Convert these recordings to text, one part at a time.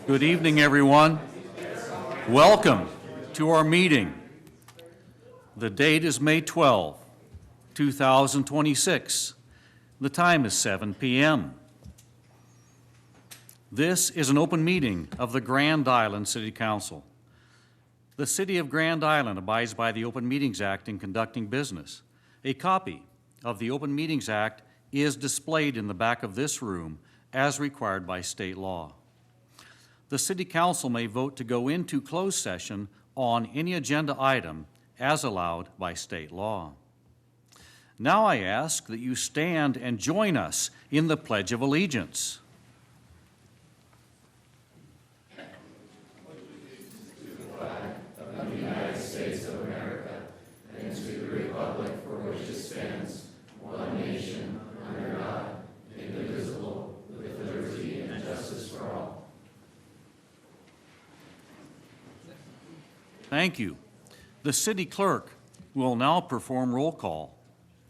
Good evening, everyone. Welcome to our meeting. The date is May 12, 2026. The time is 7 p.m. This is an open meeting of the Grand Island City Council. The City of Grand Island abides by the Open Meetings Act in conducting business. A copy of the Open Meetings Act is displayed in the back of this room as required by state law. The City Council may vote to go into closed session on any agenda item as allowed by state law. Now I ask that you stand and join us in the Pledge of Allegiance. Thank you. The city clerk will now perform roll call.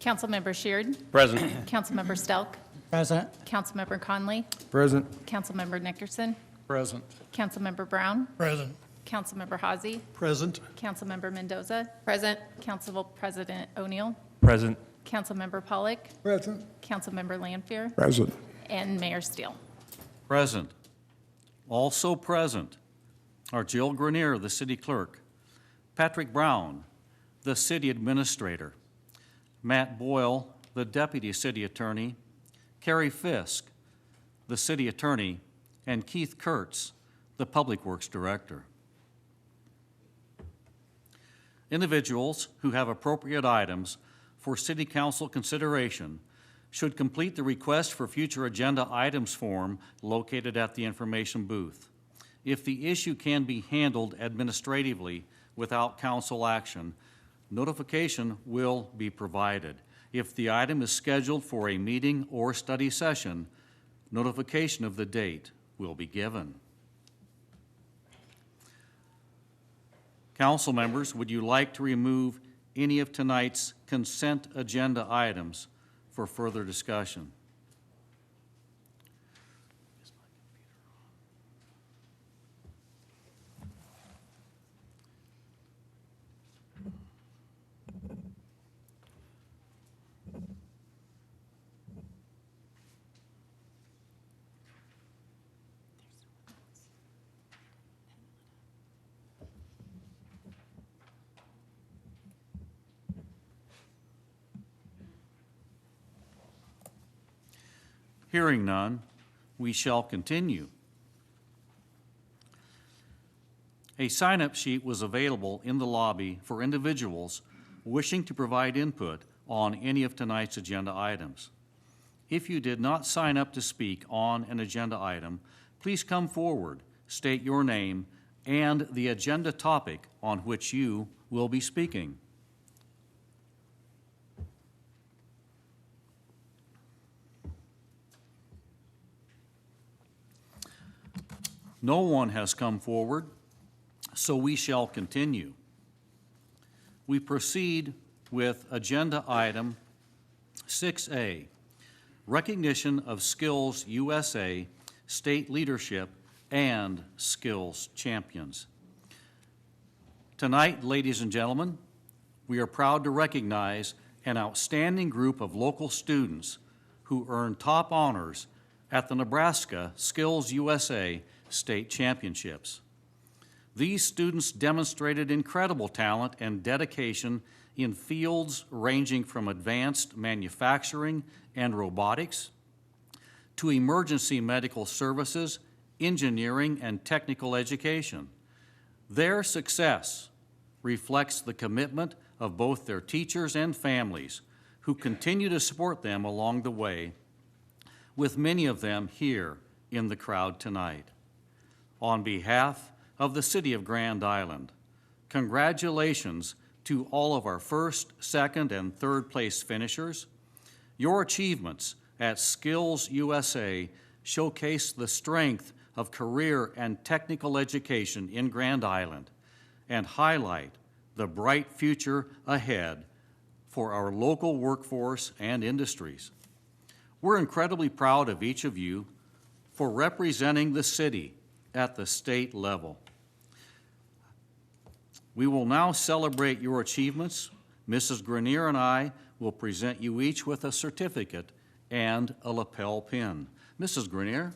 Councilmember Sheard. Present. Councilmember Stelk. Present. Councilmember Conley. Present. Councilmember Nickerson. Present. Councilmember Brown. Present. Councilmember Hazy. Present. Councilmember Mendoza. Present. Council President O'Neill. Present. Councilmember Pollock. Present. Councilmember Lanfear. Present. And Mayor Steele. Present. Also present are Jill Grenier, the city clerk, Patrick Brown, the city administrator, Matt Boyle, the deputy city attorney, Carrie Fisk, the city attorney, and Keith Kurtz, the public works director. Individuals who have appropriate items for city council consideration should complete the request for future agenda items form located at the information booth. If the issue can be handled administratively without council action, notification will be provided. If the item is scheduled for a meeting or study session, notification of the date will be given. Council members, would you like to remove any of tonight's consent agenda items for further discussion? Hearing none, we shall continue. A sign-up sheet was available in the lobby for individuals wishing to provide input on any of tonight's agenda items. If you did not sign up to speak on an agenda item, please come forward, state your name, and the agenda topic on which you will be speaking. No one has come forward, so we shall continue. We proceed with agenda item 6A, Recognition of SkillsUSA State Leadership and Skills Champions. Tonight, ladies and gentlemen, we are proud to recognize an outstanding group of local students who earned top honors at the Nebraska SkillsUSA State Championships. These students demonstrated incredible talent and dedication in fields ranging from advanced manufacturing and robotics to emergency medical services, engineering, and technical education. Their success reflects the commitment of both their teachers and families who continue to support them along the way, with many of them here in the crowd tonight. On behalf of the City of Grand Island, congratulations to all of our first, second, and third place finishers. Your achievements at SkillsUSA showcase the strength of career and technical education in Grand Island and highlight the bright future ahead for our local workforce and industries. We're incredibly proud of each of you for representing the city at the state level. We will now celebrate your achievements. Mrs. Grenier and I will present you each with a certificate and a lapel pin. Mrs. Grenier.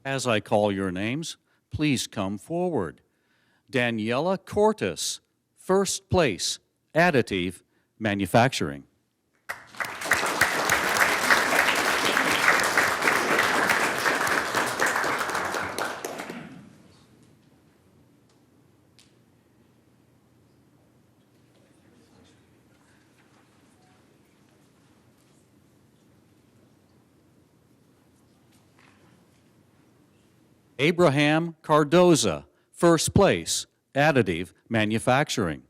As I call your names, please come forward. Daniela Cortes, first place, additive manufacturing. Abraham Cardoza, first place, additive manufacturing.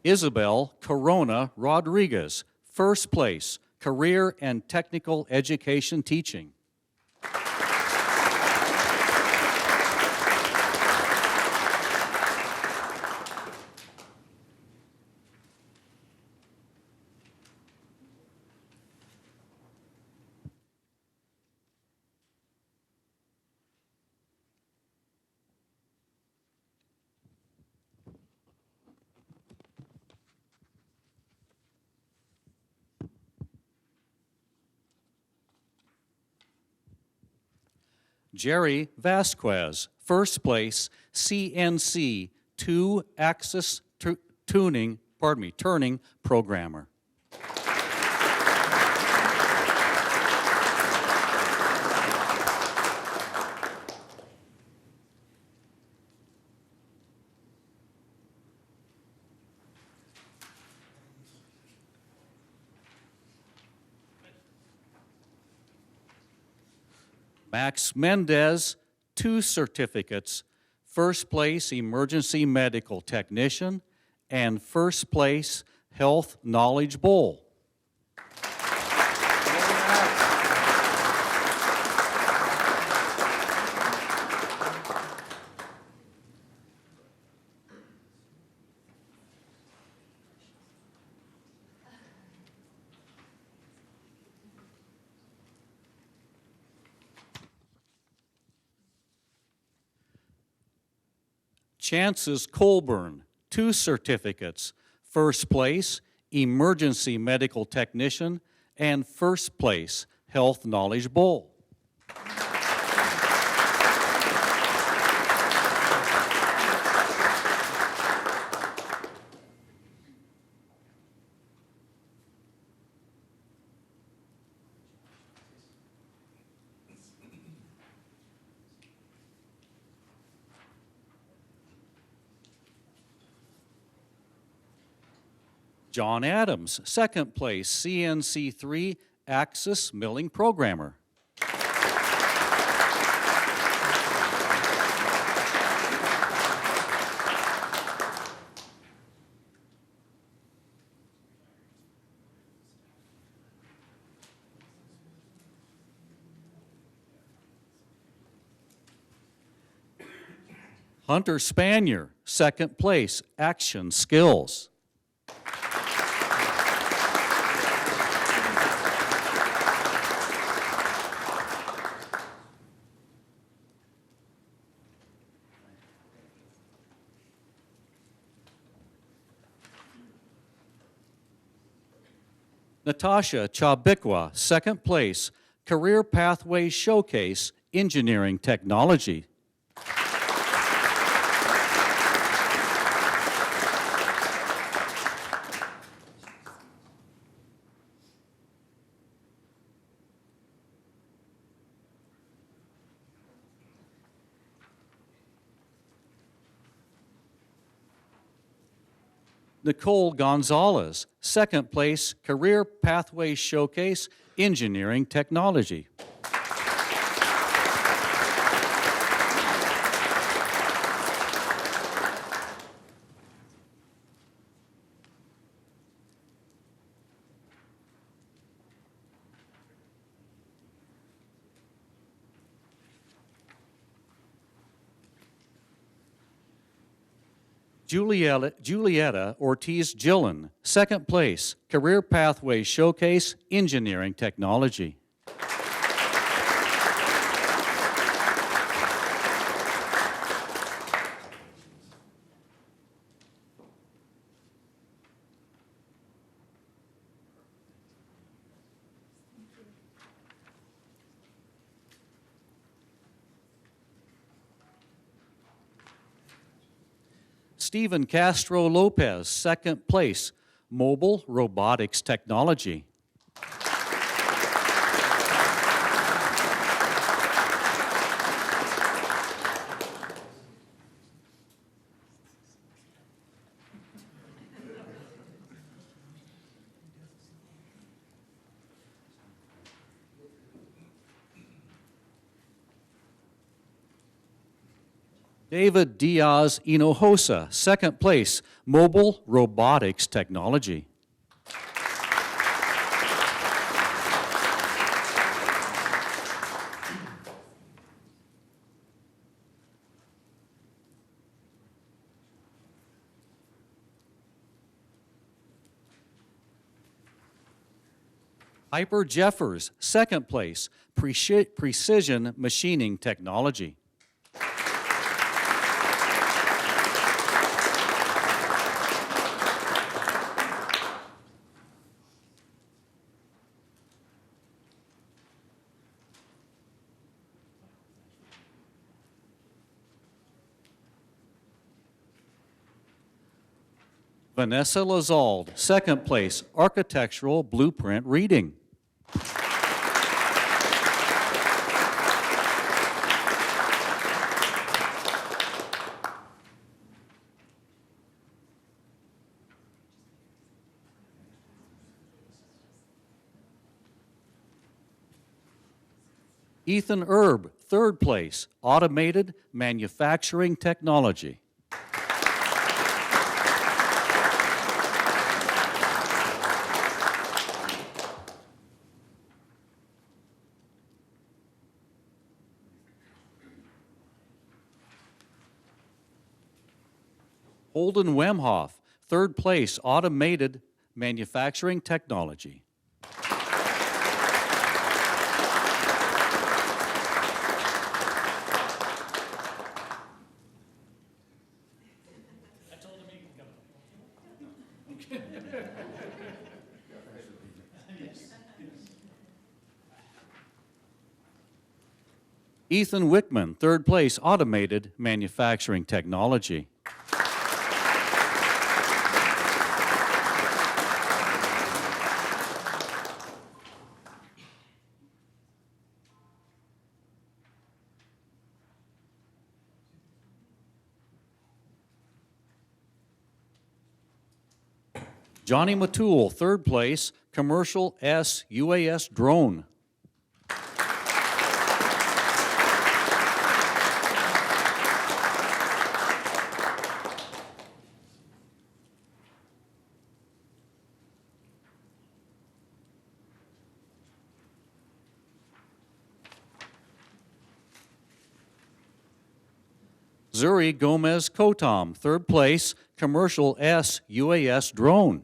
Isabel Corona Rodriguez, first place, career and technical education teaching. Jerry Vasquez, first place, CNC two-axis turning programmer. Max Mendez, two certificates, first place Emergency Medical Technician and first place Health Knowledge Bowl. Chances Colburn, two certificates, first place, Emergency Medical Technician, and first place, Health Knowledge Bowl. John Adams, second place, CNC 3-axis milling programmer. Hunter Spanier, second place, action skills. Natasha Chabikwa, second place, Career Pathway Showcase, Engineering Technology. Nicole Gonzalez, second place, Career Pathway Showcase, Engineering Technology. Julietta Ortiz Gillen, second place, Career Pathway Showcase, Engineering Technology. Stephen Castro Lopez, second place, Mobile Robotics Technology. David Diaz Hinojosa, second place, Mobile Robotics Technology. Piper Jeffers, second place, Precision Machining Technology. Vanessa Lazald, second place, Architectural Blueprint Reading. Ethan Erb, third place, Automated Manufacturing Technology. Holden Wemhoff, third place, Automated Manufacturing Technology. Ethan Wickman, third place, Automated Manufacturing Technology. Johnny Matul, third place, Commercial S UAS Drone. Zuri Gomez Kotam, third place, Commercial S UAS Drone.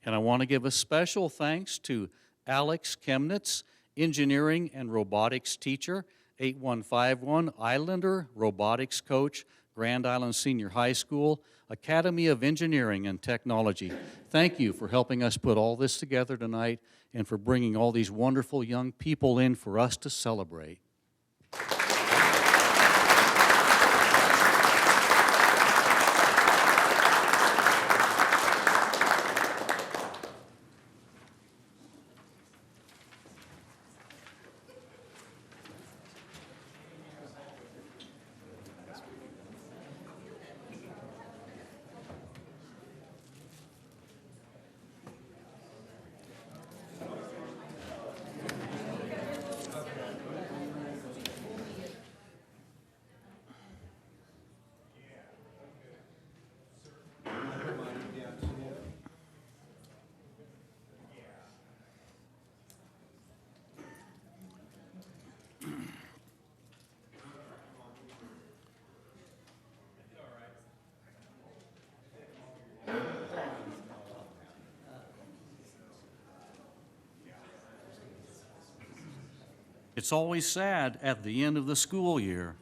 And I want to give a special thanks to Alex Chemnitz, Engineering and Robotics Teacher, 8151 Islander Robotics Coach, Grand Island Senior High School, Academy of Engineering and Technology. Thank you for helping us put all this together tonight and for bringing all these wonderful young people in for us to celebrate. It's always sad at the end of the school year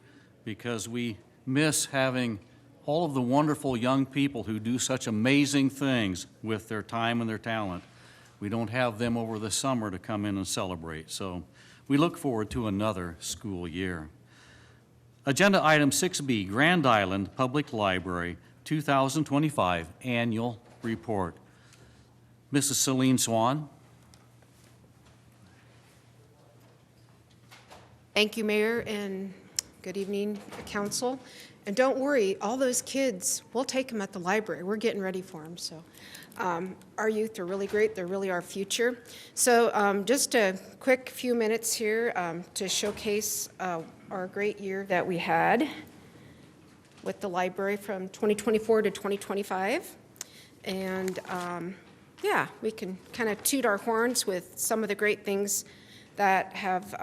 because we miss having all of the wonderful young people who do such amazing things with their time and their talent. We don't have them over the summer to come in and celebrate, so we look forward to another school year. Agenda item 6B, Grand Island Public Library 2025 Annual Report. Mrs. Celine Swan. Thank you, Mayor, and good evening, Council. And don't worry, all those kids, we'll take them at the library. We're getting ready for them. So our youth are really great. They're really our future. So just a quick few minutes here to showcase our great year that we had with the library from 2024 to 2025. And yeah, we can kind of toot our horns with some of the great things that have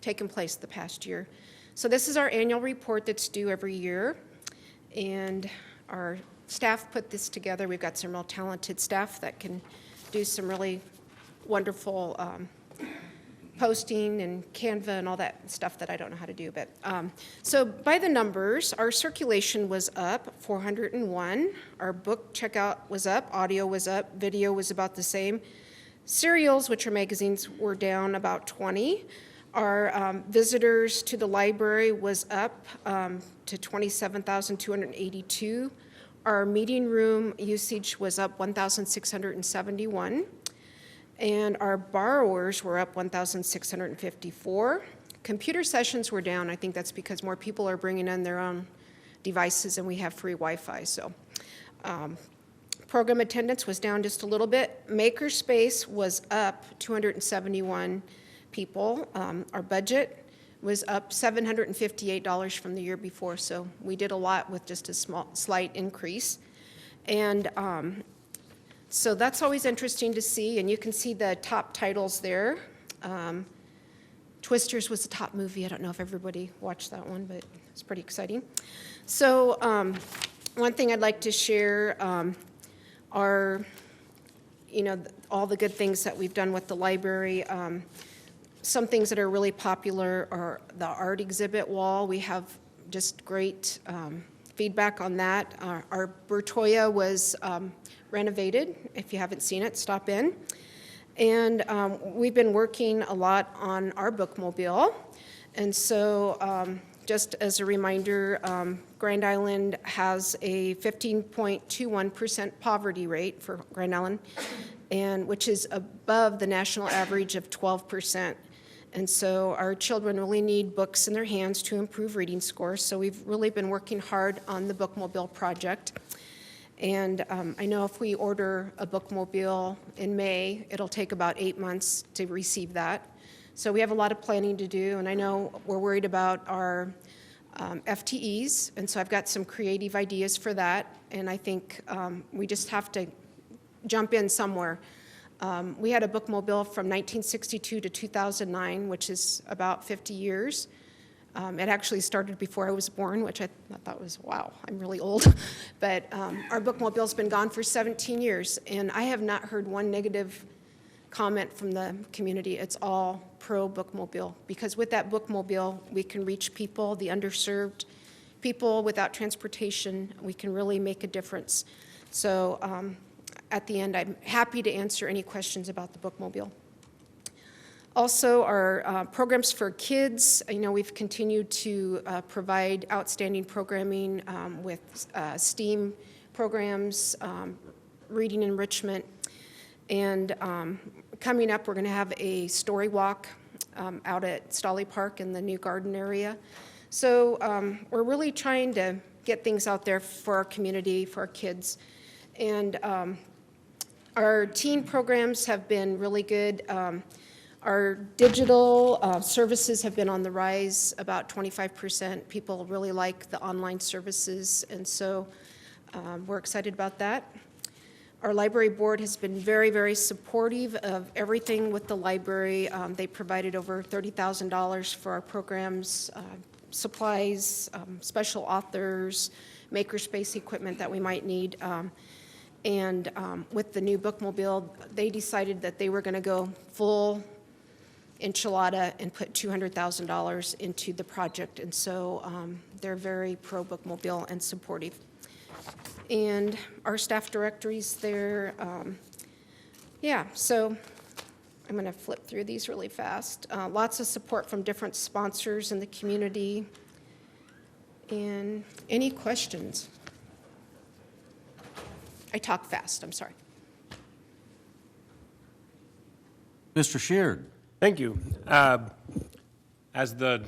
taken place the past year. So this is our annual report that's due every year, and our staff put this together. We've got some real talented staff that can do some really wonderful posting and Canva and all that stuff that I don't know how to do. But so by the numbers, our circulation was up 401. Our book checkout was up, audio was up, video was about the same. Serials, which are magazines, were down about 20. Our visitors to the library was up to 27,282. Our meeting room usage was up 1,671. And our borrowers were up 1,654. Computer sessions were down. I think that's because more people are bringing in their own devices and we have free Wi-Fi. So program attendance was down just a little bit. Makerspace was up 271 people. Our budget was up $758 from the year before, so we did a lot with just a slight increase. And so that's always interesting to see, and you can see the top titles there. Twisters was the top movie. I don't know if everybody watched that one, but it's pretty exciting. So one thing I'd like to share are, all the good things that we've done with the library. Some things that are really popular are the art exhibit wall. We have just great feedback on that. Our Bertoya was renovated. If you haven't seen it, stop in. And we've been working a lot on our bookmobile. And so just as a reminder, Grand Island has a 15.21% poverty rate for Grand Island, and which is above the national average of 12%. And so our children really need books in their hands to improve reading scores. So we've really been working hard on the bookmobile project. And I know if we order a bookmobile in May, it'll take about 8 months to receive that. So we have a lot of planning to do, and I know we're worried about our FTEs, and so I've got some creative ideas for that, and I think we just have to jump in somewhere. We had a bookmobile from 1962 to 2009, which is about 50 years. It actually started before I was born, which I thought was, wow, I'm really old. But our bookmobile's been gone for 17 years, and I have not heard one negative comment from the community. It's all pro-bookmobile, because with that bookmobile, we can reach people, the underserved, people without transportation. We can really make a difference. So at the end, I'm happy to answer any questions about the bookmobile. Also, our programs for kids, we've continued to provide outstanding programming with STEAM programs, reading enrichment, and coming up, we're going to have a story walk out at Stolly Park in the new garden area. So we're really trying to get things out there for our community, for our kids. And our teen programs have been really good. Our digital services have been on the rise, about 25%. People really like the online services, and so we're excited about that. Our library board has been very, very supportive of everything with the library. They provided over $30,000 for our programs, supplies, special authors, makerspace equipment that we might need. And with the new bookmobile, they decided that they were going to go full enchilada and put $200,000 into the project. And so they're very pro-bookmobile and supportive. And our staff directories there, yeah, so I'm going to flip through these really fast. Lots of support from different sponsors in the community. And any questions? I talk fast, I'm sorry. Mr. Sheard. Thank you. As the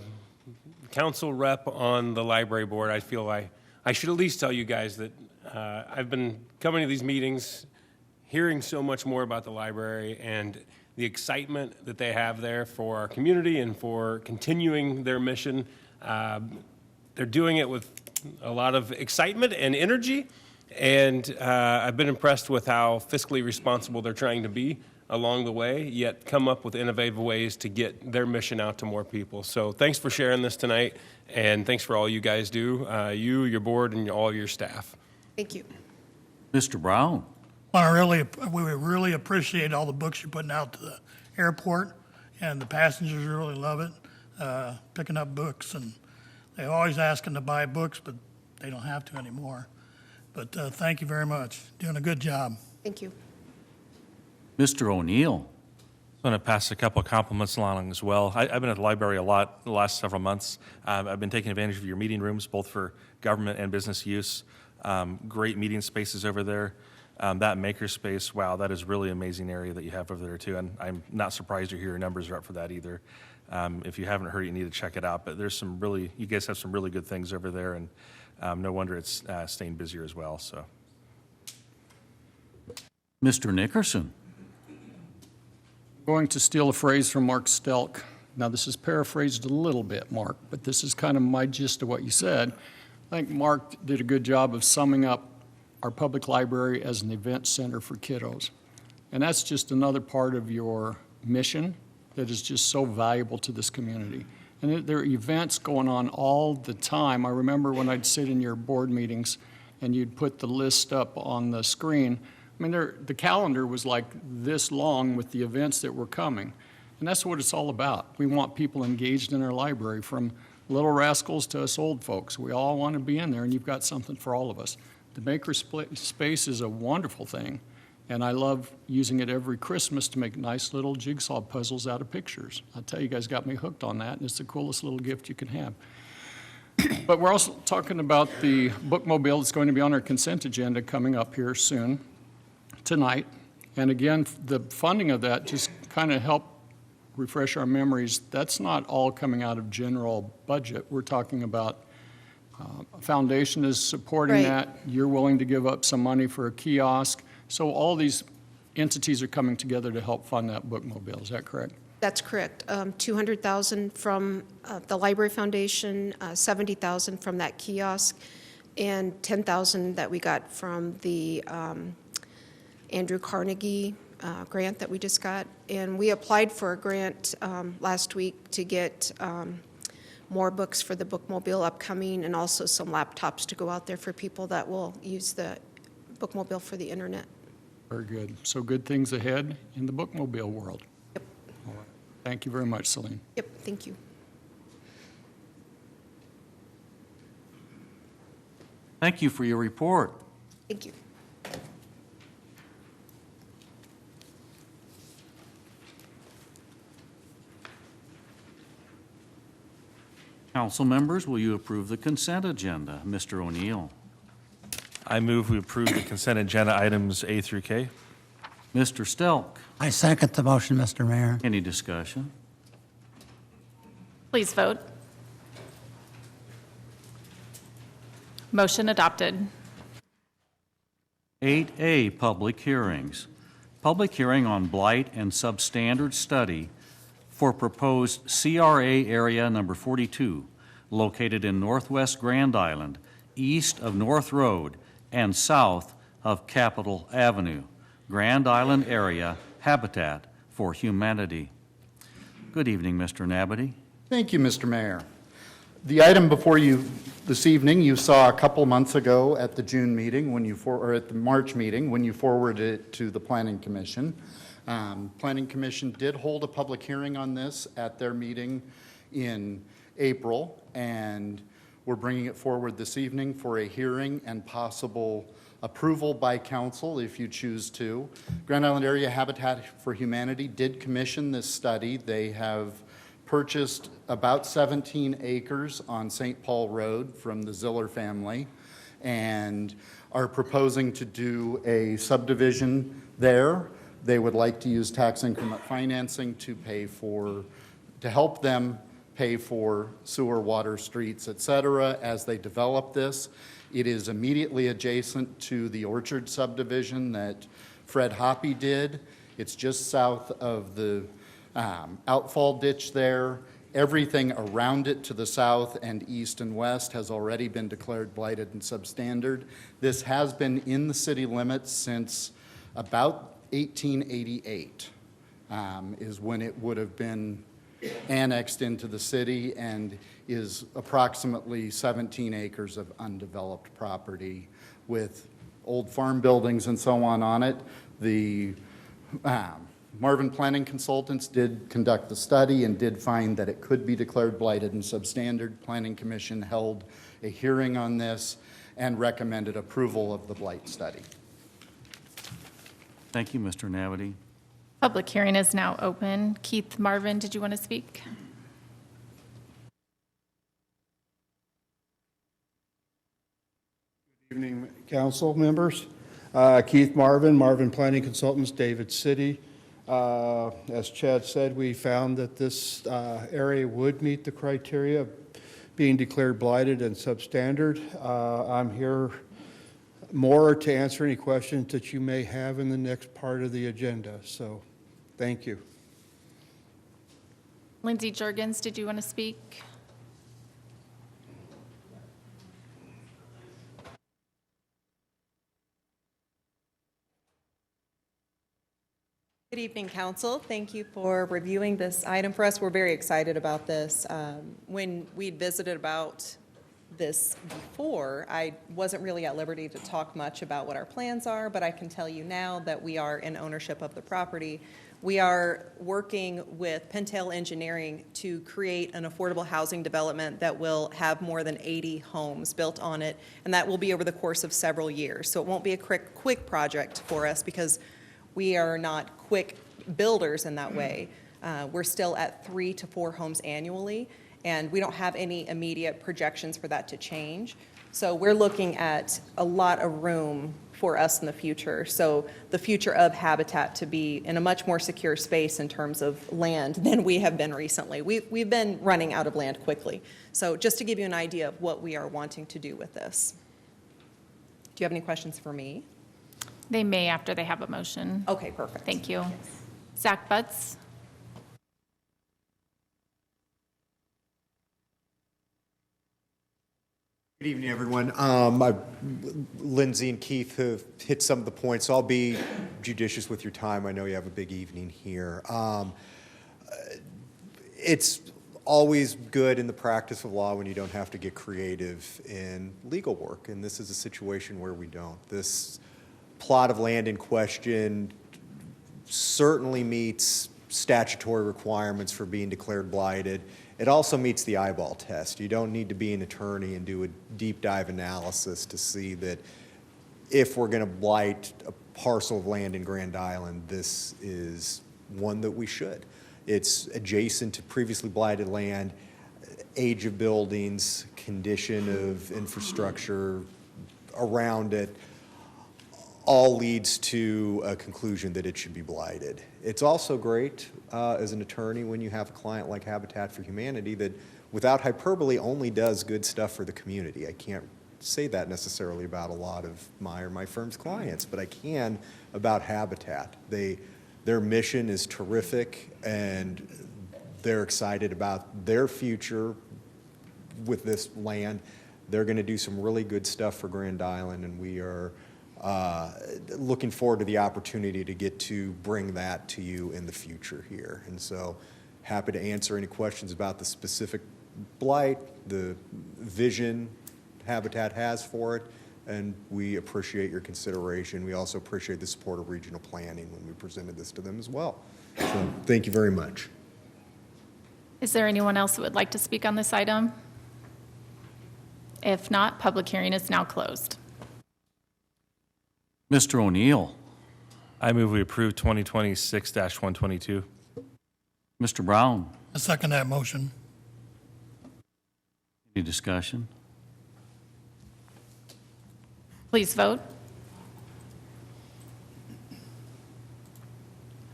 council rep on the library board, I feel I should at least tell you guys that I've been coming to these meetings, hearing so much more about the library and the excitement that they have there for our community and for continuing their mission. They're doing it with a lot of excitement and energy, and I've been impressed with how fiscally responsible they're trying to be along the way, yet come up with innovative ways to get their mission out to more people. So thanks for sharing this tonight, and thanks for all you guys do, you, your board, and all your staff. Thank you. Mr. Brown. Well, we really appreciate all the books you're putting out to the airport, and the passengers really love it, picking up books, and they're always asking to buy books, but they don't have to anymore. But thank you very much. Doing a good job. Thank you. Mr. O'Neill. I'm going to pass a couple of compliments along as well. I've been at the library a lot the last several months. I've been taking advantage of your meeting rooms, both for government and business use. Great meeting spaces over there. That maker space, wow, that is really amazing area that you have over there too. And I'm not surprised to hear your numbers are up for that either. If you haven't heard it, you need to check it out. But there's some really, you guys have some really good things over there, and no wonder it's staying busier as well. So, Mr. Nickerson. Going to steal a phrase from Mark Stelk. Now, this is paraphrased a little bit, Mark, but this is kind of my gist of what you said. I think Mark did a good job of summing up our public library as an event center for kiddos. And that's just another part of your mission that is just so valuable to this community. And there are events going on all the time. I remember when I'd sit in your board meetings and you'd put the list up on the screen. I mean, the calendar was like this long with the events that were coming. And that's what it's all about. We want people engaged in our library, from little rascals to us old folks. We all want to be in there, and you've got something for all of us. The maker space is a wonderful thing, and I love using it every Christmas to make nice little jigsaw puzzles out of pictures. I tell you, guys got me hooked on that, and it's the coolest little gift you can have. But we're also talking about the bookmobile that's going to be on our consent agenda coming up here soon, tonight. And again, the funding of that, just kind of help refresh our memories, that's not all coming out of general budget. We're talking about a foundation is supporting Right. that. You're willing to give up some money for a kiosk. So all these entities are coming together to help fund that bookmobile. Is that correct? That's correct. $200,000 from the Library Foundation, $70,000 from that kiosk, and $10,000 that we got from the Andrew Carnegie grant that we just got. And we applied for a grant last week to get more books for the bookmobile upcoming, and also some laptops to go out there for people that will use the bookmobile for the internet. Very good. So good things ahead in the bookmobile world. Yep. All right. Thank you very much, Celine. Yep, thank you. Thank you for your report. Thank you. Council members, will you approve the consent agenda? Mr. O'Neill. I move we approve the consent agenda items A through K. Mr. Stelk. I second the motion, Mr. Mayor. Any discussion? Please vote. Motion adopted. 8A, public hearings. Public hearing on blight and substandard study for proposed CRA area number 42, located in northwest Grand Island, east of North Road and south of Capitol Avenue. Grand Island area habitat for humanity. Good evening, Mr. Nabity. Thank you, Mr. Mayor. The item before you this evening, you saw a couple months ago at the June meeting, or at the March meeting, when you forwarded it to the Planning Commission. Planning Commission did hold a public hearing on this at their meeting in April, and we're bringing it forward this evening for a hearing and possible approval by council if you choose to. Grand Island Area Habitat for Humanity did commission this study. They have purchased about 17 acres on St. Paul Road from the Ziller family and are proposing to do a subdivision there. They would like to use tax increment financing to help them pay for sewer, water, streets, et cetera, as they develop this. It is immediately adjacent to the Orchard subdivision that Fred Hoppy did. It's just south of the outfall ditch there. Everything around it to the south and east and west has already been declared blighted and substandard. This has been in the city limits since about 1888 is when it would have been annexed into the city, and is approximately 17 acres of undeveloped property with old farm buildings and so on it. The Marvin Planning Consultants did conduct the study and did find that it could be declared blighted and substandard. Planning Commission held a hearing on this and recommended approval of the blight study. Thank you, Mr. Navity. Public hearing is now open. Keith Marvin, did you want to speak? Good evening, council members. Keith Marvin, Marvin Planning Consultants, David City. As Chad said, we found that this area would meet the criteria of being declared blighted and substandard. I'm here more to answer any questions that you may have in the next part of the agenda. So, thank you. Lindsay Juergens, did you want to speak? Good evening, Council. Thank you for reviewing this item for us. We're very excited about this. When we visited about this before, I wasn't really at liberty to talk much about what our plans are, but I can tell you now that we are in ownership of the property. We are working with Pintail Engineering to create an affordable housing development that will have more than 80 homes built on it, and that will be over the course of several years. So it won't be a quick project for us because we are not quick builders in that way. We're still at 3 to 4 homes annually, and we don't have any immediate projections for that to change. So we're looking at a lot of room for us in the future. So the future of Habitat to be in a much more secure space in terms of land than we have been recently. We've been running out of land quickly. So just to give you an idea of what we are wanting to do with this. Do you have any questions for me? They may after they have a motion. Okay, perfect. Thank you. Zach Butts. Good evening, everyone. Lindsay and Keith have hit some of the points, so I'll be judicious with your time. I know you have a big evening here. It's always good in the practice of law when you don't have to get creative in legal work, and this is a situation where we don't. This plot of land in question certainly meets statutory requirements for being declared blighted. It also meets the eyeball test. You don't need to be an attorney and do a deep dive analysis to see that if we're going to blight a parcel of land in Grand Island, this is one that we should. It's adjacent to previously blighted land, age of buildings, condition of infrastructure around it, all leads to a conclusion that it should be blighted. It's also great as an attorney when you have a client like Habitat for Humanity that, without hyperbole, only does good stuff for the community. I can't say that necessarily about a lot of my firm's clients, but I can about Habitat. Their mission is terrific, and they're excited about their future with this land. They're going to do some really good stuff for Grand Island, and we are looking forward to the opportunity to get to bring that to you in the future here. And so happy to answer any questions about the specific blight, the vision Habitat has for it, and we appreciate your consideration. We also appreciate the support of regional planning when we presented this to them as well. So thank you very much. Is there anyone else that would like to speak on this item? If not, public hearing is now closed. Mr. O'Neill, I move we approve 2026-122. Mr. Brown, I second that motion. any discussion? Please vote.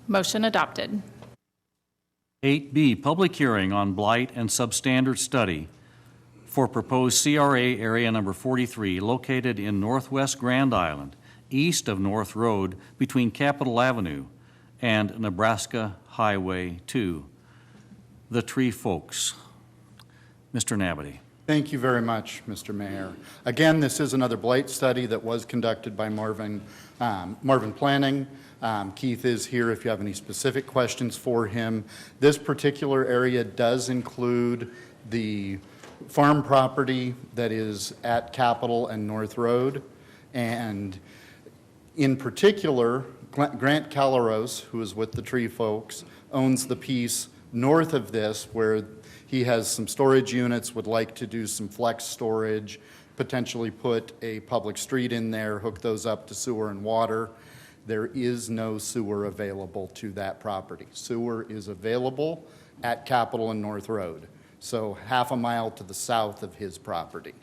Motion adopted. 8B, public hearing on blight and substandard study for proposed CRA area number 43 located in northwest Grand Island, east of North Road between Capitol Avenue and Nebraska Highway 2. The Tree Folks. Mr. Nabity. Thank you very much, Mr. Mayor. Again, this is another blight study that was conducted by Marvin Planning. Keith is here if you have any specific questions for him. This particular area does include the farm property that is at Capitol and North Road. And in particular, Grant Calaros, who is with the Tree Folks, owns the piece north of this where he has some storage units, would like to do some flex storage, potentially put a public street in there, hook those up to sewer and water. There is no sewer available to that property. Sewer is available at Capitol and North Road, so half a mile to the south of his property.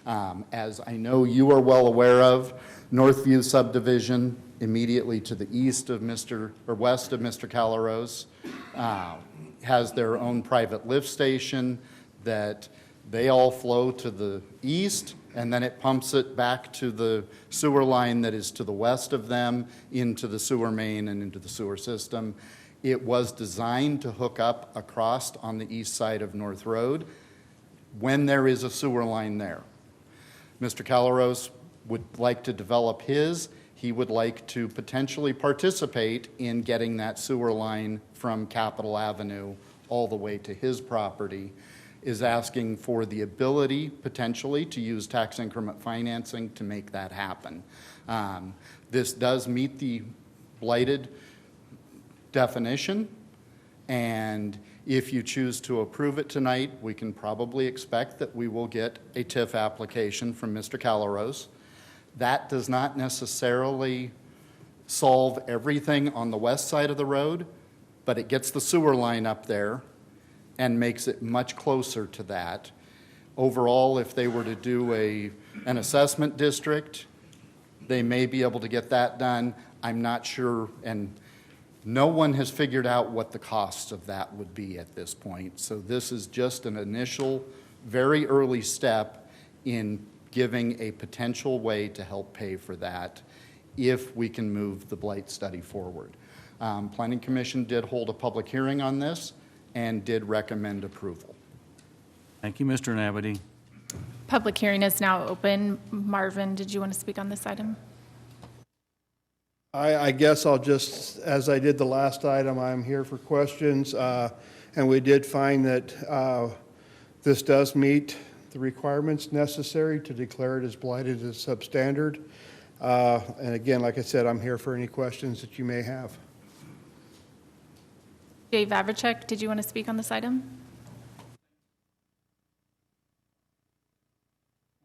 As I know you are well aware of, Northview subdivision, immediately to the east of west of Mr. Calaros, has their own private lift station that they all flow to the east, and then it pumps it back to the sewer line that is to the west of them into the sewer main and into the sewer system. It was designed to hook up across on the east side of North Road when there is a sewer line there. Mr. Calaros would like to develop his. He would like to potentially participate in getting that sewer line from Capitol Avenue all the way to his property, is asking for the ability potentially to use tax increment financing to make that happen. This does meet the blighted definition, and if you choose to approve it tonight, we can probably expect that we will get a TIF application from Mr. Calaros. That does not necessarily solve everything on the west side of the road, but it gets the sewer line up there and makes it much closer to that. Overall, if they were to do an assessment district, they may be able to get that done. I'm not sure, and no one has figured out what the cost of that would be at this point. So this is just an initial, very early step in giving a potential way to help pay for that if we can move the blight study forward. Planning Commission did hold a public hearing on this and did recommend approval. Thank you, Mr. Nabity. Public hearing is now open. Marvin, did you want to speak on this item? I guess I'll just, as I did the last item, I'm here for questions. And we did find that this does meet the requirements necessary to declare it as blighted as substandard. And again, like I said, I'm here for any questions that you may have. Dave Vavricek, did you want to speak on this item?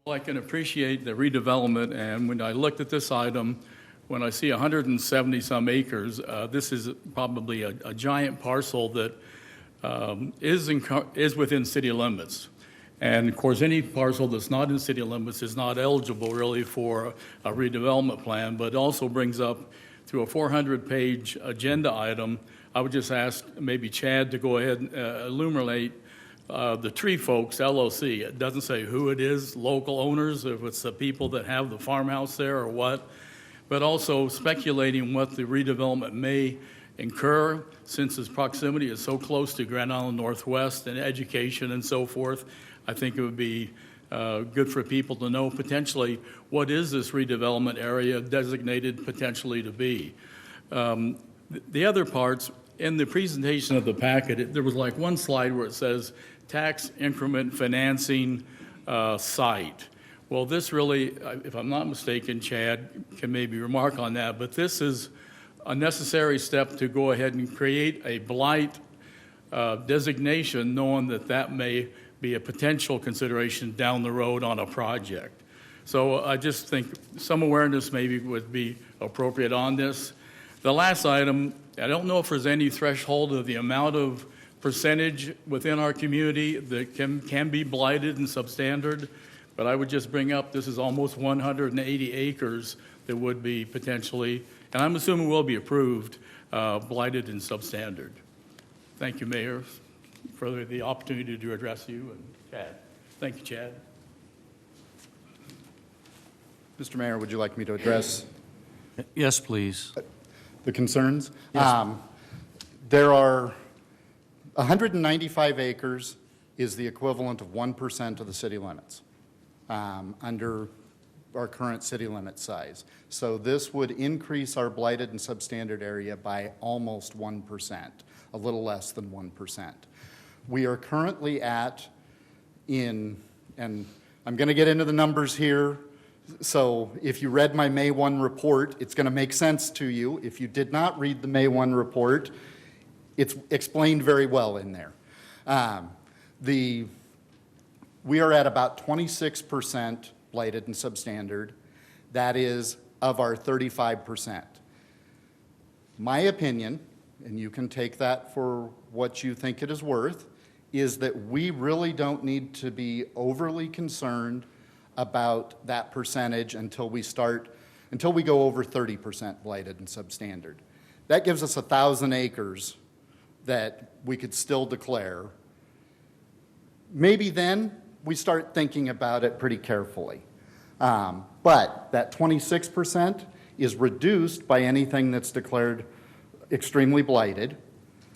Well, I can appreciate the redevelopment, and when I looked at this item, when I see 170-some acres, this is probably a giant parcel that is within city limits. And of course, any parcel that's not in city limits is not eligible really for a redevelopment plan, but also brings up through a 400-page agenda item. I would just ask maybe Chad to go ahead and illuminate the Tree Folks LLC. It doesn't say who it is, local owners, if it's the people that have the farmhouse there or what, but also speculating what the redevelopment may incur since its proximity is so close to Grand Island Northwest and education and so forth. I think it would be good for people to know potentially what is this redevelopment area designated potentially to be. The other parts, in the presentation of the packet, there was like one slide where it says tax increment financing site. Well, this really, if I'm not mistaken, Chad can maybe remark on that, but this is a necessary step to go ahead and create a blight designation, knowing that that may be a potential consideration down the road on a project. So I just think some awareness maybe would be appropriate on this. The last item, I don't know if there's any threshold of the amount of percentage within our community that can be blighted and substandard, but I would just bring up this is almost 180 acres that would be potentially, and I'm assuming will be approved, blighted and substandard. Thank you, Mayor, for the opportunity to address you and Chad. Thank you, Chad. Mr. Mayor, would you like me to address Yes, please. the concerns? There are 195 acres is the equivalent of 1% of the city limits under our current city limit size. So this would increase our blighted and substandard area by almost 1%, a little less than 1%. We are currently and I'm going to get into the numbers here, so if you read my May 1 report, it's going to make sense to you. If you did not read the May 1 report, it's explained very well in there. We are at about 26% blighted and substandard. That is of our 35%. My opinion, and you can take that for what you think it is worth, is that we really don't need to be overly concerned about that percentage until we go over 30% blighted and substandard. That gives us 1,000 acres that we could still declare. Maybe then we start thinking about it pretty carefully. But that 26% is reduced by anything that's declared extremely blighted.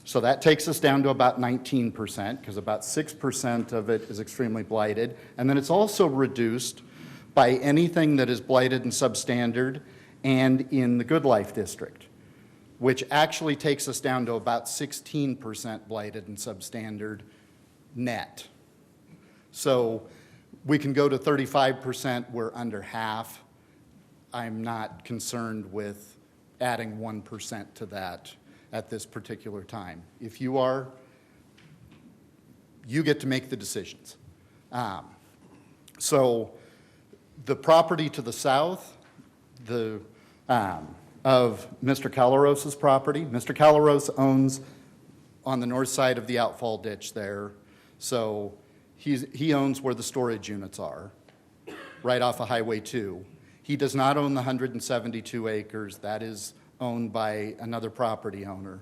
So that takes us down to about 19%, because about 6% of it is extremely blighted. And then it's also reduced by anything that is blighted and substandard and in the Good Life District, which actually takes us down to about 16% blighted and substandard net. So we can go to 35%, we're under half. I'm not concerned with adding 1% to that at this particular time. If you are, you get to make the decisions. So the property to the south of Mr. Calaros's property, Mr. Calaros owns on the north side of the outfall ditch there. So he owns where the storage units are, right off of Highway 2. He does not own the 172 acres. That is owned by another property owner.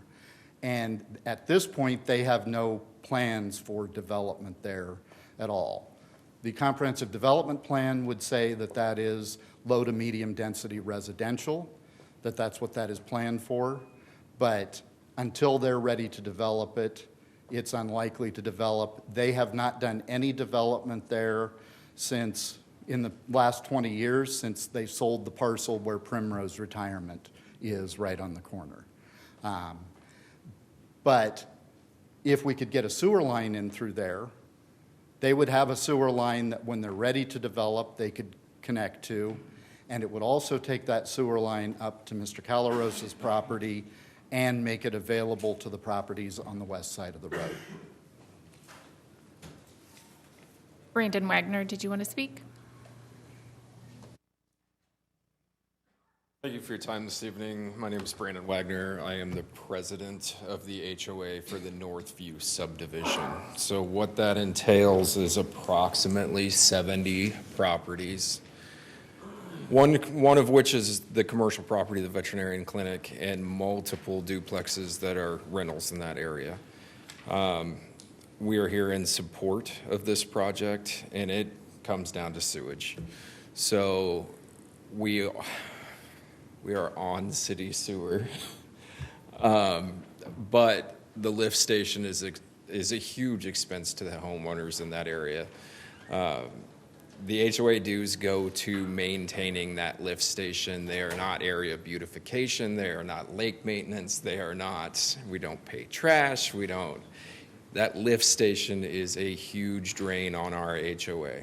And at this point, they have no plans for development there at all. The comprehensive development plan would say that that is low to medium density residential, that that's what that is planned for. But until they're ready to develop it, it's unlikely to develop. They have not done any development there since in the last 20 years, since they sold the parcel where Primrose Retirement is right on the corner. But if we could get a sewer line in through there, they would have a sewer line that when they're ready to develop, they could connect to. And it would also take that sewer line up to Mr. Calaros's property and make it available to the properties on the west side of the road. Brandon Wagner, did you want to speak? Thank you for your time this evening. My name is Brandon Wagner. I am the president of the HOA for the Northview subdivision. So what that entails is approximately 70 properties, one of which is the commercial property, the veterinarian clinic, and multiple duplexes that are rentals in that area. We are here in support of this project, and it comes down to sewage. So we are on city sewer, but the lift station is a huge expense to the homeowners in that area. The HOA dues go to maintaining that lift station. They are not area beautification. They are not lake maintenance. We don't pay trash. That lift station is a huge drain on our HOA.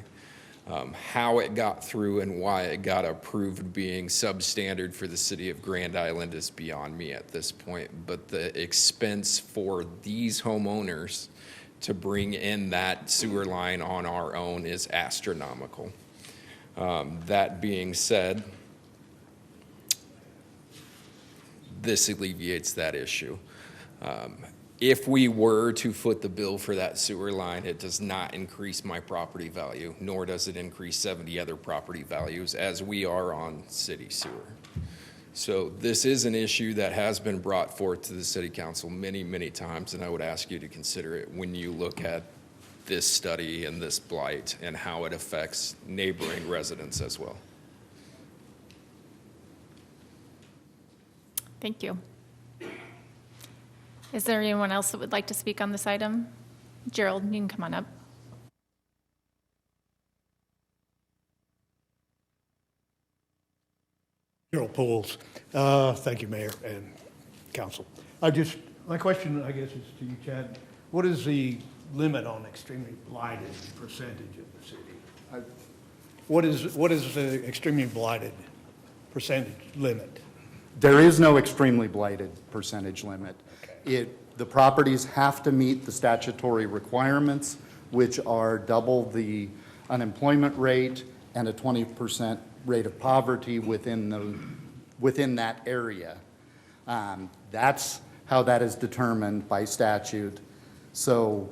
How it got through and why it got approved being substandard for the city of Grand Island is beyond me at this point, but the expense for these homeowners to bring in that sewer line on our own is astronomical. That being said, this alleviates that issue. If we were to foot the bill for that sewer line, it does not increase my property value, nor does it increase 70 other property values as we are on city sewer. So this is an issue that has been brought forth to the city council many, many times, and I would ask you to consider it when you look at this study and this blight and how it affects neighboring residents as well. Thank you. Is there anyone else that would like to speak on this item? Gerald, you can come on up. Gerald Pools. Thank you, Mayor and Council. My question, I guess, is to you, Chad. What is the limit on extremely blighted percentage of the city? What is the extremely blighted percentage limit? There is no extremely blighted percentage limit. The properties have to meet the statutory requirements, which are double the unemployment rate and a 20% rate of poverty within that area. That's how that is determined by statute. So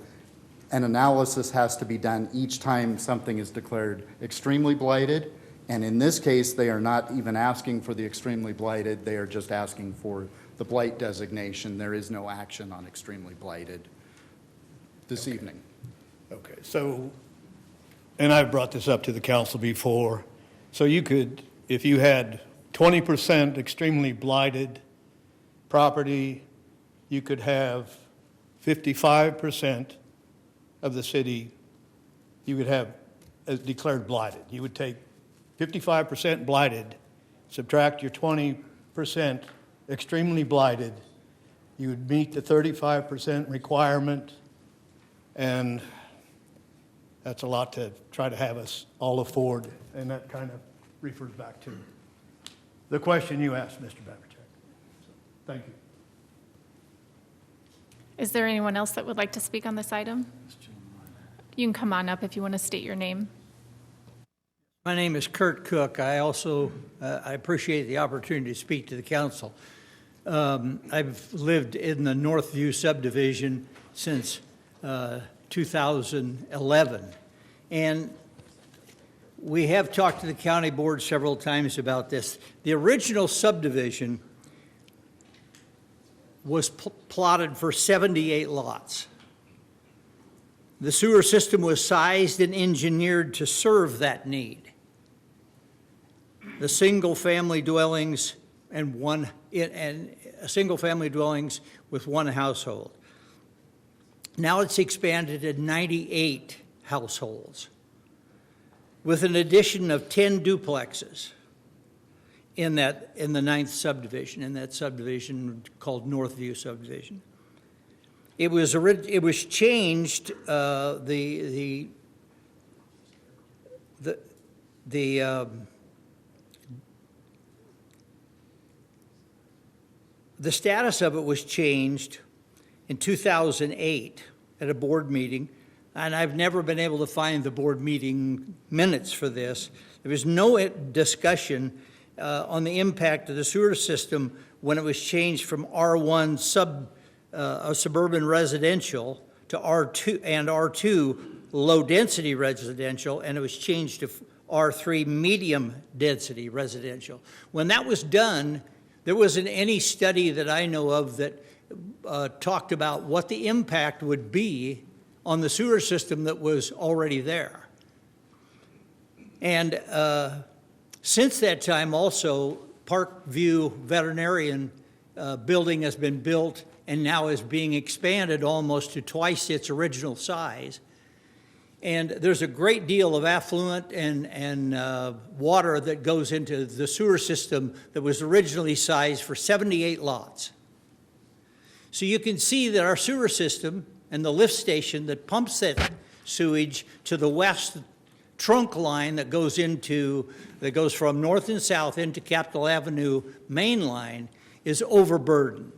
an analysis has to be done each time something is declared extremely blighted. And in this case, they are not even asking for the extremely blighted. They are just asking for the blight designation. There is no action on extremely blighted this evening. Okay, so, and I've brought this up to the council before, so you could, if you had 20% extremely blighted property, you could have 55% of the city, you would have declared blighted. You would take 55% blighted, subtract your 20% extremely blighted, you would meet the 35% requirement, and that's a lot to try to have us all afford, and that kind of refers back to the question you asked, Mr. Babichek. So, thank you. Is there anyone else that would like to speak on this item? You can come on up if you want to state your name. My name is Kurt Cook. I also I appreciate the opportunity to speak to the council. I've lived in the Northview subdivision since 2011, and we have talked to the county board several times about this. The original subdivision was plotted for 78 lots. The sewer system was sized and engineered to serve that need. The single-family dwellings and single-family dwellings with one household. Now it's expanded to 98 households, with an addition of 10 duplexes in the 9th subdivision, in that subdivision called Northview subdivision. It was changed, the status of it was changed in 2008 at a board meeting, and I've never been able to find the board meeting minutes for this. There was no discussion on the impact of the sewer system when it was changed from R1 suburban residential to R2 and R2 low-density residential, and it was changed to R3 medium-density residential. When that was done, there wasn't any study that I know of that talked about what the impact would be on the sewer system that was already there. And since that time also, Parkview Veterinarian building has been built and now is being expanded almost to twice its original size. And there's a great deal of affluent and water that goes into the sewer system that was originally sized for 78 lots. So you can see that our sewer system and the lift station that pumps that sewage to the west trunk line that goes from north and south into Capitol Avenue main line is overburdened.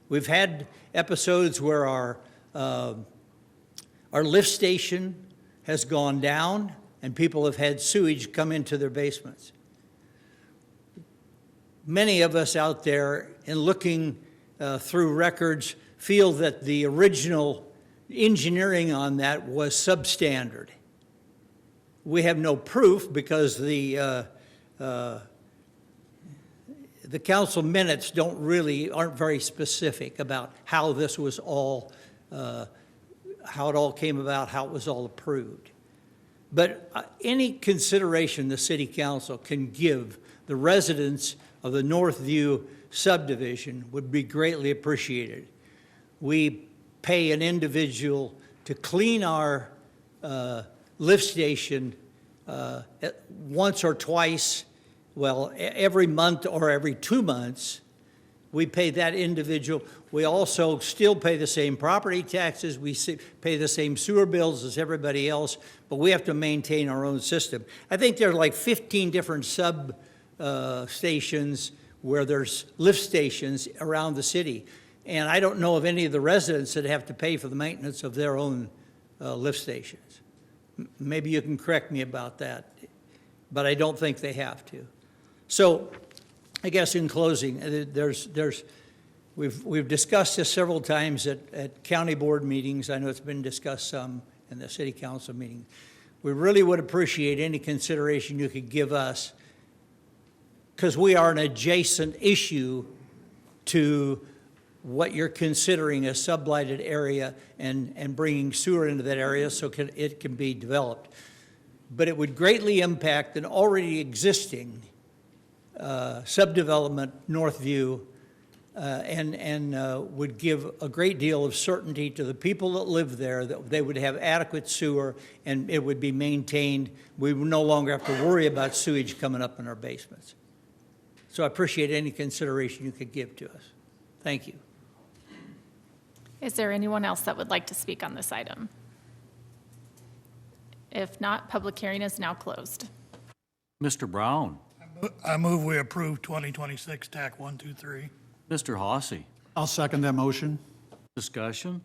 We've had episodes where our lift station has gone down and people have had sewage come into their basements. Many of us out there, in looking through records, feel that the original engineering on that was substandard. We have no proof because the council minutes aren't very specific about how this was all, how it all came about, how it was all approved. But any consideration the city council can give the residents of the Northview subdivision would be greatly appreciated. We pay an individual to clean our lift station once or twice, well, every month or every 2 months. We pay that individual. We also still pay the same property taxes. We pay the same sewer bills as everybody else, but we have to maintain our own system. I think there are like 15 different stations where there's lift stations around the city. And I don't know of any of the residents that have to pay for the maintenance of their own lift stations. Maybe you can correct me about that, but I don't think they have to. So I guess in closing, we've discussed this several times at county board meetings. I know it's been discussed some in the city council meeting. We really would appreciate any consideration you could give us, because we are an adjacent issue to what you're considering a sublighted area and bringing sewer into that area so it can be developed. But it would greatly impact an already existing subdevelopment, Northview, and would give a great deal of certainty to the people that live there that they would have adequate sewer and it would be maintained. We would no longer have to worry about sewage coming up in our basements. So I appreciate any consideration you could give to us. Thank you. Is there anyone else that would like to speak on this item? If not, public hearing is now closed. Mr. Brown. I move we approve 2026 TAC 123. Mr. Hossie. I'll second that motion. Discussion?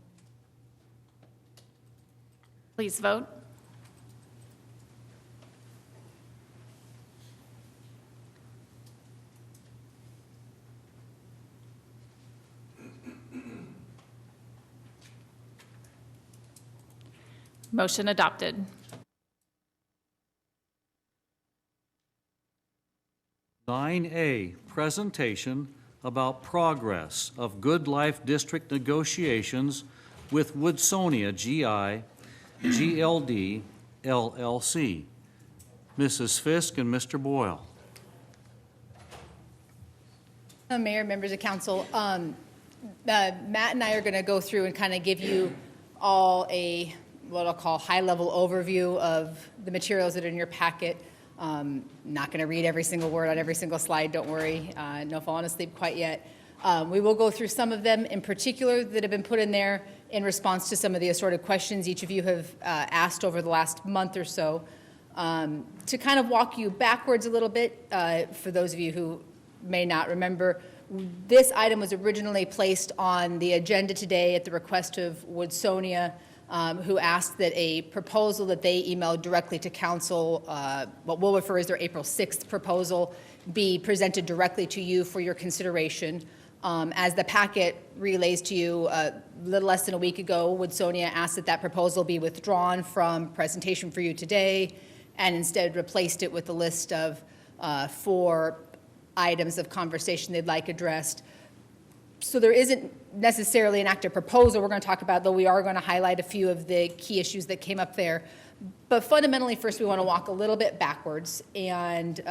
Please vote. Motion adopted. 9A, presentation about progress of Good Life District negotiations with Woodsonia GI, GLD, LLC. Mrs. Fisk and Mr. Boyle. Mayor, members of council, Matt and I are going to go through and kind of give you all what I'll call high-level overview of the materials that are in your packet. Not going to read every single word on every single slide, don't worry. No falling asleep quite yet. We will go through some of them in particular that have been put in there in response to some of the assorted questions each of you have asked over the last month or so. To kind of walk you backwards a little bit, for those of you who may not remember, this item was originally placed on the agenda today at the request of Woodsonia, who asked that a proposal that they emailed directly to council, what we'll refer as their April 6th proposal, be presented directly to you for your consideration. As the packet relays to you, a little less than a week ago, Woodsonia asked that that proposal be withdrawn from presentation for you today and instead replaced it with a list of 4 items of conversation they'd like addressed. So there isn't necessarily an active proposal we're going to talk about, though we are going to highlight a few of the key issues that came up there. But fundamentally, first we want to walk a little bit backwards and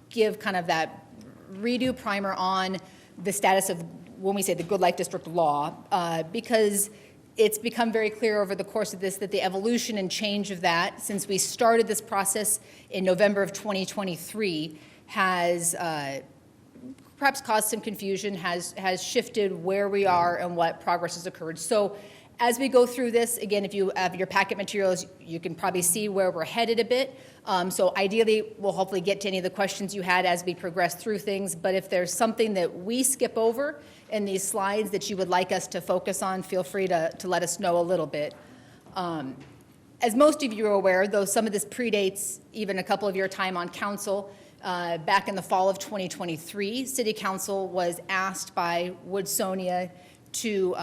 give kind of that redo primer on the status of, when we say the Good Life District law, because it's become very clear over the course of this that the evolution and change of that since we started this process in November of 2023 has perhaps caused some confusion, has shifted where we are and what progress has occurred. So As we go through this, again, if you have your packet materials, you can probably see where we're headed a bit. So ideally, we'll hopefully get to any of the questions you had as we progress through things. But if there's something that we skip over in these slides that you would like us to focus on, feel free to let us know a little bit. As most of you are aware, though some of this predates even a couple of your time on council, back in the fall of 2023, City Council was asked by Woodsonia to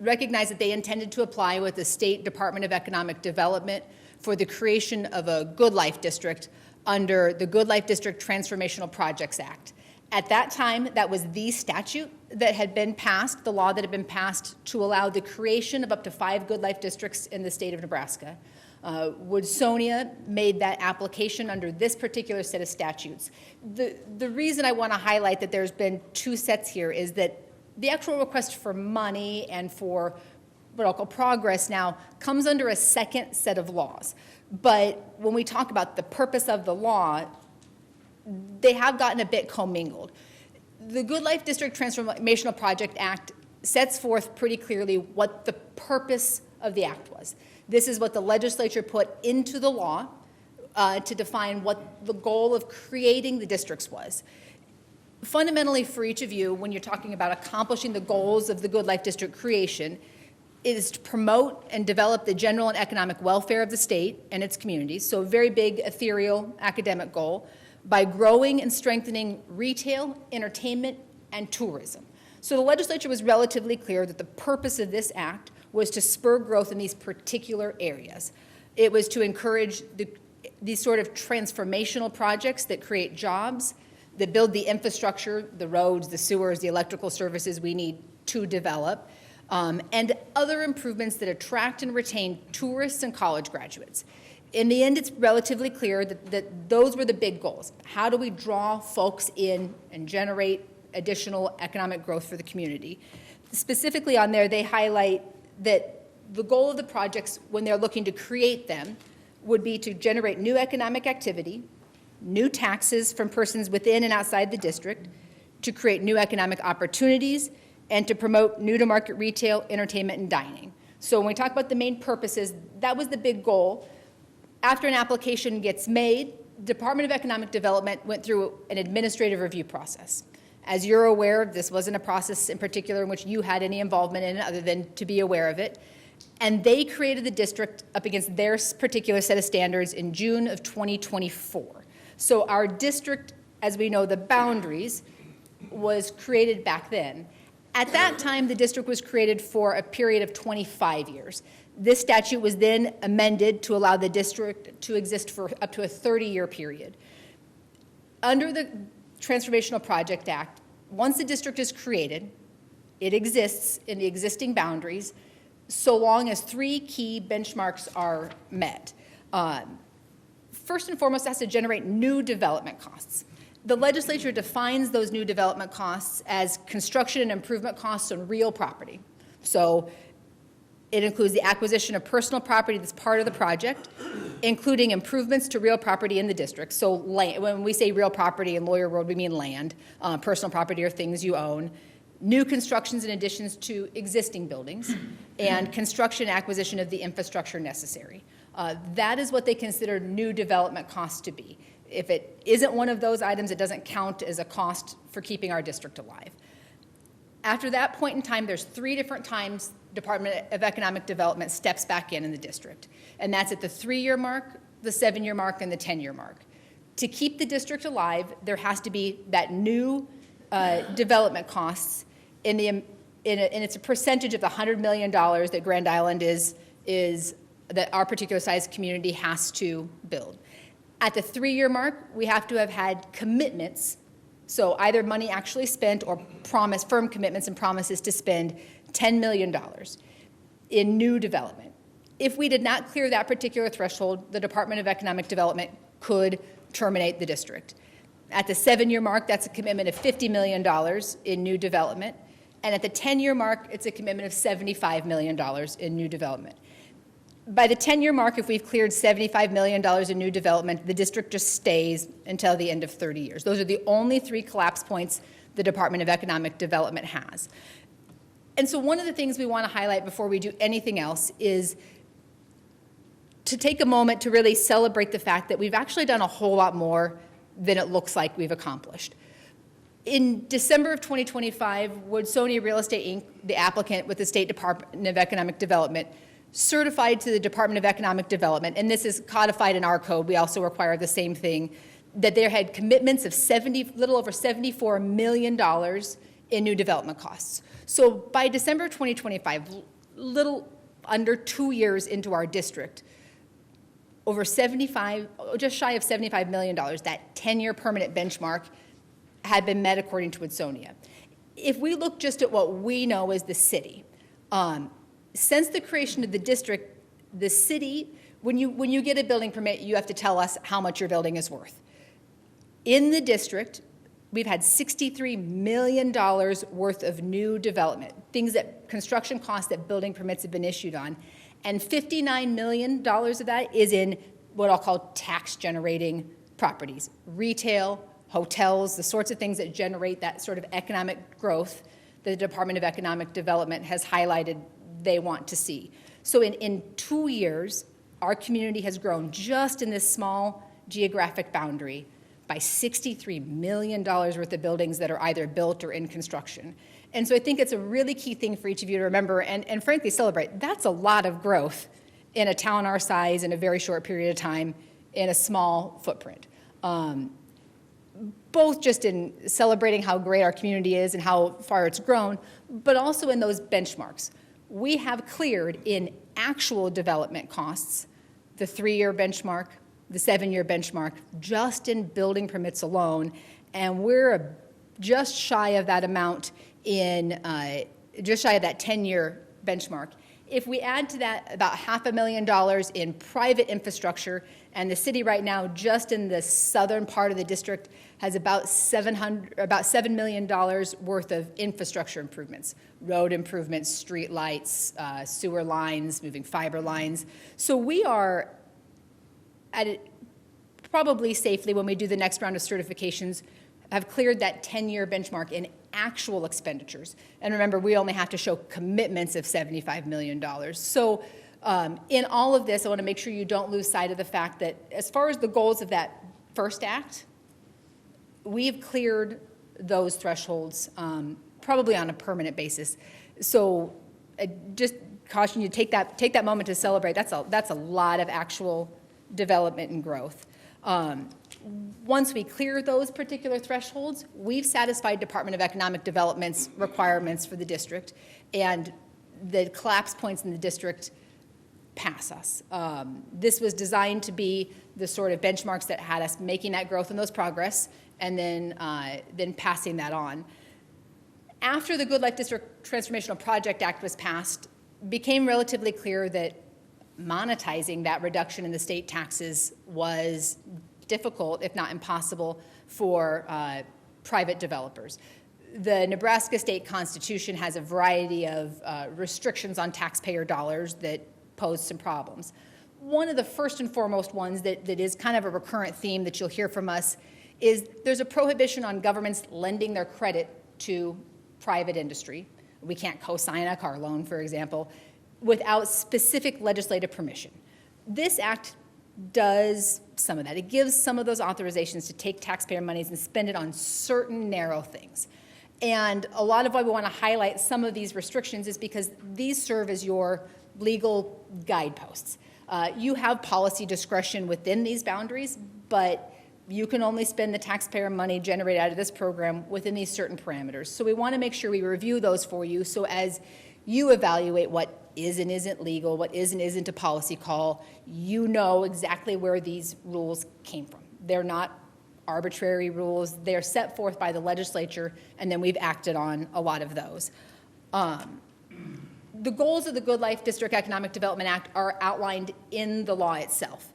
recognize that they intended to apply with the State Department of Economic Development for the creation of a Good Life District under the Good Life District Transformational Projects Act. At that time, that was the statute that had been passed, the law that had been passed to allow the creation of up to 5 Good Life Districts in the state of Nebraska. Woodsonia made that application under this particular set of statutes. The reason I want to highlight that there's been 2 sets here is that the actual request for money and for what I'll call progress now comes under a second set of laws. But when we talk about the purpose of the law, they have gotten a bit commingled. The Good Life District Transformational Project Act sets forth pretty clearly what the purpose of the act was. This is what the legislature put into the law to define what the goal of creating the districts was. Fundamentally, for each of you, when you're talking about accomplishing the goals of the Good Life District creation, is to promote and develop the general and economic welfare of the state and its communities, so a very big, ethereal academic goal, by growing and strengthening retail, entertainment, and tourism. So the legislature was relatively clear that the purpose of this act was to spur growth in these particular areas. It was to encourage these sort of transformational projects that create jobs, that build the infrastructure, the roads, the sewers, the electrical services we need to develop, and other improvements that attract and retain tourists and college graduates. In the end, it's relatively clear that those were the big goals. How do we draw folks in and generate additional economic growth for the community? Specifically on there, they highlight that the goal of the projects, when they're looking to create them, would be to generate new economic activity, new taxes from persons within and outside the district, to create new economic opportunities, and to promote new-to-market retail, entertainment, and dining. So when we talk about the main purposes, that was the big goal. After an application gets made, the Department of Economic Development went through an administrative review process. As you're aware, this wasn't a process in particular in which you had any involvement in other than to be aware of it. And they created the district up against their particular set of standards in June of 2024. So our district, as we know the boundaries, was created back then. At that time, the district was created for a period of 25 years. This statute was then amended to allow the district to exist for up to a 30-year period. Under the Transformational Project Act, once the district is created, it exists in the existing boundaries so long as 3 key benchmarks are met. First and foremost, it has to generate new development costs. The legislature defines those new development costs as construction and improvement costs on real property. So it includes the acquisition of personal property that's part of the project, including improvements to real property in the district. So land, when we say real property in lawyer world, we mean land. Personal property are things you own. New constructions and additions to existing buildings, and construction and acquisition of the infrastructure necessary. That is what they consider new development costs to be. If it isn't one of those items, it doesn't count as a cost for keeping our district alive. After that point in time, there's 3 different times Department of Economic Development steps back in the district. And that's at the 3-year mark, the 7-year mark, and the 10-year mark. To keep the district alive, there has to be that new development costs and it's a percentage of the $100 million that Grand Island is that our particular size community has to build. At the 3-year mark, we have to have had commitments, so either money actually spent or firm commitments and promises to spend $10 million in new development. If we did not clear that particular threshold, the Department of Economic Development could terminate the district. At the 7-year mark, that's a commitment of $50 million in new development. And at the 10-year mark, it's a commitment of $75 million in new development. By the 10-year mark, if we've cleared $75 million in new development, the district just stays until the end of 30 years. Those are the only 3 collapse points the Department of Economic Development has. And so one of the things we want to highlight before we do anything else is to take a moment to really celebrate the fact that we've actually done a whole lot more than it looks like we've accomplished. In December of 2025, Woodsonia Real Estate Inc., the applicant with the State Department of Economic Development, certified to the Department of Economic Development, and this is codified in our code, we also require the same thing, that they had commitments of little over $74 million in new development costs. So by December of 2025, little under 2 years into our district, just shy of $75 million, that 10-year permanent benchmark, had been met according to Woodsonia. If we look just at what we know as the city, since the creation of the district, the city, when you get a building permit, you have to tell us how much your building is worth. In the district, we've had $63 million worth of new development, construction costs that building permits have been issued on, and $59 million of that is in what I'll call tax-generating properties, retail, hotels, the sorts of things that generate that sort of economic growth that the Department of Economic Development has highlighted they want to see. So in 2 years, our community has grown just in this small geographic boundary by $63 million worth of buildings that are either built or in construction. And so I think it's a really key thing for each of you to remember and frankly celebrate. That's a lot of growth in a town our size in a very short period of time in a small footprint. Both just in celebrating how great our community is and how far it's grown, but also in those benchmarks. We have cleared in actual development costs the 3-year benchmark, the 7-year benchmark, just in building permits alone, and we're just shy of that amount just shy of that 10-year benchmark. If we add to that about $500,000 in private infrastructure, and the city right now, just in the southern part of the district, has about $7 million worth of infrastructure improvements, road improvements, street lights, sewer lines, moving fiber lines. So we are at it probably safely when we do the next round of certifications, have cleared that 10-year benchmark in actual expenditures. And remember, we only have to show commitments of $75 million. So in all of this, I want to make sure you don't lose sight of the fact that as far as the goals of that first act, we've cleared those thresholds probably on a permanent basis. So just caution you, take that moment to celebrate. That's a lot of actual development and growth. Once we clear those particular thresholds, we've satisfied Department of Economic Development's requirements for the district, and the collapse points in the district pass us. This was designed to be the sort of benchmarks that had us making that growth and those progress, and then passing that on. After the Good Life District Transformational Project Act was passed, it became relatively clear that monetizing that reduction in the state taxes was difficult, if not impossible, for private developers. The Nebraska State Constitution has a variety of restrictions on taxpayer dollars that pose some problems. One of the first and foremost ones that is kind of a recurrent theme that you'll hear from us is there's a prohibition on governments lending their credit to private industry. We can't co-sign a car loan, for example, without specific legislative permission. This act does some of that. It gives some of those authorizations to take taxpayer monies and spend it on certain narrow things. And a lot of why we want to highlight some of these restrictions is because these serve as your legal guideposts. You have policy discretion within these boundaries, but you can only spend the taxpayer money generated out of this program within these certain parameters. So we want to make sure we review those for you, so as you evaluate what is and isn't legal, what is and isn't a policy call, you know exactly where these rules came from. They're not arbitrary rules. They're set forth by the legislature, and then we've acted on a lot of those. The goals of the Good Life District Economic Development Act are outlined in the law itself.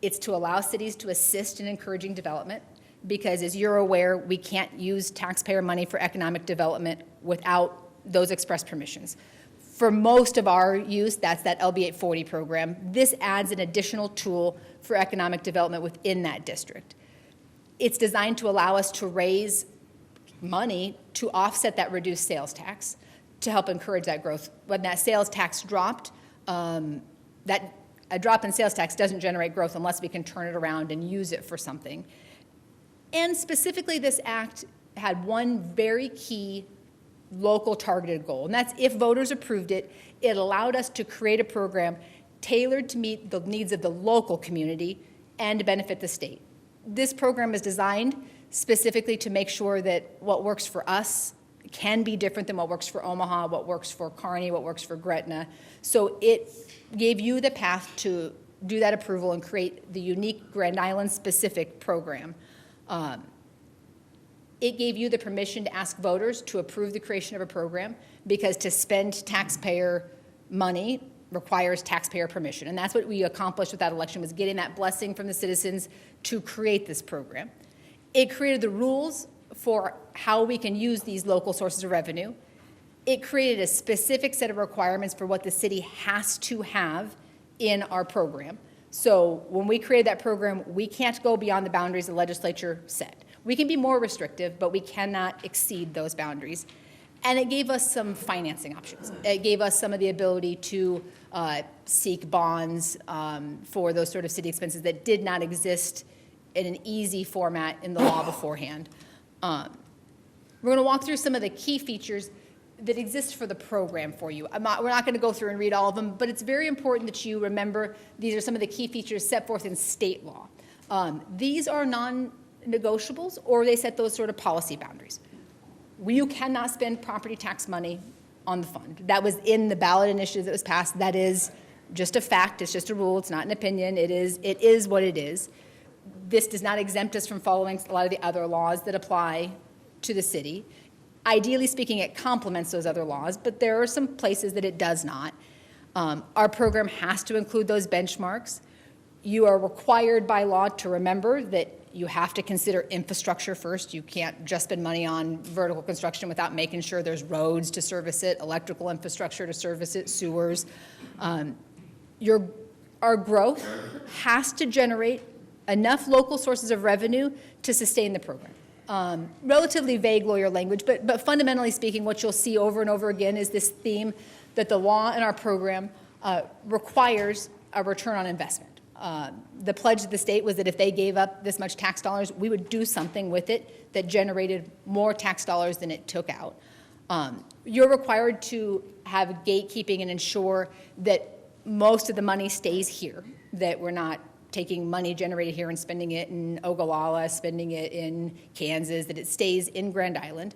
It's to allow cities to assist in encouraging development, because as you're aware, we can't use taxpayer money for economic development without those express permissions. For most of our use, that's that LB 840 program. This adds an additional tool for economic development within that district. It's designed to allow us to raise money to offset that reduced sales tax, to help encourage that growth. When that sales tax dropped, that a drop in sales tax doesn't generate growth unless we can turn it around and use it for something. And specifically, this act had one very key local targeted goal, and that's if voters approved it, it allowed us to create a program tailored to meet the needs of the local community and to benefit the state. This program is designed specifically to make sure that what works for us can be different than what works for Omaha, what works for Kearney, what works for Gretna. So it gave you the path to do that approval and create the unique Grand Island specific program. It gave you the permission to ask voters to approve the creation of a program, because to spend taxpayer money requires taxpayer permission. And that's what we accomplished with that election, was getting that blessing from the citizens to create this program. It created the rules for how we can use these local sources of revenue. It created a specific set of requirements for what the city has to have in our program. So when we created that program, we can't go beyond the boundaries the legislature set. We can be more restrictive, but we cannot exceed those boundaries. And it gave us some financing options. It gave us some of the ability to seek bonds for those sort of city expenses that did not exist in an easy format in the law beforehand. We're going to walk through some of the key features that exist for the program for you. We're not going to go through and read all of them, but it's very important that you remember these are some of the key features set forth in state law. These are non-negotiables, or they set those sort of policy boundaries. You cannot spend property tax money on the fund. That was in the ballot initiative that was passed. That is just a fact. It's just a rule. It's not an opinion. It is what it is. This does not exempt us from following a lot of the other laws that apply to the city. Ideally speaking, it complements those other laws, but there are some places that it does not. Our program has to include those benchmarks. You are required by law to remember that you have to consider infrastructure first. You can't just spend money on vertical construction without making sure there's roads to service it, electrical infrastructure to service it, sewers. Our growth has to generate enough local sources of revenue to sustain the program. Relatively vague lawyer language, but fundamentally speaking, what you'll see over and over again is this theme that the law in our program requires a return on investment. The pledge of the state was that if they gave up this much tax dollars, we would do something with it that generated more tax dollars than it took out. You're required to have gatekeeping and ensure that most of the money stays here, that we're not taking money generated here and spending it in Ogallala, spending it in Kansas, that it stays in Grand Island.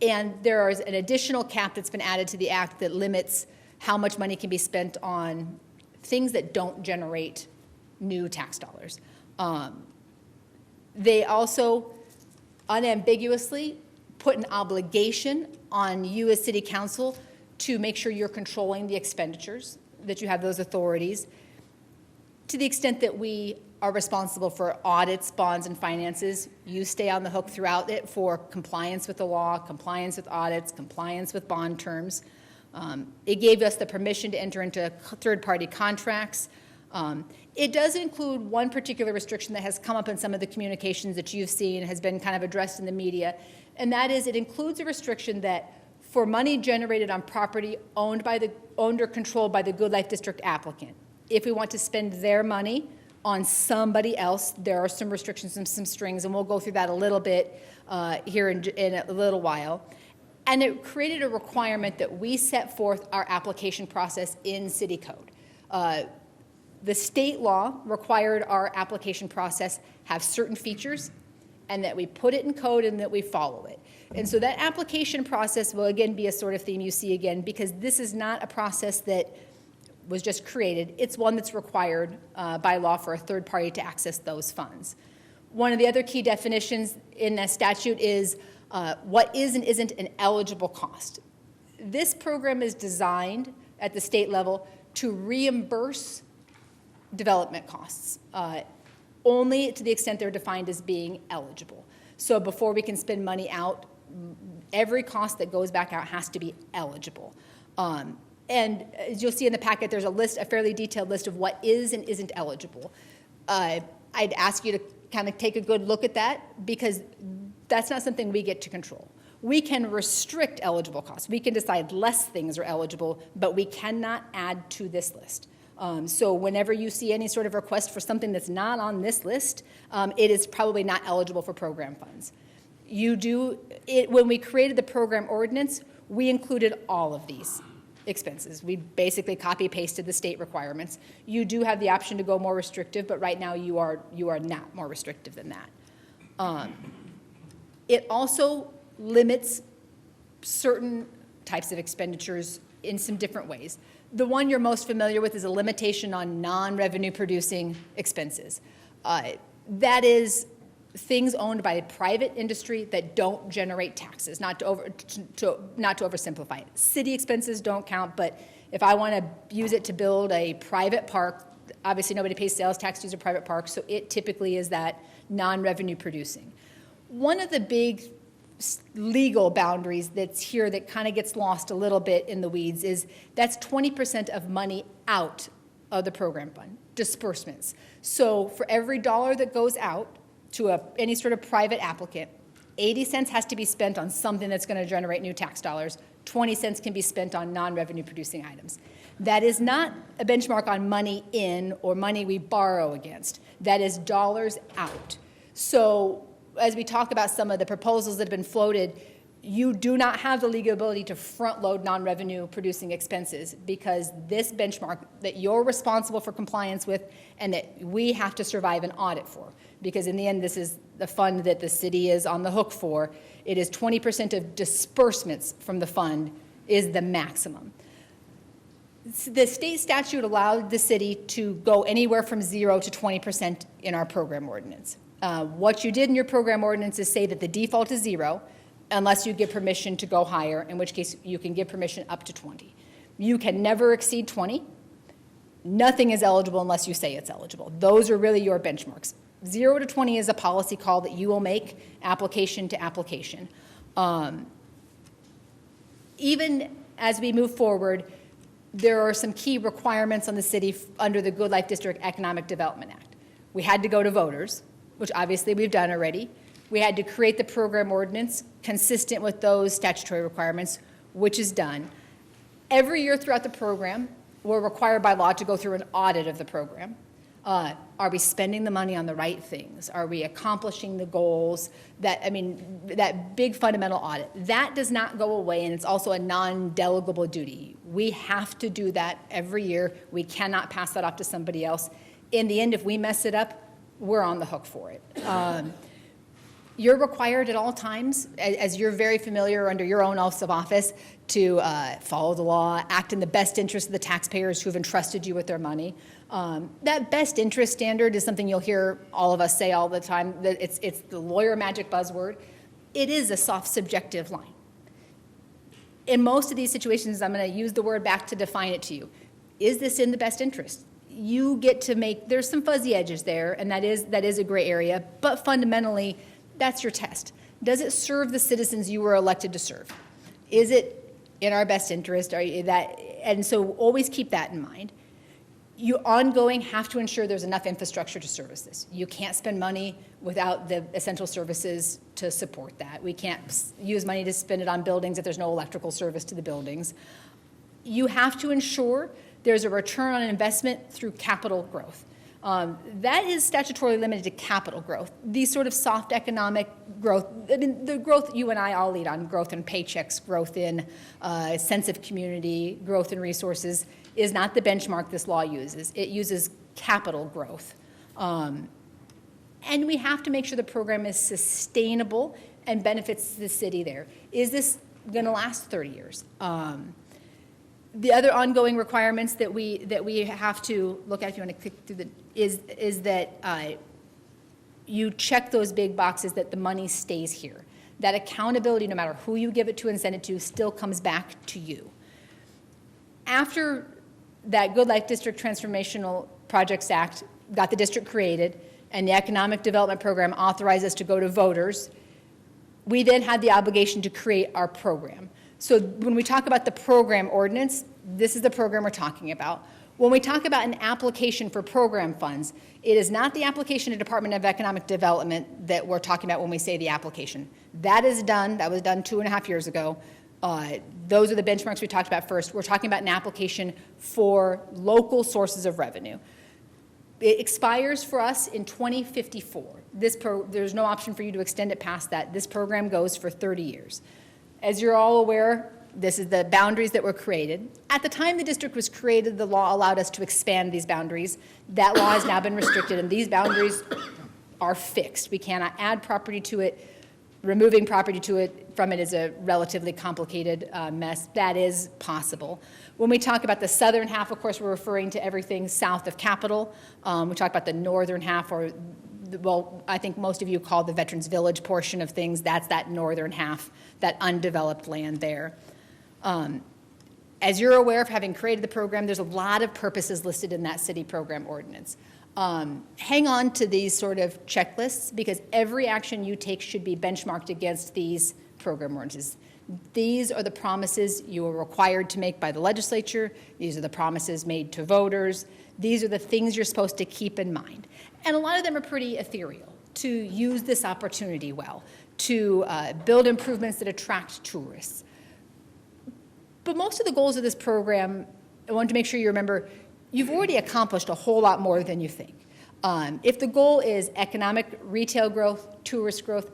And there is an additional cap that's been added to the act that limits how much money can be spent on things that don't generate new tax dollars. They also unambiguously put an obligation on you as city council to make sure you're controlling the expenditures, that you have those authorities. To the extent that we are responsible for audits, bonds, and finances, you stay on the hook throughout it for compliance with the law, compliance with audits, compliance with bond terms. It gave us the permission to enter into third-party contracts. It does include one particular restriction that has come up in some of the communications that you've seen, has been kind of addressed in the media, and that is it includes a restriction that for money generated on property owned or controlled by the Good Life District applicant, if we want to spend their money on somebody else, there are some restrictions and some strings, and we'll go through that a little bit here in a little while. And it created a requirement that we set forth our application process in city code. The state law required our application process have certain features, and that we put it in code and that we follow it. And so that application process will again be a sort of theme you see again, because this is not a process that was just created. It's one that's required by law for a third party to access those funds. One of the other key definitions in that statute is what is and isn't an eligible cost. This program is designed at the state level to reimburse development costs, only to the extent they're defined as being eligible. So before we can spend money out, every cost that goes back out has to be eligible. And as you'll see in the packet, there's a fairly detailed list of what is and isn't eligible. I'd ask you to kind of take a good look at that, because that's not something we get to control. We can restrict eligible costs. We can decide less things are eligible, but we cannot add to this list. So whenever you see any sort of request for something that's not on this list, it is probably not eligible for program funds. When we created the program ordinance, we included all of these expenses. We basically copy-pasted the state requirements. You do have the option to go more restrictive, but right now you are not more restrictive than that. It also limits certain types of expenditures in some different ways. The one you're most familiar with is a limitation on non-revenue producing expenses. That is things owned by private industry that don't generate taxes, not to oversimplify it. City expenses don't count, but if I want to use it to build a private park, obviously nobody pays sales tax to use a private park, so it typically is that non-revenue producing. One of the big legal boundaries that's here that kind of gets lost a little bit in the weeds is that's 20% of money out of the program fund, disbursements. So for every dollar that goes out to any sort of private applicant, 80 cents has to be spent on something that's going to generate new tax dollars. 20 cents can be spent on non-revenue producing items. That is not a benchmark on money in or money we borrow against. That is dollars out. So as we talk about some of the proposals that have been floated, you do not have the legal ability to front load non-revenue producing expenses because this benchmark that you're responsible for compliance with and that we have to survive an audit for, because in the end this is the fund that the city is on the hook for. It is 20% of disbursements from the fund is the maximum. The state statute allowed the city to go anywhere from 0 to 20% in our program ordinance. What you did in your program ordinance is say that the default is 0 unless you give permission to go higher, in which case you can give permission up to 20. You can never exceed 20. Nothing is eligible unless you say it's eligible. Those are really your benchmarks. 0 to 20 is a policy call that you will make application to application. Even as we move forward, there are some key requirements on the city under the Good Life District Economic Development Act. We had to go to voters, which obviously we've done already. We had to create the program ordinance consistent with those statutory requirements, which is done. Every year throughout the program, we're required by law to go through an audit of the program. Are we spending the money on the right things? Are we accomplishing the goals? That big fundamental audit. That does not go away, and it's also a non-delegable duty. We have to do that every year. We cannot pass that off to somebody else. In the end, if we mess it up, we're on the hook for it. You're required at all times, as you're very familiar under your own oaths of office, to follow the law, act in the best interest of the taxpayers who have entrusted you with their money. That best interest standard is something you'll hear all of us say all the time. That it's the lawyer magic buzzword. It is a soft subjective line. In most of these situations, I'm going to use the word back to define it to you. Is this in the best interest? You get to make, there's some fuzzy edges there, and that is a gray area, but fundamentally, that's your test. Does it serve the citizens you were elected to serve? Is it in our best interest? And so always keep that in mind. You ongoing have to ensure there's enough infrastructure to service this. You can't spend money without the essential services to support that. We can't use money to spend it on buildings if there's no electrical service to the buildings. You have to ensure there's a return on investment through capital growth. That is statutorily limited to capital growth. These sort of soft economic growth, the growth you and I all lead on, growth in paychecks, growth in sense of community, growth in resources, is not the benchmark this law uses. It uses capital growth. And we have to make sure the program is sustainable and benefits the city there. Is this going to last 30 years? The other ongoing requirements that we have to look at, if you want to click through is that you check those big boxes that the money stays here. That accountability, no matter who you give it to and send it to, still comes back to you. After that Good Life District Transformational Projects Act got the district created and the Economic Development Program authorized us to go to voters, we then had the obligation to create our program. So when we talk about the program ordinance, this is the program we're talking about. When we talk about an application for program funds, it is not the application to Department of Economic Development that we're talking about when we say the application. That is done. That was done 2.5 years ago. Those are the benchmarks we talked about first. We're talking about an application for local sources of revenue. It expires for us in 2054. There's no option for you to extend it past that. This program goes for 30 years. As you're all aware, this is the boundaries that were created. At the time the district was created, the law allowed us to expand these boundaries. That law has now been restricted, and these boundaries are fixed. We cannot add property to it. Removing property from it is a relatively complicated mess. That is possible. When we talk about the southern half, of course, we're referring to everything south of Capitol. We talk about the northern half, or, well, I think most of you call the Veterans Village portion of things. That's that northern half, that undeveloped land there. As you're aware of having created the program, there's a lot of purposes listed in that city program ordinance. Hang on to these sort of checklists, because every action you take should be benchmarked against these program ordinances. These are the promises you are required to make by the legislature. These are the promises made to voters. These are the things you're supposed to keep in mind. And a lot of them are pretty ethereal. To use this opportunity well, to build improvements that attract tourists. But most of the goals of this program, I want to make sure you remember, you've already accomplished a whole lot more than you think. If the goal is economic retail growth, tourist growth,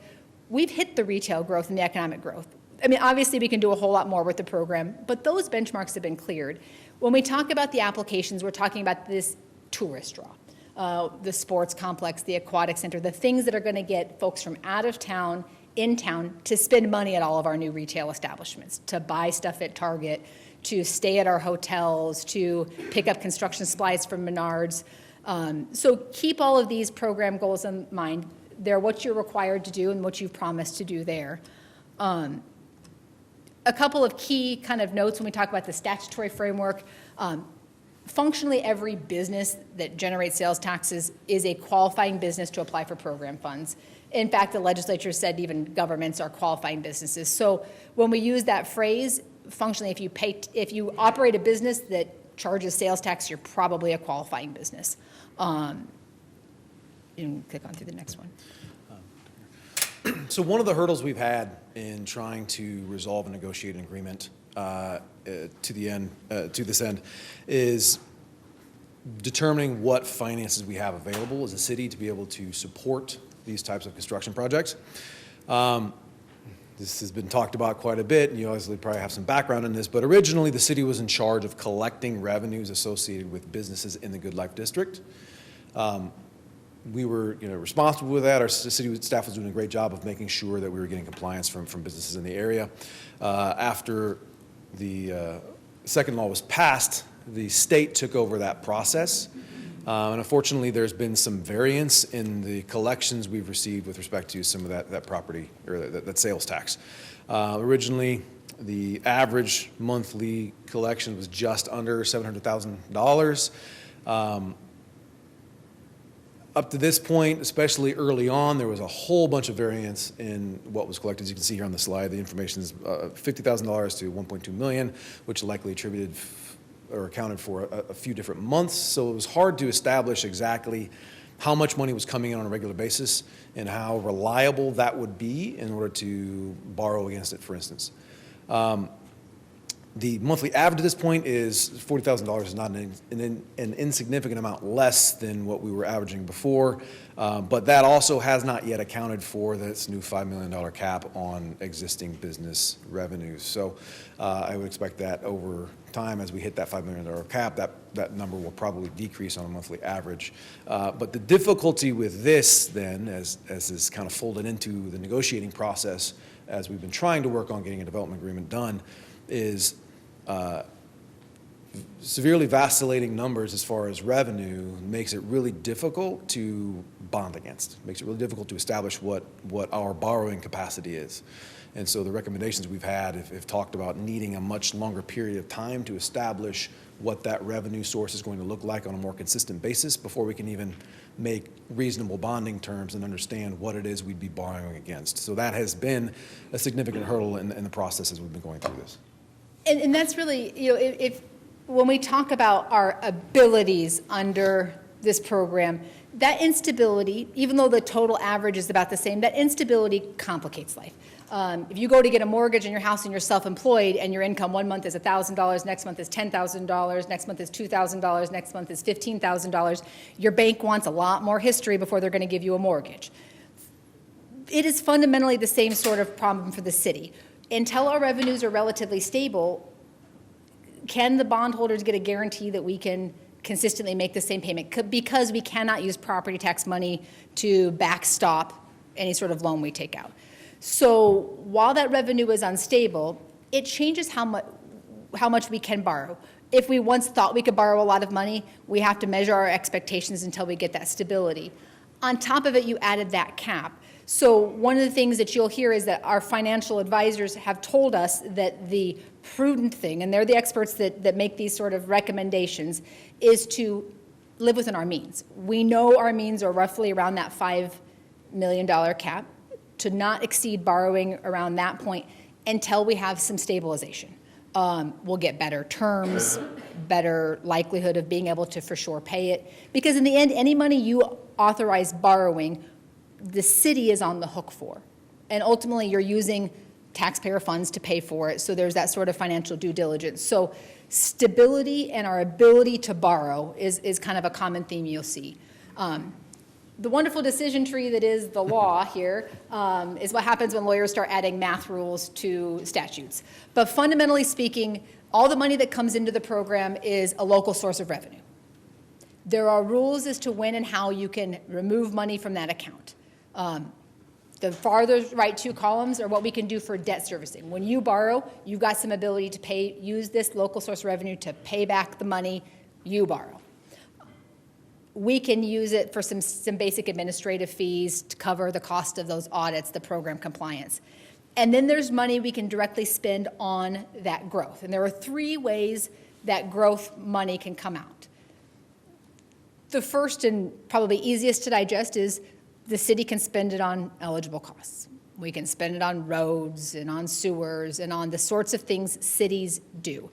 we've hit the retail growth and the economic growth. I mean, obviously we can do a whole lot more with the program, but those benchmarks have been cleared. When we talk about the applications, we're talking about this tourist draw, the sports complex, the aquatic center, the things that are going to get folks from out of town, in town, to spend money at all of our new retail establishments, to buy stuff at Target, to stay at our hotels, to pick up construction supplies from Menards. So keep all of these program goals in mind. They're what you're required to do and what you've promised to do there. A couple of key kind of notes when we talk about the statutory framework. Functionally, every business that generates sales taxes is a qualifying business to apply for program funds. In fact, the legislature said even governments are qualifying businesses. So when we use that phrase, functionally, if you operate a business that charges sales tax, you're probably a qualifying business. You can click on through the next one. So one of the hurdles we've had in trying to resolve and negotiate an agreement to this end is determining what finances we have available as a city to be able to support these types of construction projects. This has been talked about quite a bit, and you obviously probably have some background in this, but originally the city was in charge of collecting revenues associated with businesses in the Good Life District. We were responsible with that. Our city staff was doing a great job of making sure that we were getting compliance from businesses in the area. After the second law was passed, the state took over that process. And unfortunately, there's been some variance in the collections we've received with respect to some of that property, or that sales tax. Originally, the average monthly collection was just under $700,000. Up to this point, especially early on, there was a whole bunch of variance in what was collected. As you can see here on the slide, the information is $50,000 to $1.2 million, which likely attributed or accounted for a few different months. So it was hard to establish exactly how much money was coming in on a regular basis and how reliable that would be in order to borrow against it, for instance. The monthly average at this point is $40,000 is not an insignificant amount less than what we were averaging before, but that also has not yet accounted for this new $5 million cap on existing business revenues. So I would expect that over time, as we hit that $5 million cap, that number will probably decrease on a monthly average. But the difficulty with this then, as is kind of folded into the negotiating process, as we've been trying to work on getting a development agreement done, is severely vacillating numbers as far as revenue makes it really difficult to bond against. Makes it really difficult to establish what our borrowing capacity is. And so the recommendations we've had have talked about needing a much longer period of time to establish what that revenue source is going to look like on a more consistent basis before we can even make reasonable bonding terms and understand what it is we'd be borrowing against. So that has been a significant hurdle in the process as we've been going through this. And that's really, if when we talk about our abilities under this program, that instability, even though the total average is about the same, that instability complicates life. If you go to get a mortgage in your house and you're self-employed and your income one month is $1,000, next month is $10,000, next month is $2,000, next month is $15,000, your bank wants a lot more history before they're going to give you a mortgage. It is fundamentally the same sort of problem for the city. Until our revenues are relatively stable, can the bondholders get a guarantee that we can consistently make the same payment? Because we cannot use property tax money to backstop any sort of loan we take out. So while that revenue is unstable, it changes how much we can borrow. If we once thought we could borrow a lot of money, we have to measure our expectations until we get that stability. On top of it, you added that cap. So one of the things that you'll hear is that our financial advisors have told us that the prudent thing, and they're the experts that make these sort of recommendations, is to live within our means. We know our means are roughly around that $5 million cap, to not exceed borrowing around that point until we have some stabilization. We'll get better terms, better likelihood of being able to for sure pay it. Because in the end, any money you authorize borrowing, the city is on the hook for. And ultimately, you're using taxpayer funds to pay for it, so there's that sort of financial due diligence. So stability and our ability to borrow is kind of a common theme you'll see. The wonderful decision tree that is the law here is what happens when lawyers start adding math rules to statutes. But fundamentally speaking, all the money that comes into the program is a local source of revenue. There are rules as to when and how you can remove money from that account. The farther right two columns are what we can do for debt servicing. When you borrow, you've got some ability to use this local source of revenue to pay back the money you borrow. We can use it for some basic administrative fees to cover the cost of those audits, the program compliance. And then there's money we can directly spend on that growth. And there are three ways that growth money can come out. The first and probably easiest to digest is the city can spend it on eligible costs. We can spend it on roads and on sewers and on the sorts of things cities do.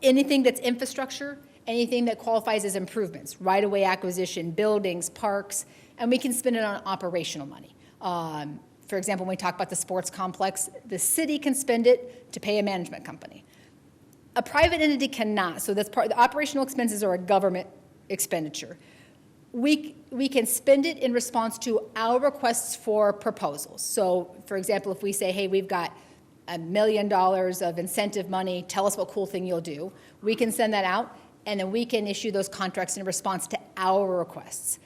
Anything that's infrastructure, anything that qualifies as improvements, right-of-way acquisition, buildings, parks, and we can spend it on operational money. For example, when we talk about the sports complex, the city can spend it to pay a management company. A private entity cannot, so that's the operational expenses are a government expenditure. We can spend it in response to our requests for proposals. So, for example, if we say, hey, we've got $1 million of incentive money, tell us what cool thing you'll do, we can send that out, and then we can issue those contracts in response to our requests.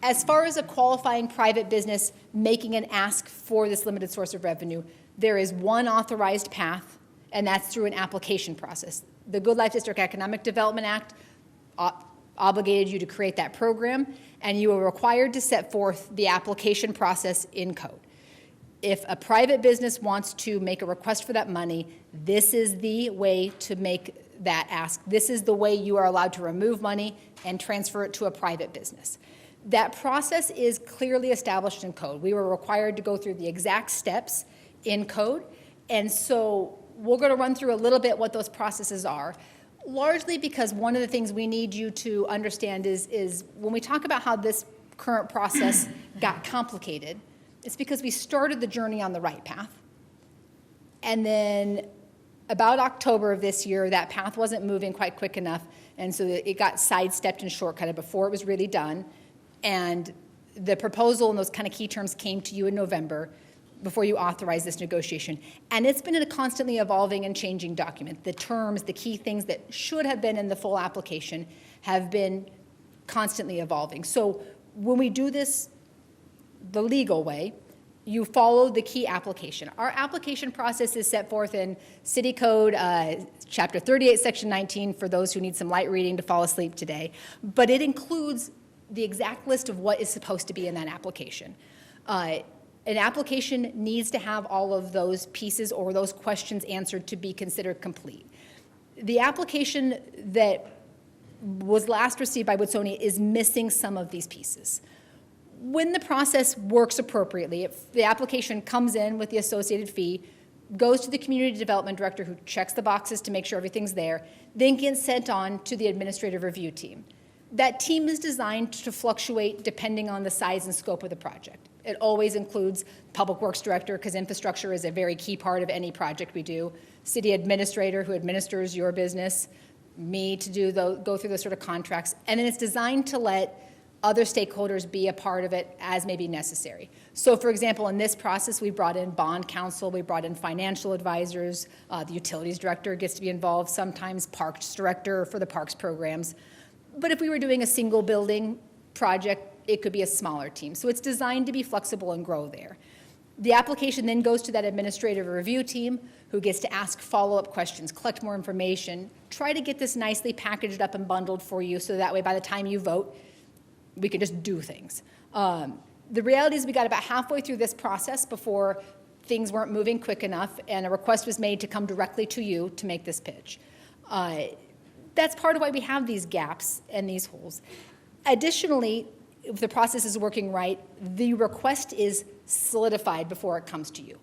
As far as a qualifying private business making an ask for this limited source of revenue, there is one authorized path, and that's through an application process. The Good Life District Economic Development Act obligated you to create that program, and you are required to set forth the application process in code. If a private business wants to make a request for that money, this is the way to make that ask. This is the way you are allowed to remove money and transfer it to a private business. That process is clearly established in code. We were required to go through the exact steps in code, and so we're going to run through a little bit what those processes are, largely because one of the things we need you to understand is when we talk about how this current process got complicated, it's because we started the journey on the right path, and then about October of this year, that path wasn't moving quite quick enough, and so it got sidestepped and shortcutted before it was really done. And the proposal and those kind of key terms came to you in November before you authorized this negotiation. And it's been a constantly evolving and changing document. The terms, the key things that should have been in the full application have been constantly evolving. So when we do this the legal way, you follow the key application. Our application process is set forth in City Code, Chapter 38, Section 19, for those who need some light reading to fall asleep today. But it includes the exact list of what is supposed to be in that application. An application needs to have all of those pieces or those questions answered to be considered complete. The application that was last received by Woodsonia is missing some of these pieces. When the process works appropriately, if the application comes in with the associated fee, goes to the community development director who checks the boxes to make sure everything's there, then gets sent on to the administrative review team. That team is designed to fluctuate depending on the size and scope of the project. It always includes public works director, because infrastructure is a very key part of any project we do, city administrator who administers your business, me to go through those sort of contracts, and then it's designed to let other stakeholders be a part of it as may be necessary. So for example, in this process, we brought in bond counsel, we brought in financial advisors, the utilities director gets to be involved, sometimes parks director for the parks programs. But if we were doing a single building project, it could be a smaller team. So it's designed to be flexible and grow there. The application then goes to that administrative review team who gets to ask follow-up questions, collect more information, try to get this nicely packaged up and bundled for you so that way by the time you vote, we can just do things. The reality is we got about halfway through this process before things weren't moving quick enough and a request was made to come directly to you to make this pitch. That's part of why we have these gaps and these holes. Additionally, if the process is working right, the request is solidified before it comes to you.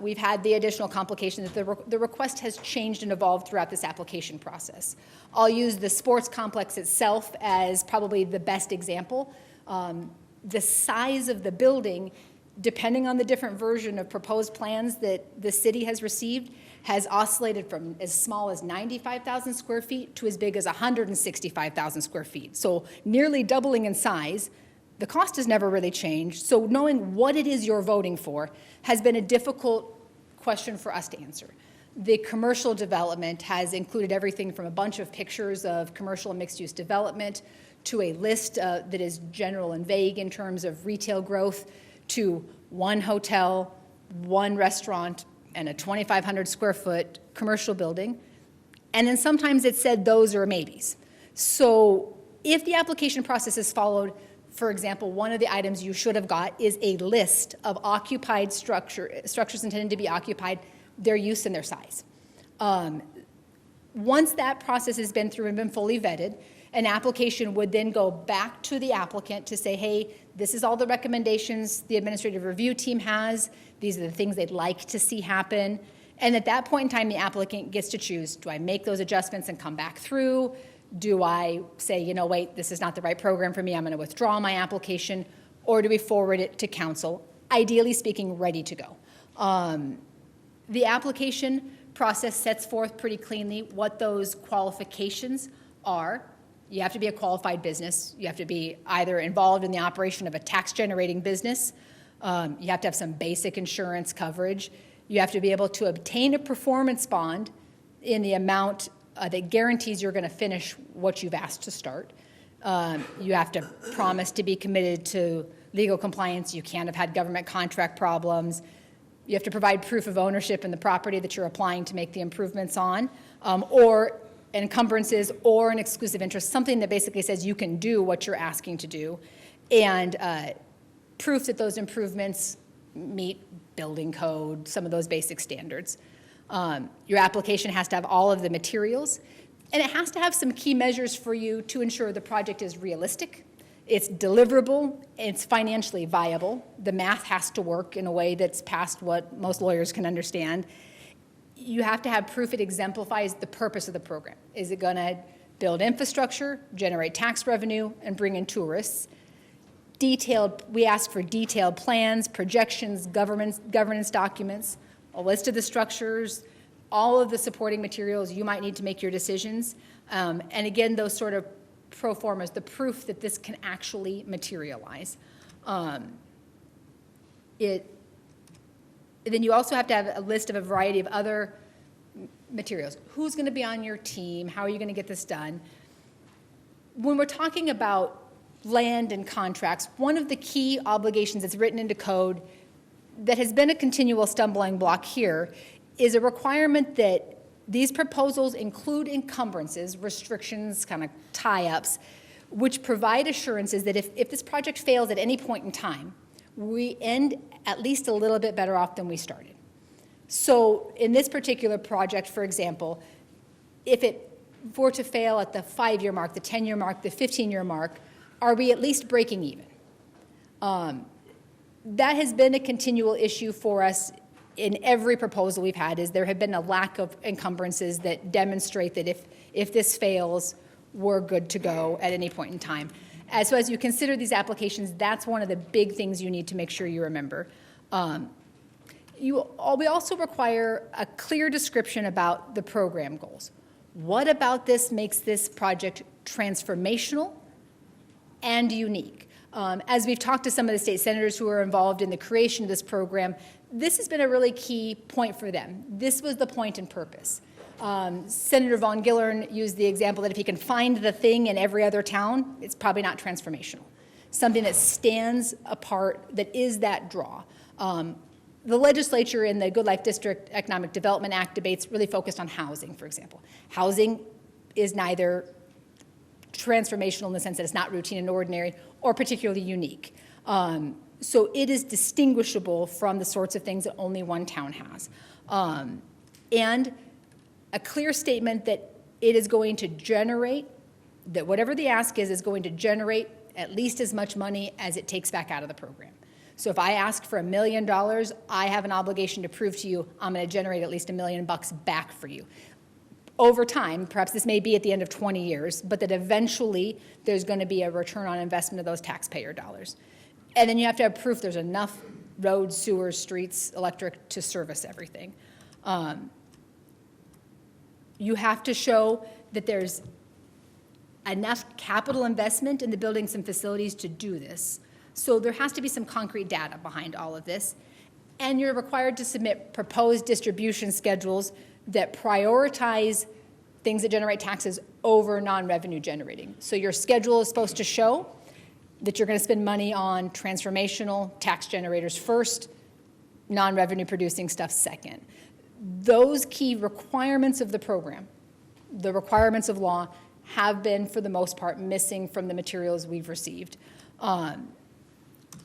We've had the additional complication that the request has changed and evolved throughout this application process. I'll use the sports complex itself as probably the best example. The size of the building, depending on the different version of proposed plans that the city has received, has oscillated from as small as 95,000 square feet to as big as 165,000 square feet. So nearly doubling in size. The cost has never really changed. So knowing what it is you're voting for has been a difficult question for us to answer. The commercial development has included everything from a bunch of pictures of commercial and mixed-use development to a list that is general and vague in terms of retail growth to one hotel, one restaurant, and a 2,500 square foot commercial building. And then sometimes it said those are maybes. So if the application process is followed, for example, one of the items you should have got is a list of occupied structures intended to be occupied, their use and their size. Once that process has been through and been fully vetted, an application would then go back to the applicant to say, hey, this is all the recommendations the administrative review team has. These are the things they'd like to see happen. And at that point in time, the applicant gets to choose, do I make those adjustments and come back through? Do I say, you know, wait, this is not the right program for me, I'm going to withdraw my application? Or do we forward it to council, ideally speaking, ready to go? The application process sets forth pretty cleanly what those qualifications are. You have to be a qualified business. You have to be either involved in the operation of a tax-generating business. You have to have some basic insurance coverage. You have to be able to obtain a performance bond in the amount that guarantees you're going to finish what you've asked to start. You have to promise to be committed to legal compliance. You can't have had government contract problems. You have to provide proof of ownership in the property that you're applying to make the improvements on, or encumbrances or an exclusive interest, something that basically says you can do what you're asking to do, and proof that those improvements meet building code, some of those basic standards. Your application has to have all of the materials, and it has to have some key measures for you to ensure the project is realistic, it's deliverable, it's financially viable. The math has to work in a way that's past what most lawyers can understand. You have to have proof it exemplifies the purpose of the program. Is it going to build infrastructure, generate tax revenue, and bring in tourists? We ask for detailed plans, projections, governance documents, a list of the structures, all of the supporting materials you might need to make your decisions. And again, those sort of pro formas, the proof that this can actually materialize. Then you also have to have a list of a variety of other materials. Who's going to be on your team? How are you going to get this done? When we're talking about land and contracts, one of the key obligations that's written into code that has been a continual stumbling block here is a requirement that these proposals include encumbrances, restrictions, kind of tie-ups, which provide assurances that if this project fails at any point in time, we end at least a little bit better off than we started. So in this particular project, for example, if it were to fail at the 5-year mark, the 10-year mark, the 15-year mark, are we at least breaking even? That has been a continual issue for us in every proposal we've had is there have been a lack of encumbrances that demonstrate that if this fails, we're good to go at any point in time. So as you consider these applications, that's one of the big things you need to make sure you remember. We also require a clear description about the program goals. What about this makes this project transformational and unique? As we've talked to some of the state senators who are involved in the creation of this program, this has been a really key point for them. This was the point and purpose. Senator Von Gillern used the example that if he can find the thing in every other town, it's probably not transformational. Something that stands apart, that is that draw. The legislature in the Good Life District Economic Development Act debates really focused on housing, for example. Housing is neither transformational in the sense that it's not routine and ordinary or particularly unique. So it is distinguishable from the sorts of things that only one town has. And a clear statement that it is going to generate, that whatever the ask is going to generate at least as much money as it takes back out of the program. So if I ask for $1 million, I have an obligation to prove to you I'm going to generate at least $1 million back for you. Over time, perhaps this may be at the end of 20 years, but that eventually there's going to be a return on investment of those taxpayer dollars. And then you have to have proof there's enough roads, sewers, streets, electric to service everything. You have to show that there's enough capital investment in the buildings and facilities to do this. So there has to be some concrete data behind all of this. And you're required to submit proposed distribution schedules that prioritize things that generate taxes over non-revenue generating. So your schedule is supposed to show that you're going to spend money on transformational tax generators first, non-revenue producing stuff second. Those key requirements of the program, the requirements of law, have been, for the most part, missing from the materials we've received.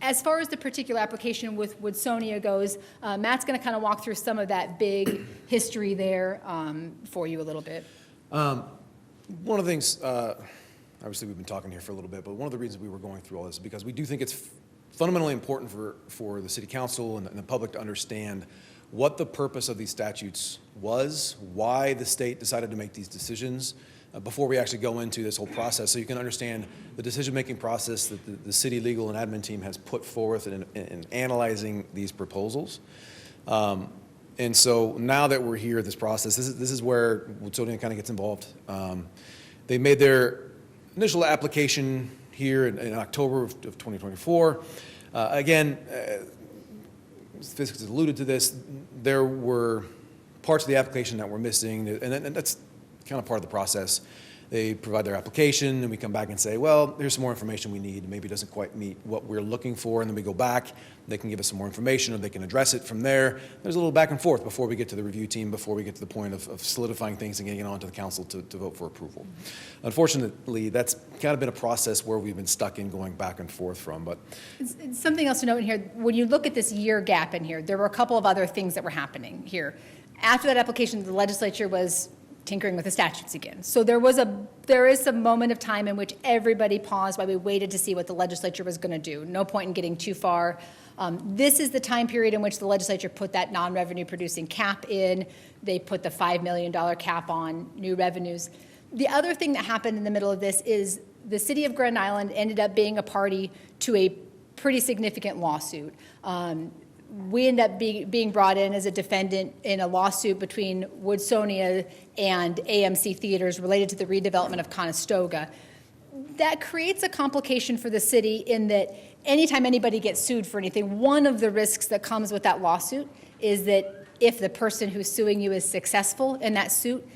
As far as the particular application with Woodsonia goes, Matt's going to kind of walk through some of that big history there for you a little bit. One of the things, obviously we've been talking here for a little bit, but one of the reasons we were going through all this is because we do think it's fundamentally important for the city council and the public to understand what the purpose of these statutes was, why the state decided to make these decisions, before we actually go into this whole process, so you can understand the decision-making process that the city legal and admin team has put forth in analyzing these proposals. And so now that we're here at this process, this is where Woodsonia kind of gets involved. They made their initial application here in October of 2024. Again, Fisk has alluded to this, there were parts of the application that were missing, and that's kind of part of the process. They provide their application, and we come back and say, well, here's some more information we need. Maybe it doesn't quite meet what we're looking for, and then we go back. They can give us some more information, or they can address it from there. There's a little back and forth before we get to the review team, before we get to the point of solidifying things and getting it on to the council to vote for approval. Unfortunately, that's kind of been a process where we've been stuck in going back and forth from. But it's something else to note in here, when you look at this year gap in here, there were a couple of other things that were happening here. After that application, the legislature was tinkering with the statutes again. So there is some moment of time in which everybody paused while we waited to see what the legislature was going to do. No point in getting too far. This is the time period in which the legislature put that non-revenue producing cap in. They put the $5 million cap on new revenues. The other thing that happened in the middle of this is the city of Grand Island ended up being a party to a pretty significant lawsuit. We end up being brought in as a defendant in a lawsuit between Woodsonia and AMC Theaters related to the redevelopment of Conestoga. That creates a complication for the city in that anytime anybody gets sued for anything, one of the risks that comes with that lawsuit is that if the person who's suing you is successful in that suit,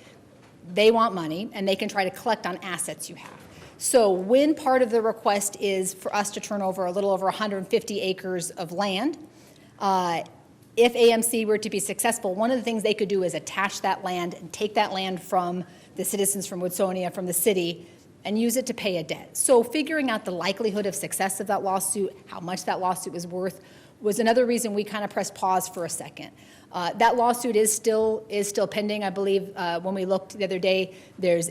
they want money and they can try to collect on assets you have. So when part of the request is for us to turn over a little over 150 acres of land, if AMC were to be successful, one of the things they could do is attach that land and take that land from the citizens from Woodsonia, from the city, and use it to pay a debt. So figuring out the likelihood of success of that lawsuit, how much that lawsuit was worth, was another reason we kind of pressed pause for a second. That lawsuit is still pending. I believe when we looked the other day, there's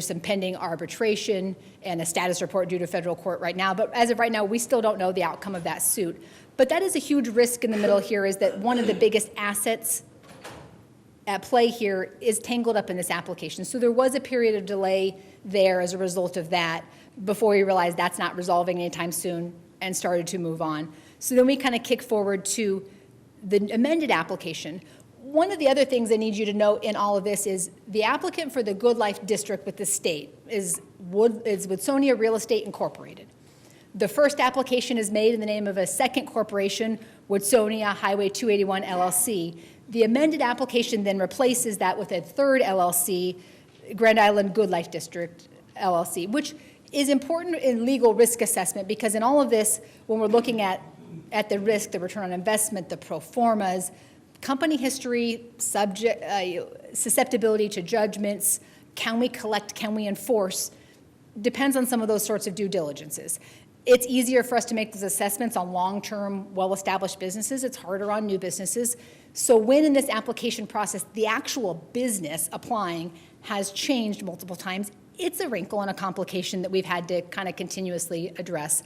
some pending arbitration and a status report due to federal court right now. But as of right now, we still don't know the outcome of that suit. But that is a huge risk in the middle here, is that one of the biggest assets at play here is tangled up in this application. So there was a period of delay there as a result of that before we realized that's not resolving anytime soon and started to move on. So then we kind of kick forward to the amended application. One of the other things I need you to know in all of this is the applicant for the Good Life District with the state is Woodsonia Real Estate Incorporated. The first application is made in the name of a second corporation, Woodsonia Highway 281 LLC. The amended application then replaces that with a third LLC, Grand Island Good Life District LLC, which is important in legal risk assessment, because in all of this, when we're looking at the risk, the return on investment, the pro formas, company history, susceptibility to judgments, can we collect, can we enforce, depends on some of those sorts of due diligences. It's easier for us to make those assessments on long-term, well-established businesses. It's harder on new businesses. So when in this application process, the actual business applying has changed multiple times, it's a wrinkle and a complication that we've had to kind of continuously address.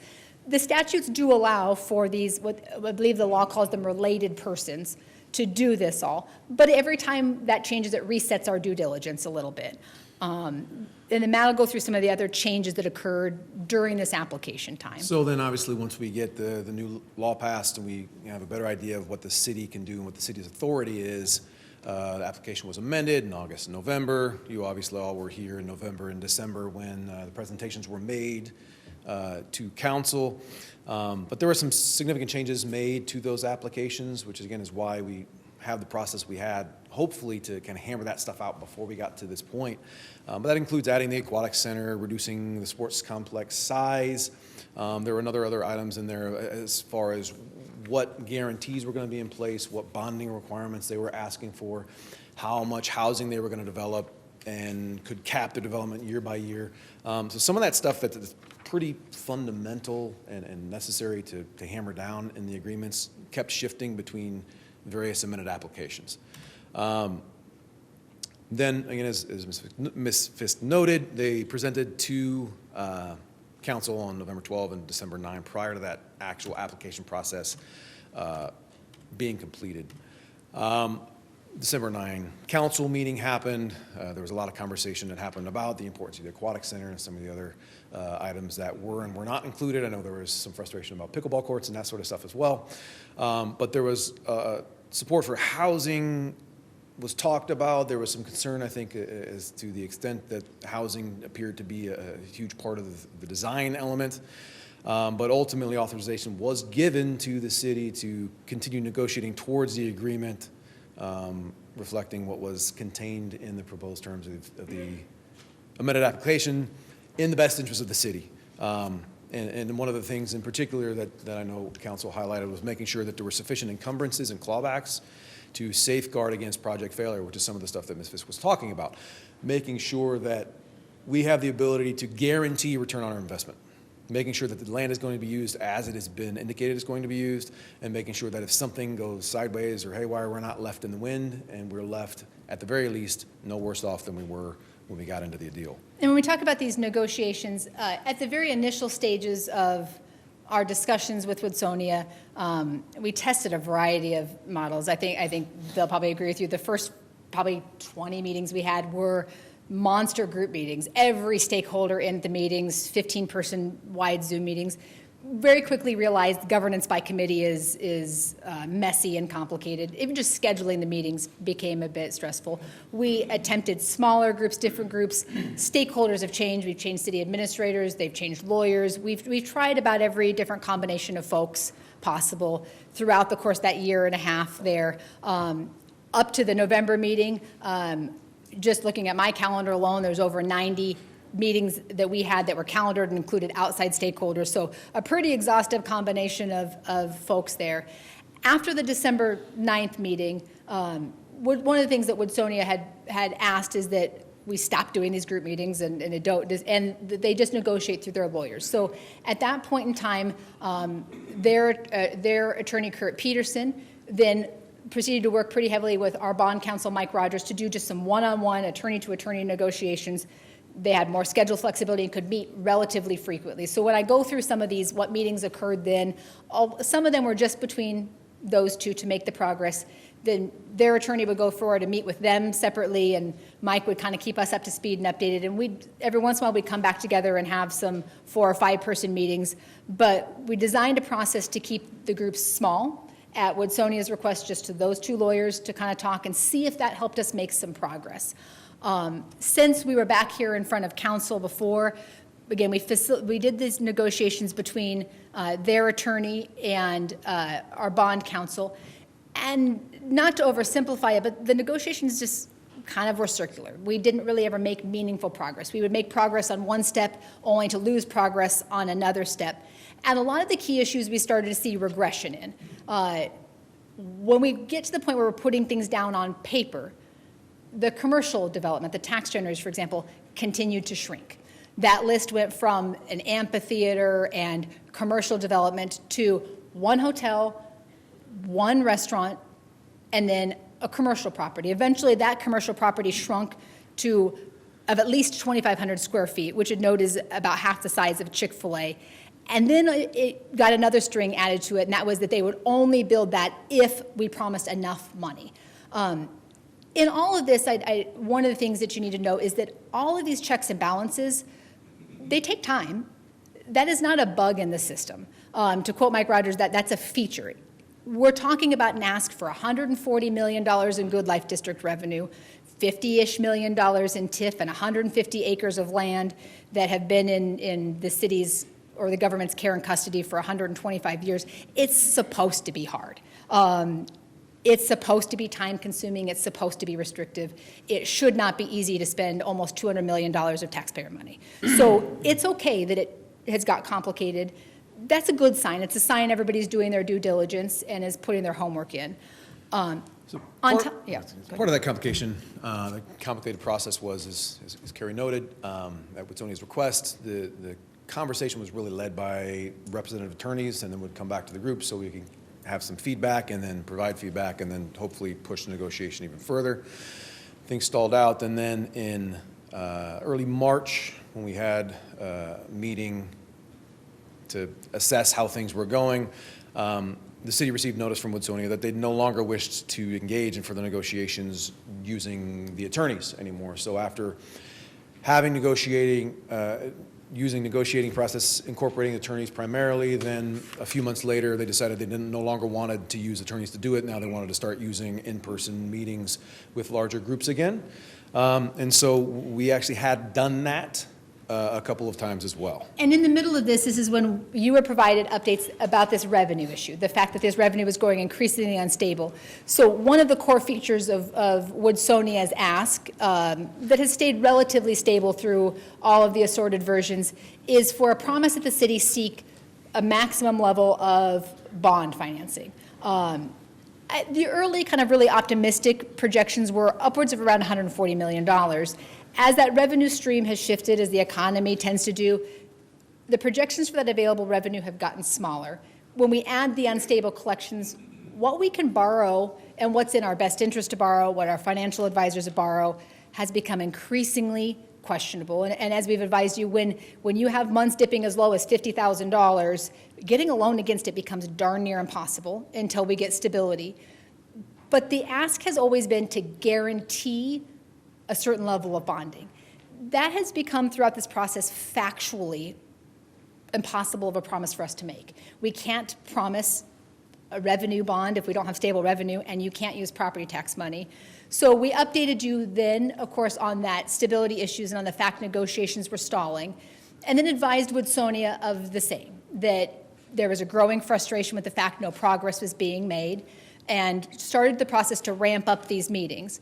The statutes do allow for these, what I believe the law calls them related persons, to do this all. But every time that changes, it resets our due diligence a little bit. And then Matt will go through some of the other changes that occurred during this application time. So then obviously once we get the new law passed and we have a better idea of what the city can do and what the city's authority is, the application was amended in August and November. You obviously all were here in November and December when the presentations were made to council. But there were some significant changes made to those applications, which again is why we have the process we had, hopefully to kind of hammer that stuff out before we got to this point. But that includes adding the aquatic center, reducing the sports complex size. There were other items in there as far as what guarantees were going to be in place, what bonding requirements they were asking for, how much housing they were going to develop, and could cap the development year by year. So some of that stuff that's pretty fundamental and necessary to hammer down in the agreements kept shifting between various amended applications. Then, again, as Ms. Fisk noted, they presented to council on November 12 and December 9 prior to that actual application process being completed. December 9 council meeting happened. There was a lot of conversation that happened about the importance of the aquatic center and some of the other items that were and were not included. I know there was some frustration about pickleball courts and that sort of stuff as well. But there was support for housing was talked about. There was some concern, I think, as to the extent that housing appeared to be a huge part of the design element. But ultimately, authorization was given to the city to continue negotiating towards the agreement, reflecting what was contained in the proposed terms of the amended application in the best interest of the city. And one of the things in particular that I know council highlighted was making sure that there were sufficient encumbrances and clawbacks to safeguard against project failure, which is some of the stuff that Ms. Fisk was talking about. Making sure that we have the ability to guarantee return on our investment. Making sure that the land is going to be used as it has been indicated is going to be used, and making sure that if something goes sideways or haywire, we're not left in the wind, and we're left, at the very least, no worse off than we were when we got into the deal. And when we talk about these negotiations, at the very initial stages of our discussions with Woodsonia, we tested a variety of models. I think they'll probably agree with you. The first probably 20 meetings we had were monster group meetings. Every stakeholder in the meetings, 15-person wide Zoom meetings. Very quickly realized governance by committee is messy and complicated. Even just scheduling the meetings became a bit stressful. We attempted smaller groups, different groups. Stakeholders have changed. We've changed city administrators. They've changed lawyers. We've tried about every different combination of folks possible throughout the course of that year and a half there. Up to the November meeting, just looking at my calendar alone, there's over 90 meetings that we had that were calendared and included outside stakeholders. So a pretty exhaustive combination of folks there. After the December 9th meeting, one of the things that Woodsonia had asked is that we stop doing these group meetings and they just negotiate through their lawyers. So at that point in time, their attorney, Kurt Peterson, then proceeded to work pretty heavily with our bond counsel, Mike Rogers, to do just some one-on-one attorney-to-attorney negotiations. They had more schedule flexibility and could meet relatively frequently. So when I go through some of these, what meetings occurred then, some of them were just between those two to make the progress. Then their attorney would go forward and meet with them separately, and Mike would kind of keep us up to speed and updated. And every once in a while, we'd come back together and have some 4 or 5 person meetings. But we designed a process to keep the groups small, at Woodsonia's request, just to those 2 lawyers to kind of talk and see if that helped us make some progress. Since we were back here in front of council before, again, we did these negotiations between their attorney and our bond counsel. And not to oversimplify it, but the negotiations just kind of were circular. We didn't really ever make meaningful progress. We would make progress on one step only to lose progress on another step. And a lot of the key issues we started to see regression in. When we get to the point where we're putting things down on paper, the commercial development, the tax generators, for example, continued to shrink. That list went from an amphitheater and commercial development to 1 hotel, 1 restaurant, and then a commercial property. Eventually, that commercial property shrunk to of at least 2,500 square feet, which you'd note is about half the size of Chick-fil-A. And then it got another string added to it, and that was that they would only build that if we promised enough money. In all of this, one of the things that you need to know is that all of these checks and balances, they take time. That is not a bug in the system. To quote Mike Rogers, that's a feature. We're talking about an ask for $140 million in Good Life District revenue, $50-ish million in TIF, and 150 acres of land that have been in the city's or the government's care and custody for 125 years. It's supposed to be hard. It's supposed to be time-consuming. It's supposed to be restrictive. It should not be easy to spend almost $200 million of taxpayer money. So it's okay that it has got complicated. That's a good sign. It's a sign everybody's doing their due diligence and is putting their homework in. Part of that complication, the complicated process was, as Carrie noted, at Woodsonia's request, the conversation was really led by representative attorneys and then would come back to the group so we could have some feedback and then provide feedback and then hopefully push the negotiation even further. Things stalled out, and then in early March, when we had a meeting to assess how things were going, the city received notice from Woodsonia that they no longer wished to engage in further negotiations using the attorneys anymore. So after having using negotiating process, incorporating attorneys primarily, then a few months later, they decided they no longer wanted to use attorneys to do it. Now they wanted to start using in-person meetings with larger groups again. And so we actually had done that a couple of times as well. And in the middle of this is when you were provided updates about this revenue issue, the fact that this revenue was going increasingly unstable. So one of the core features of Woodsonia's ask that has stayed relatively stable through all of the assorted versions is for a promise that the city seek a maximum level of bond financing. The early kind of really optimistic projections were upwards of around $140 million. As that revenue stream has shifted, as the economy tends to do, the projections for that available revenue have gotten smaller. When we add the unstable collections, what we can borrow and what's in our best interest to borrow, what our financial advisors borrow, has become increasingly questionable. And as we've advised you, when you have months dipping as low as $50,000, getting a loan against it becomes darn near impossible until we get stability. But the ask has always been to guarantee a certain level of bonding. That has become throughout this process factually impossible of a promise for us to make. We can't promise a revenue bond if we don't have stable revenue, and you can't use property tax money. So we updated you then, of course, on that stability issues and on the fact negotiations were stalling, and then advised Woodsonia of the same, that there was a growing frustration with the fact no progress was being made, and started the process to ramp up these meetings.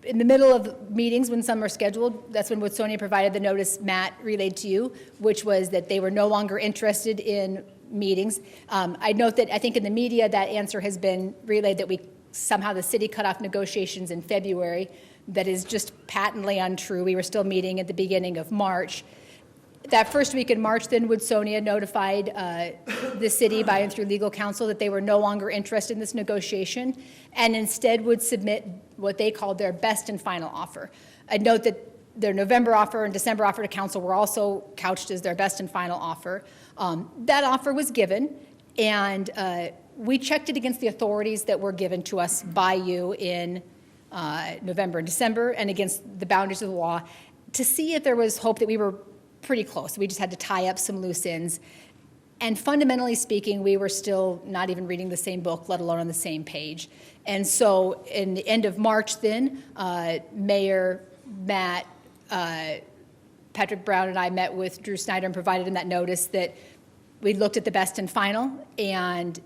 In the middle of meetings, when some are scheduled, that's when Woodsonia provided the notice Matt relayed to you, which was that they were no longer interested in meetings. I'd note that I think in the media that answer has been relayed that somehow the city cut off negotiations in February. That is just patently untrue. We were still meeting at the beginning of March. That first week in March, then Woodsonia notified the city by and through legal counsel that they were no longer interested in this negotiation and instead would submit what they called their best and final offer. I'd note that Their November offer and December offer to council were also couched as their best and final offer. That offer was given, and we checked it against the authorities that were given to us by you in November and December, and against the boundaries of the law, to see if there was hope that we were pretty close. We just had to tie up some loose ends. And fundamentally speaking, we were still not even reading the same book, let alone on the same page. And so in the end of March then, Mayor Matt, Patrick Brown and I met with Drew Snyder and provided him that notice that we looked at the best and final, and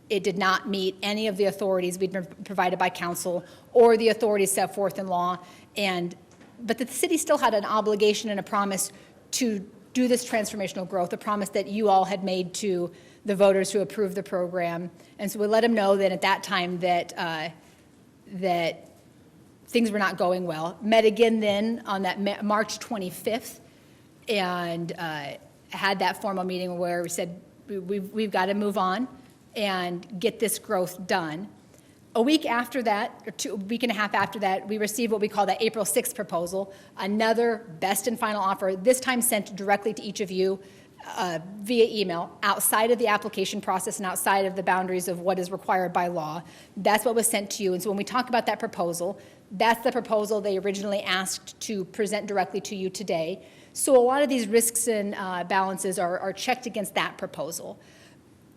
it did not meet any of the authorities we'd been provided by council or the authorities set forth in law. But the city still had an obligation and a promise to do this transformational growth, a promise that you all had made to the voters who approved the program. And so we let them know that at that time that things were not going well. Met again then on that March 25th and had that formal meeting where we said we've got to move on and get this growth done. A week after that, or a week and a half after that, we received what we call the April 6th proposal, another best and final offer, this time sent directly to each of you via email, outside of the application process and outside of the boundaries of what is required by law. That's what was sent to you. And so when we talk about that proposal, that's the proposal they originally asked to present directly to you today. So a lot of these risks and balances are checked against that proposal.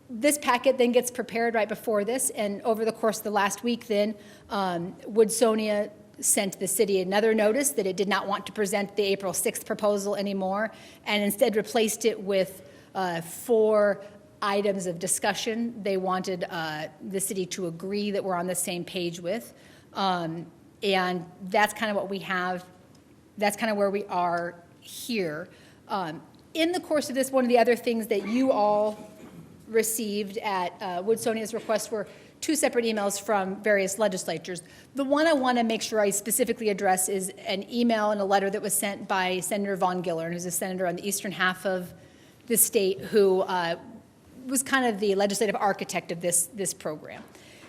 This packet then gets prepared right before this, and over the course of the last week then, Woodsonia sent the city another notice that it did not want to present the April 6th proposal anymore, and instead replaced it with 4 items of discussion they wanted the city to agree that we're on the same page with. And that's kind of what we have, that's kind of where we are here. In the course of this, one of the other things that you all received at Woodsonia's request were 2 separate emails from various legislatures. The one I want to make sure I specifically address is an email and a letter that was sent by Senator Von Gillern, who's a senator on the eastern half of the state, who was kind of the legislative architect of this program.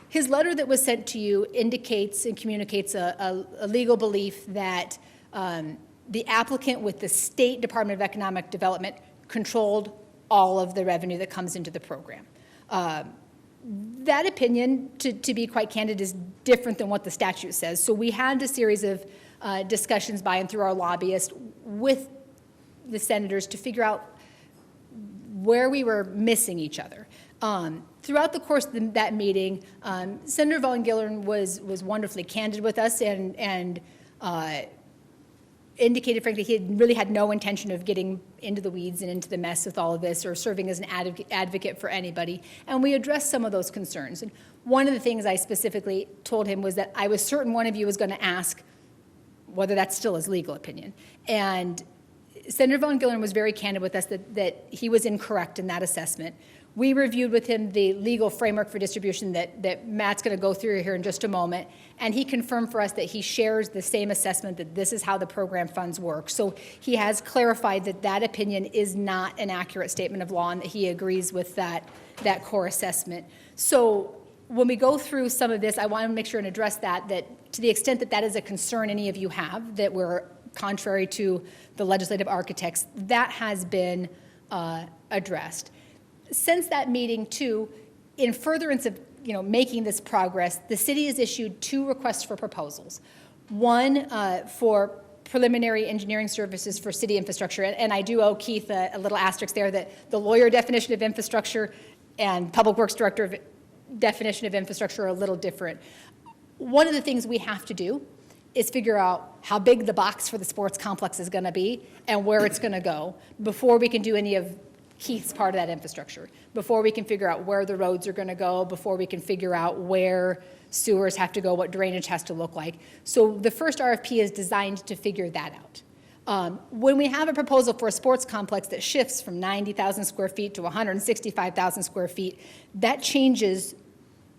His letter that was sent to you indicates and communicates a legal belief that the applicant with the State Department of Economic Development controlled all of the revenue that comes into the program. That opinion, to be quite candid, is different than what the statute says. So we had a series of discussions by and through our lobbyists with the senators to figure out where we were missing each other. Throughout the course of that meeting, Senator Von Gillern was wonderfully candid with us and indicated, frankly, he really had no intention of getting into the weeds and into the mess with all of this or serving as an advocate for anybody. And we addressed some of those concerns. And one of the things I specifically told him was that I was certain one of you was going to ask whether that's still his legal opinion. And Senator Von Gillern was very candid with us that he was incorrect in that assessment. We reviewed with him the legal framework for distribution that Matt's going to go through here in just a moment, and he confirmed for us that he shares the same assessment that this is how the program funds work. So he has clarified that that opinion is not an accurate statement of law and that he agrees with that core assessment. So when we go through some of this, I want to make sure and address that to the extent that that is a concern any of you have, that we're contrary to the legislative architects, that has been addressed. Since that meeting, too, in furtherance of making this progress, the city has issued 2 requests for proposals. One for preliminary engineering services for city infrastructure, and I do owe Keith a little asterisk there that the lawyer definition of infrastructure and public works director definition of infrastructure are a little different. One of the things we have to do is figure out how big the box for the sports complex is going to be and where it's going to go before we can do any of Keith's part of that infrastructure, before we can figure out where the roads are going to go, before we can figure out where sewers have to go, what drainage has to look like. So the first RFP is designed to figure that out. When we have a proposal for a sports complex that shifts from 90,000 square feet to 165,000 square feet, that changes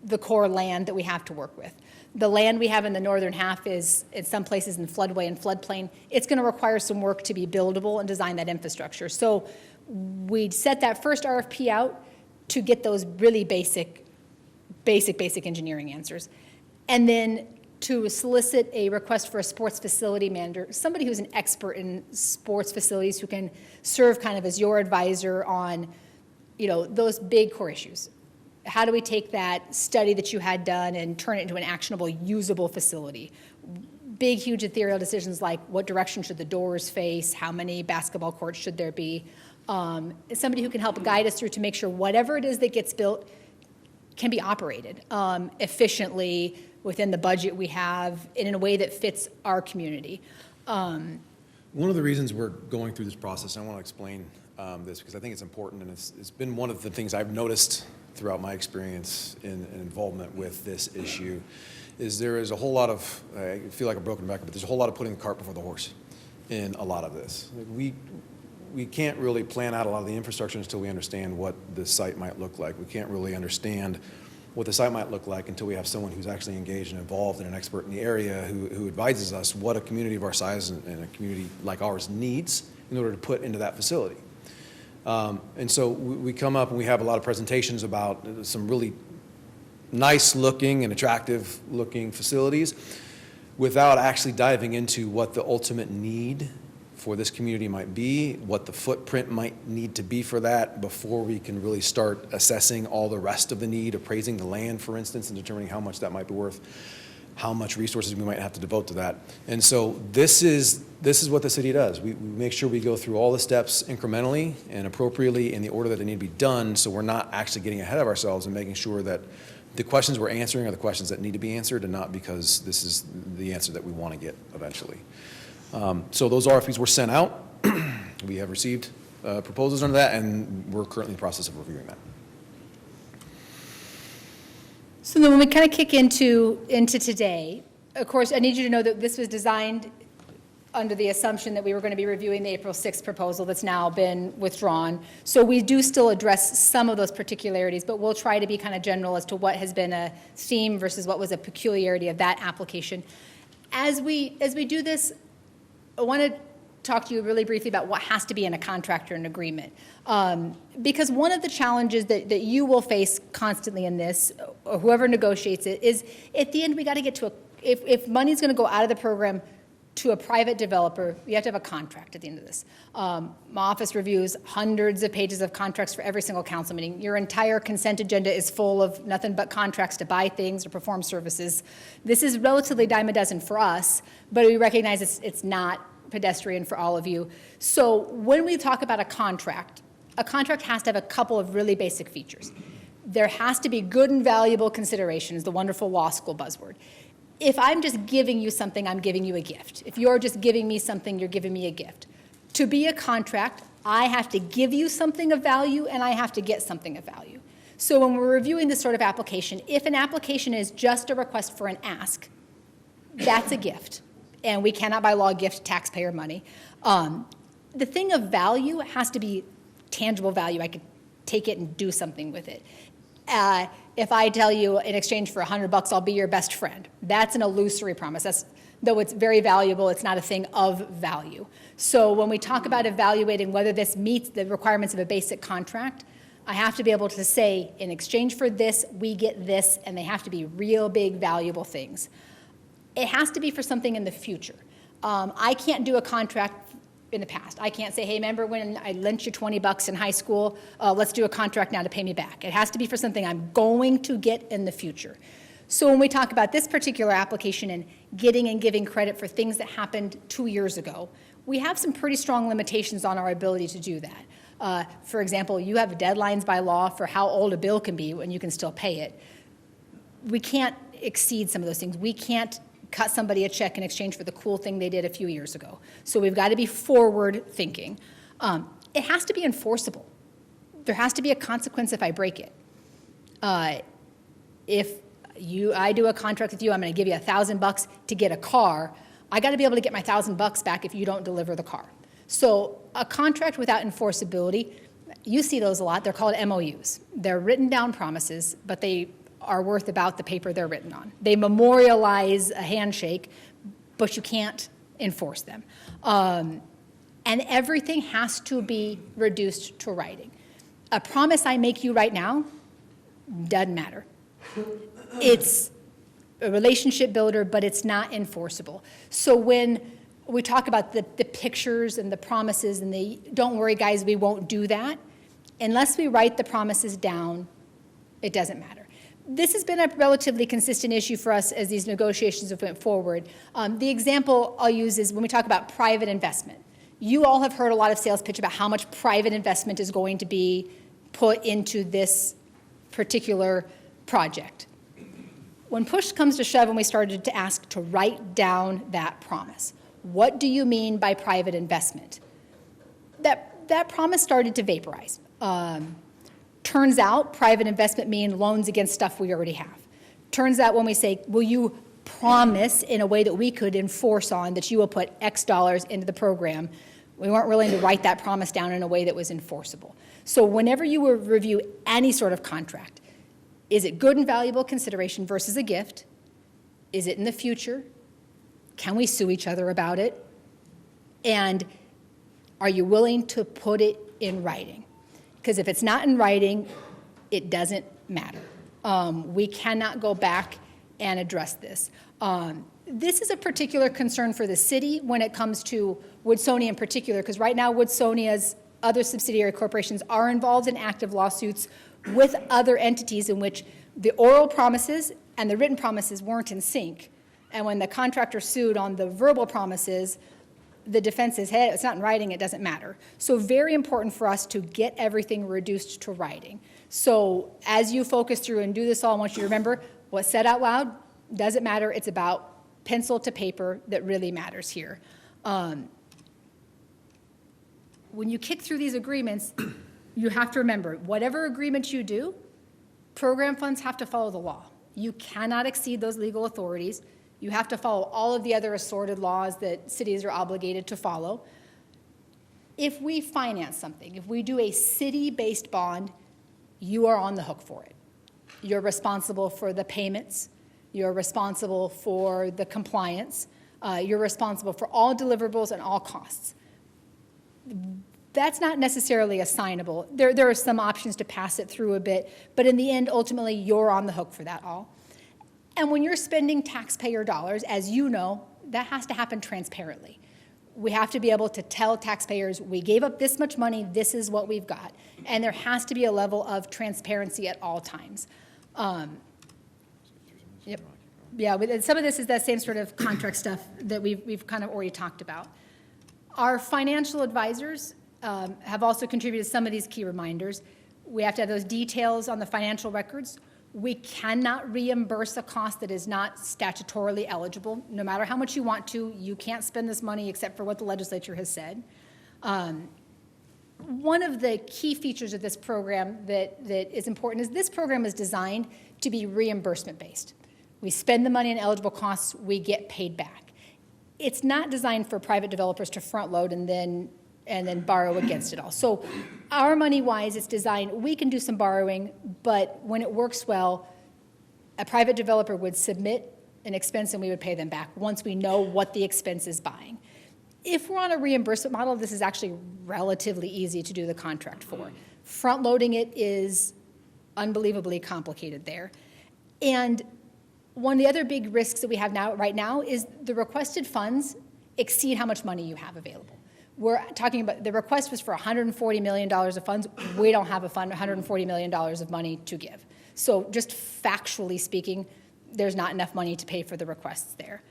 the core land that we have to work with. The land we have in the northern half is, in some places, in floodway and floodplain. It's going to require some work to be buildable and design that infrastructure. So we'd set that first RFP out to get those really basic engineering answers. And then to solicit a request for a sports facility manager, somebody who's an expert in sports facilities who can serve kind of as your advisor on, those big core issues. How do we take that study that you had done and turn it into an actionable, usable facility? Big, huge ethereal decisions like what direction should the doors face, how many basketball courts should there be? Somebody who can help guide us through to make sure whatever it is that gets built can be operated efficiently within the budget we have and in a way that fits our community. One of the reasons we're going through this process, and I want to explain this because I think it's important, and it's been one of the things I've noticed throughout my experience in involvement with this issue, is there is a whole lot of, I feel like a broken record, but there's a whole lot of putting the cart before the horse in a lot of this. We can't really plan out a lot of the infrastructure until we understand what the site might look like. We can't really understand what the site might look like until we have someone who's actually engaged and involved and an expert in the area who advises us what a community of our size and a community like ours needs in order to put into that facility. And so we come up and we have a lot of presentations about some really nice looking and attractive looking facilities without actually diving into what the ultimate need for this community might be, what the footprint might need to be for that before we can really start assessing all the rest of the need, appraising the land, for instance, and determining how much that might be worth, how much resources we might have to devote to that. And so this is what the city does. We make sure we go through all the steps incrementally and appropriately in the order that they need to be done, so we're not actually getting ahead of ourselves and making sure that the questions we're answering are the questions that need to be answered and not because this is the answer that we want to get eventually. So those RFPs were sent out. We have received proposals under that, and we're currently in the process of reviewing that. So then when we kind of kick into today, of course, I need you to know that this was designed under the assumption that we were going to be reviewing the April 6th proposal that's now been withdrawn. So we do still address some of those particularities, but we'll try to be kind of general as to what has been a theme versus what was a peculiarity of that application. As we do this, I want to talk to you really briefly about what has to be in a contract or an agreement. Because one of the challenges that you will face constantly in this, or whoever negotiates it, is at the end we got to get to if money's going to go out of the program to a private developer, you have to have a contract at the end of this. My office reviews hundreds of pages of contracts for every single council meeting. Your entire consent agenda is full of nothing but contracts to buy things or perform services. This is relatively dime a dozen for us, but we recognize it's not pedestrian for all of you. So when we talk about a contract has to have a couple of really basic features. There has to be good and valuable considerations, the wonderful law school buzzword. If I'm just giving you something, I'm giving you a gift. If you're just giving me something, you're giving me a gift. To be a contract, I have to give you something of value and I have to get something of value. So when we're reviewing this sort of application, if an application is just a request for an ask, that's a gift. And we cannot by law gift taxpayer money. The thing of value has to be tangible value. I could take it and do something with it. If I tell you in exchange for $100, I'll be your best friend, that's an illusory promise. Though it's very valuable, it's not a thing of value. So when we talk about evaluating whether this meets the requirements of a basic contract, I have to be able to say, in exchange for this, we get this, and they have to be real big, valuable things. It has to be for something in the future. I can't do a contract in the past. I can't say, hey, remember when I lent you $20 in high school? Let's do a contract now to pay me back. It has to be for something I'm going to get in the future. So when we talk about this particular application and getting and giving credit for things that happened 2 years ago, we have some pretty strong limitations on our ability to do that. For example, you have deadlines by law for how old a bill can be when you can still pay it. We can't exceed some of those things. We can't cut somebody a check in exchange for the cool thing they did a few years ago. So we've got to be forward thinking. It has to be enforceable. There has to be a consequence if I break it. If I do a contract with you, I'm going to give you $1,000 to get a car. I got to be able to get my $1,000 back if you don't deliver the car. So a contract without enforceability, you see those a lot. They're called MOUs. They're written down promises, but they are worth about the paper they're written on. They memorialize a handshake, but you can't enforce them. And everything has to be reduced to writing. A promise I make you right now doesn't matter. It's a relationship builder, but it's not enforceable. So when we talk about the pictures and the promises and the, don't worry guys, we won't do that, unless we write the promises down, it doesn't matter. This has been a relatively consistent issue for us as these negotiations have went forward. The example I'll use is when we talk about private investment. You all have heard a lot of sales pitch about how much private investment is going to be put into this particular project. When push comes to shove and we started to ask to write down that promise, what do you mean by private investment? That promise started to vaporize. Turns out private investment means loans against stuff we already have. Turns out when we say, will you promise in a way that we could enforce on that you will put X dollars into the program, we weren't willing to write that promise down in a way that was enforceable. So whenever you would review any sort of contract, is it good and valuable consideration versus a gift? Is it in the future? Can we sue each other about it? And are you willing to put it in writing? Because if it's not in writing, it doesn't matter. We cannot go back and address this. This is a particular concern for the city when it comes to Woodsonia in particular, because right now Woodsonia's other subsidiary corporations are involved in active lawsuits with other entities in which the oral promises and the written promises weren't in sync. And when the contractor sued on the verbal promises, the defense is, hey, it's not in writing, it doesn't matter. So very important for us to get everything reduced to writing. So as you focus through and do this all, I want you to remember what's said out loud doesn't matter. It's about pencil to paper that really matters here. When you kick through these agreements, you have to remember, whatever agreement you do, program funds have to follow the law. You cannot exceed those legal authorities. You have to follow all of the other assorted laws that cities are obligated to follow. If we finance something, if we do a city-based bond, you are on the hook for it. You're responsible for the payments. You're responsible for the compliance. You're responsible for all deliverables and all costs. That's not necessarily assignable. There are some options to pass it through a bit, but in the end, ultimately, you're on the hook for that all. And when you're spending taxpayer dollars, as you know, that has to happen transparently. We have to be able to tell taxpayers, we gave up this much money, this is what we've got. And there has to be a level of transparency at all times. Yep. Yeah, but some of this is that same sort of contract stuff that we've kind of already talked about. Our financial advisors have also contributed some of these key reminders. We have to have those details on the financial records. We cannot reimburse a cost that is not statutorily eligible. No matter how much you want to, you can't spend this money except for what the legislature has said. One of the key features of this program that is important is this program is designed to be reimbursement-based. We spend the money on eligible costs, we get paid back. It's not designed for private developers to front load and then borrow against it all. So our money-wise, it's designed, we can do some borrowing, but when it works well, a private developer would submit an expense and we would pay them back once we know what the expense is buying. If we're on a reimbursement model, this is actually relatively easy to do the contract for. Front-loading it is unbelievably complicated there. And one of the other big risks that we have right now is the requested funds exceed how much money you have available. We're talking about, the request was for $140 million of funds. We don't have a fund, $140 million of money to give. So just factually speaking, there's not enough money to pay for the requests there.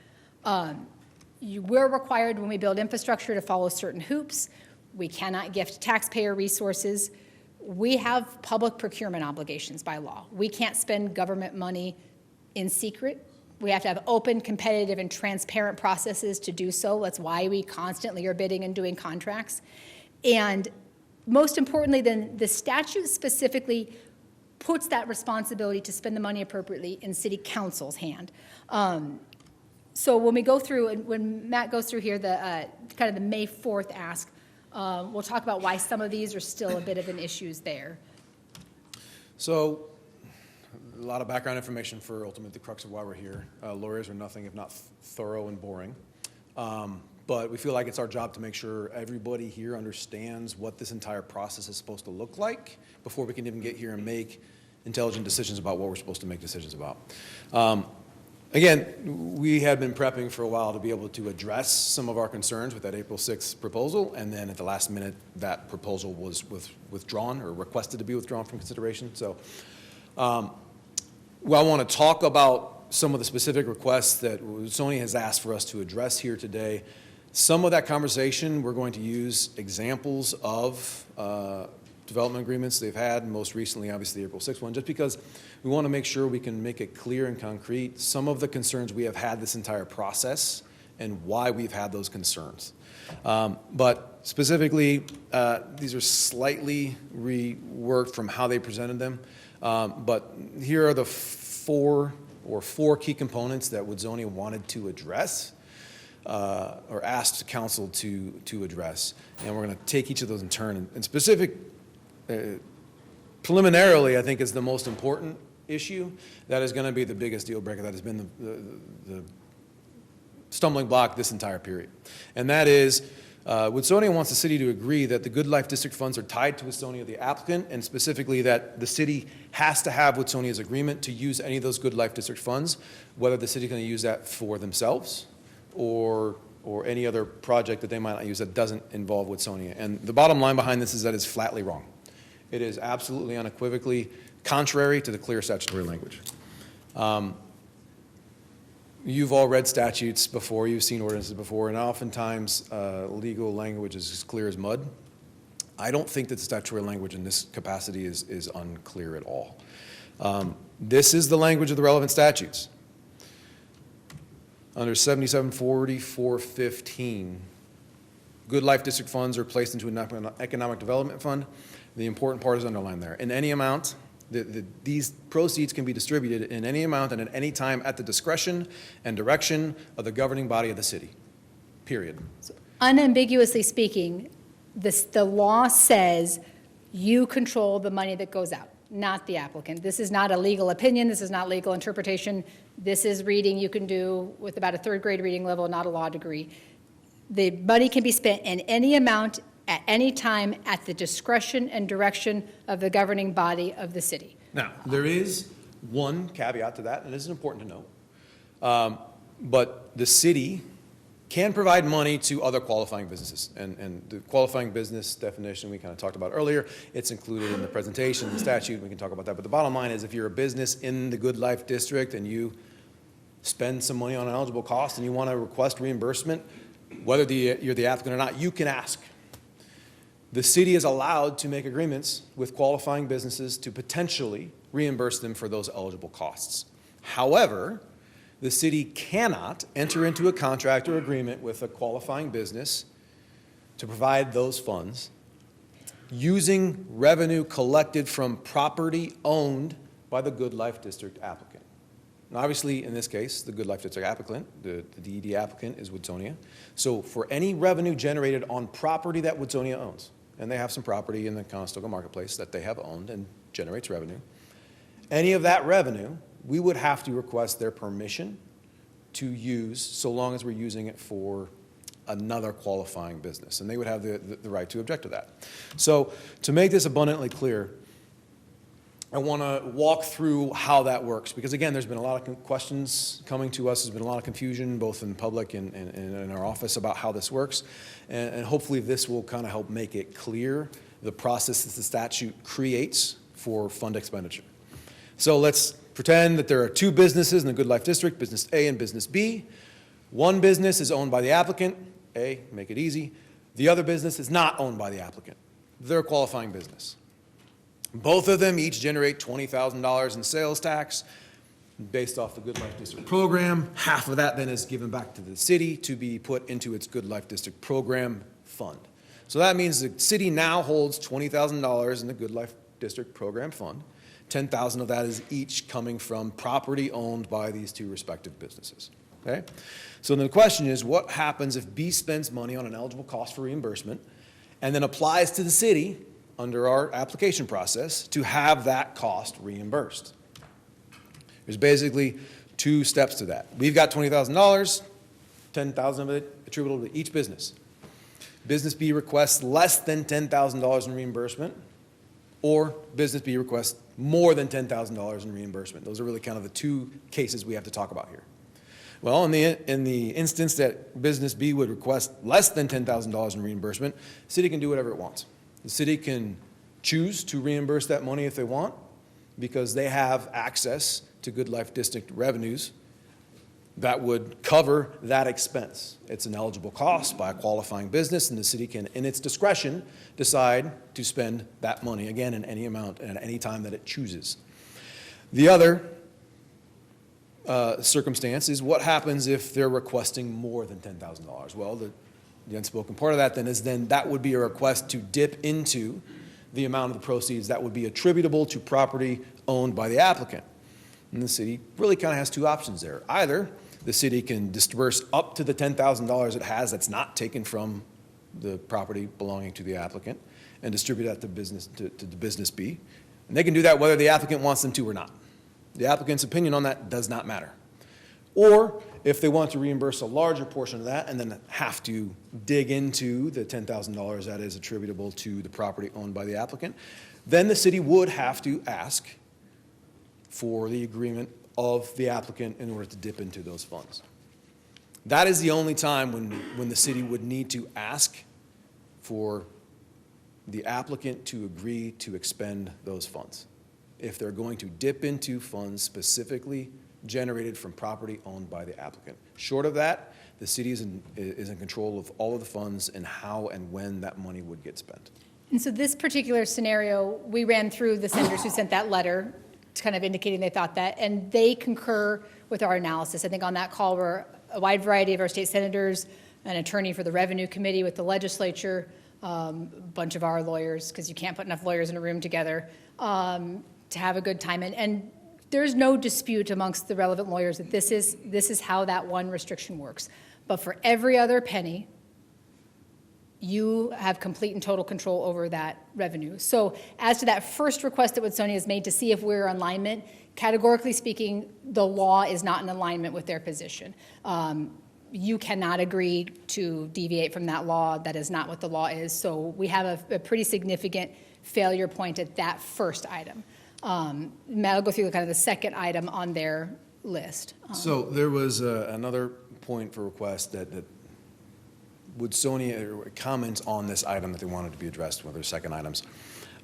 We're required when we build infrastructure to follow certain hoops. We cannot gift taxpayer resources. We have public procurement obligations by law. We can't spend government money in secret. We have to have open, competitive, and transparent processes to do so. That's why we constantly are bidding and doing contracts. And most importantly, then, the statute specifically puts that responsibility to spend the money appropriately in city council's hand. So when we go through, and when Matt goes through here, the kind of the May 4th ask, we'll talk about why some of these are still a bit of an issues there. So, a lot of background information for ultimately the crux of why we're here. Lawyers are nothing if not thorough and boring. But we feel like it's our job to make sure everybody here understands what this entire process is supposed to look like before we can even get here and make intelligent decisions about what we're supposed to make decisions about. Again, we had been prepping for a while to be able to address some of our concerns with that April 6th proposal, and then at the last minute, that proposal was withdrawn or requested to be withdrawn from consideration. So I want to talk about some of the specific requests that Sony has asked for us to address here today. Some of that conversation, we're going to use examples of development agreements they've had, most recently, obviously, the April 6th one, just because we want to make sure we can make it clear and concrete some of the concerns we have had this entire process and why we've had those concerns. But specifically, these are slightly reworked from how they presented them. But here are the four key components that Woodzonia wanted to address or asked council to address. And we're going to take each of those in turn. And specific, preliminarily, I think is the most important issue. That is going to be the biggest deal breaker. That has been the stumbling block this entire period. And that is, Woodzonia wants the city to agree that the Good Life District funds are tied to Woodzonia, the applicant, and specifically that the city has to have Woodsonia's agreement to use any of those Good Life District funds, whether the city is going to use that for themselves or any other project that they might not use that doesn't involve Woodzonia. And the bottom line behind this is that it's flatly wrong. It is absolutely unequivocally contrary to the clear statutory language. You've all read statutes before, you've seen ordinances before, and oftentimes legal language is as clear as mud. I don't think that the statutory language in this capacity is unclear at all. This is the language of the relevant statutes. Under 774415, Good Life District funds are placed into an economic development fund. The important part is underlined there. In any amount, these proceeds can be distributed in any amount and at any time at the discretion and direction of the governing body of the city, period. Unambiguously speaking, the law says you control the money that goes out, not the applicant. This is not a legal opinion. This is not legal interpretation. This is reading you can do with about a third grade reading level, not a law degree. The money can be spent in any amount at any time at the discretion and direction of the governing body of the city. Now, there is one caveat to that, and this is important to note. But the city can provide money to other qualifying businesses. And the qualifying business definition we kind of talked about earlier, it's included in the presentation, the statute, we can talk about that. But the bottom line is if you're a business in the Good Life District and you spend some money on an eligible cost and you want to request reimbursement, whether you're the applicant or not, you can ask. The city is allowed to make agreements with qualifying businesses to potentially reimburse them for those eligible costs. However, the city cannot enter into a contract or agreement with a qualifying business to provide those funds using revenue collected from property owned by the Good Life District applicant. And obviously, in this case, the Good Life District applicant, the DED applicant is Woodzonia. So for any revenue generated on property that Woodzonia owns, and they have some property in the Conestoga marketplace that they have owned and generates revenue, any of that revenue, we would have to request their permission to use, so long as we're using it for another qualifying business. And they would have the right to object to that. So to make this abundantly clear, I want to walk through how that works. Because again, there's been a lot of questions coming to us. There's been a lot of confusion, both in the public and in our office about how this works. And hopefully this will kind of help make it clear the process that the statute creates for fund expenditure. So let's pretend that there are two businesses in the Good Life District, Business A and Business B. One business is owned by the applicant, A, make it easy. The other business is not owned by the applicant. They're a qualifying business. Both of them each generate $20,000 in sales tax based off the Good Life District program. Half of that then is given back to the city to be put into its Good Life District program fund. So that means the city now holds $20,000 in the Good Life District program fund. 10,000 of that is each coming from property owned by these two respective businesses. Okay? So then the question is, what happens if B spends money on an eligible cost for reimbursement and then applies to the city under our application process to have that cost reimbursed? There's basically two steps to that. We've got $20,000, 10,000 of it attributable to each business. Business B requests less than $10,000 in reimbursement, or Business B requests more than $10,000 in reimbursement. Those are really kind of the two cases we have to talk about here. Well, in the instance that business B would request less than $10,000 in reimbursement, the city can do whatever it wants. The city can choose to reimburse that money if they want, because they have access to Good Life District revenues that would cover that expense. It's an eligible cost by a qualifying business, and the city can, in its discretion, decide to spend that money, again, in any amount and at any time that it chooses. The other circumstance is what happens if they're requesting more than $10,000. Well, the unspoken part of that then is that would be a request to dip into the amount of the proceeds that would be attributable to property owned by the applicant. And the city really kind of has two options there. Either the city can disperse up to the $10,000 it has that's not taken from the property belonging to the applicant and distribute that to the business B. And they can do that whether the applicant wants them to or not. The applicant's opinion on that does not matter. Or if they want to reimburse a larger portion of that and then have to dig into the $10,000 that is attributable to the property owned by the applicant, then the city would have to ask for the agreement of the applicant in order to dip into those funds. That is the only time when the city would need to ask for the applicant to agree to expend those funds, if they're going to dip into funds specifically generated from property owned by the applicant. Short of that, the city is in control of all of the funds and how and when that money would get spent. And so this particular scenario, we ran through the senators who sent that letter, kind of indicating they thought that, and they concur with our analysis. I think on that call were a wide variety of our state senators, an attorney for the Revenue Committee with the legislature, a bunch of our lawyers, because you can't put enough lawyers in a room together, to have a good time. And there's no dispute amongst the relevant lawyers that this is how that one restriction works. But for every other penny, you have complete and total control over that revenue. So as to that first request that Woodsonia has made to see if we're in alignment, categorically speaking, the law is not in alignment with their position. You cannot agree to deviate from that law. That is not what the law is. So we have a pretty significant failure point at that first item. Matt will go through kind of the second item on their list. So there was another point for request that Woodsonia comments on this item that they wanted to be addressed, one of their second items,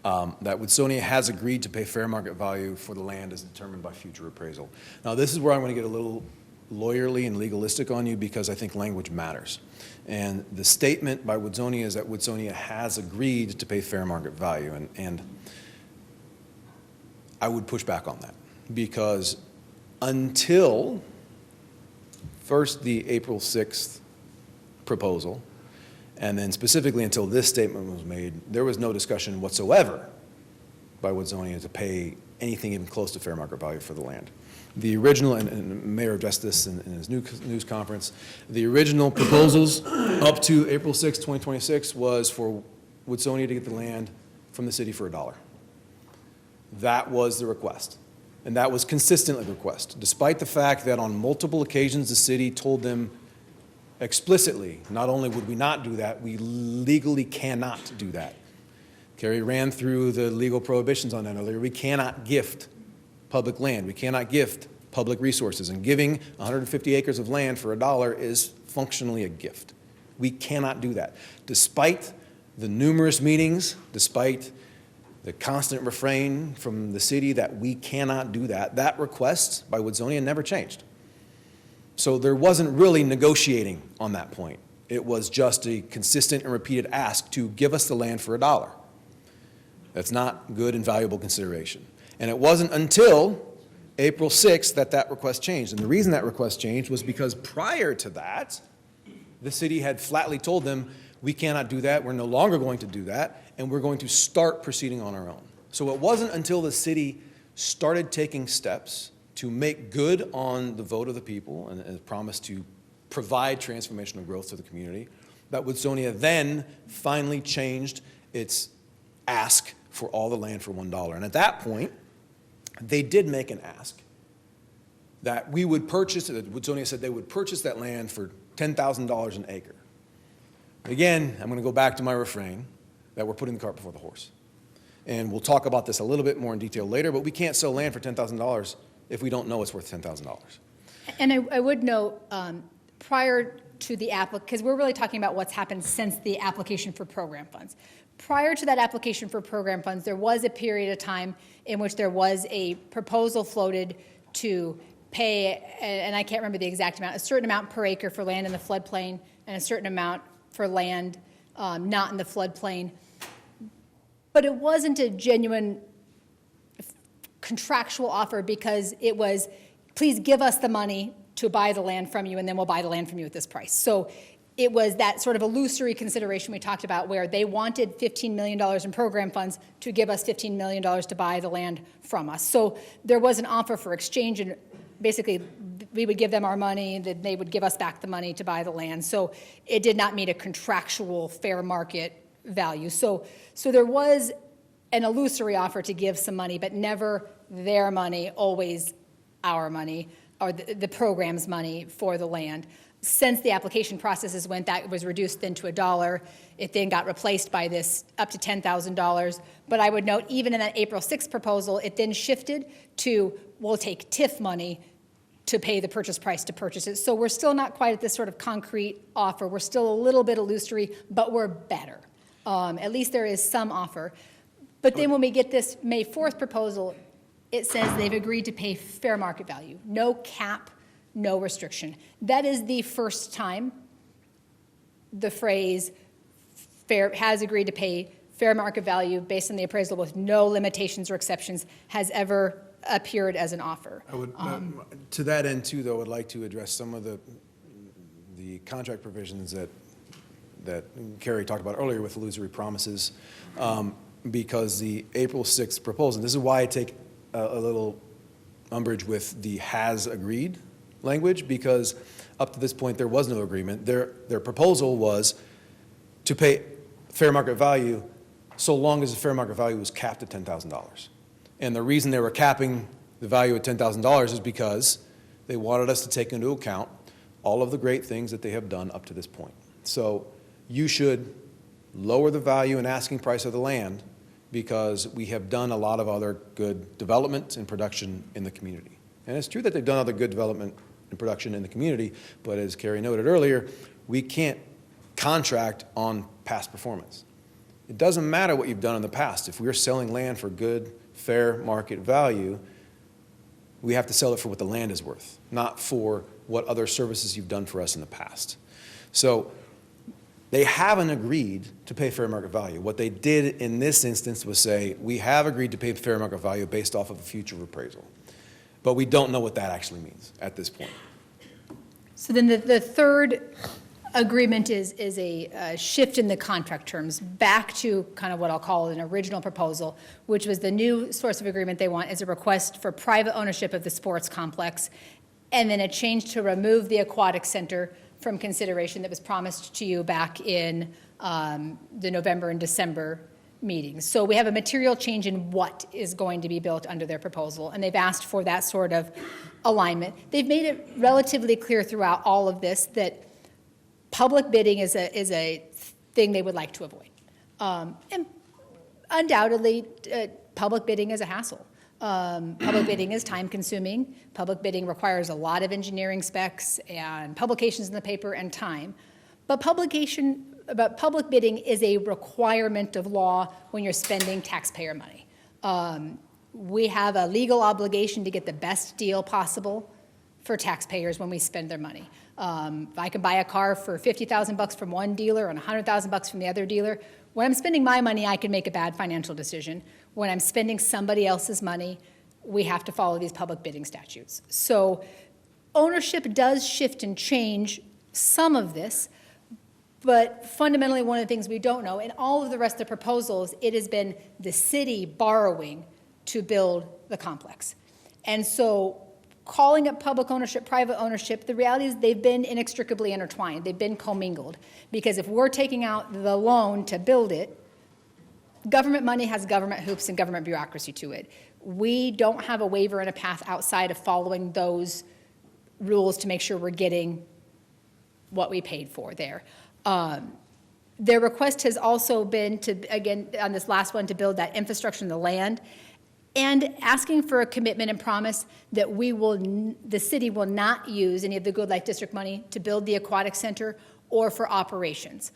that Woodsonia has agreed to pay fair market value for the land as determined by future appraisal. Now, this is where I'm going to get a little lawyerly and legalistic on you because I think language matters. And the statement by Woodsonia is that Woodsonia has agreed to pay fair market value, and I would push back on that because until first the April 6th proposal, and then specifically until this statement was made, there was no discussion whatsoever by Woodsonia to pay anything even close to fair market value for the land. The original, and the mayor addressed this in his news conference, the original proposals up to April 6, 2026 was for Woodsonia to get the land from the city for $1. That was the request, and that was consistently the request, despite the fact that on multiple occasions the city told them explicitly, not only would we not do that, we legally cannot do that. Carrie ran through the legal prohibitions on that earlier. We cannot gift public land. We cannot gift public resources, and giving 150 acres of land for $1 is functionally a gift. We cannot do that. Despite the numerous meetings, despite the constant refrain from the city that we cannot do that, that request by Woodsonia never changed. So there wasn't really negotiating on that point. It was just a consistent and repeated ask to give us the land for $1. That's not good and valuable consideration. And it wasn't until April 6th that that request changed. And the reason that request changed was because prior to that, the city had flatly told them, we cannot do that, we're no longer going to do that, and we're going to start proceeding on our own. So it wasn't until the city started taking steps to make good on the vote of the people and promise to provide transformational growth to the community, that Woodsonia then finally changed its ask for all the land for $1. And at that point, they did make an ask that we would purchase, that Woodsonia said they would purchase that land for $10,000 an acre. Again, I'm going to go back to my refrain that we're putting the cart before the horse. And we'll talk about this a little bit more in detail later, but we can't sell land for $10,000 if we don't know it's worth $10,000. And I would note, prior to the because we're really talking about what's happened since the application for program funds. Prior to that application for program funds, there was a period of time in which there was a proposal floated to pay, and I can't remember the exact amount, a certain amount per acre for land in the floodplain and a certain amount for land not in the floodplain. But it wasn't a genuine contractual offer because it was, please give us the money to buy the land from you, and then we'll buy the land from you at this price. So it was that sort of illusory consideration we talked about where they wanted $15 million in program funds to give us $15 million to buy the land from us. So there was an offer for exchange, and basically we would give them our money, then they would give us back the money to buy the land. So it did not meet a contractual fair market value. So there was an illusory offer to give some money, but never their money, always our money, or the program's money for the land. Since the application processes went, that was reduced then to $1. It then got replaced by this up to $10,000. But I would note, even in that April 6th proposal, it then shifted to, we'll take TIF money to pay the purchase price to purchase it. So we're still not quite at this sort of concrete offer. We're still a little bit illusory, but we're better. At least there is some offer. But then when we get this May 4th proposal, it says they've agreed to pay fair market value. No cap, no restriction. That is the first time the phrase has agreed to pay fair market value based on the appraisal with no limitations or exceptions has ever appeared as an offer. I would, to that end too, though, I would like to address some of the contract provisions that Carrie talked about earlier with illusory promises, because the April 6th proposal, this is why I take a little umbrage with the has agreed language, because up to this point there was no agreement. Their proposal was to pay fair market value so long as the fair market value was capped at $10,000. And the reason they were capping the value at $10,000 is because they wanted us to take into account all of the great things that they have done up to this point. So you should lower the value and asking price of the land because we have done a lot of other good development and production in the community. And it's true that they've done other good development and production in the community, but as Carrie noted earlier, we can't contract on past performance. It doesn't matter what you've done in the past. If we're selling land for good, fair market value, we have to sell it for what the land is worth, not for what other services you've done for us in the past. So they haven't agreed to pay fair market value. What they did in this instance was say, we have agreed to pay fair market value based off of a future appraisal. But we don't know what that actually means at this point. So then the third agreement is a shift in the contract terms back to kind of what I'll call an original proposal, which was the new source of agreement they want is a request for private ownership of the sports complex, and then a change to remove the aquatic center from consideration that was promised to you back in the November and December meetings. So we have a material change in what is going to be built under their proposal, and they've asked for that sort of alignment. They've made it relatively clear throughout all of this that public bidding is a thing they would like to avoid. And undoubtedly, public bidding is a hassle. Public bidding is time-consuming. Public bidding requires a lot of engineering specs and publications in the paper and time. But public bidding is a requirement of law when you're spending taxpayer money. We have a legal obligation to get the best deal possible for taxpayers when we spend their money. If I can buy a car for $50,000 from one dealer and $100,000 from the other dealer, when I'm spending my money, I can make a bad financial decision. When I'm spending somebody else's money, we have to follow these public bidding statutes. So ownership does shift and change some of this, but fundamentally one of the things we don't know, in all of the rest of the proposals, it has been the city borrowing to build the complex. And so calling it public ownership, private ownership, the reality is they've been inextricably intertwined. They've been commingled. Because if we're taking out the loan to build it, government money has government hoops and government bureaucracy to it. We don't have a waiver and a path outside of following those rules to make sure we're getting what we paid for there. Their request has also been to, again, on this last one, to build that infrastructure in the land. and asking for a commitment and promise that the city will not use any of the Good Life District money to build the aquatic center or for operations.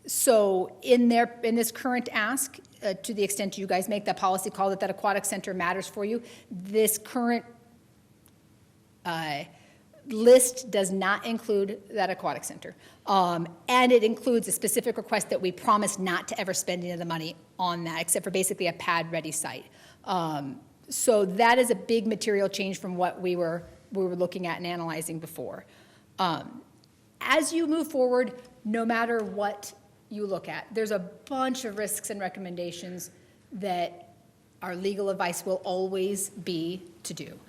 So in this current ask, to the extent you guys make that policy call that aquatic center matters for you, this current list does not include that aquatic center. And it includes a specific request that we promise not to ever spend any of the money on that, except for basically a pad-ready site. So that is a big material change from what we were looking at and analyzing before. As you move forward, no matter what you look at, there's a bunch of risks and recommendations that our legal advice will always be to do.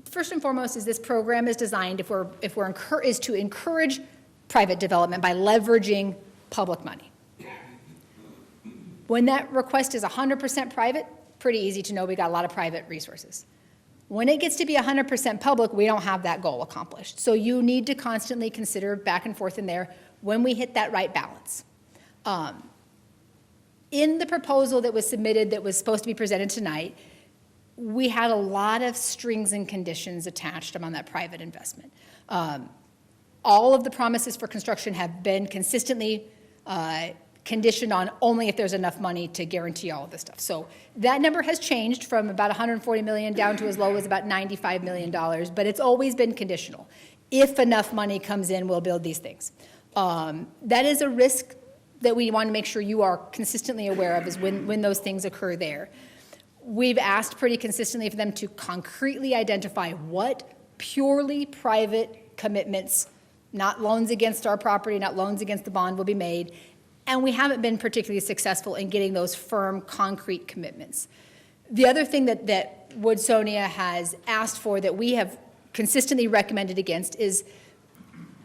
First and foremost is this program is designed is to encourage private development by leveraging public money. When that request is 100% private, pretty easy to know we got a lot of private resources. When it gets to be 100% public, we don't have that goal accomplished. So you need to constantly consider back and forth in there when we hit that right balance. In the proposal that was submitted that was supposed to be presented tonight, we had a lot of strings and conditions attached on that private investment. All of the promises for construction have been consistently conditioned on only if there's enough money to guarantee all of this stuff. So that number has changed from about $140 million down to as low as about $95 million, but it's always been conditional. If enough money comes in, we'll build these things. That is a risk that we want to make sure you are consistently aware of, is when those things occur there. We've asked pretty consistently for them to concretely identify what purely private commitments, not loans against our property, not loans against the bond, will be made. And we haven't been particularly successful in getting those firm, concrete commitments. The other thing that Woodsonia has asked for that we have consistently recommended against is,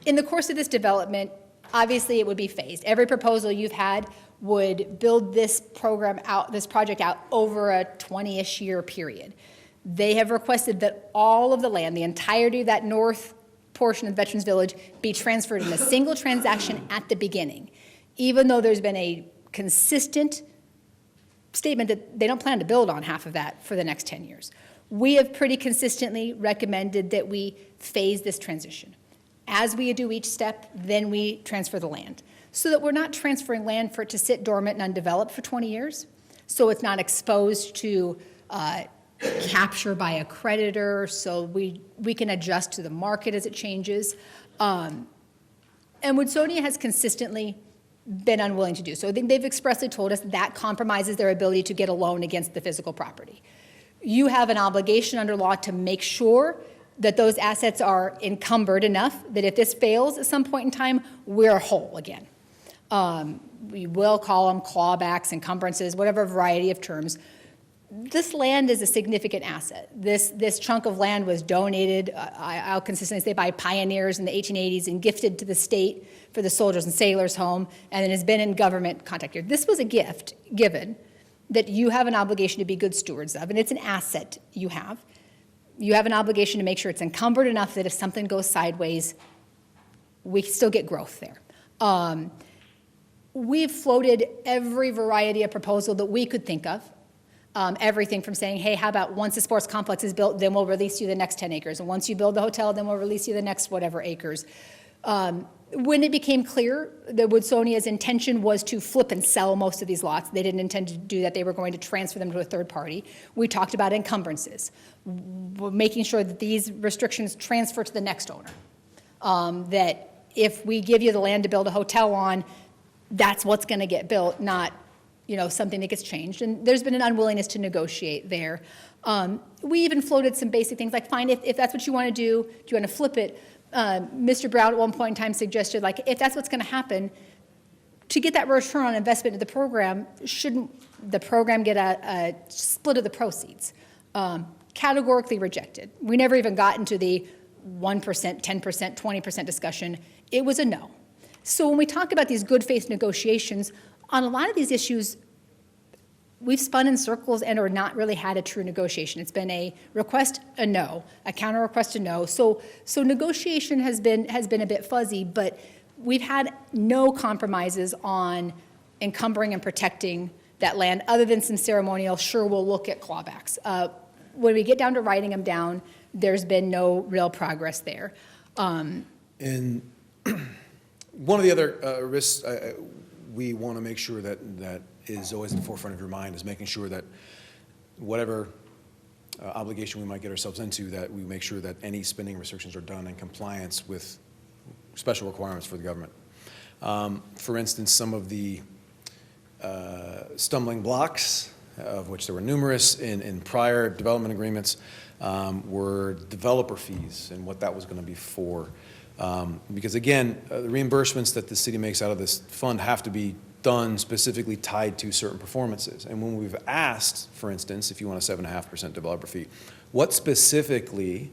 in the course of this development, obviously it would be phased. Every proposal you've had would build this project out over a 20-ish year period. They have requested that all of the land, the entirety of that north portion of Veterans Village, be transferred in a single transaction at the beginning, even though there's been a consistent statement that they don't plan to build on half of that for the next 10 years. We have pretty consistently recommended that we phase this transition. As we do each step, then we transfer the land, so that we're not transferring land for it to sit dormant and undeveloped for 20 years, so it's not exposed to capture by a creditor, so we can adjust to the market as it changes. And Woodsonia has consistently been unwilling to do so. They've expressly told us that compromises their ability to get a loan against the physical property. You have an obligation under law to make sure that those assets are encumbered enough that if this fails at some point in time, we're whole again. We will call them clawbacks, encumbrances, whatever variety of terms. This land is a significant asset. This chunk of land was donated, I'll consistently say, by pioneers in the 1880s and gifted to the state for the Soldiers and Sailors Home, and it has been in government contact here. This was a gift given that you have an obligation to be good stewards of, and it's an asset you have. You have an obligation to make sure it's encumbered enough that if something goes sideways, we still get growth there. We've floated every variety of proposal that we could think of. Everything from saying, hey, how about once the sports complex is built, then we'll release you the next 10 acres. And once you build the hotel, then we'll release you the next whatever acres. When it became clear that Woodsonia's intention was to flip and sell most of these lots, they didn't intend to do that. They were going to transfer them to a third party. We talked about encumbrances, making sure that these restrictions transfer to the next owner. That if we give you the land to build a hotel on, that's what's going to get built, not something that gets changed. And there's been an unwillingness to negotiate there. We even floated some basic things like, fine, if that's what you want to do you want to flip it? Mr. Brown at one point in time suggested, like, if that's what's going to happen, to get that return on investment in the program, shouldn't the program get a split of the proceeds? Categorically rejected. We never even got into the 1%, 10%, 20% discussion. It was a no. So when we talk about these good faith negotiations, on a lot of these issues, we've spun in circles and or not really had a true negotiation. It's been a request, a no, a counter request, a no. So negotiation has been a bit fuzzy, but we've had no compromises on encumbering and protecting that land, other than some ceremonial, sure, we'll look at clawbacks. When we get down to writing them down, there's been no real progress there. And one of the other risks we want to make sure that is always at the forefront of your mind is making sure that whatever obligation we might get ourselves into, that we make sure that any spending restrictions are done in compliance with special requirements for the government. For instance, some of the stumbling blocks, of which there were numerous in prior development agreements, were developer fees and what that was going to be for. Because again, the reimbursements that the city makes out of this fund have to be done specifically tied to certain performances. And when we've asked, for instance, if you want a 7.5% developer fee, what specifically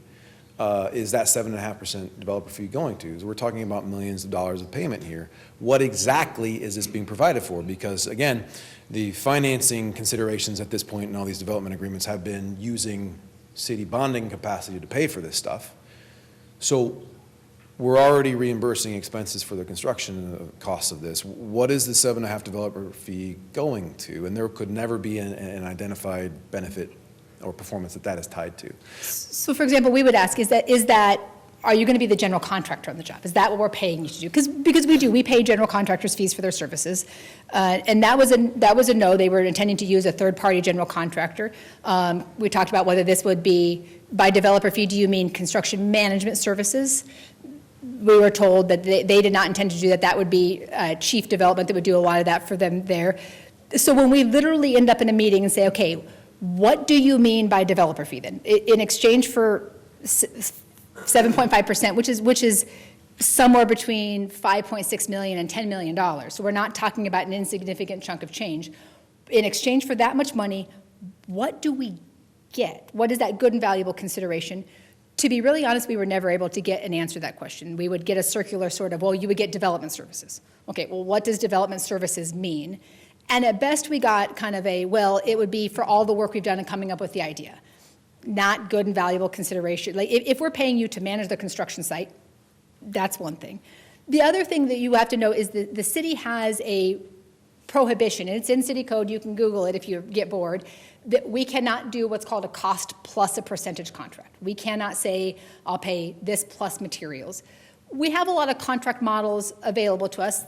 is that 7.5% developer fee going to? So we're talking about millions of dollars of payment here. What exactly is this being provided for? Because again, the financing considerations at this point in all these development agreements have been using city bonding capacity to pay for this stuff. So we're already reimbursing expenses for the construction costs of this. What is the 7.5% developer fee going to? And there could never be an identified benefit or performance that is tied to. So for example, we would ask, is that are you going to be the general contractor on the job? Is that what we're paying you to do? Because we pay general contractors fees for their services. And that was a no. They were intending to use a third-party general contractor. We talked about whether this would be, by developer fee, do you mean construction management services? We were told that they did not intend to do that. That would be chief development that would do a lot of that for them there. So when we literally end up in a meeting and say, okay, what do you mean by developer fee then? In exchange for 7.5%, which is somewhere between $5.6 million and $10 million. So we're not talking about an insignificant chunk of change. In exchange for that much money, what do we get? What is that good and valuable consideration? To be really honest, we were never able to get an answer to that question. We would get a circular sort of, well, you would get development services. Okay, well, what does development services mean? And at best, we got kind of a, well, it would be for all the work we've done in coming up with the idea. Not good and valuable consideration. Like if we're paying you to manage the construction site, that's one thing. The other thing that you have to know is that the city has a prohibition, and it's in city code, you can Google it if you get bored, that we cannot do what's called a cost plus a percentage contract. We cannot say, I'll pay this plus materials. We have a lot of contract models available to us,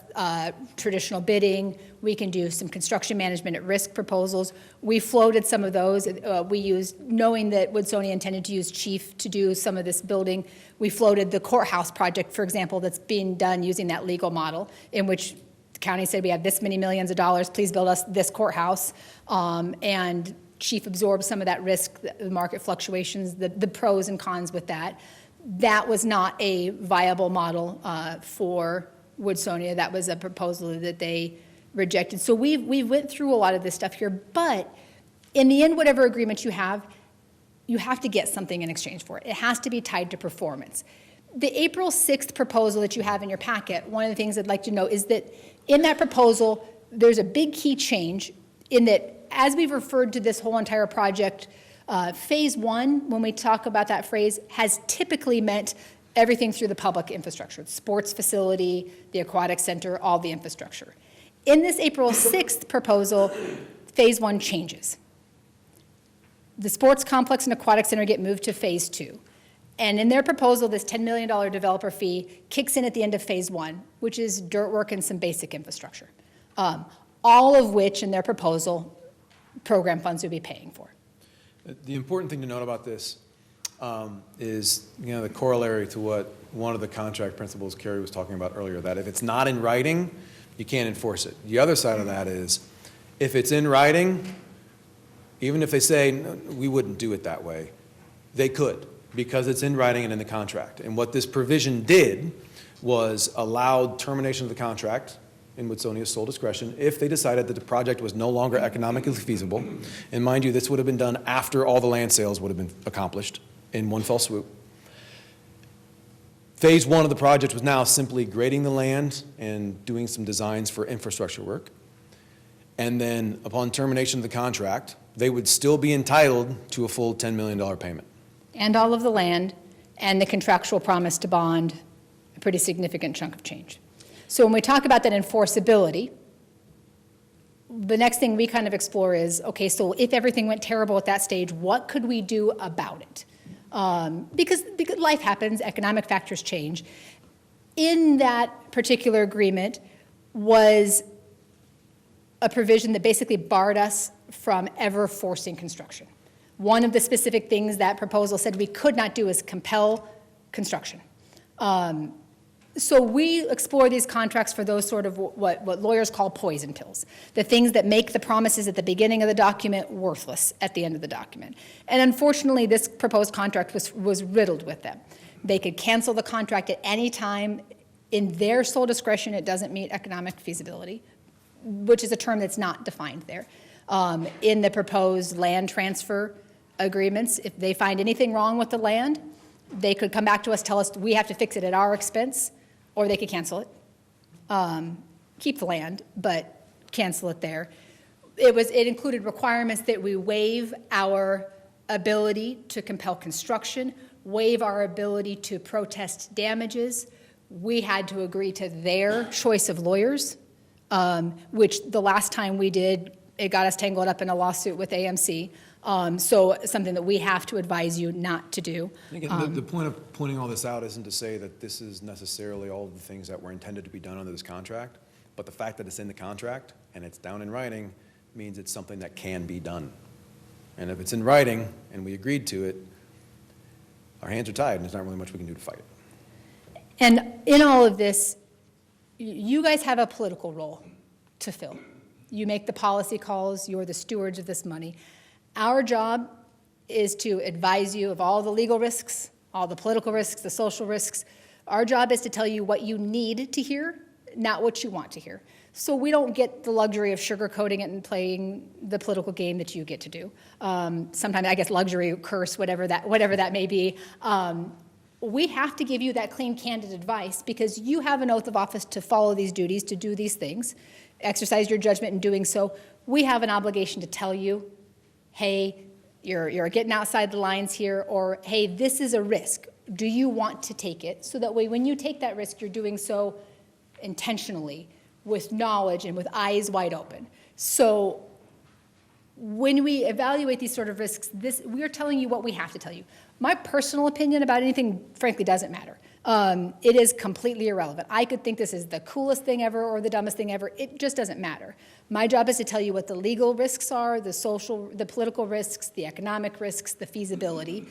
traditional bidding. We can do some construction management at risk proposals. We floated some of those. We used, knowing that Woodsonia intended to use chief to do some of this building, we floated the courthouse project, for example, that's being done using that legal model, in which the county said we have this many millions of dollars, please build us this courthouse. And chief absorbed some of that risk, the market fluctuations, the pros and cons with that. That was not a viable model for Woodsonia. That was a proposal that they rejected. So we went through a lot of this stuff here, but in the end, whatever agreement you have to get something in exchange for it. It has to be tied to performance. The April 6th proposal that you have in your packet, one of the things I'd like to know is that in that proposal, there's a big key change in that as we've referred to this whole entire project, phase one, when we talk about that phrase, has typically meant everything through the public infrastructure, sports facility, the aquatic center, all the infrastructure. In this April 6th proposal, phase one changes. The sports complex and aquatic center get moved to phase two. And in their proposal, this $10 million developer fee kicks in at the end of phase one, which is dirt work and some basic infrastructure. All of which in their proposal, program funds would be paying for. The important thing to note about this is, the corollary to what one of the contract principles Carrie was talking about earlier, that if it's not in writing, you can't enforce it. The other side of that is, if it's in writing, even if they say, no, we wouldn't do it that way, they could, because it's in writing and in the contract. And what this provision did was allowed termination of the contract in Woodsonia's sole discretion if they decided that the project was no longer economically feasible. And mind you, this would have been done after all the land sales would have been accomplished in one fell swoop. Phase one of the project was now simply grading the land and doing some designs for infrastructure work. And then upon termination of the contract, they would still be entitled to a full $10 million payment. And all of the land and the contractual promise to bond a pretty significant chunk of change. So when we talk about that enforceability, the next thing we kind of explore is, okay, so if everything went terrible at that stage, what could we do about it? Because life happens, economic factors change. In that particular agreement was a provision that basically barred us from ever forcing construction. One of the specific things that proposal said we could not do is compel construction. So we explore these contracts for those sort of what lawyers call poison pills, the things that make the promises at the beginning of the document worthless at the end of the document. And unfortunately, this proposed contract was riddled with them. They could cancel the contract at any time. In their sole discretion, it doesn't meet economic feasibility, which is a term that's not defined there. In the proposed land transfer agreements, if they find anything wrong with the land, they could come back to us, tell us we have to fix it at our expense, or they could cancel it, keep the land, but cancel it there. It included requirements that we waive our ability to compel construction, waive our ability to protest damages. We had to agree to their choice of lawyers, which the last time we did, it got us tangled up in a lawsuit with AMC. So something that we have to advise you not to do. Again, the point of pointing all this out isn't to say that this is necessarily all of the things that were intended to be done under this contract, but the fact that it's in the contract and it's down in writing means it's something that can be done. And if it's in writing and we agreed to it, our hands are tied and there's not really much we can do to fight it. And in all of this, you guys have a political role to fill. You make the policy calls, you're the stewards of this money. Our job is to advise you of all the legal risks, all the political risks, the social risks. Our job is to tell you what you need to hear, not what you want to hear. So we don't get the luxury of sugarcoating it and playing the political game that you get to do. Sometimes, I guess, luxury, curse, whatever that may be. We have to give you that clean, candid advice because you have an oath of office to follow these duties, to do these things, exercise your judgment in doing so. We have an obligation to tell you, hey, you're getting outside the lines here, or hey, this is a risk. Do you want to take it? So that way, when you take that risk, you're doing so intentionally, with knowledge and with eyes wide open. So when we evaluate these sort of risks, we are telling you what we have to tell you. My personal opinion about anything, frankly, doesn't matter. It is completely irrelevant. I could think this is the coolest thing ever or the dumbest thing ever. It just doesn't matter. My job is to tell you what the legal risks are, the social, the political risks, the economic risks, the feasibility.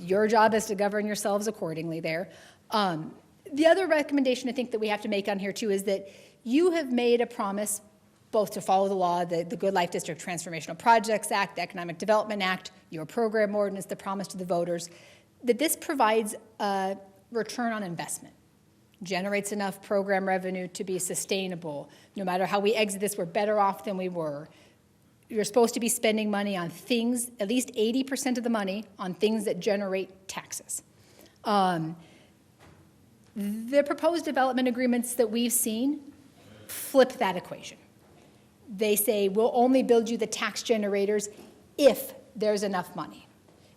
Your job is to govern yourselves accordingly there. The other recommendation I think that we have to make on here too is that you have made a promise both to follow the law, the Good Life District Transformational Projects Act, the Economic Development Act, your program ordinance, the promise to the voters, that this provides a return on investment, generates enough program revenue to be sustainable. No matter how we exit this, we're better off than we were. You're supposed to be spending money on things, at least 80% of the money, on things that generate taxes. The proposed development agreements that we've seen flip that equation. They say, we'll only build you the tax generators if there's enough money.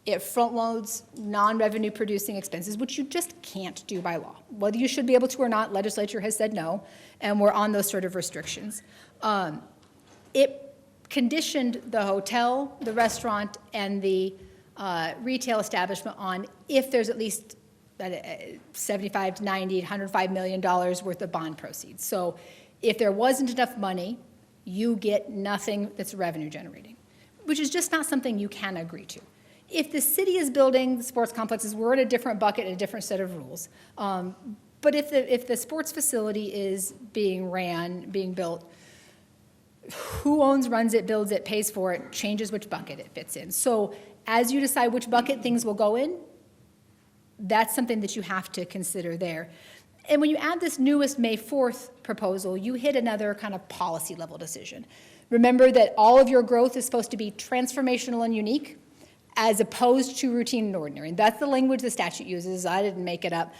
It front loads non-revenue producing expenses, which you just can't do by law. Whether you should be able to or not, legislature has said no, and we're on those sort of restrictions. It conditioned the hotel, the restaurant, and the retail establishment on if there's at least $75 to $90, $105 million worth of bond proceeds. So if there wasn't enough money, you get nothing that's revenue generating, which is just not something you can agree to. If the city is building sports complexes, we're in a different bucket and a different set of rules. But if the sports facility is being built, who owns, runs it, builds it, pays for it, changes which bucket it fits in. So as you decide which bucket things will go in, that's something that you have to consider there. And when you add this newest May 4th proposal, you hit another kind of policy level decision. Remember that all of your growth is supposed to be transformational and unique as opposed to routine and ordinary. And that's the language the statute uses. I didn't make it up.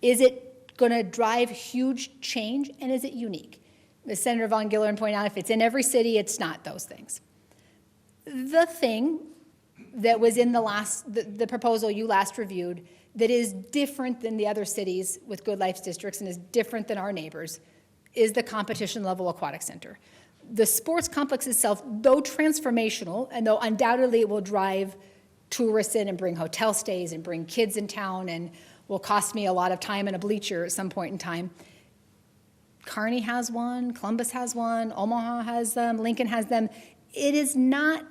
Is it going to drive huge change, and is it unique? As Senator Von Gillern pointed out, if it's in every city, it's not those things. The thing that was in the proposal you last reviewed that is different than the other cities with Good Life districts and is different than our neighbors is the competition level aquatic center. The sports complex itself, though transformational, and though undoubtedly it will drive tourists in and bring hotel stays and bring kids in town and will cost me a lot of time in a bleacher at some point in time. Kearney has one, Columbus has one, Omaha has them, Lincoln has them. It is not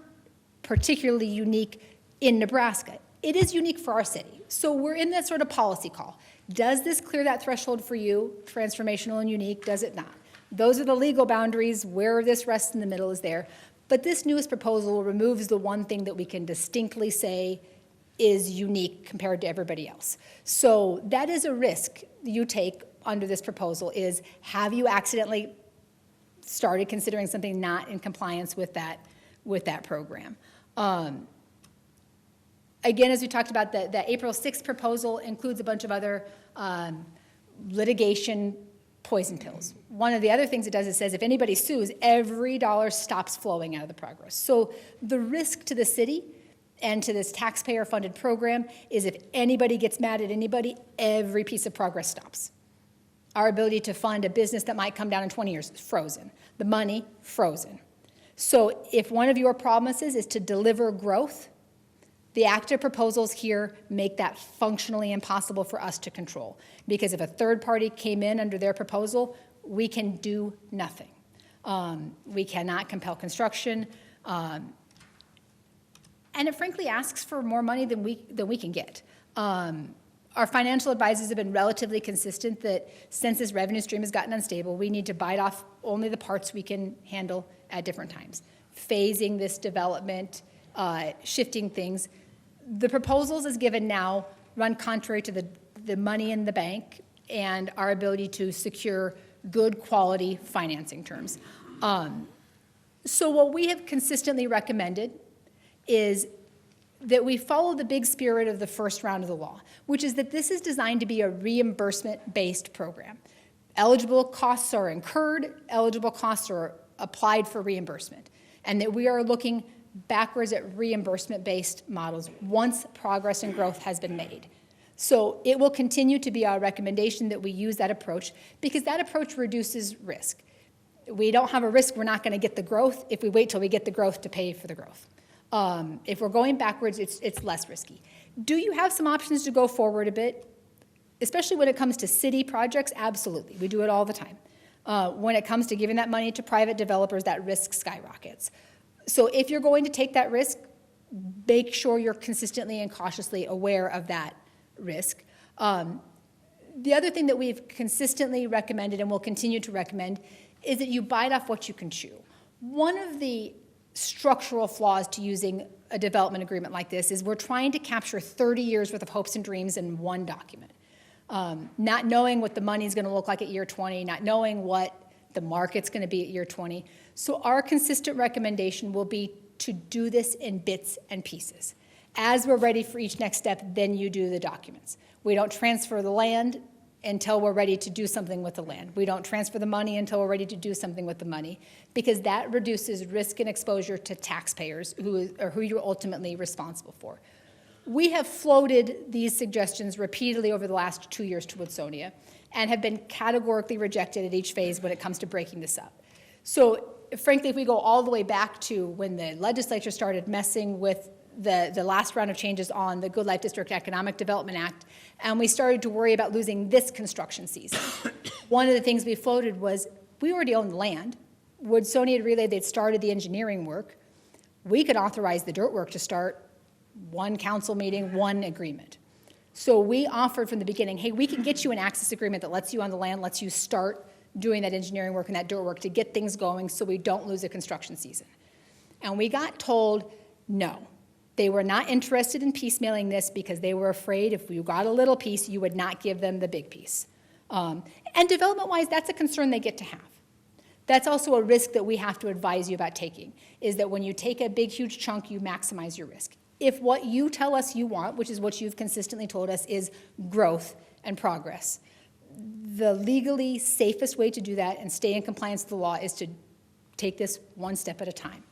particularly unique in Nebraska. It is unique for our city. So we're in that sort of policy call. Does this clear that threshold for you, transformational and unique? Does it not? Those are the legal boundaries. Where this rests in the middle is there. But this newest proposal removes the one thing that we can distinctly say is unique compared to everybody else. So that is a risk you take under this proposal, is have you accidentally started considering something not in compliance with that program. Again, as we talked about, the April 6th proposal includes a bunch of other litigation poison pills. One of the other things it does is says if anybody sues, every dollar stops flowing out of the progress. So the risk to the city and to this taxpayer-funded program is if anybody gets mad at anybody, every piece of progress stops. Our ability to fund a business that might come down in 20 years is frozen. The money, frozen. So if one of your promises is to deliver growth, the active proposals here make that functionally impossible for us to control. Because if a third party came in under their proposal, we can do nothing. We cannot compel construction. And it frankly asks for more money than we can get. Our financial advisors have been relatively consistent that since this revenue stream has gotten unstable, we need to bite off only the parts we can handle at different times. Phasing this development, shifting things. The proposals as given now run contrary to the money in the bank and our ability to secure good quality financing terms. So what we have consistently recommended is that we follow the big spirit of the first round of the law, which is that this is designed to be a reimbursement-based program. Eligible costs are incurred, eligible costs are applied for reimbursement, and that we are looking backwards at reimbursement-based models once progress and growth has been made. So it will continue to be our recommendation that we use that approach because that approach reduces risk. We don't have a risk we're not going to get the growth if we wait till we get the growth to pay for the growth. If we're going backwards, it's less risky. Do you have some options to go forward a bit? Especially when it comes to city projects, absolutely. We do it all the time. When it comes to giving that money to private developers, that risk skyrockets. So if you're going to take that risk, make sure you're consistently and cautiously aware of that risk. The other thing that we've consistently recommended and will continue to recommend is that you bite off what you can chew. One of the structural flaws to using a development agreement like this is we're trying to capture 30 years worth of hopes and dreams in one document. Not knowing what the money is going to look like at year 20, not knowing what the market's going to be at year 20. So our consistent recommendation will be to do this in bits and pieces. As we're ready for each next step, then you do the documents. We don't transfer the land until we're ready to do something with the land. We don't transfer the money until we're ready to do something with the money, because that reduces risk and exposure to taxpayers who you're ultimately responsible for. We have floated these suggestions repeatedly over the last 2 years to Woodsonia and have been categorically rejected at each phase when it comes to breaking this up. So frankly, if we go all the way back to when the legislature started messing with the last round of changes on the Good Life District Economic Development Act, and we started to worry about losing this construction season. One of the things we floated was we already own the land. Woodsonia had relayed they'd started the engineering work. We could authorize the dirt work to start one council meeting, one agreement. So we offered from the beginning, hey, we can get you an access agreement that lets you on the land, lets you start doing that engineering work and that dirt work to get things going so we don't lose a construction season. And we got told no. They were not interested in piecemealing this because they were afraid if you got a little piece, you would not give them the big piece. And development-wise, that's a concern they get to have. That's also a risk that we have to advise you about taking, is that when you take a big, huge chunk, you maximize your risk. If what you tell us you want, which is what you've consistently told us, is growth and progress, the legally safest way to do that and stay in compliance with the law is to take this one step at a time.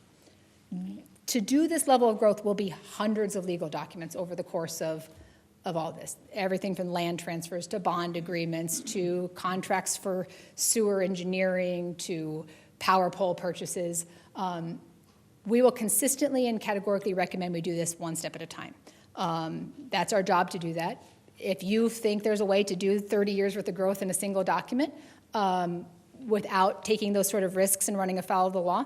To do this level of growth will be hundreds of legal documents over the course of all this. Everything from land transfers to bond agreements to contracts for sewer engineering to power pole purchases. We will consistently and categorically recommend we do this one step at a time. That's our job to do that. If you think there's a way to do 30 years worth of growth in a single document without taking those sort of risks and running afoul of the law,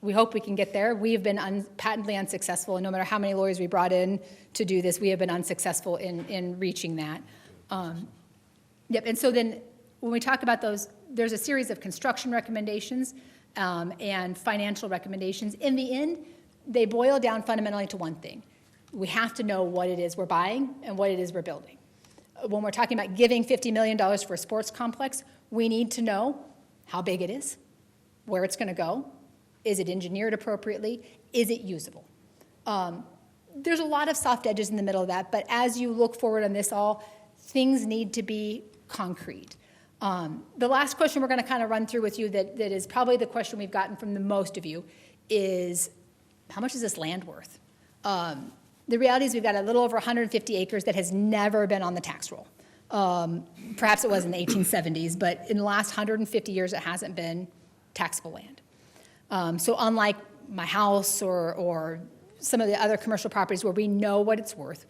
we hope we can get there. We have been patently unsuccessful, and no matter how many lawyers we brought in to do this, we have been unsuccessful in reaching that. Yep, and so then when we talk about those, there's a series of construction recommendations and financial recommendations. In the end, they boil down fundamentally to one thing. We have to know what it is we're buying and what it is we're building. When we're talking about giving $50 million for a sports complex, we need to know how big it is, where it's going to go, is it engineered appropriately, is it usable? There's a lot of soft edges in the middle of that, but as you look forward on this all, things need to be concrete. The last question we're going to kind of run through with you that is probably the question we've gotten from the most of you is, how much is this land worth? The reality is we've got a little over 150 acres that has never been on the tax roll. Perhaps it was in the 1870s, but in the last 150 years, it hasn't been taxable land. So unlike my house or some of the other commercial properties where we know what it's worth,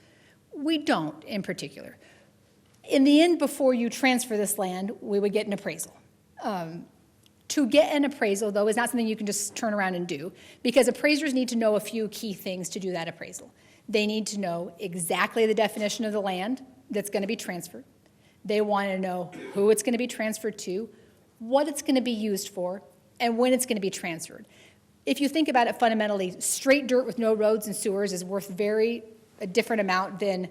we don't in particular. In the end, before you transfer this land, we would get an appraisal. To get an appraisal, though, is not something you can just turn around and do, because appraisers need to know a few key things to do that appraisal. They need to know exactly the definition of the land that's going to be transferred. They want to know who it's going to be transferred to, what it's going to be used for, and when it's going to be transferred. If you think about it fundamentally, straight dirt with no roads and sewers is worth a different amount than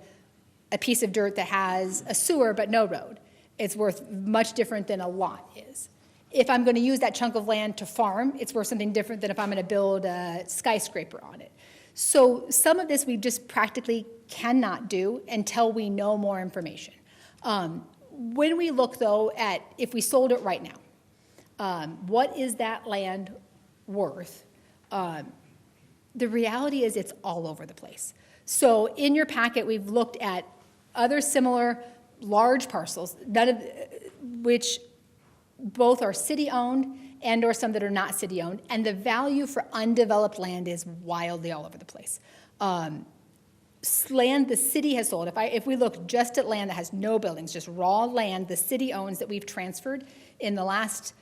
a piece of dirt that has a sewer but no road. It's worth much different than a lot is. If I'm going to use that chunk of land to farm, it's worth something different than if I'm going to build a skyscraper on it. So some of this we just practically cannot do until we know more information. When we look, though, at if we sold it right now, what is that land worth? The reality is it's all over the place. So in your packet, we've looked at other similar large parcels, none of which both are city-owned and or some that are not city-owned, and the value for undeveloped land is wildly all over the place. Land the city has sold, if we look just at land that has no buildings, just raw land the city owns that we've transferred in the last,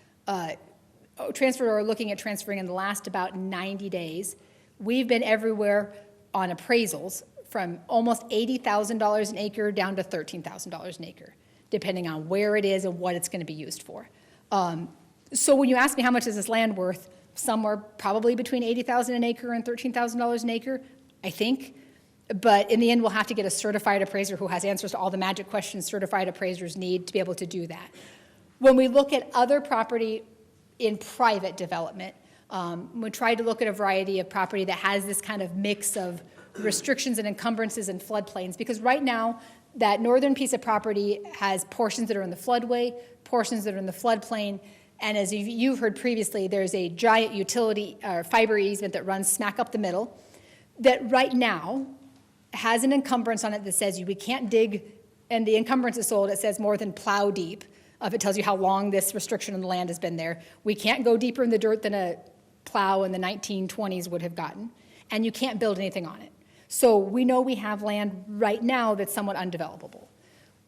transferred or looking at transferring in the last about 90 days, we've been everywhere on appraisals from almost $80,000 an acre down to $13,000 an acre, depending on where it is and what it's going to be used for. So when you ask me how much is this land worth, somewhere probably between $80,000 an acre and $13,000 an acre, I think. But in the end, we'll have to get a certified appraiser who has answers to all the magic questions certified appraisers need to be able to do that. When we look at other property in private development, we tried to look at a variety of property that has this kind of mix of restrictions and encumbrances and floodplains, because right now that northern piece of property has portions that are in the floodway, portions that are in the floodplain, and as you've heard previously, there's a giant utility fiber easement that runs smack up the middle that right now has an encumbrance on it that says we can't dig, and the encumbrance is sold, it says more than plow deep. It tells you how long this restriction on the land has been there. We can't go deeper in the dirt than a plow in the 1920s would have gotten, and you can't build anything on it. So we know we have land right now that's somewhat undevelopable.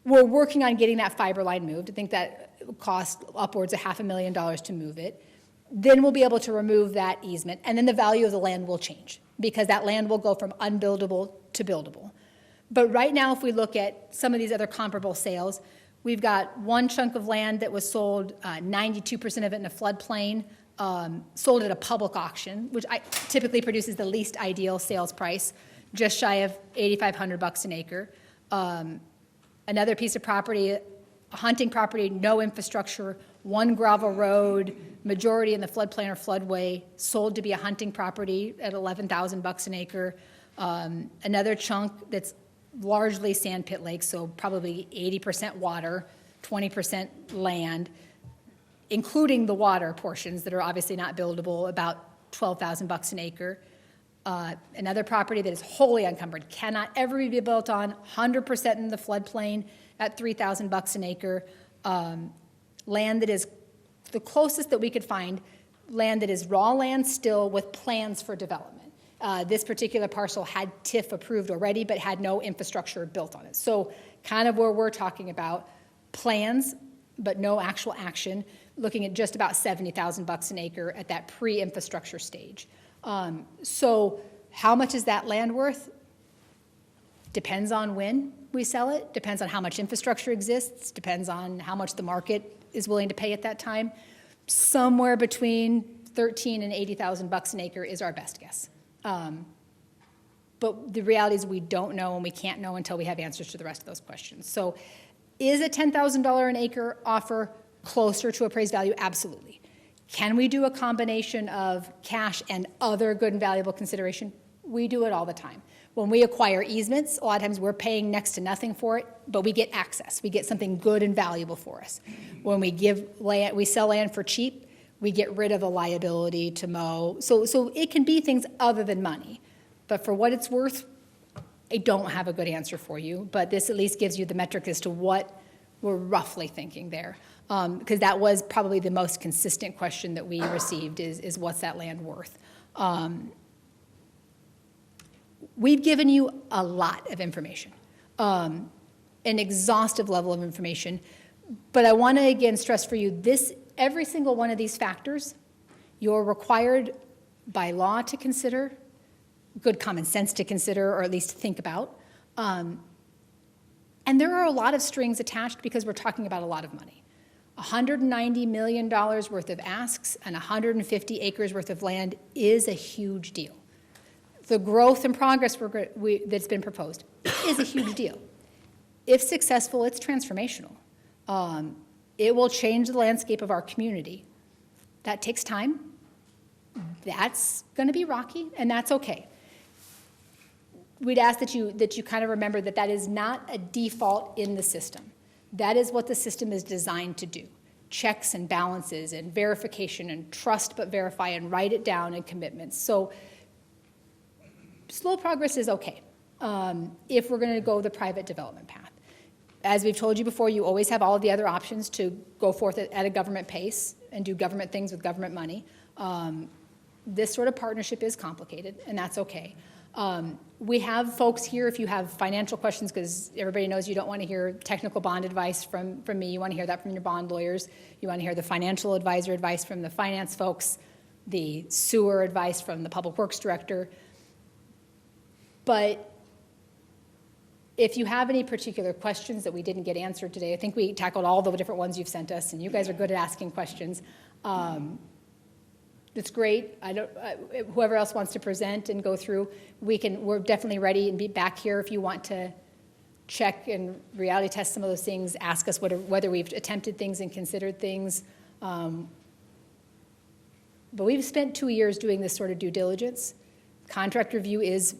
We're working on getting that fiber line moved. I think that will cost upwards of $500,000 to move it. Then we'll be able to remove that easement, and then the value of the land will change because that land will go from unbuildable to buildable. But right now, if we look at some of these other comparable sales, we've got one chunk of land that was sold, 92% of it in a floodplain, sold at a public auction, which typically produces the least ideal sales price, just shy of $8,500 an acre. Another piece of property, a hunting property, no infrastructure, one gravel road, majority in the floodplain or floodway, sold to be a hunting property at $11,000 an acre. Another chunk that's largely sand pit lakes, so probably 80% water, 20% land, including the water portions that are obviously not buildable, about $12,000 an acre. Another property that is wholly encumbered, cannot ever be built on, 100% in the floodplain at $3,000 an acre. land that is the closest that we could find, land that is raw land still with plans for development. This particular parcel had TIF approved already, but had no infrastructure built on it. So kind of where we're talking about plans, but no actual action, looking at just about $70,000 an acre at that pre-infrastructure stage. So how much is that land worth? Depends on when we sell it, depends on how much infrastructure exists, depends on how much the market is willing to pay at that time. Somewhere between $13,000 and $80,000 an acre is our best guess. But the reality is we don't know, and we can't know until we have answers to the rest of those questions. So is a $10,000 an acre offer closer to appraised value? Absolutely. Can we do a combination of cash and other good and valuable consideration? We do it all the time. When we acquire easements, a lot of times we're paying next to nothing for it, but we get access. We get something good and valuable for us. When we give land, we sell land for cheap, we get rid of the liability to mow. So it can be things other than money. But for what it's worth, I don't have a good answer for you, but this at least gives you the metric as to what we're roughly thinking there. Because that was probably the most consistent question that we received is what's that land worth? We've given you a lot of information, an exhaustive level of information, but I want to again stress for you every single one of these factors, you're required by law to consider, good common sense to consider, or at least think about. And there are a lot of strings attached because we're talking about a lot of money. $190 million worth of asks and 150 acres worth of land is a huge deal. The growth and progress that's been proposed is a huge deal. If successful, it's transformational. It will change the landscape of our community. That takes time. That's going to be rocky, and that's okay. We'd ask that you kind of remember that is not a default in the system. That is what the system is designed to do. Checks and balances and verification and trust but verify and write it down and commitments. So slow progress is okay if we're going to go the private development path. As we've told you before, you always have all of the other options to go forth at a government pace and do government things with government money. This sort of partnership is complicated, and that's okay. We have folks here if you have financial questions, because everybody knows you don't want to hear technical bond advice from me. You want to hear that from your bond lawyers. You want to hear the financial advisor advice from the finance folks, the sewer advice from the public works director. But if you have any particular questions that we didn't get answered today, I think we tackled all the different ones you've sent us, and you guys are good at asking questions. It's great. Whoever else wants to present and go through, we're definitely ready and be back here if you want to check and reality test some of those things, ask us whether we've attempted things and considered things. But we've spent 2 years doing this sort of due diligence. Contract review is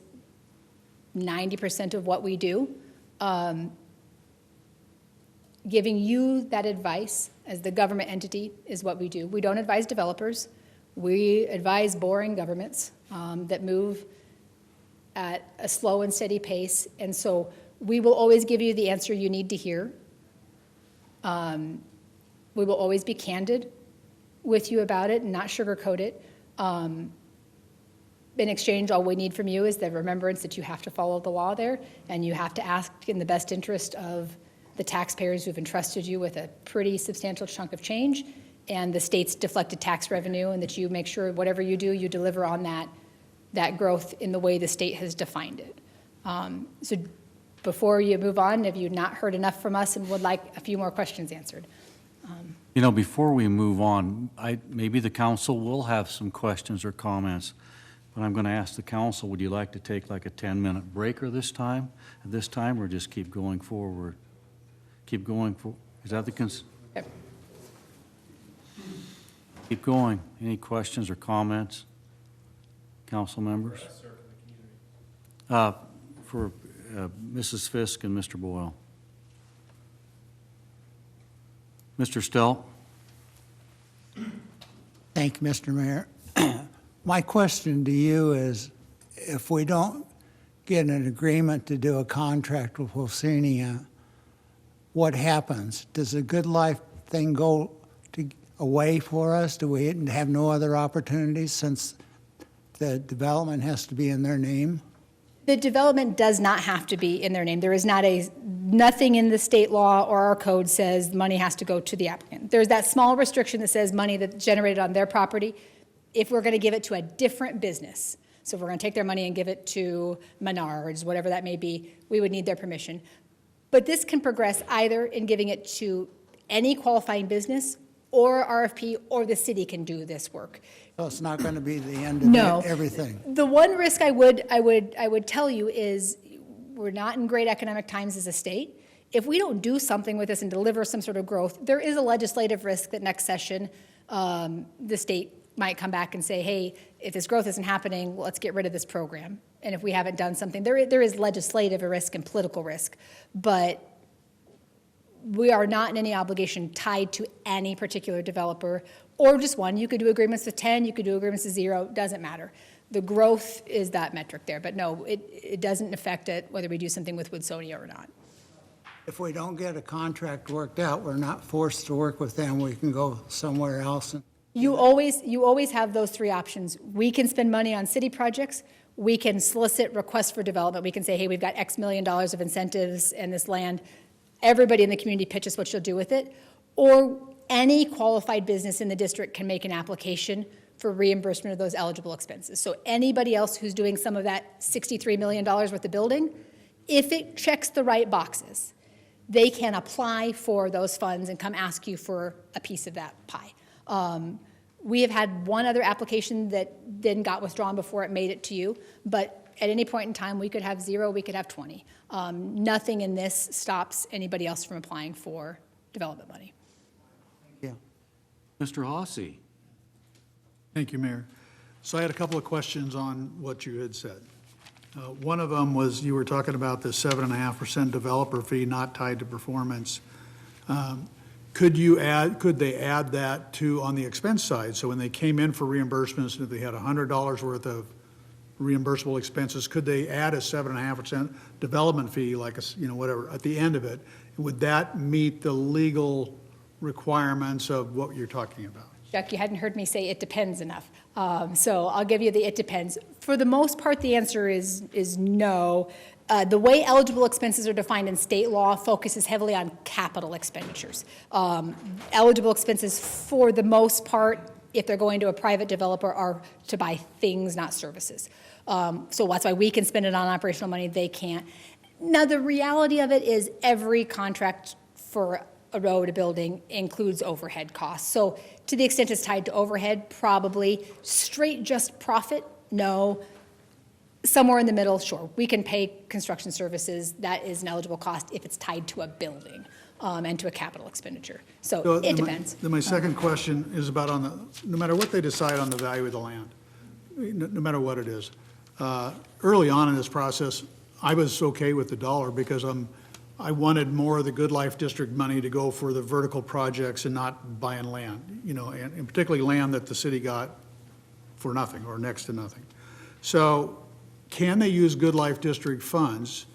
90% of what we do. Giving you that advice as the government entity is what we do. We don't advise developers. We advise boring governments that move at a slow and steady pace. And so we will always give you the answer you need to hear. We will always be candid with you about it and not sugarcoat it. In exchange, all we need from you is the remembrance that you have to follow the law there, and you have to ask in the best interest of the taxpayers who've entrusted you with a pretty substantial chunk of change and the state's deflected tax revenue, and that you make sure whatever you do, you deliver on that growth in the way the state has defined it. So before you move on, have you not heard enough from us and would like a few more questions answered? Before we move on, maybe the council will have some questions or comments. But I'm going to ask the council, would you like to take like a 10-minute break at this time, or just keep going forward? Keep going forward. Is that the Yep. Keep going. Any questions or comments, council members? For Mrs. Fisk and Mr. Boyle. Mr. Stelk. Thank you, Mr. Mayor. My question to you is, if we don't get an agreement to do a contract with Wolfenia, what happens? Does the Good Life thing go away for us? Do we have no other opportunities since the development has to be in their name? The development does not have to be in their name. There is nothing in the state law or our code says money has to go to the applicant. There's that small restriction that says money that's generated on their property, if we're going to give it to a different business. So if we're going to take their money and give it to Menards, whatever that may be, we would need their permission. But this can progress either in giving it to any qualifying business or RFP, or the city can do this work. So it's not going to be the end of everything? The one risk I would tell you is we're not in great economic times as a state. If we don't do something with this and deliver some sort of growth, there is a legislative risk that next session the state might come back and say, hey, if this growth isn't happening, let's get rid of this program. And if we haven't done something, there is legislative risk and political risk. But we are not in any obligation tied to any particular developer or just one. You could do agreements with 10, you could do agreements with 0, doesn't matter. The growth is that metric there, but no, it doesn't affect it whether we do something with Woodsonia or not. If we don't get a contract worked out, we're not forced to work with them. We can go somewhere else. You always have those three options. We can spend money on city projects. We can solicit requests for development. We can say, hey, we've got X million dollars of incentives in this land. Everybody in the community pitches what you'll do with it. Or any qualified business in the district can make an application for reimbursement of those eligible expenses. So anybody else who's doing some of that $63 million worth of building, if it checks the right boxes, they can apply for those funds and come ask you for a piece of that pie. We have had one other application that then got withdrawn before it made it to you, but at any point in time, we could have 0, we could have 20. Nothing in this stops anybody else from applying for development money. Thank you. Mr. Hossie. Thank you, Mayor. So I had a couple of questions on what you had said. One of them was you were talking about the 7.5% developer fee not tied to performance. Could they add that to on the expense side? So when they came in for reimbursements, if they had $100 worth of reimbursable expenses, could they add a 7.5% development fee, like whatever, at the end of it? Would that meet the legal requirements of what you're talking about? Chuck, you hadn't heard me say it depends enough. So I'll give you the it depends. For the most part, the answer is no. The way eligible expenses are defined in state law focuses heavily on capital expenditures. Eligible expenses, for the most part, if they're going to a private developer, are to buy things, not services. So that's why we can spend it on operational money, they can't. Now, the reality of it is every contract for a road, a building, includes overhead costs. So to the extent it's tied to overhead, probably. Straight just profit, no. Somewhere in the middle, sure. We can pay construction services. That is an eligible cost if it's tied to a building and to a capital expenditure. So it depends. Then my second question is about no matter what they decide on the value of the land, no matter what it is. Early on in this process, I was okay with the dollar because I wanted more of the Good Life District money to go for the vertical projects and not buying land, and particularly land that the city got for nothing or next to nothing. So can they use Good Life District funds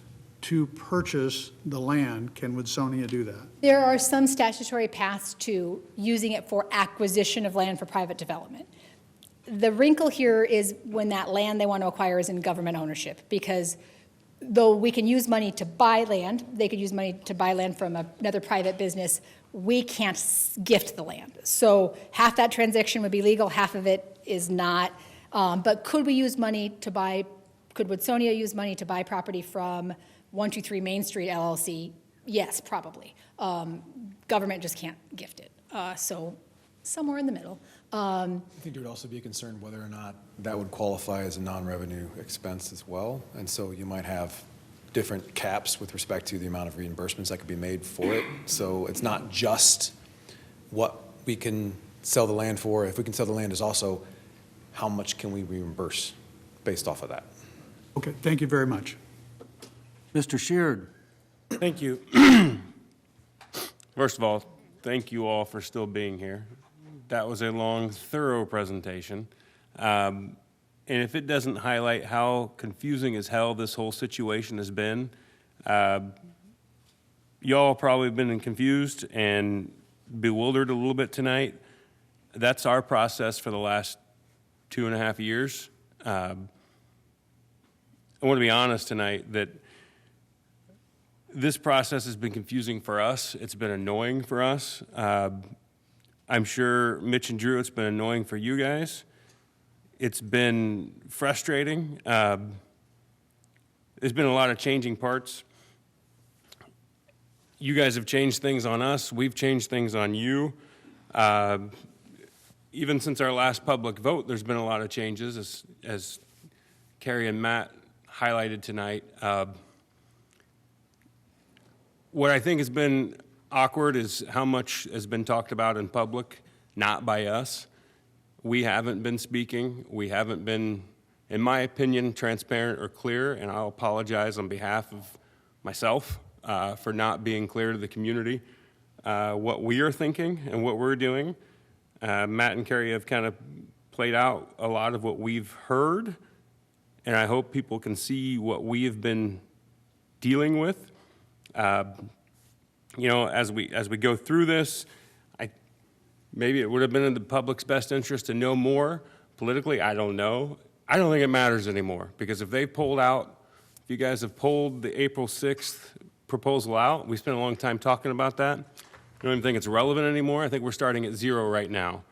to purchase the land? Can Woodsonia do that? There are some statutory paths to using it for acquisition of land for private development. The wrinkle here is when that land they want to acquire is in government ownership, because though we can use money to buy land, they could use money to buy land from another private business, we can't gift the land. So half that transaction would be legal, half of it is not. But could Woodsonia use money to buy property from 123 Main Street LLC? Yes, probably. Government just can't gift it. So somewhere in the middle. I think there would also be a concern whether or not that would qualify as a non-revenue expense as well. And so you might have different caps with respect to the amount of reimbursements that could be made for it. So it's not just what we can sell the land for. If we can sell the land, is also how much can we reimburse based off of that. Okay, thank you very much. Mr. Sheard. Thank you. First of all, thank you all for still being here. That was a long, thorough presentation. And if it doesn't highlight how confusing as hell this whole situation has been, y'all probably been confused, and bewildered a little bit tonight. That's our process for the last 2.5 years. I want to be honest tonight that this process has been confusing for us. It's been annoying for us. I'm sure, Mitch and Drew, it's been annoying for you guys. It's been frustrating. There's been a lot of changing parts. You guys have changed things on us. We've changed things on you. Even since our last public vote, there's been a lot of changes, as Carrie and Matt highlighted tonight. What I think has been awkward is how much has been talked about in public, not by us. We haven't been speaking. We haven't been, in my opinion, transparent or clear, and I'll apologize on behalf of myself for not being clear to the community what we are thinking and what we're doing. Matt and Carrie have kind of played out a lot of what we've heard, and I hope people can see what we have been dealing with. You know, as we go through this, maybe it would have been in the public's best interest to know more politically. I don't know. I don't think it matters anymore, because if they pulled out, if you guys have pulled the April 6th proposal out, we spent a long time talking about that. I don't even think it's relevant anymore. I think we're starting at zero right now.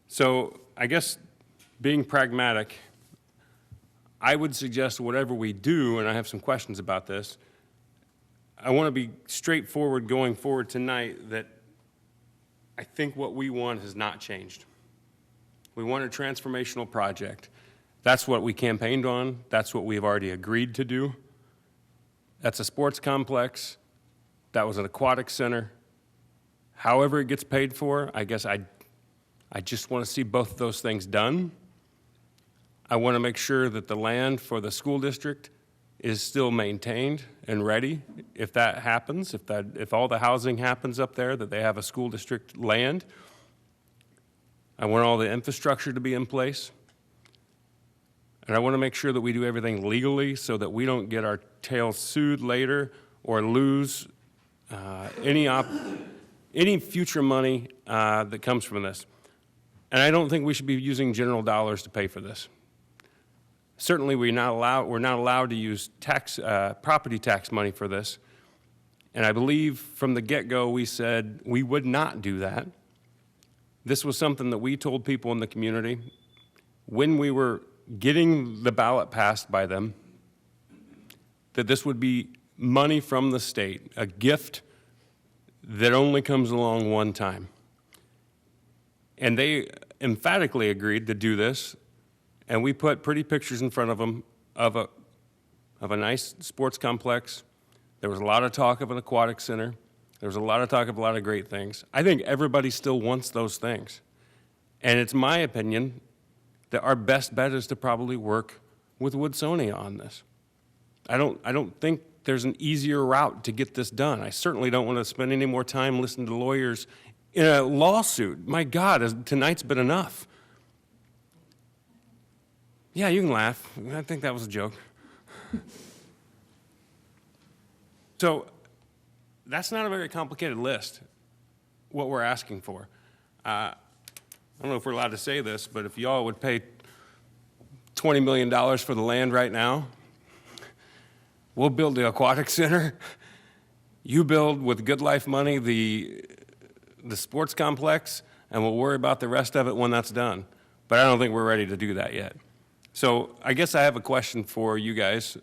So I guess being pragmatic, I would suggest whatever we do, and I have some questions about this, I want to be straightforward going forward tonight that I think what we want has not changed. We want a transformational project. That's what we campaigned on. That's what we've already agreed to do. That's a sports complex. That was an aquatic center. However it gets paid for, I guess I just want to see both of those things done. I want to make sure that the land for the school district is still maintained and ready. If that happens, if all the housing happens up there, that they have a school district land. I want all the infrastructure to be in place. And I want to make sure that we do everything legally so that we don't get our tails sued later or lose any future money that comes from this. And I don't think we should be using general dollars to pay for this. Certainly, we're not allowed to use property tax money for this. And I believe from the get-go we said we would not do that. This was something that we told people in the community when we were getting the ballot passed by them, that this would be money from the state, a gift that only comes along one time. And they emphatically agreed to do this, and we put pretty pictures in front of them of a nice sports complex. There was a lot of talk of an aquatic center. There was a lot of talk of a lot of great things. I think everybody still wants those things. And it's my opinion that our best bet is to probably work with Woodsonia on this. I don't think there's an easier route to get this done. I certainly don't want to spend any more time listening to lawyers in a lawsuit. My God, tonight's been enough. Yeah, you can laugh. I think that was a joke. So that's not a very complicated list, what we're asking for. I don't know if we're allowed to say this, but if y'all would pay $20 million for the land right now, we'll build the aquatic center. You build with Good Life money the sports complex, and we'll worry about the rest of it when that's done. But I don't think we're ready to do that yet. So I guess I have a question for you guys.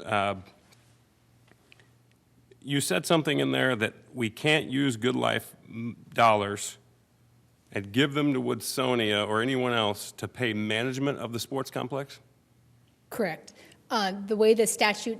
You said something in there that we can't use Good Life dollars and give them to Woodsonia or anyone else to pay management of the sports complex? Correct. The way the statute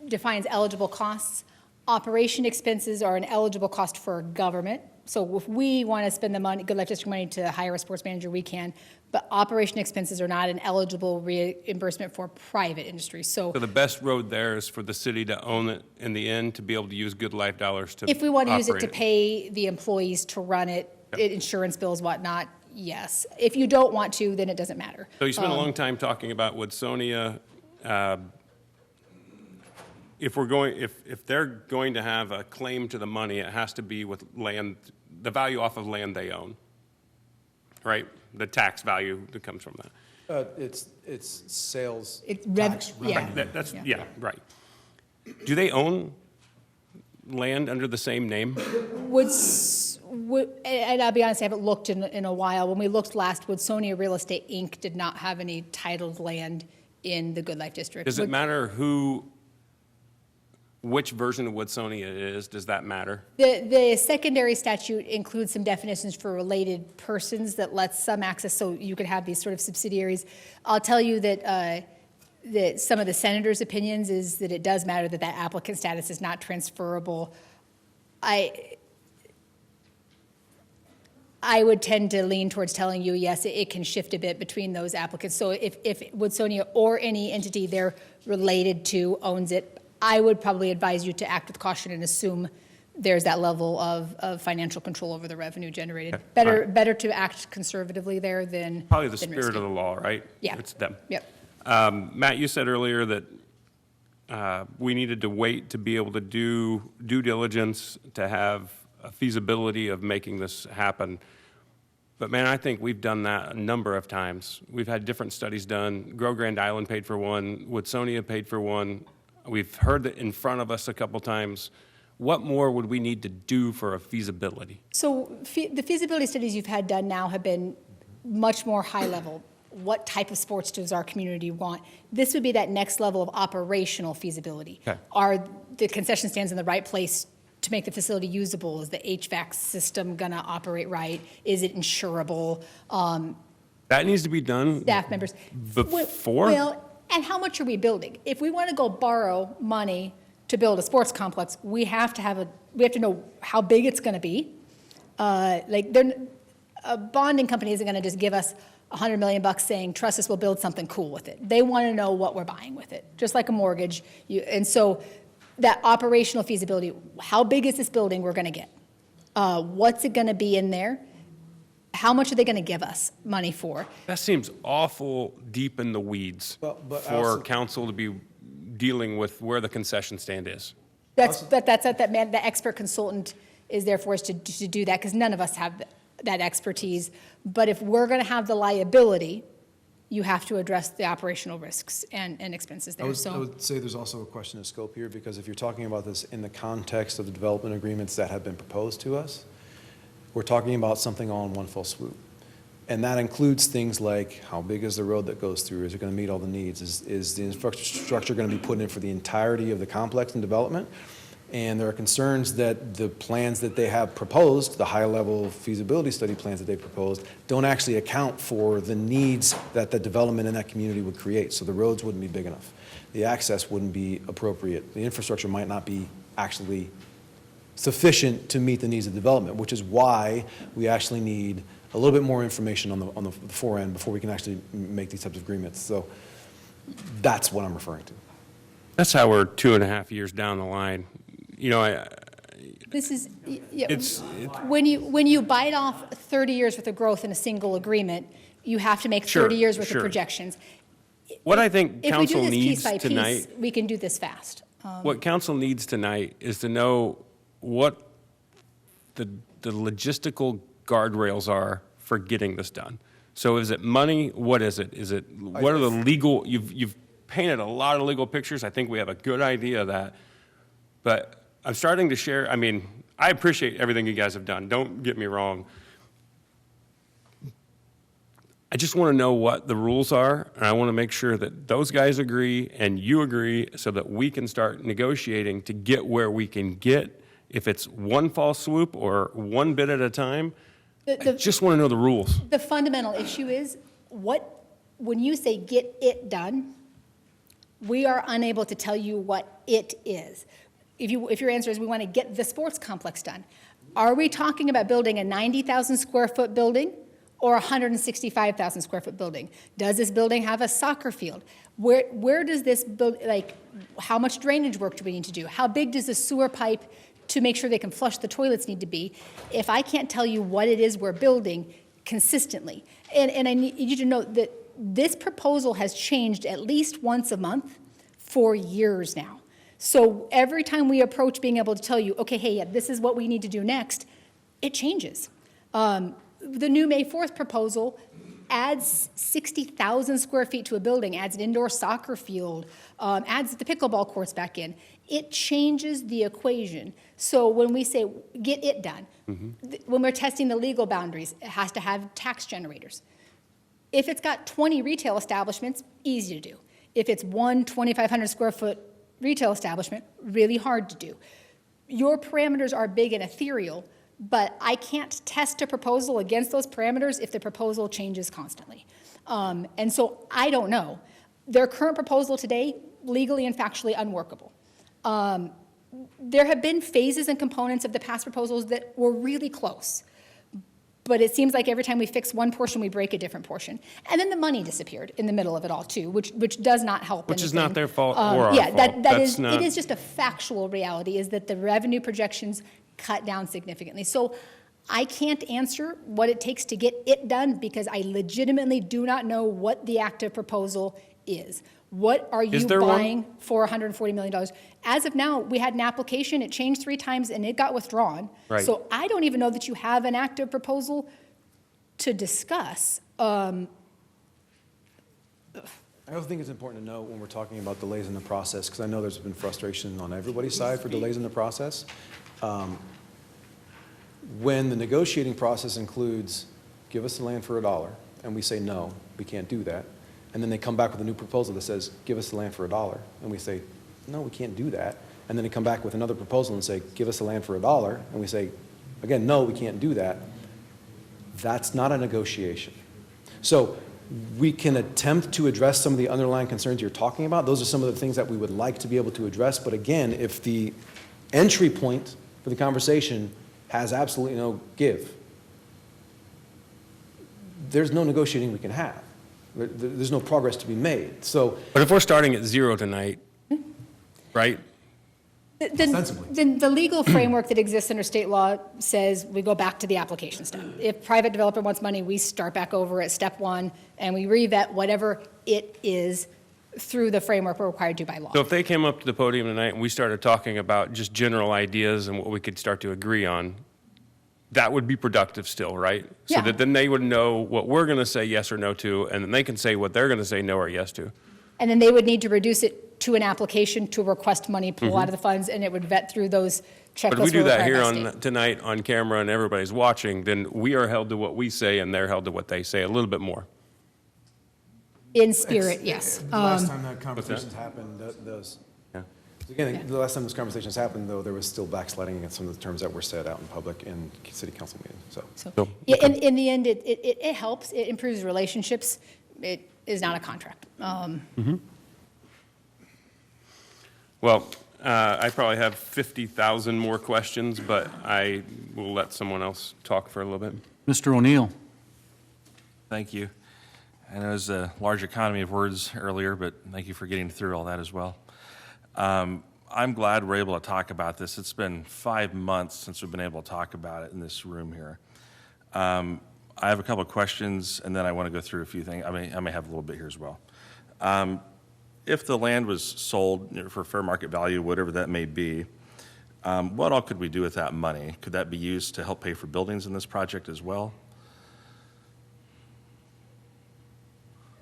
defines eligible costs, operation expenses are an eligible cost for government. So if we want to spend the money, Good Life District money to hire a sports manager, we can. But operation expenses are not an eligible reimbursement for private industry. So the best road there is for the city to own it in the end, to be able to use Good Life dollars to if we want to use it to operate pay the employees to run it, insurance bills, whatnot, yes. If you don't want to, then it doesn't matter. So you spent a long time talking about Woodsonia. If they're going to have a claim to the money, it has to be with land the value off of land they own, right? The tax value that comes from that. It's sales tax revenue. Right. Do they own land under the same name? And I'll be honest, I haven't looked in a while. When we looked last, Woodsonia Real Estate Inc. did not have any titled land in the Good Life District. Does it matter which version of Woodsonia it is? Does that matter? The secondary statute includes some definitions for related persons that lets some access, so you could have these sort of subsidiaries. I'll tell you that some of the senator's opinions is that it does matter that applicant status is not transferable. I would tend to lean towards telling you, yes, it can shift a bit between those applicants. So if Woodsonia or any entity they're related to owns it, I would probably advise you to act with caution and assume there's that level of financial control over the revenue generated. Okay. Better to act conservatively there than Probably the than spirit risky. of the law, right? Yeah. It's them. Yep. Matt, you said earlier that we needed to wait to be able to do due diligence to have a feasibility of making this happen. But man, I think we've done that a number of times. We've had different studies done. Grow Grand Island paid for one. Woodsonia paid for one. We've heard it in front of us a couple times. What more would we need to do for a feasibility? So the feasibility studies you've had done now have been much more high level. What type of sports does our community want? This would be that next level of operational feasibility. Okay. Are the concession stands in the right place to make the facility usable? Is the HVAC system gonna operate right? Is it insurable? That needs to be done Staff members. before? Well, and how much are we building? If we want to go borrow money to build a sports complex, we have to know how big it's going to be. A bonding company isn't going to just give us $100 million saying, trust us, we'll build something cool with it. They want to know what we're buying with it, just like a mortgage. And so that operational feasibility, how big is this building we're going to get? What's it going to be in there? How much are they going to give us money for? That seems awful deep in the weeds for council to be dealing with where the concession stand is. The expert consultant is there for us to do that, because none of us have that expertise. But if we're going to have the liability, you have to address the operational risks and expenses there. I would say there's also a question of scope here, because if you're talking about this in the context of the development agreements that have been proposed to us, we're talking about something all in one fell swoop. And that includes things like, how big is the road that goes through? Is it going to meet all the needs? Is the infrastructure going to be put in for the entirety of the complex and development? And there are concerns that the plans that they have proposed, the high-level feasibility study plans that they proposed, don't actually account for the needs that the development in that community would create. So the roads wouldn't be big enough. The access wouldn't be appropriate. The infrastructure might not be actually sufficient to meet the needs of development, which is why we actually need a little bit more information on the fore end before we can actually make these types of agreements. So that's what I'm referring to. That's how we're 2.5 years down the line. You know, this is when you bite off 30 years worth of growth in a single agreement, you have to make 30 years worth of projections. What I think council if we do this needs piece by tonight, piece, we can do this fast. what council needs tonight is to know what the logistical guardrails are for getting this done. So is it money? What is it? What are the legal, you've painted a lot of legal pictures. I think we have a good idea of that. But I'm starting to share, I mean, I appreciate everything you guys have done. Don't get me wrong. I just want to know what the rules are, and I want to make sure that those guys agree and you agree so that we can start negotiating to get where we can get. If it's one fall swoop or one bit at a time, I just want to know the rules. The fundamental issue is when you say get it done, we are unable to tell you what it is. If your answer is we want to get the sports complex done, are we talking about building a 90,000 square foot building or a 165,000 square foot building? Does this building have a soccer field? Where does this build, how much drainage work do we need to do? How big does the sewer pipe to make sure they can flush the toilets need to be? If I can't tell you what it is we're building consistently, and I need you to know that this proposal has changed at least once a month for years now. So every time we approach being able to tell you, okay, hey, yeah, this is what we need to do next, it changes. The new May 4th proposal adds 60,000 square feet to a building, adds an indoor soccer field, adds the pickleball courts back in. It changes the equation. So when we say get it done, when we're testing the legal boundaries, it has to have tax generators. If it's got 20 retail establishments, easy to do. If it's one 2,500 square foot retail establishment, really hard to do. Your parameters are big and ethereal, but I can't test a proposal against those parameters if the proposal changes constantly. And so I don't know. Their current proposal today, legally and factually unworkable. There have been phases and components of the past proposals that were really close. But it seems like every time we fix one portion, we break a different portion. And then the money disappeared in the middle of it all, too, which does not help Which anything. is not their fault or our yeah, fault. It is just a factual reality, is that the revenue projections cut down significantly. So I can't answer what it takes to get it done because I legitimately do not know what the active proposal is. What are you buying for $140 million? As of now, we had an application, it changed 3 times, and it got withdrawn. Right. So I don't even know that you have an active proposal to discuss. I also think it's important to know when we're talking about delays in the process, because I know there's been frustration on everybody's side for delays in the process. When the negotiating process includes, give us the land for $1, and we say, no, we can't do that, and then they come back with a new proposal that says, give us the land for $1, and we say, no, we can't do that, and then they come back with another proposal and say, give us the land for $1, and we say, again, no, we can't do that, that's not a negotiation. So we can attempt to address some of the underlying concerns you're talking about. Those are some of the things that we would like to be able to address, but again, if the entry point for the conversation has absolutely no give, there's no negotiating we can have. There's no progress to be made. So, but if we're starting at 0 tonight, right? Then the legal framework that exists under state law says we go back to the application step. If private developer wants money, we start back over at step 1 and we revet whatever it is through the framework we're required to by law. So if they came up to the podium tonight and we started talking about just general ideas and what we could start to agree on, that would be productive still, right? Yeah. So that then they would know what we're going to say yes or no to, and then they can say what they're going to say no or yes to. And then they would need to reduce it to an application to request money, pull out of the funds, and it would vet through those checklists. But if we do that here on tonight on camera and everybody's watching, then we are held to what we say and they're held to what they say a little bit more. In spirit, yes. The last time that conversations happened, again, the last time those conversations happened, though, there was still backsliding against some of the terms that were said out in public in city council meetings. So yeah, in the end, it helps. It improves relationships. It is not a contract. Well, I probably have 50,000 more questions, but I will let someone else talk for a little bit. Mr. O'Neill. Thank you. I know it was a large economy of words earlier, but thank you for getting through all that as well. I'm glad we're able to talk about this. It's been 5 months since we've been able to talk about it in this room here. I have a couple of questions, and then I want to go through a few things. I may have a little bit here as well. If the land was sold for fair market value, whatever that may be, what all could we do with that money? Could that be used to help pay for buildings in this project as well?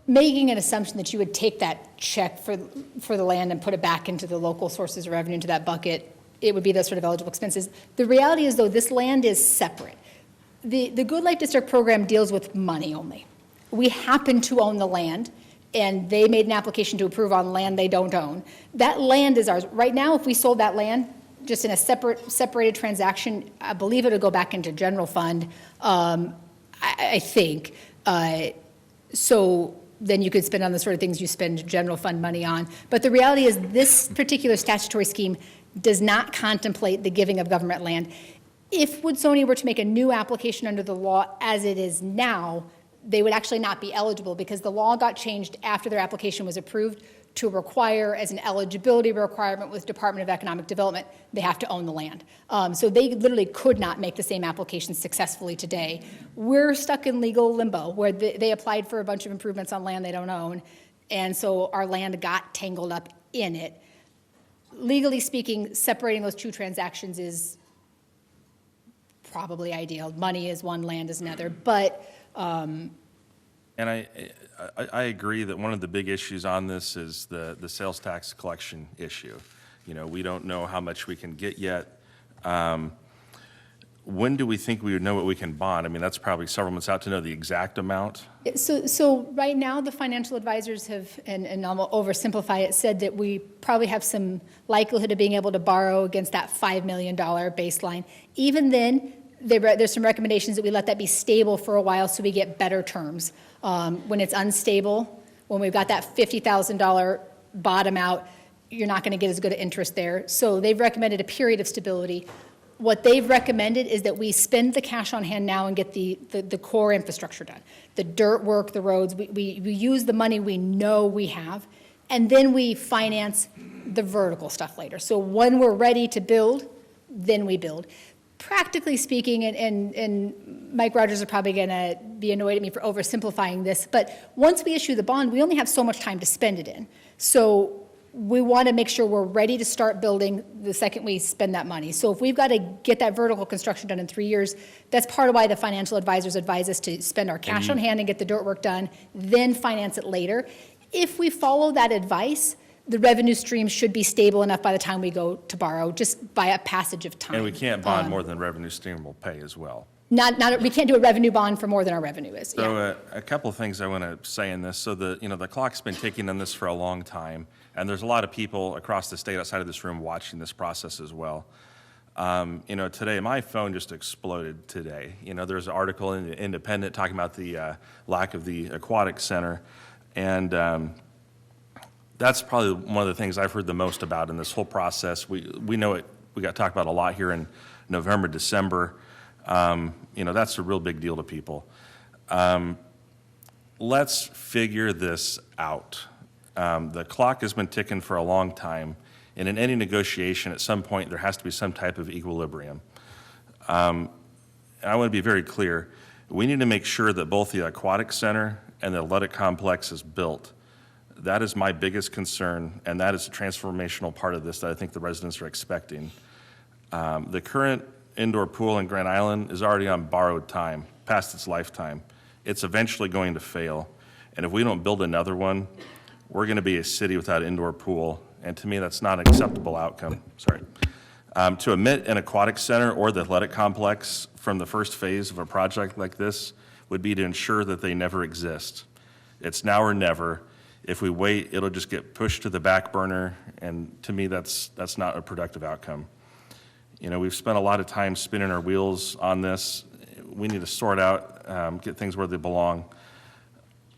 Making an assumption that you would take that check for the land and put it back into the local sources of revenue into that bucket, it would be those sort of eligible expenses. The reality is, though, this land is separate. The Good Life District program deals with money only. We happen to own the land, and they made an application to approve on land they don't own. That land is ours. Right now, if we sold that land, just in a separated transaction, I believe it would go back into general fund, I think. So then you could spend on the sort of things you spend general fund money on. But the reality is this particular statutory scheme does not contemplate the giving of government land. If Woodsoni were to make a new application under the law as it is now, they would actually not be eligible because the law got changed after their application was approved to require as an eligibility requirement with Department of Economic Development, they have to own the land. So they literally could not make the same application successfully today. We're stuck in legal limbo where they applied for a bunch of improvements on land they don't own, and so our land got tangled up in it. Legally speaking, separating those two transactions is probably ideal. Money is one, land is another, but, And I agree that one of the big issues on this is the sales tax collection issue. You know, we don't know how much we can get yet. When do we think we would know what we can bond? I mean, that's probably several months out to know the exact amount. so right now, the financial advisors have, and I'll oversimplify it, said that we probably have some likelihood of being able to borrow against that $5 million baseline. Even then, there's some recommendations that we let that be stable for a while so we get better terms. When it's unstable, when we've got that $50,000 bottom out, you're not going to get as good an interest there. So they've recommended a period of stability. What they've recommended is that we spend the cash on hand now and get the core infrastructure done. The dirt work, the roads, we use the money we know we have, and then we finance the vertical stuff later. So when we're ready to build, then we build. Practically speaking, and Mike Rogers is probably going to be annoyed at me for oversimplifying this, but once we issue the bond, we only have so much time to spend it in. So we want to make sure we're ready to start building the second we spend that money. So if we've got to get that vertical construction done in 3 years, that's part of why the financial advisors advise us to spend our cash on hand and get the dirt work done, then finance it later. If we follow that advice, the revenue stream should be stable enough by the time we go to borrow, just by a passage of time. And we can't bond more than revenue stream will pay as well. We can't do a revenue bond for more than our revenue is. So a couple of things I want to say in this. So the clock's been ticking on this for a long time, and there's a lot of people across the state outside of this room watching this process as well. Today my phone just exploded today. There's an article in the Independent talking about the lack of the aquatic center, and that's probably one of the things I've heard the most about in this whole process. We know it. We got talked about a lot here in November, December. That's a real big deal to people. Let's figure this out. The clock has been ticking for a long time, and in any negotiation, at some point, there has to be some type of equilibrium. And I want to be very clear. We need to make sure that both the aquatic center and the athletic complex is built. That is my biggest concern, and that is a transformational part of this that I think the residents are expecting. The current indoor pool in Grand Island is already on borrowed time, past its lifetime. It's eventually going to fail. And if we don't build another one, we're going to be a city without an indoor pool. And to me, that's not an acceptable outcome. Sorry. To omit an aquatic center or the athletic complex from the first phase of a project like this would be to ensure that they never exist. It's now or never. If we wait, it'll just get pushed to the back burner. And to me, that's not a productive outcome. We've spent a lot of time spinning our wheels on this. We need to sort out, get things where they belong.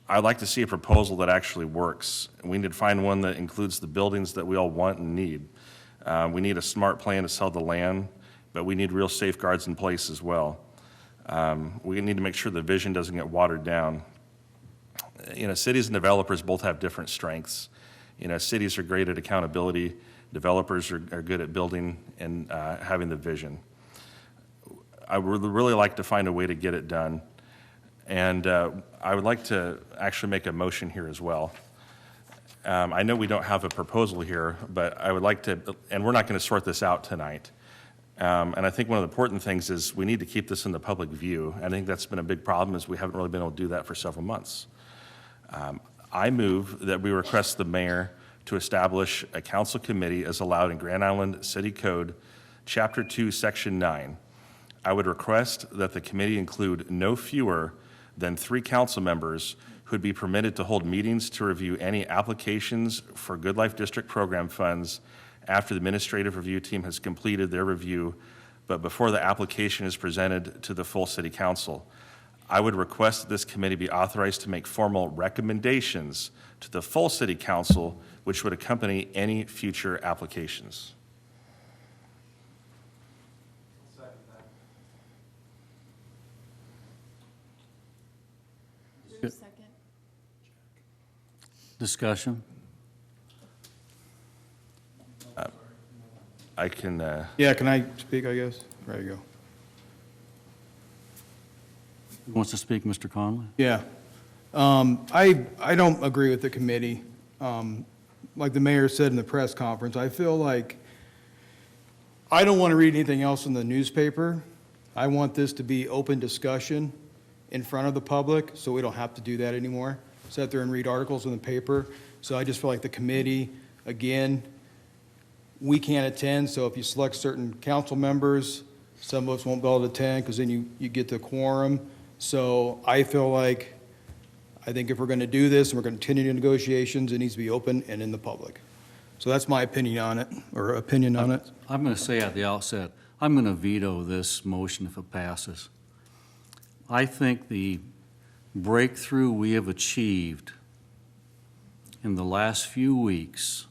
I'd like to see a proposal that actually works. We need to find one that includes the buildings that we all want and need. We need a smart plan to sell the land, but we need real safeguards in place as well. We need to make sure the vision doesn't get watered down. Cities and developers both have different strengths. Cities are great at accountability. Developers are good at building and having the vision. I would really like to find a way to get it done. And I would like to actually make a motion here as well. I know we don't have a proposal here, but I would like to, and we're not going to sort this out tonight. And I think one of the important things is we need to keep this in the public view. I think that's been a big problem is we haven't really been able to do that for several months. I move that we request the mayor to establish a council committee as allowed in Grand Island City Code, Chapter 2, Section 9. I would request that the committee include no fewer than 3 council members who would be permitted to hold meetings to review any applications for Good Life District program funds after the administrative review team has completed their review, but before the application is presented to the full city council. I would request that this committee be authorized to make formal recommendations to the full city council, which would accompany any future applications. Discussion? I can... Yeah, can I speak, I guess? There you go. Who wants to speak, Mr. Conley? Yeah. I don't agree with the committee. Like the mayor said in the press conference, I feel like I don't want to read anything else in the newspaper I want this to be open discussion in front of the public, so we don't have to do that anymore. Sit there and read articles in the paper. So I just feel like the committee, again, we can't attend, so if you select certain council members, some of us won't be able to attend, because then you get the quorum. So I feel like, I think if we're going to do this, and we're going to continue negotiations, it needs to be open and in the public. So that's my opinion on it, I'm going to say at the outset, I'm going to veto this motion if it passes. I think the breakthrough we have achieved in the last few weeks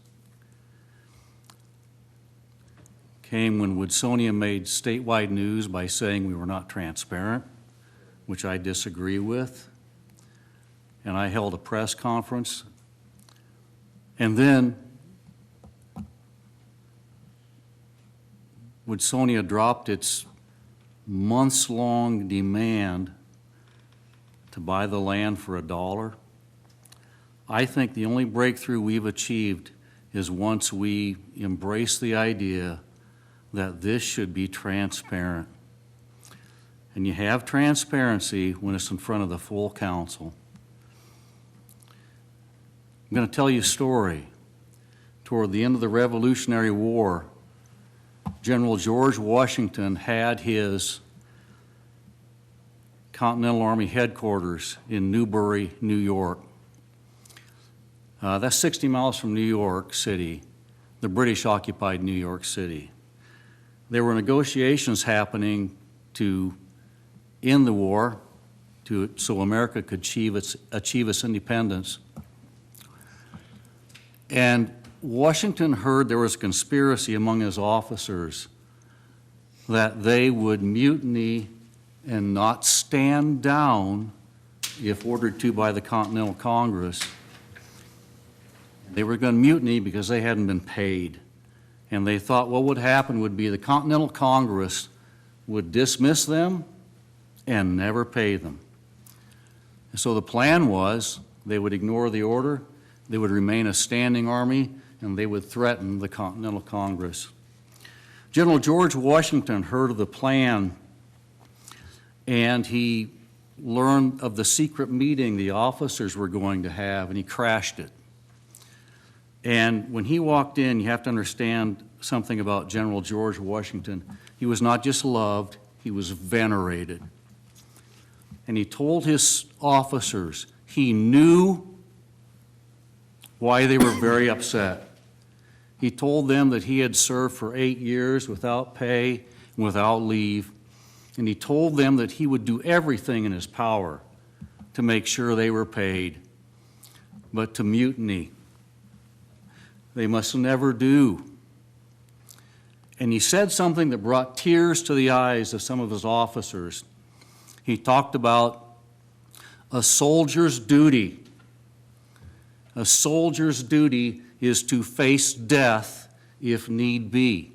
came when Woodsonia made statewide news by saying we were not transparent, which I disagree with. And I held a press conference. And then Woodsonia dropped its months-long demand to buy the land for $1. I think the only breakthrough we've achieved is once we embrace the idea that this should be transparent. And you have transparency when it's in front of the full council. I'm going to tell you a story. Toward the end of the Revolutionary War, General George Washington had his Continental Army headquarters in Newbury, New York. That's 60 miles from New York City. The British occupied New York City. There were negotiations happening to end the war so America could achieve its independence. And Washington heard there was a conspiracy among his officers that they would mutiny and not stand down if ordered to by the Continental Congress. They were going to mutiny because they hadn't been paid. And they thought what would happen would be the Continental Congress would dismiss them and never pay them. And so the plan was they would ignore the order, they would remain a standing army, and they would threaten the Continental Congress. General George Washington heard of the plan, and he learned of the secret meeting the officers were going to have, and he crashed it. And when he walked in, you have to understand something about General George Washington. He was not just loved, he was venerated. And he told his officers he knew why they were very upset. He told them that he had served for 8 years without pay and without leave. And he told them that he would do everything in his power to make sure they were paid. But to mutiny, they must never do. And he said something that brought tears to the eyes of some of his officers. He talked about a soldier's duty. A soldier's duty is to face death if need be.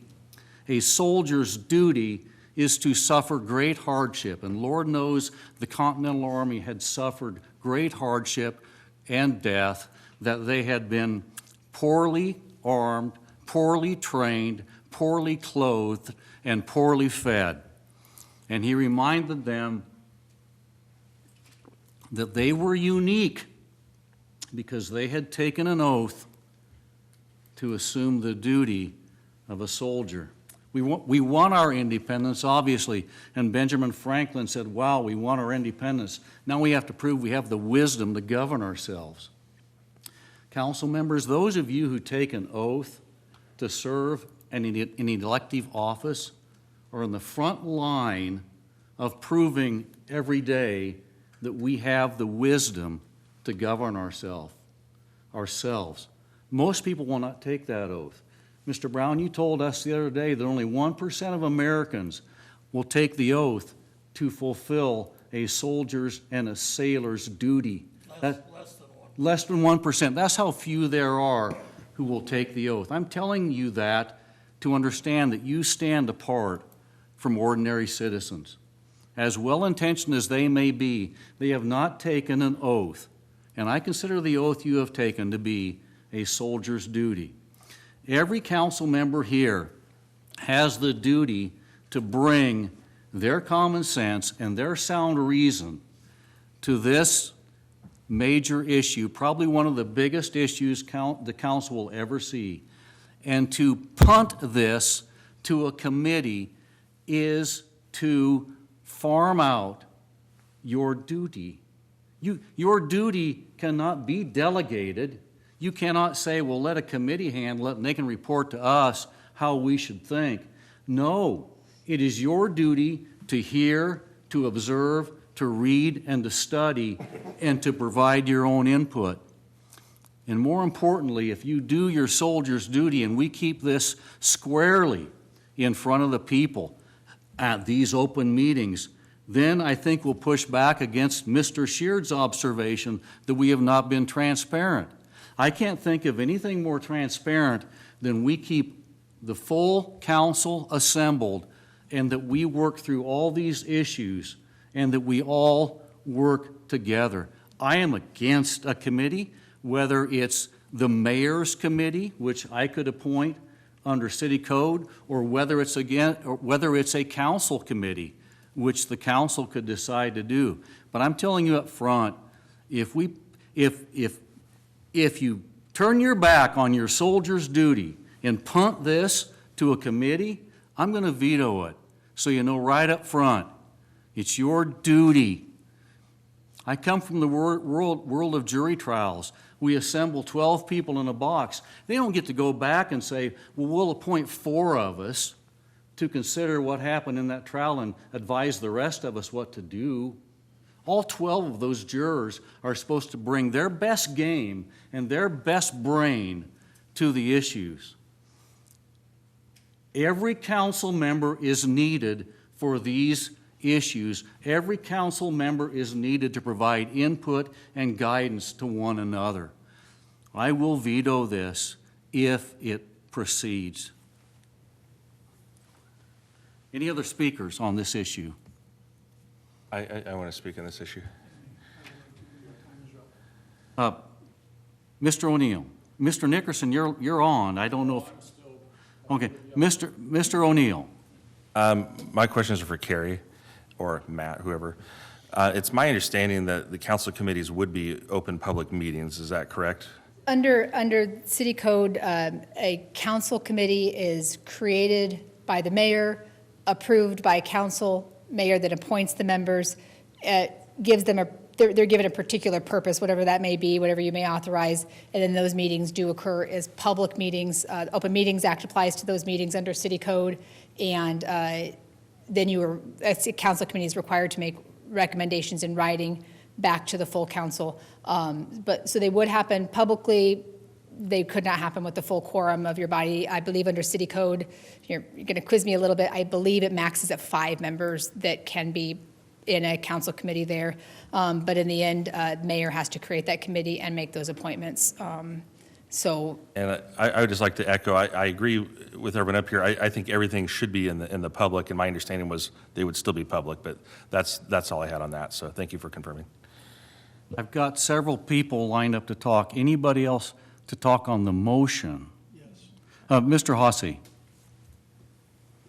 A soldier's duty is to suffer great hardship. And Lord knows the Continental Army had suffered great hardship and death, that they had been poorly armed, poorly trained, poorly clothed, and poorly fed. And he reminded them that they were unique because they had taken an oath to assume the duty of a soldier. We won our independence, obviously, and Benjamin Franklin said, wow, we won our independence. Now we have to prove we have the wisdom to govern ourselves. Council members, those of you who take an oath to serve in an elective office are in the front line of proving every day that we have the wisdom to govern ourselves. Most people will not take that oath. Mr. Brown, you told us the other day that only 1% of Americans will take the oath to fulfill a soldier's and a sailor's duty. Less than 1%. That's how few there are who will take the oath. I'm telling you that to understand that you stand apart from ordinary citizens. As well-intentioned as they may be, they have not taken an oath. And I consider the oath you have taken to be a soldier's duty. Every council member here has the duty to bring their common sense and their sound reason to this major issue, probably one of the biggest issues the council will ever see. And to punt this to a committee is to farm out your duty. Your duty cannot be delegated. You cannot say, well, let a committee handle it and they can report to us how we should think. No, it is your duty to hear, to observe, to read, and to study, and to provide your own input. And more importantly, if you do your soldier's duty and we keep this squarely in front of the people at these open meetings, then I think we'll push back against Mr. Sheard's observation that we have not been transparent. I can't think of anything more transparent than we keep the full council assembled and that we work through all these issues and that we all work together. I am against a committee, whether it's the mayor's committee, which I could appoint under city code, or whether it's a council committee, which the council could decide to do. But I'm telling you up front, if you turn your back on your soldier's duty and punt this to a committee, I'm going to veto it. So you know right up front, it's your duty. I come from the world of jury trials. We assemble 12 people in a box. They don't get to go back and say, well, we'll appoint 4 of us to consider what happened in that trial and advise the rest of us what to do. All 12 of those jurors are supposed to bring their best game and their best brain to the issues. Every council member is needed for these issues. Every council member is needed to provide input and guidance to one another. I will veto this if it proceeds. Any other speakers on this issue? I want to speak on this issue. Mr. O'Neill. Mr. Nickerson, you're on. I don't know if... Okay, Mr. O'Neill. My questions are for Carrie or Matt, whoever. It's my understanding that the council committees would be open public meetings. Is that correct? Under city code, a council committee is created by the mayor, approved by council, mayor that appoints the members, gives them they're given a particular purpose, whatever that may be, whatever you may authorize, and then those meetings do occur as public meetings. Open Meetings Act applies to those meetings under city code, and then council committee is required to make recommendations in writing back to the full council. So they would happen publicly. They could not happen with the full quorum of your body. I believe under city code, you're going to quiz me a little bit, I believe it maxes at 5 members that can be in a council committee there. But in the end, mayor has to create that committee and make those appointments. And I would just like to echo, I agree with everyone up here. I think everything should be in the public, and my understanding was they would still be public, but that's all I had on that, so thank you for confirming. I've got several people lined up to talk. Anybody else to talk on the motion? Yes. Mr. Haase.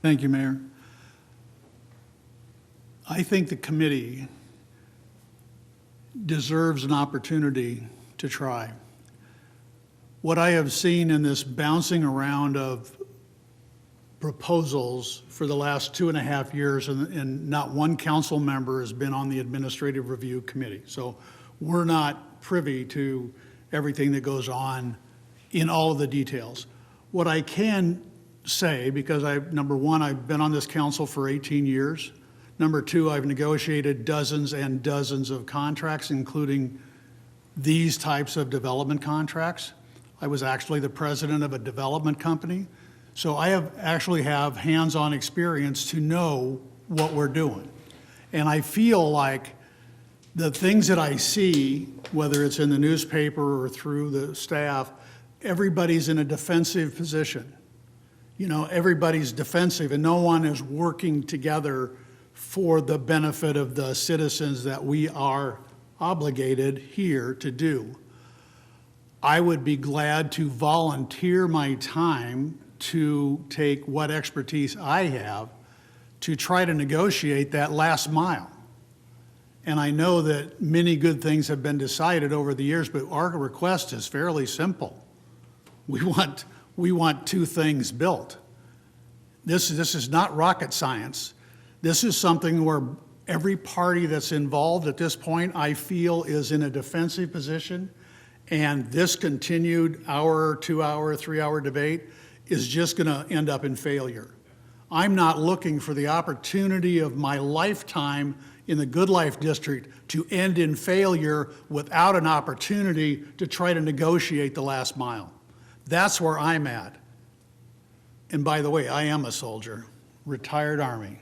Thank you, Mayor. I think the committee deserves an opportunity to try. What I have seen in this bouncing around of proposals for the last 2.5 years, and not one council member has been on the Administrative Review Committee. So we're not privy to everything that goes on in all of the details. What I can say, because number one, I've been on this council for 18 years. Number two, I've negotiated dozens and dozens of contracts, including these types of development contracts. I was actually the president of a development company. So I actually have hands-on experience to know what we're doing. And I feel like the things that I see, whether it's in the newspaper or through the staff, everybody's in a defensive position. You know, everybody's defensive and no one is working together for the benefit of the citizens that we are obligated here to do. I would be glad to volunteer my time to take what expertise I have to try to negotiate that last mile. And I know that many good things have been decided over the years, but our request is fairly simple. We want two things built. This is not rocket science. This is something where every party that's involved at this point, I feel, is in a defensive position. And this continued hour, 2 hour, 3 hour debate is just going to end up in failure. I'm not looking for the opportunity of my lifetime in the Good Life District to end in failure without an opportunity to try to negotiate the last mile. That's where I'm at. And by the way, I am a soldier, retired Army.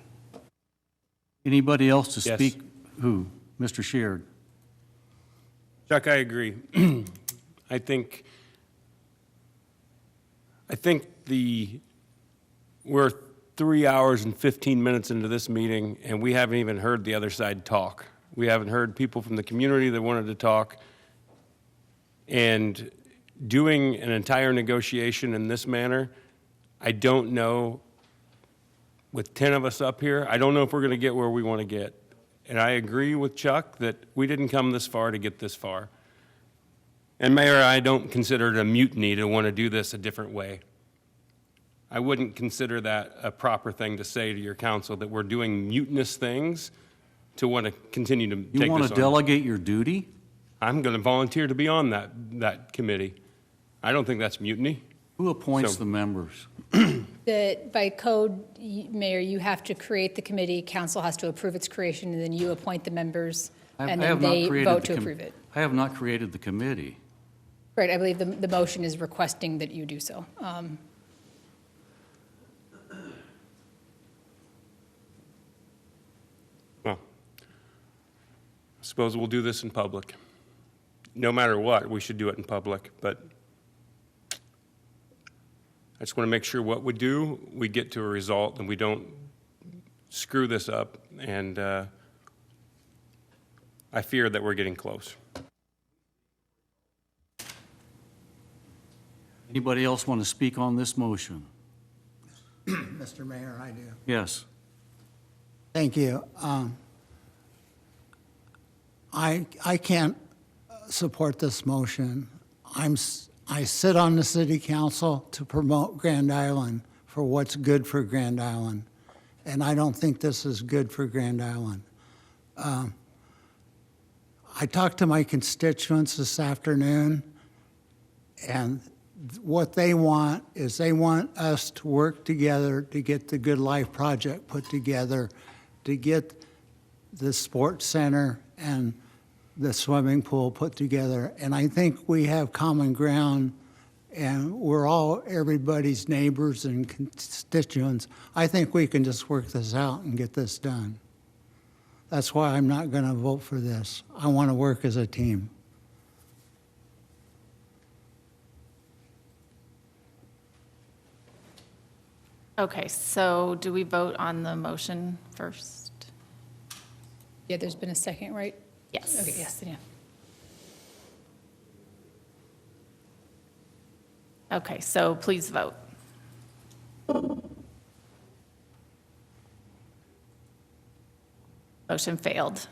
Anybody else to Yes. speak? Who? Mr. Sheard. Chuck, I agree. I think we're 3 hours and 15 minutes into this meeting, and we haven't even heard the other side talk. We haven't heard people from the community that wanted to talk. And doing an entire negotiation in this manner, I don't know, with 10 of us up here, I don't know if we're going to get where we want to get. And I agree with Chuck that we didn't come this far to get this far. And Mayor, I don't consider it a mutiny to want to do this a different way. I wouldn't consider that a proper thing to say to your council, that we're doing mutinous things to want to continue to take this on. You want to delegate your duty? I'm going to volunteer to be on that committee. I don't think that's mutiny. Who appoints the members? That by code, Mayor, you have to create the committee, council has to approve its creation, and then you appoint the members, and then they vote to approve it. I have not created the committee. Right, I believe the motion is requesting that you do so. Well, I suppose we'll do this in public. No matter what, we should do it in public, but I just want to make sure what we do, we get to a result and we don't screw this up, and I fear that we're getting close. Anybody else want to speak on this motion? Mr. Mayor, I do. Yes. Thank you. I can't support this motion. I sit on the city council to promote Grand Island for what's good for Grand Island, and I don't think this is good for Grand Island. I talked to my constituents this afternoon, and what they want is they want us to work together to get the Good Life Project put together, to get the sports center and the swimming pool put together. And I think we have common ground, and we're all everybody's neighbors and constituents. I think we can just work this out and get this done. That's why I'm not going to vote for this. I want to work as a team. Okay, so do we vote on the motion first? Yeah, there's been a second, right? Yes. Okay, yes, yeah. Okay, so please vote. Motion failed.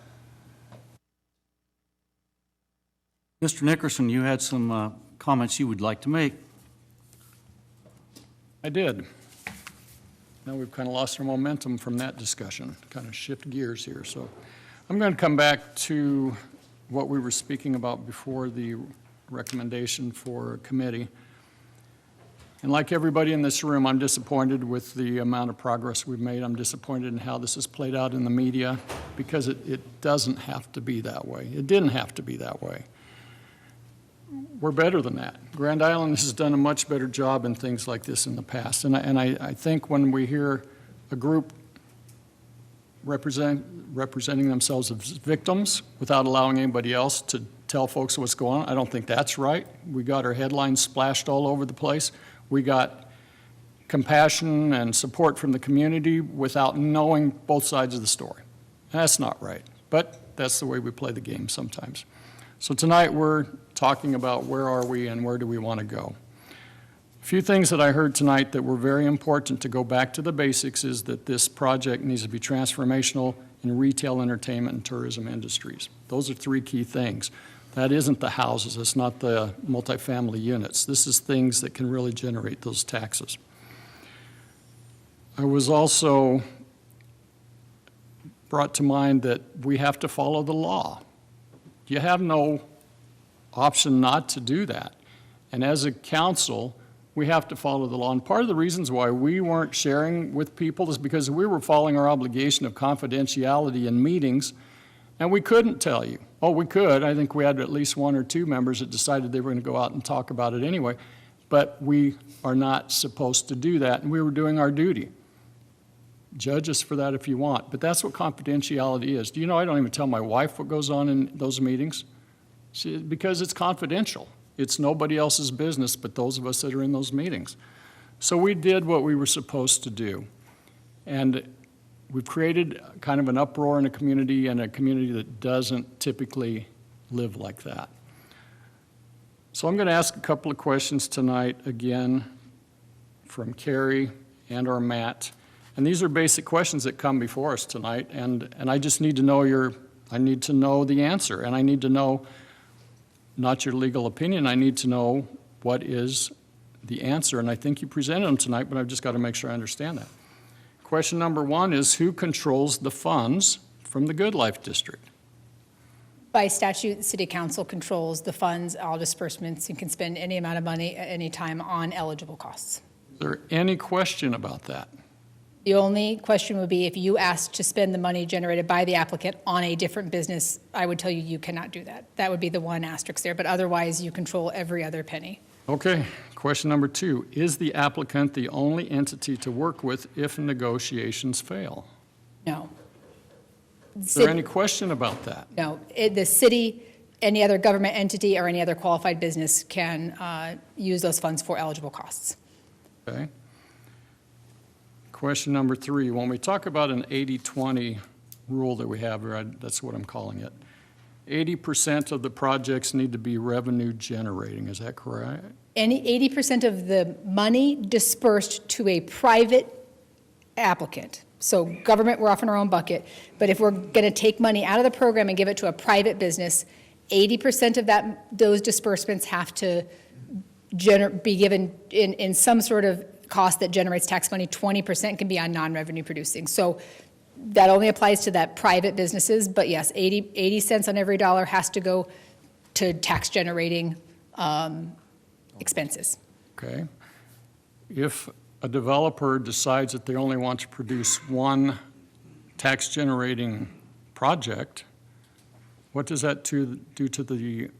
Mr. Nickerson, you had some comments you would like to make. I did. Now we've kind of lost our momentum from that discussion, kind of shift gears here. So I'm going to come back to what we were speaking about before, the recommendation for a committee. And like everybody in this room, I'm disappointed with the amount of progress we've made. I'm disappointed in how this has played out in the media, because it doesn't have to be that way. It didn't have to be that way. We're better than that. Grand Island has done a much better job in things like this in the past. And I think when we hear a group representing themselves as victims without allowing anybody else to tell folks what's going on, I don't think that's right. We got our headlines splashed all over the place. We got compassion and support from the community without knowing both sides of the story. That's not right, but that's the way we play the game sometimes. So tonight we're talking about where are we and where do we want to go. A few things that I heard tonight that were very important to go back to the basics is that this project needs to be transformational in retail, entertainment, and tourism industries. Those are three key things. That isn't the houses, it's not the multifamily units. This is things that can really generate those taxes. I was also brought to mind that we have to follow the law. You have no option not to do that. And as a council, we have to follow the law. And part of the reasons why we weren't sharing with people is because we were following our obligation of confidentiality in meetings, and we couldn't tell you. Oh, we could. I think we had at least one or two members that decided they were going to go out and talk about it anyway. But we are not supposed to do that, and we were doing our duty. Judge us for that if you want, but that's what confidentiality is. Do you know I don't even tell my wife what goes on in those meetings? Because it's confidential. It's nobody else's business but those of us that are in those meetings. So we did what we were supposed to do. And we've created kind of an uproar in a community, and a community that doesn't typically live like that. So I'm going to ask a couple of questions tonight, again, from Carrie and or Matt. And these are basic questions that come before us tonight, and I just need to know I need to know the answer, and I need to know not your legal opinion, I need to know what is the answer, and I think you presented them tonight, but I've just got to make sure I understand that. Question number one is, who controls the funds from the Good Life District? By statute, the City Council controls the funds, all disbursements, and can spend any amount of money at any time on eligible costs. Is there any question about that? The only question would be if you asked to spend the money generated by the applicant on a different business, I would tell you you cannot do that. That would be the one asterisk there, but otherwise you control every other penny. Okay, question number two, is the applicant the only entity to work with if negotiations fail? No. Is there any question about that? No, the city, any other government entity, or any other qualified business can use those funds for eligible costs. Okay. Question number three, when we talk about an 80-20 rule that we have, that's what I'm calling it, 80% of the projects need to be revenue generating, is that correct? 80% of the money dispersed to a private applicant. So government, we're off in our own bucket, but if we're going to take money out of the program and give it to a private business, 80% of those disbursements have to be given in some sort of cost that generates tax money. 20% can be on non-revenue producing. So that only applies to that private businesses, but yes, 80 cents on every dollar has to go to tax generating expenses. Okay. If a developer decides that they only want to produce one tax generating project, what does that do to the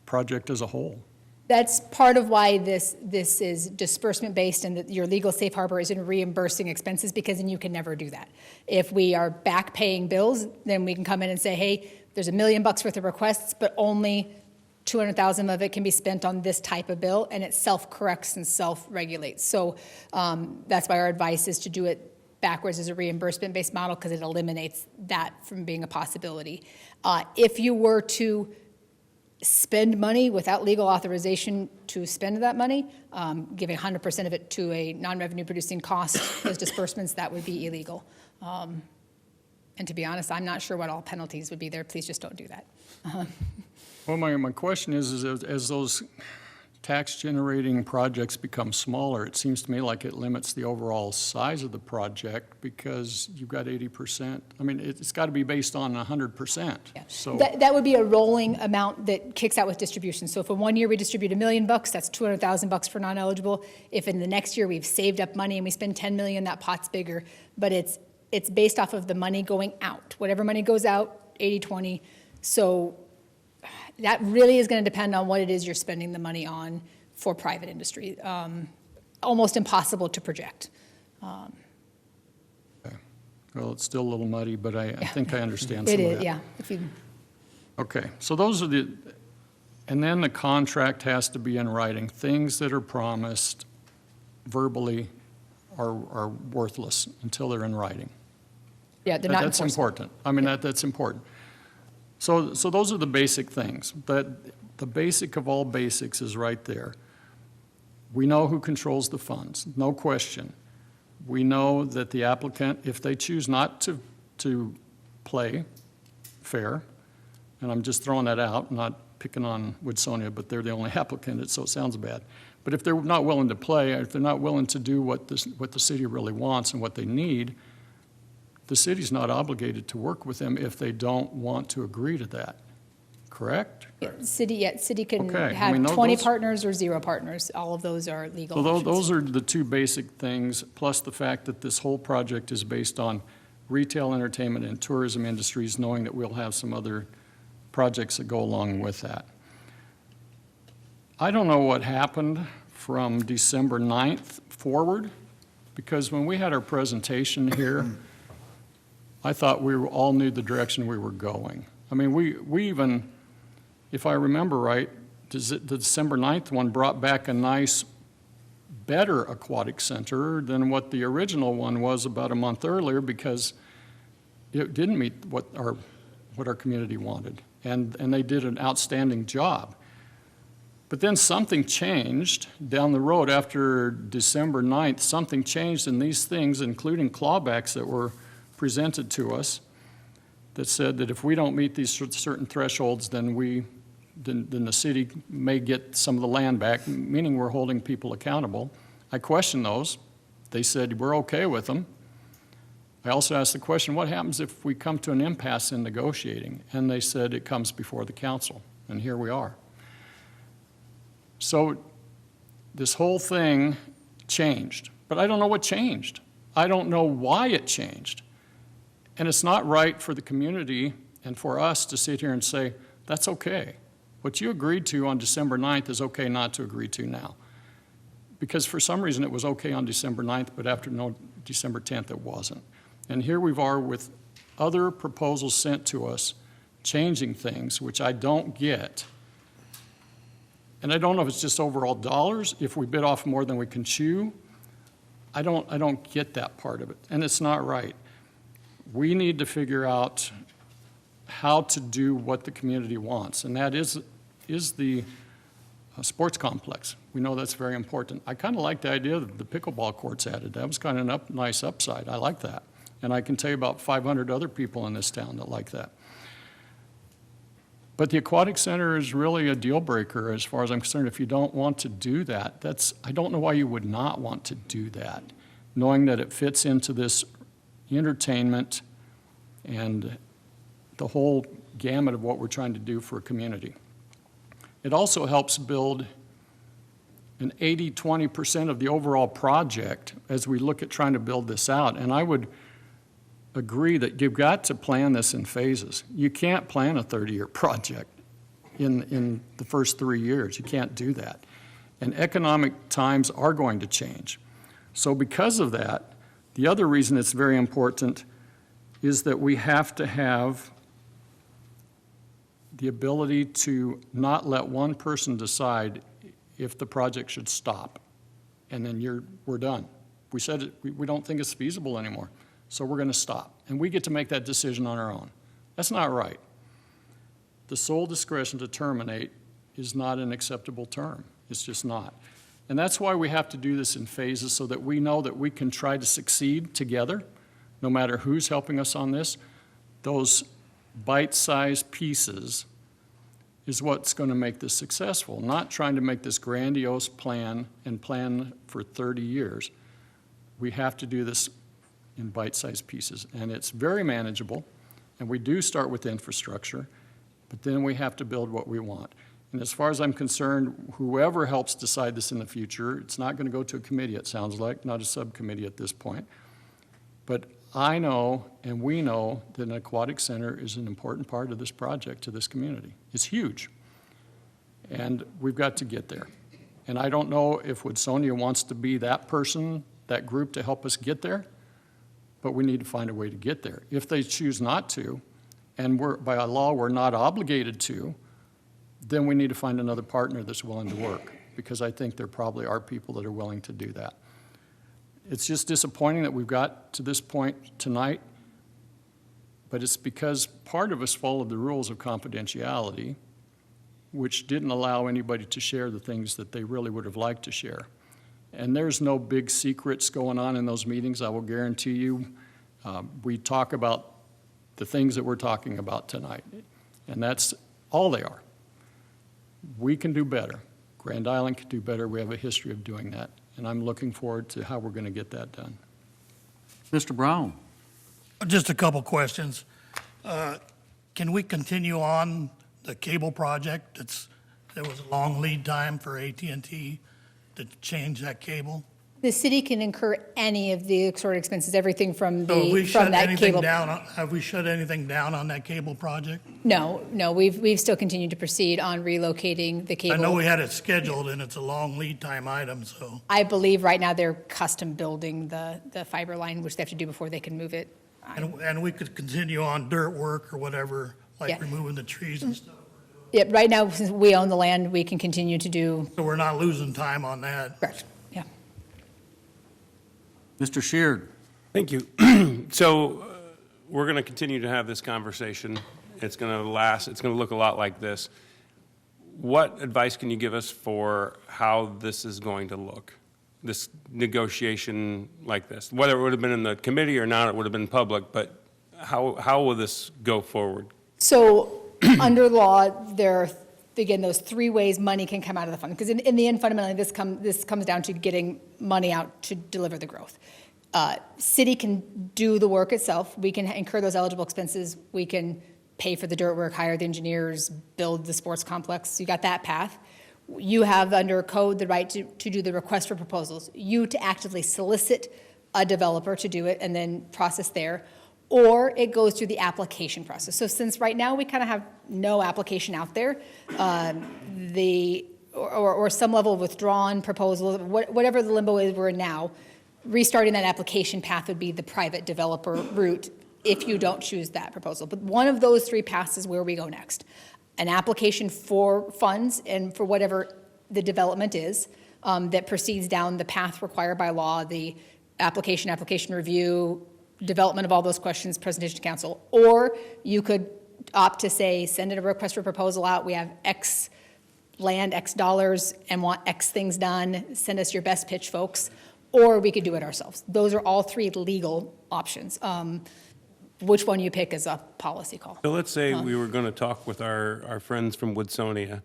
project as a whole? That's part of why this is disbursement based, and that your legal safe harbor is in reimbursing expenses, because then you can never do that. If we are back paying bills, then we can come in and say, hey, there's $1 million worth of requests, but only 200,000 of it can be spent on this type of bill, and it self-corrects and self-regulates. So that's why our advice is to do it backwards as a reimbursement-based model, because it eliminates that from being a possibility. If you were to spend money without legal authorization to spend that money, giving 100% of it to a non-revenue producing cost, those disbursements, that would be illegal. And to be honest, I'm not sure what all penalties would be there. Please just don't do that. Well, my question is as those tax-generating projects become smaller, it seems to me like it limits the overall size of the project, because you've got 80%. I mean, it's got to be based on 100%. Yeah. So That would be a rolling amount that kicks out with distribution. So if in 1 year we distribute $1 million, that's $200,000 for non-eligible. If in the next year we've saved up money and we spend $10 million, that pot's bigger. But it's based off of the money going out. Whatever money goes out, 80-20. So that really is going to depend on what it is you're spending the money on for private industry. Almost impossible to project. okay. Well, it's still a little muddy, but I think I understand some It of is, that. yeah. Okay, so those are and then the contract has to be in writing. Things that are promised verbally are worthless until they're in writing. Yeah, they're not That's enforceable. important. I mean, that's important. So those are the basic things, but the basic of all basics is right there. We know who controls the funds, no question. We know that the applicant, if they choose not to play fair, and I'm just throwing that out, not picking on Woodsonia, but they're the only applicant, so it sounds bad. But if they're not willing to play, if they're not willing to do what the city really wants and what they need, the city's not obligated to work with them if they don't want to agree to that, correct? City can Okay, I have mean, 20 those- partners or 0 partners. All of those are legal So options. those are the two basic things, plus the fact that this whole project is based on retail, entertainment, and tourism industries, knowing that we'll have some other projects that go along with that. I don't know what happened from December 9th forward, because when we had our presentation here, I thought we all knew the direction we were going. I mean, we even, if I remember right, the December 9th one brought back a nice, better aquatic center than what the original one was about a month earlier, because it didn't meet what our community wanted. And they did an outstanding job. But then something changed down the road after December 9th. Something changed in these things, including clawbacks that were presented to us, that said that if we don't meet these certain thresholds, then the city may get some of the land back, meaning we're holding people accountable. I questioned those. They said we're okay with them. I also asked the question, what happens if we come to an impasse in negotiating? And they said it comes before the council, and here we are. So this whole thing changed, but I don't know what changed. I don't know why it changed. And it's not right for the community and for us to sit here and say, that's okay. What you agreed to on December 9th is okay not to agree to now. Because for some reason it was okay on December 9th, but after December 10th it wasn't. And here we are with other proposals sent to us, changing things, which I don't get. And I don't know if it's just overall dollars, if we bid off more than we can chew. I don't get that part of it, and it's not right. We need to figure out how to do what the community wants, and that is the sports complex. We know that's very important. I kind of like the idea of the pickleball courts added. That was kind of a nice upside. I like that. And I can tell you about 500 other people in this town that like that. But the aquatic center is really a deal breaker as far as I'm concerned. If you don't want to do that, I don't know why you would not want to do that, knowing that it fits into this entertainment and the whole gamut of what we're trying to do for a community. It also helps build an 80-20% of the overall project as we look at trying to build this out. And I would agree that you've got to plan this in phases. You can't plan a 30-year project in the first 3 years. You can't do that. And economic times are going to change. So because of that, the other reason it's very important is that we have to have the ability to not let one person decide if the project should stop, and then we're done. We said we don't think it's feasible anymore, so we're going to stop. And we get to make that decision on our own. That's not right. The sole discretion to terminate is not an acceptable term. It's just not. And that's why we have to do this in phases, so that we know that we can try to succeed together, no matter who's helping us on this. Those bite-sized pieces is what's going to make this successful, not trying to make this grandiose plan and plan for 30 years. We have to do this in bite-sized pieces, and it's very manageable, and we do start with infrastructure, but then we have to build what we want. And as far as I'm concerned, whoever helps decide this in the future, it's not going to go to a committee, it sounds like, not a subcommittee at this point. But I know, and we know, that an aquatic center is an important part of this project to this community. It's huge, and we've got to get there. And I don't know if Woodsonia wants to be that person, that group to help us get there, but we need to find a way to get there. If they choose not to, and by law we're not obligated to, then we need to find another partner that's willing to work, because I think there probably are people that are willing to do that. It's just disappointing that we've got to this point tonight, but it's because part of us followed the rules of confidentiality, which didn't allow anybody to share the things that they really would have liked to share. And there's no big secrets going on in those meetings, I will guarantee you. We talk about the things that we're talking about tonight, and that's all they are. We can do better. Grand Island can do better. We have a history of doing that, and I'm looking forward to how we're going to get that done. Mr. Brown? Just a couple questions. Can we continue on the cable project? There was a long lead time for AT&T to change that cable. The city can incur any of the sort of expenses, everything from So have we from shut that anything cable. down? Have we shut anything down on that cable project? No, we've still continued to proceed on relocating the cable. I know we had it scheduled, and it's a long lead time item, so. I believe right now they're custom building the fiber line, which they have to do before they can move it. And we could continue on dirt work or whatever, like Yeah. removing the trees and stuff. Yep, right now, since we own the land, we can continue to do. So we're not losing time on that. Correct, yeah. Mr. Sheard? Thank you. So we're going to continue to have this conversation. It's going to last, it's going to look a lot like this. What advice can you give us for how this is going to look, this negotiation like this? Whether it would have been in the committee or not, it would have been public, but how will this go forward? So under law, there are, again, those three ways money can come out of the fund. Because in the end, fundamentally, this comes down to getting money out to deliver the growth. City can do the work itself. We can incur those eligible expenses. We can pay for the dirt work, hire the engineers, build the sports complex. You got that path. You have under code the right to do the request for proposals. You to actively solicit a developer to do it and then process there. Or it goes through the application process. So since right now we kind of have no application out there, or some level of withdrawn proposal, whatever the limbo is we're in now, restarting that application path would be the private developer route if you don't choose that proposal. But one of those three paths is where we go next. An application for funds and for whatever the development is that proceeds down the path required by law, the application review, development of all those questions, presentation to council. Or you could opt to say, send in a request for proposal out, we have X land, X dollars, and want X things done, send us your best pitch, folks. Or we could do it ourselves. Those are all three legal options. Which one you pick is a policy call. So let's say we were going to talk with our friends from Woodsonia.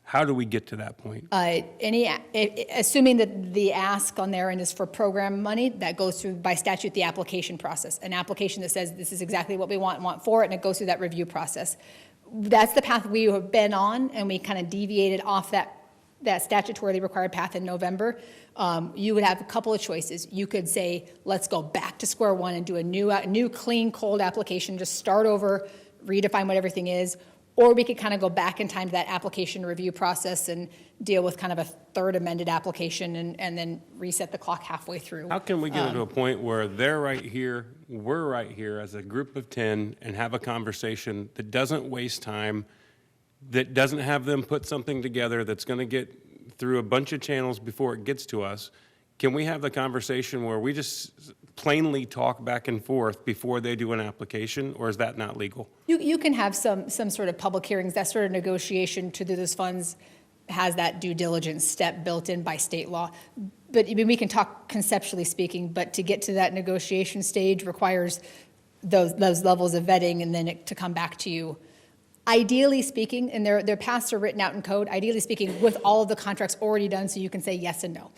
How do we get to that point? Assuming that the ask on their end is for program money, that goes through, by statute, the application process. An application that says this is exactly what we want for it, and it goes through that review process. That's the path we have been on, and we kind of deviated off that statutorily required path in November. You would have a couple of choices. You could say, let's go back to square one and do a new clean, cold application, just start over, redefine what everything is. Or we could kind of go back in time to that application review process and deal with kind of a third amended application and then reset the clock halfway through. How can we get to a point where they're right here, we're right here as a group of 10 and have a conversation that doesn't waste time, that doesn't have them put something together that's going to get through a bunch of channels before it gets to us? Can we have the conversation where we just plainly talk back and forth before they do an application, or is that not legal? You can have some sort of public hearings. That sort of negotiation to do those funds has that due diligence step built in by state law. But I mean, we can talk conceptually speaking, but to get to that negotiation stage requires those levels of vetting and then to come back to you. Ideally speaking, and their paths are written out in code, ideally speaking, with all of the contracts already done, so you can say yes and no.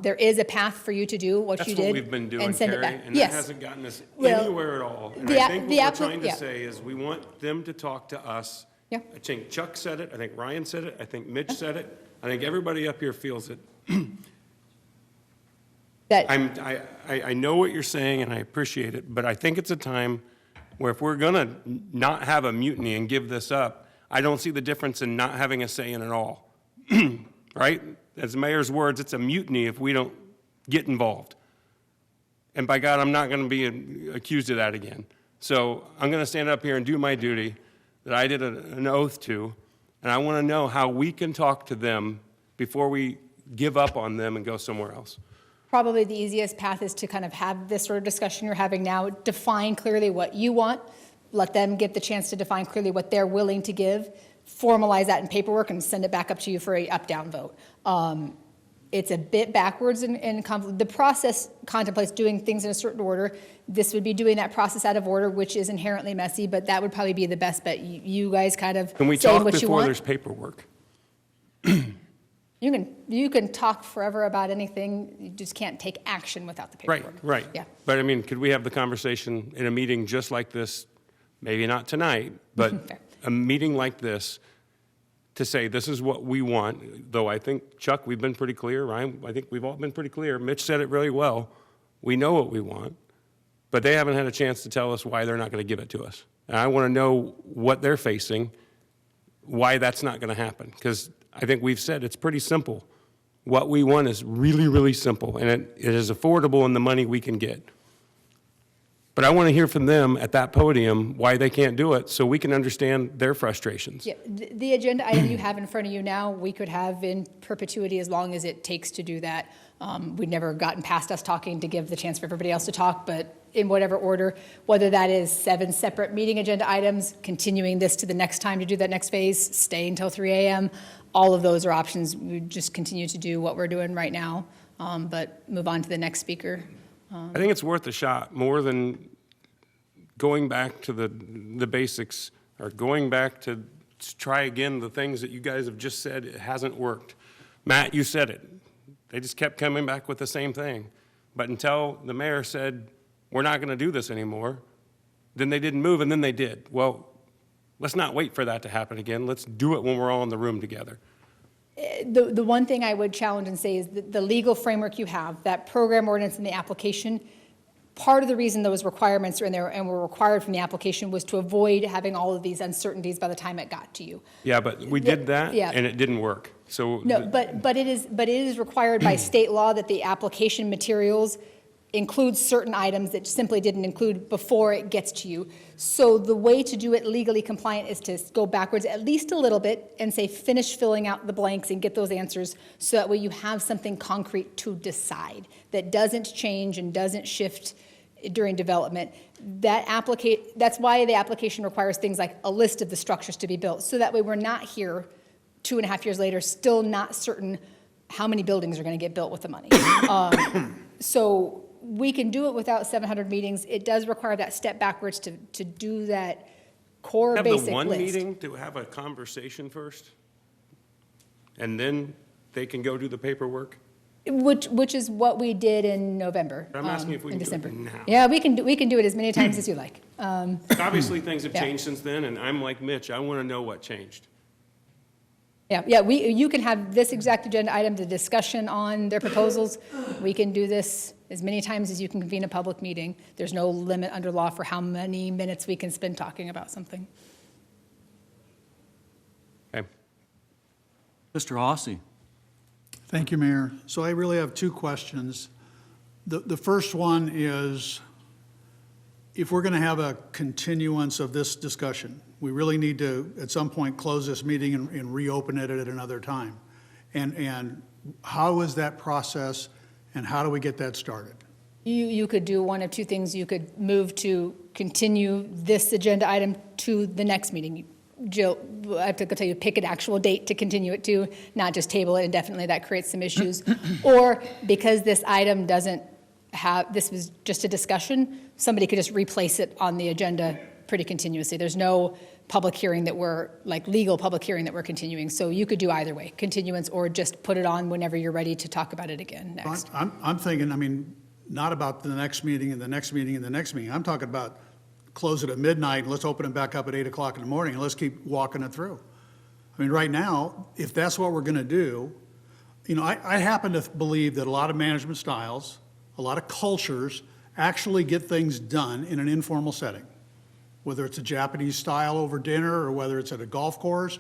There is a path for you to do what you did. That's what we've been doing, and send Carrie, it back. and Yes. that hasn't gotten us Well, anywhere at all. And the I app- think the what app- we're trying to yeah. say is we want them to talk to us. Yeah. I think Chuck said it, I think Ryan said it, I think Mitch said it, I think everybody up here feels it. I know what you're saying and I appreciate it, but I think it's a time where if we're going to not have a mutiny and give this up, I don't see the difference in not having a say in it all. Right? As the mayor's words, it's a mutiny if we don't get involved. And by God, I'm not going to be accused of that again. So I'm going to stand up here and do my duty that I did an oath to, and I want to know how we can talk to them before we give up on them and go somewhere else. Probably the easiest path is to kind of have this sort of discussion you're having now, define clearly what you want, let them get the chance to define clearly what they're willing to give, formalize that in paperwork and send it back up to you for a up-down vote. It's a bit backwards in the process contemplates doing things in a certain order. This would be doing that process out of order, which is inherently messy, but that would probably be the best bet. You guys kind of Can we saying talk what you before want. there's paperwork? You can talk forever about anything. You just can't take action without the paperwork. Right. Yeah. But I mean, could we have the conversation in a meeting just like this? Maybe not tonight, but a meeting like this to say this is what we want. Though I think, Chuck, we've been pretty clear. Ryan, I think we've all been pretty clear. Mitch said it really well. We know what we want, but they haven't had a chance to tell us why they're not going to give it to us. And I want to know what they're facing, why that's not going to happen. Because I think we've said it's pretty simple. What we want is really, really simple, and it is affordable in the money we can get. But I want to hear from them at that podium why they can't do it so we can understand their frustrations. Yeah, the agenda item you have in front of you now, we could have in perpetuity as long as it takes to do that. We've never gotten past us talking to give the chance for everybody else to talk, but in whatever order, whether that is 7 separate meeting agenda items, continuing this to the next time to do that next phase, stay until 3 a.m., all of those are options. We just continue to do what we're doing right now, but move on to the next speaker. I think it's worth a shot more than going back to the basics or going back to try again the things that you guys have just said it hasn't worked. Matt, you said it. They just kept coming back with the same thing. But until the mayor said, we're not going to do this anymore, then they didn't move, and then they did. Well, let's not wait for that to happen again. Let's do it when we're all in the room together. The one thing I would challenge and say is that the legal framework you have, that program ordinance and the application, part of the reason those requirements are in there and were required from the application was to avoid having all of these uncertainties by the time it got to you. Yeah, but we did that, Yeah. and it didn't work. So No, but it is required by state law that the application materials include certain items that simply didn't include before it gets to you. So the way to do it legally compliant is to go backwards at least a little bit and say finish filling out the blanks and get those answers so that way you have something concrete to decide that doesn't change and doesn't shift during development. That's why the application requires things like a list of the structures to be built, so that way we're not here 2.5 years later still not certain how many buildings are going to get built with the money. So we can do it without 700 meetings. It does require that step backwards to do that core have basic the one list. meeting to have a conversation first, and then they can go do the paperwork. Which is what we did in November. I'm asking if we in can do it December. now. Yeah, we can do it as many times as you like. Obviously, things have Yeah. changed since then, and I'm like Mitch. I want to know what changed. Yeah. You can have this exact agenda item, the discussion on their proposals. We can do this as many times as you can convene a public meeting. There's no limit under law for how many minutes we can spend talking about something. Okay. Mr. Hossie. Thank you, Mayor. So I really have 2 questions. The first one is, if we're going to have a continuance of this discussion, we really need to, at some point, close this meeting and reopen it at another time. And how is that process, and how do we get that started? You could do one of 2 things. You could move to continue this agenda item to the next meeting. Jill, I have to tell you, pick an actual date to continue it to, not just table it indefinitely. That creates some issues. Or because this item doesn't have, this was just a discussion, somebody could just replace it on the agenda pretty continuously. There's no public hearing that we're, like legal public hearing that we're continuing. So you could do either way, continuance or just put it on whenever you're ready to talk about it again next. I'm thinking, I mean, not about the next meeting and the next meeting and the next meeting. I'm talking about close it at midnight, and let's open it back up at 8 o'clock in the morning, and let's keep walking it through. I mean, right now, if that's what we're going to do, you know, I happen to believe that a lot of management styles, a lot of cultures actually get things done in an informal setting, whether it's a Japanese style over dinner or whether it's at a golf course.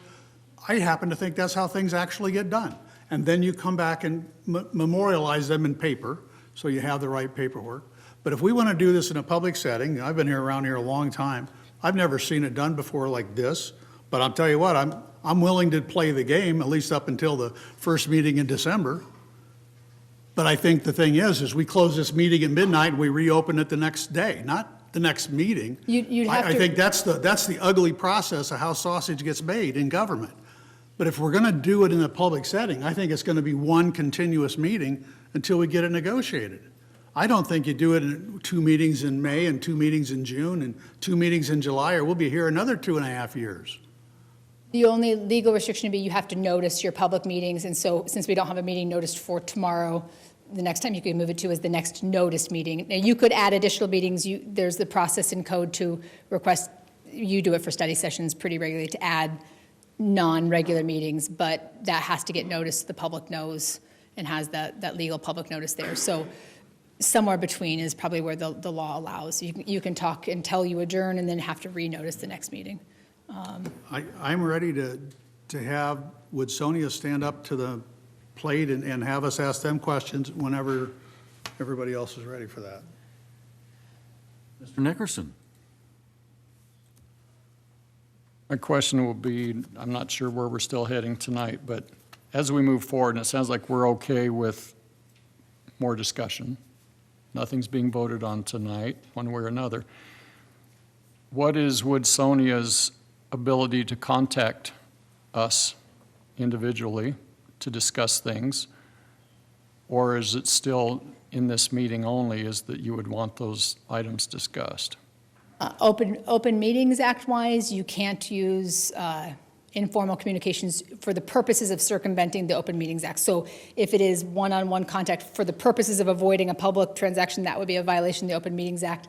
I happen to think that's how things actually get done. And then you come back and memorialize them in paper, so you have the right paperwork. But if we want to do this in a public setting, I've been around here a long time. I've never seen it done before like this. But I'll tell you what, I'm willing to play the game, at least up until the first meeting in December. But I think the thing is we close this meeting at midnight and we reopen it the next day, not the next meeting. You'd have I to- think that's the ugly process of how sausage gets made in government. But if we're going to do it in a public setting, I think it's going to be one continuous meeting until we get it negotiated. I don't think you do it in 2 meetings in May and 2 meetings in June and 2 meetings in July, or we'll be here another 2.5 years. The only legal restriction would be you have to notice your public meetings, and so since we don't have a meeting noticed for tomorrow, the next time you could move it to is the next noticed meeting. Now, you could add additional meetings. There's the process in code to request, you do it for study sessions pretty regularly, to add non-regular meetings, but that has to get noticed, the public knows, and has that legal public notice there. So somewhere between is probably where the law allows. You can talk until you adjourn and then have to renotice the next meeting. I'm ready to have Woodsonia stand up to the plate and have us ask them questions whenever everybody else is ready for that. Mr. Nickerson. My question will be, I'm not sure where we're still heading tonight, but as we move forward, and it sounds like we're okay with more discussion, nothing's being voted on tonight, one way or another. What is Woodsonia's ability to contact us individually to discuss things? Or is it still in this meeting only is that you would want those items discussed? Open Meetings Act-wise, you can't use informal communications for the purposes of circumventing the Open Meetings Act. So if it is one-on-one contact for the purposes of avoiding a public transaction, that would be a violation of the Open Meetings Act.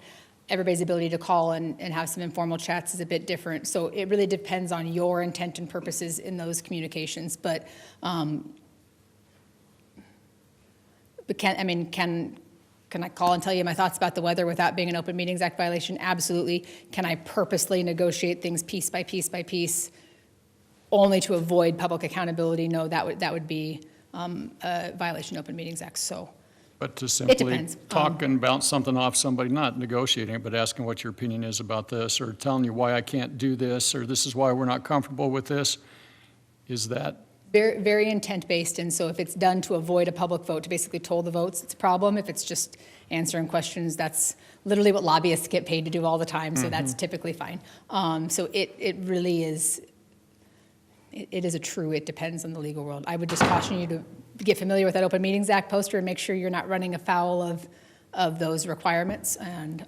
Everybody's ability to call and have some informal chats is a bit different. So it really depends on your intent and purposes in those communications. But can I call and tell you my thoughts about the weather without being an Open Meetings Act violation? Absolutely. Can I purposely negotiate things piece by piece by piece only to avoid public accountability? No, that would be a violation of Open Meetings Act. So. But to simply depends. talk and bounce something off somebody, not negotiating it, but asking what your opinion is about this, or telling you why I can't do this, or this is why we're not comfortable with this, is that? Very, very intent-based, and so if it's done to avoid a public vote, to basically toll the votes, it's a problem. If it's just answering questions, that's literally what lobbyists get paid to do all the time, so that's typically fine. So it really is, it is a true, it depends on the legal world. I would just caution you to get familiar with that Open Meetings Act poster and make sure you're not running afoul of those requirements, and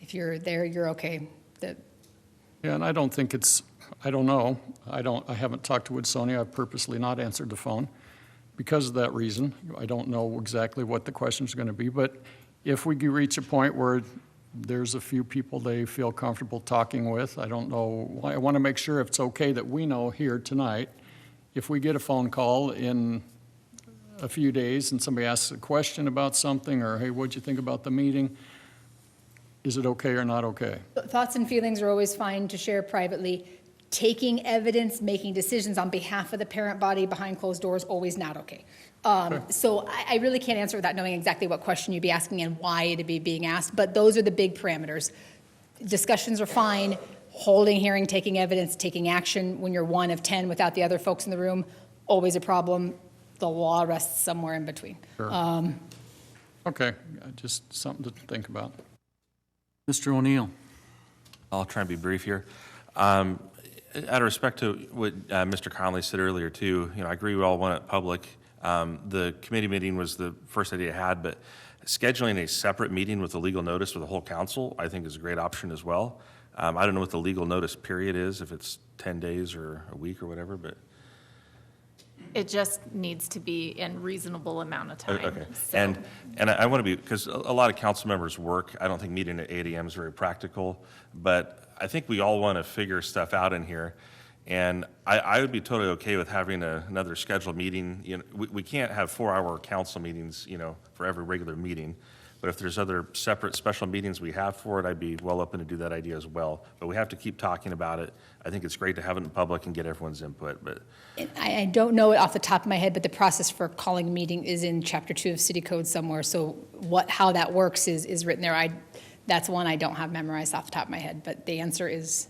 if you're there, you're okay. Yeah, and I don't think it's, I don't know. I haven't talked to Woodsonia. I've purposely not answered the phone because of that reason. I don't know exactly what the question's going to be, but if we reach a point where there's a few people they feel comfortable talking with, I don't know. I want to make sure if it's okay that we know here tonight, if we get a phone call in a few days and somebody asks a question about something, or, hey, what'd you think about the meeting? Is it okay or not okay? Thoughts and feelings are always fine to share privately. Taking evidence, making decisions on behalf of the parent body behind closed doors, always not okay. So I really can't answer without knowing exactly what question you'd be asking and why it'd be being asked, but those are the big parameters. Discussions are fine. Holding hearing, taking evidence, taking action when you're one of 10 without the other folks in the room, always a problem. The law rests somewhere in between. Sure. Okay, just something to think about. Mr. O'Neill. I'll try and be brief here. Out of respect to what Mr. Conley said earlier too, I agree we all want it public. The committee meeting was the first idea I had, but scheduling a separate meeting with a legal notice with the whole council, I think is a great option as well. I don't know what the legal notice period is, if it's 10 days or a week or whatever, but. It just needs to be in reasonable amount of time. Okay, So. and I want to be, because a lot of council members work, I don't think meeting at 8 a.m. is very practical, but I think we all want to figure stuff out in here. And I would be totally okay with having another scheduled meeting. We can't have 4-hour council meetings, for every regular meeting. But if there's other separate special meetings we have for it, I'd be well open to do that idea as well. But we have to keep talking about it. I think it's great to have it in public and get everyone's input, but. I don't know it off the top of my head, but the process for calling a meeting is in Chapter 2 of City Code somewhere. So how that works is written there. That's one I don't have memorized off the top of my head, but the answer is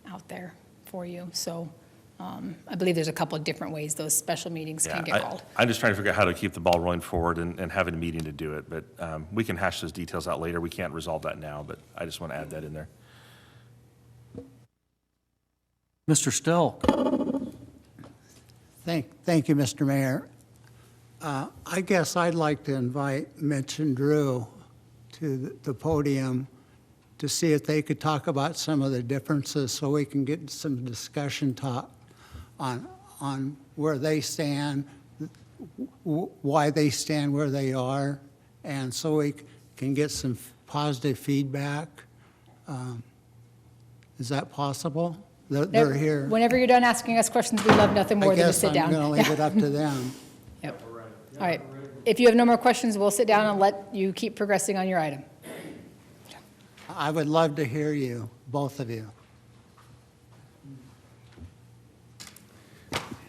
out there for you. So I believe there's a couple of different ways those special meetings can get called. I'm just trying to figure out how to keep the ball rolling forward and having a meeting to do it, but we can hash those details out later. We can't resolve that now, but I just want to add that in there. Mr. Stelk? Thank you, Mr. Mayor. I guess I'd like to invite Mitch and Drew to the podium to see if they could talk about some of the differences so we can get some discussion talk on where they stand, why they stand where they are, and so we can get some positive feedback. Is that possible? They're here. Whenever you're done asking us questions, we love nothing more than to sit down. I guess I'm going to leave it up to them. Yep. All right. If you have no more questions, we'll sit down and let you keep progressing on your item. I would love to hear you, both of you.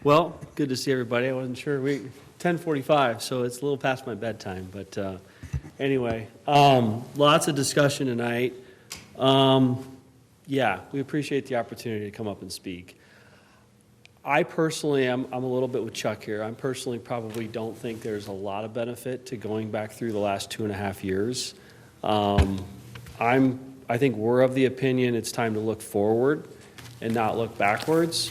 Well, good to see everybody. I wasn't sure. 10:45, so it's a little past my bedtime. But anyway, lots of discussion tonight. Yeah, we appreciate the opportunity to come up and speak. I personally I'm a little bit with Chuck here. I personally probably don't think there's a lot of benefit to going back through the last 2.5 years. I think we're of the opinion it's time to look forward and not look backwards.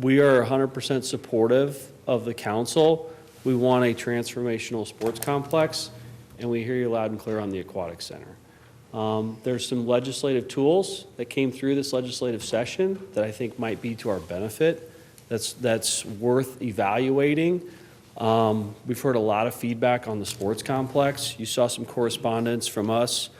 We are 100% supportive of the council. We want a transformational sports complex, and we hear you loud and clear on the aquatic center. There's some legislative tools that came through this legislative session that I think might be to our benefit. That's worth evaluating. We've heard a lot of feedback on the sports complex. You saw some correspondence from us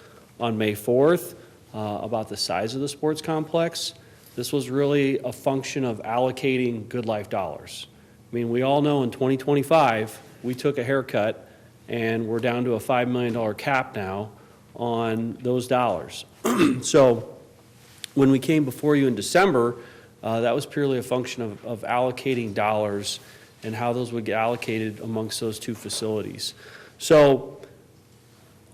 on May 4th about the size of the sports complex. This was really a function of allocating Good Life dollars. I mean, we all know in 2025, we took a haircut and we're down to a $5 million cap now on those dollars. So when we came before you in December, that was purely a function of allocating dollars and how those would get allocated amongst those two facilities. So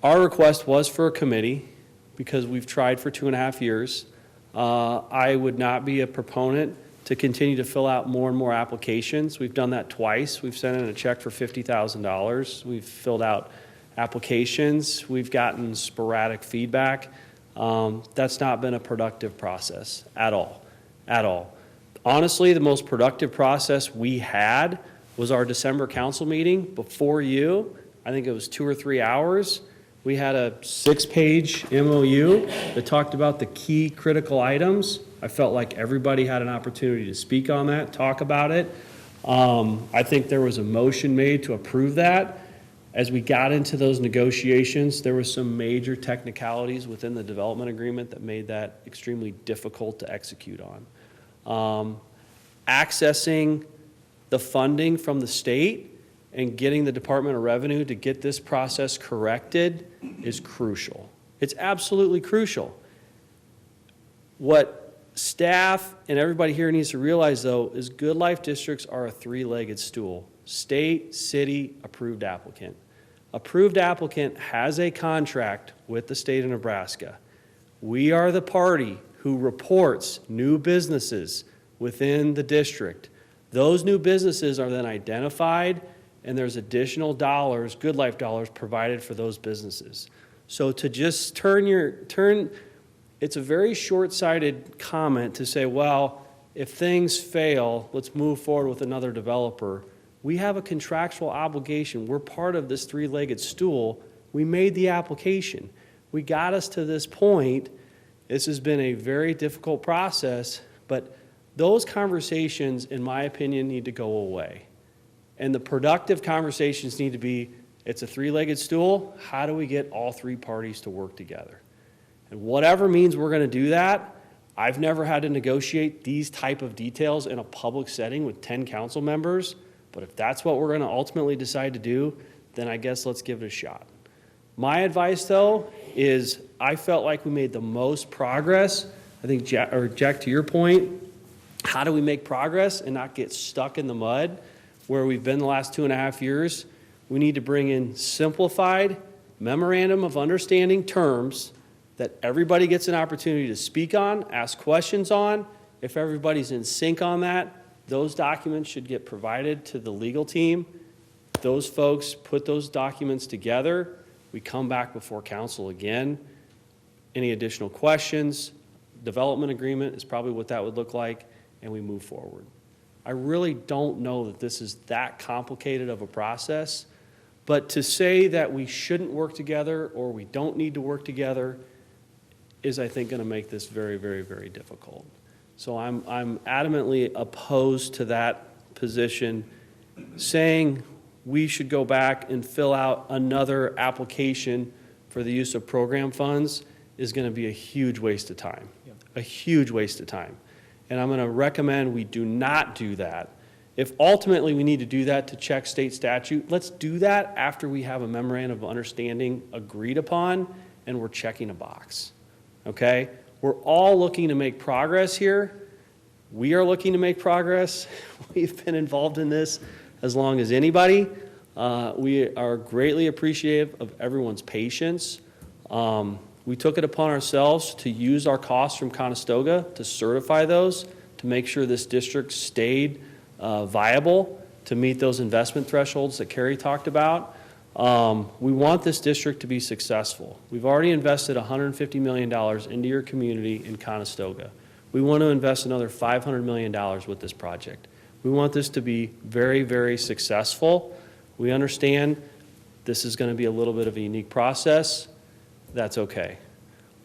our request was for a committee because we've tried for 2.5 years. I would not be a proponent to continue to fill out more and more applications. We've done that twice. We've sent in a check for $50,000. We've filled out applications. We've gotten sporadic feedback. That's not been a productive process at all. Honestly, the most productive process we had was our December council meeting before you. I think it was 2 or 3 hours. We had a 6-page MOU that talked about the key critical items. I felt like everybody had an opportunity to speak on that, talk about it. I think there was a motion made to approve that. As we got into those negotiations, there were some major technicalities within the development agreement that made that extremely difficult to execute on. Accessing the funding from the state and getting the Department of Revenue to get this process corrected is crucial. It's absolutely crucial. What staff and everybody here needs to realize, though, is Good Life districts are a 3-legged stool. State, city, approved applicant. Approved applicant has a contract with the state of Nebraska. We are the party who reports new businesses within the district. Those new businesses are then identified, and there's additional dollars, Good Life dollars, provided for those businesses. So to just it's a very short-sighted comment to say, well, if things fail, let's move forward with another developer. We have a contractual obligation. We're part of this 3-legged stool. We made the application. We got us to this point. This has been a very difficult process, but those conversations, in my opinion, need to go away. And the productive conversations need to be, it's a 3-legged stool. How do we get all 3 parties to work together? And whatever means we're going to do that, I've never had to negotiate these type of details in a public setting with 10 council members. But if that's what we're going to ultimately decide to do, then I guess let's give it a shot. My advice, though, is I felt like we made the most progress. I think, Jack, to your point, how do we make progress and not get stuck in the mud where we've been the last 2.5 years? We need to bring in simplified memorandum of understanding terms that everybody gets an opportunity to speak on, ask questions on, If everybody's in sync on that, those documents should get provided to the legal team. Those folks put those documents together. We come back before council again. Any additional questions? Development agreement is probably what that would look like, and we move forward. I really don't know that this is that complicated of a process, but to say that we shouldn't work together or we don't need to work together is, I think, going to make this very, very, very difficult. So I'm adamantly opposed to that position. Saying we should go back and fill out another application for the use of program funds is going to be a huge waste of time, a huge waste of time. And I'm going to recommend we do not do that. If ultimately we need to do that to check state statute, let's do that after we have a memorandum of understanding agreed upon and we're checking a box, okay? We're all looking to make progress here. We are looking to make progress. We've been involved in this as long as anybody. We are greatly appreciative of everyone's patience. We took it upon ourselves to use our costs from Conestoga to certify those, to make sure this district stayed viable, to meet those investment thresholds that Carrie talked about. We want this district to be successful. We've already invested $150 million into your community in Conestoga. We want to invest another $500 million with this project. We want this to be very, very successful. We understand this is going to be a little bit of a unique process. That's okay.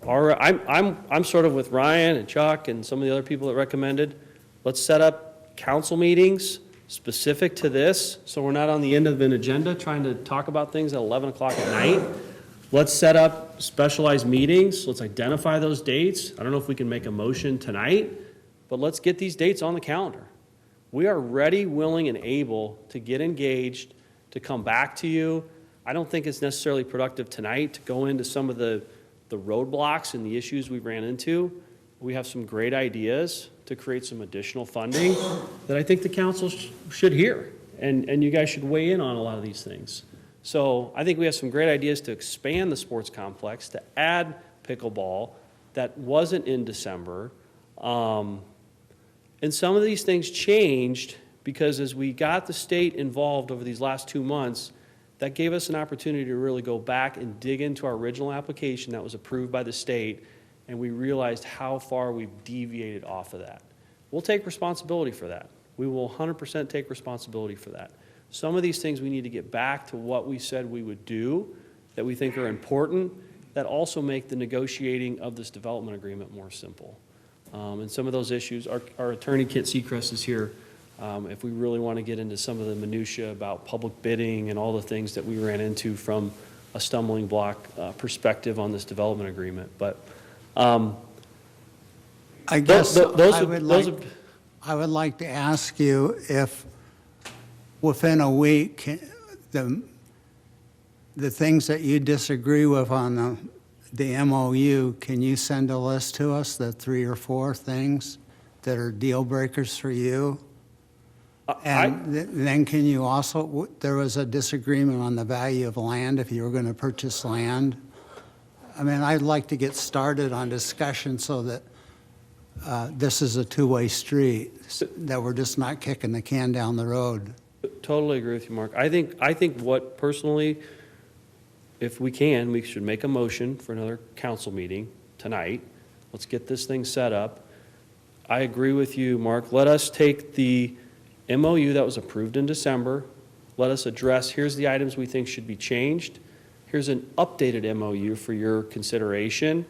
All right, I'm sort of with Ryan and Chuck and some of the other people that recommended, let's set up council meetings specific to this so we're not on the end of an agenda trying to talk about things at 11 o'clock at night. Let's set up specialized meetings. Let's identify those dates. I don't know if we can make a motion tonight, but let's get these dates on the calendar. We are ready, willing, and able to get engaged, to come back to you. I don't think it's necessarily productive tonight to go into some of the roadblocks and the issues we ran into. We have some great ideas to create some additional funding that I think the council should hear, and you guys should weigh in on a lot of these things. So I think we have some great ideas to expand the sports complex, to add pickleball that wasn't in December. And some of these things changed because as we got the state involved over these last 2 months, that gave us an opportunity to really go back and dig into our original application that was approved by the state, and we realized how far we've deviated off of that. We'll take responsibility for that. We will 100% take responsibility for that. Some of these things we need to get back to what we said we would do that we think are important, that also make the negotiating of this development agreement more simple. And some of those issues, our attorney Kit Seacrest is here if we really want to get into some of the minutia about public bidding and all the things that we ran into from a stumbling block perspective on this development agreement. But I guess I would like to ask you if within a week, the things that you disagree with on the MOU, can you send a list to us, the 3 or 4 things that are deal breakers for you? And then can you also, there was a disagreement on the value of land, if you were going to purchase land. I mean, I'd like to get started on discussion so that this is a two-way street, that we're just not kicking the can down the road. Totally agree with you, Mark. I think what personally, if we can, we should make a motion for another council meeting tonight. Let's get this thing set up. I agree with you, Mark. Let us take the MOU that was approved in December. Let us address, here's the items we think should be changed. Here's an updated MOU for your consideration,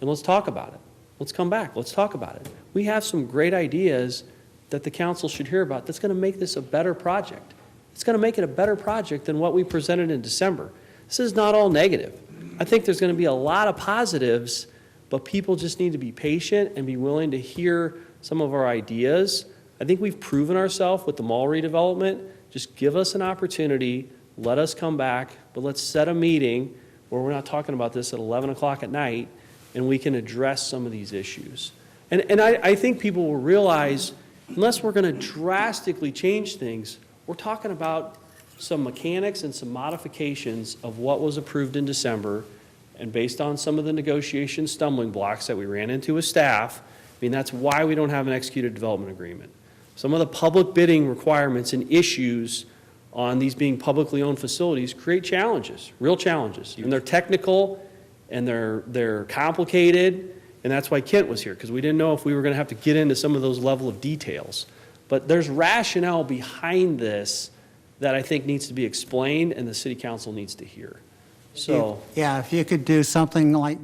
and let's talk about it. Let's come back. Let's talk about it. We have some great ideas that the council should hear about that's going to make this a better project. It's going to make it a better project than what we presented in December. This is not all negative. I think there's going to be a lot of positives, but people just need to be patient and be willing to hear some of our ideas. I think we've proven ourselves with the mall redevelopment. Just give us an opportunity, let us come back, but let's set a meeting where we're not talking about this at 11 o'clock at night, and we can address some of these issues. And I think people will realize, unless we're going to drastically change things, we're talking about some mechanics and some modifications of what was approved in December, and based on some of the negotiation stumbling blocks that we ran into with staff, mean, that's why we don't have an executed development agreement. Some of the public bidding requirements and issues on these being publicly owned facilities create challenges, real challenges. And they're technical and they're complicated, and that's why Kent was here, because we didn't know if we were going to have to get into some of those level of details. But there's rationale behind this that I think needs to be explained and the city council needs to hear. So, Yeah, if you could do something like,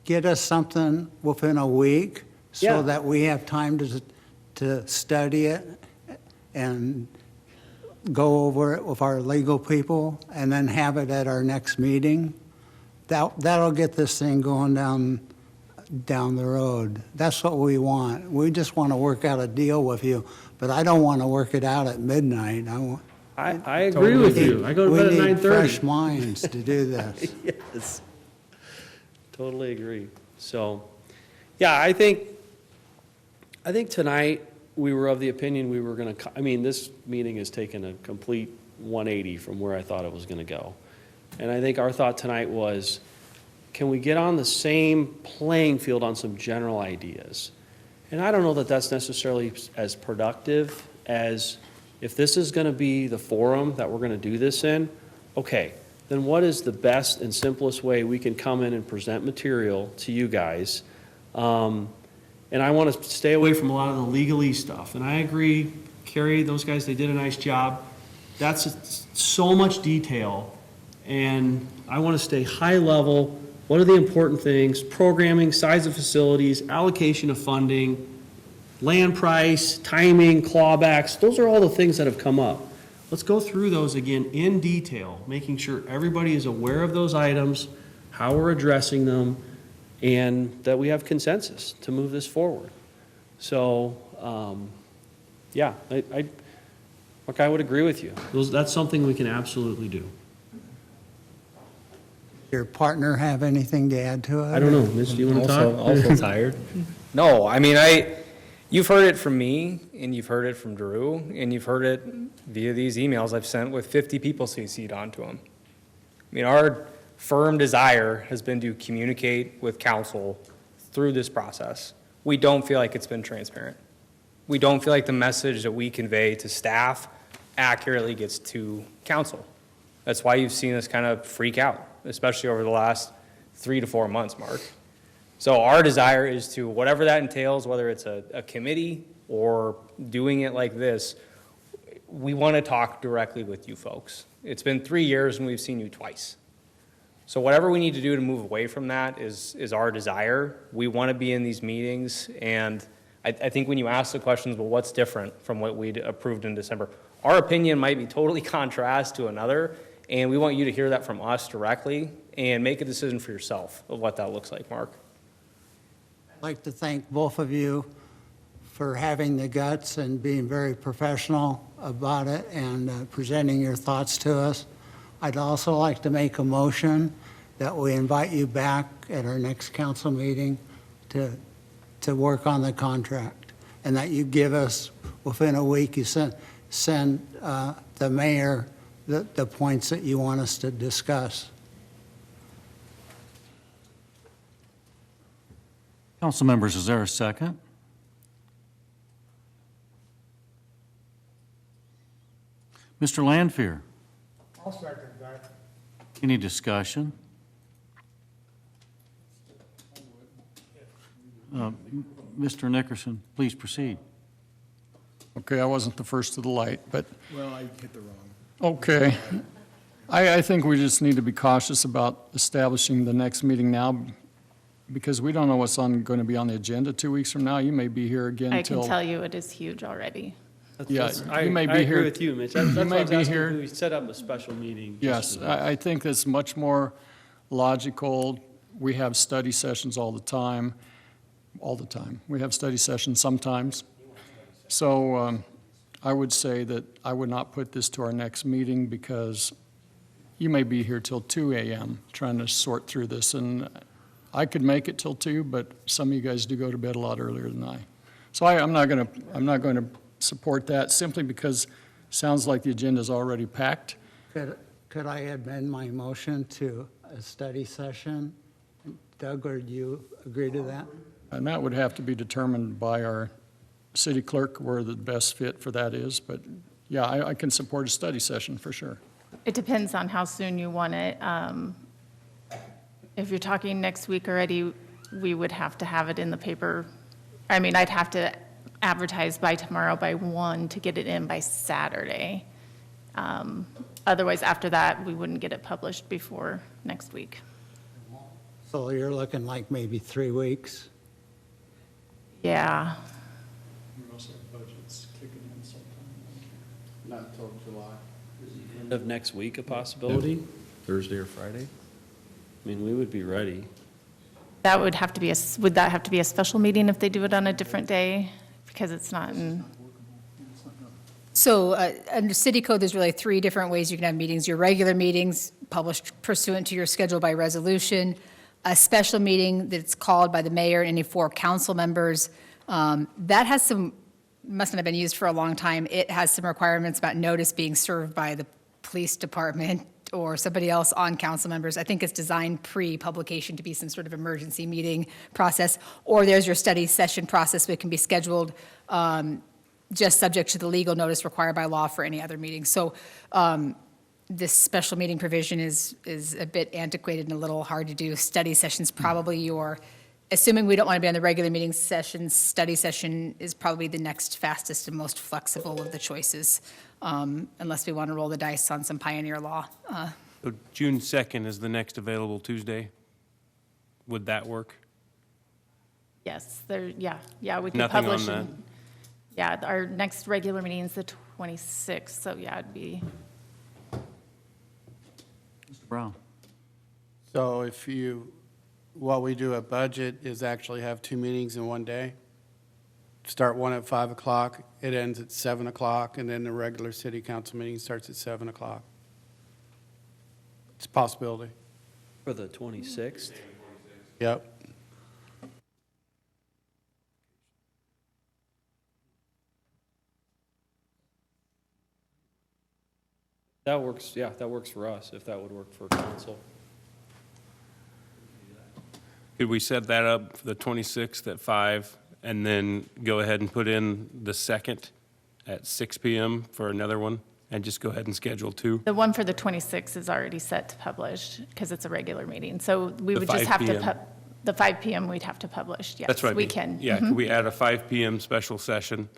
get us something within a week so Yeah. that we have time to study it and go over it with our legal people and then have it at our next meeting. That'll get this thing going down the road. That's what we want. We just want to work out a deal with you, but I don't want to work it out at midnight. I agree with you. I go to bed at 9:30. We need fresh minds to do this. Yes, totally agree. So, yeah, I think tonight we were of the opinion we were going to, I mean, this meeting has taken a complete 180 from where I thought it was going to go. And I think our thought tonight was, can we get on the same playing field on some general ideas? And I don't know that that's necessarily as productive as, if this is going to be the forum that we're going to do this in, okay, then what is the best and simplest way we can come in and present material to you guys? And I want to stay away from a lot of the legalese stuff. And I agree, Carrie, those guys, they did a nice job. That's so much detail. And I want to stay high level. What are the important things? Programming, size of facilities, allocation of funding, land price, timing, clawbacks. Those are all the things that have come up. Let's go through those again in detail, making sure everybody is aware of those items, how we're addressing them, and that we have consensus to move this forward. So, yeah, I would agree with you. That's something we can absolutely do. Your partner have anything to add to it? I don't know, Mitch, do you want to talk? Also tired. No, I mean, you've heard it from me, and you've heard it from Drew, and you've heard it via these emails I've sent with 50 people CC'd onto them. I mean, our firm desire has been to communicate with council through this process. We don't feel like it's been transparent. We don't feel like the message that we convey to staff accurately gets to council. That's why you've seen us kind of freak out, especially over the last 3 to 4 months, Mark. So our desire is to, whatever that entails, whether it's a committee or doing it like this, we want to talk directly with you folks. It's been 3 years and we've seen you twice. So whatever we need to do to move away from that is our desire. We want to be in these meetings, and I think when you ask the questions, well, what's different from what we approved in December? Our opinion might be totally contrast to another, and we want you to hear that from us directly and make a decision for yourself of what that looks like, Mark. I'd like to thank both of you for having the guts and being very professional about it and presenting your thoughts to us. I'd also like to make a motion that we invite you back at our next council meeting to work on the contract, and that you give us, within a week, you send the mayor the points that you want us to discuss. Council members, is there a second? Mr. Landfear, I'll second that. any discussion? Mr. Nickerson, please proceed. Okay, I wasn't the first to the light, but, Well, I hit the wrong. okay. I think we just need to be cautious about establishing the next meeting now, because we don't know what's going to be on the agenda 2 weeks from now. You may be here again I until. can tell you it is huge already. Yeah, I may be agree here. with you, Mitch. That's why I may was be asking here. if we set up a special meeting. just Yes, for that. I think it's much more logical. We have study sessions all the time. We have study sessions sometimes. So I would say that I would not put this to our next meeting, because you may be here till 2 a.m. trying to sort through this. And I could make it till 2, but some of you guys do go to bed a lot earlier than I. So I'm not going to support that, simply because it sounds like the agenda is already packed. Could I amend my motion to a study session? Doug, or do you agree to that? And that would have to be determined by our city clerk where the best fit for that is. But yeah, I can support a study session for sure. It depends on how soon you want it. If you're talking next week already, we would have to have it in the paper. I mean, I'd have to advertise by tomorrow by 1 to get it in by Saturday. Otherwise, after that, we wouldn't get it published before next week. So you're looking like maybe 3 weeks? Yeah. We also have budgets kicking in sometime. Not until July. End of next week a possibility? Thursday or Friday? I mean, we would be ready. That would have to be would that have to be a special meeting if they do it on a different day? Because it's not in, So under city code, there's really 3 different ways you can have meetings. Your regular meetings published pursuant to your schedule by resolution, a special meeting that's called by the mayor and any 4 council members. That has some, must not have been used for a long time. It has some requirements about notice being served by the police department or somebody else on council members. I think it's designed pre-publication to be some sort of emergency meeting process. Or there's your study session process that can be scheduled just subject to the legal notice required by law for any other meeting. So this special meeting provision is a bit antiquated and a little hard to do. Study session's probably your, assuming we don't want to be on the regular meeting sessions, study session is probably the next fastest and most flexible of the choices, unless we want to roll the dice on some pioneer law. So June 2nd is the next available Tuesday. Would that work? yes, yeah, we could Nothing on publish. that? Yeah, our next regular meeting is the 26th, so yeah, it'd be, Mr. Brown? So if you, what we do at budget is actually have 2 meetings in one day. Start one at 5 o'clock, it ends at 7 o'clock, and then the regular city council meeting starts at 7 o'clock. It's a possibility. For the 26th? Yep. That works, yeah, that works for us, if that would work for council. Could we set that up for the 26th at 5 and then go ahead and put in the 2nd at 6 PM for another one and just go ahead and schedule 2? the one for the 26th is already set to publish because it's a regular meeting. So we The would just 5 have to, PM. the 5 PM we'd have to publish, yes. That's what I We mean. can. Yeah, Mhm. could we add a 5 PM special session,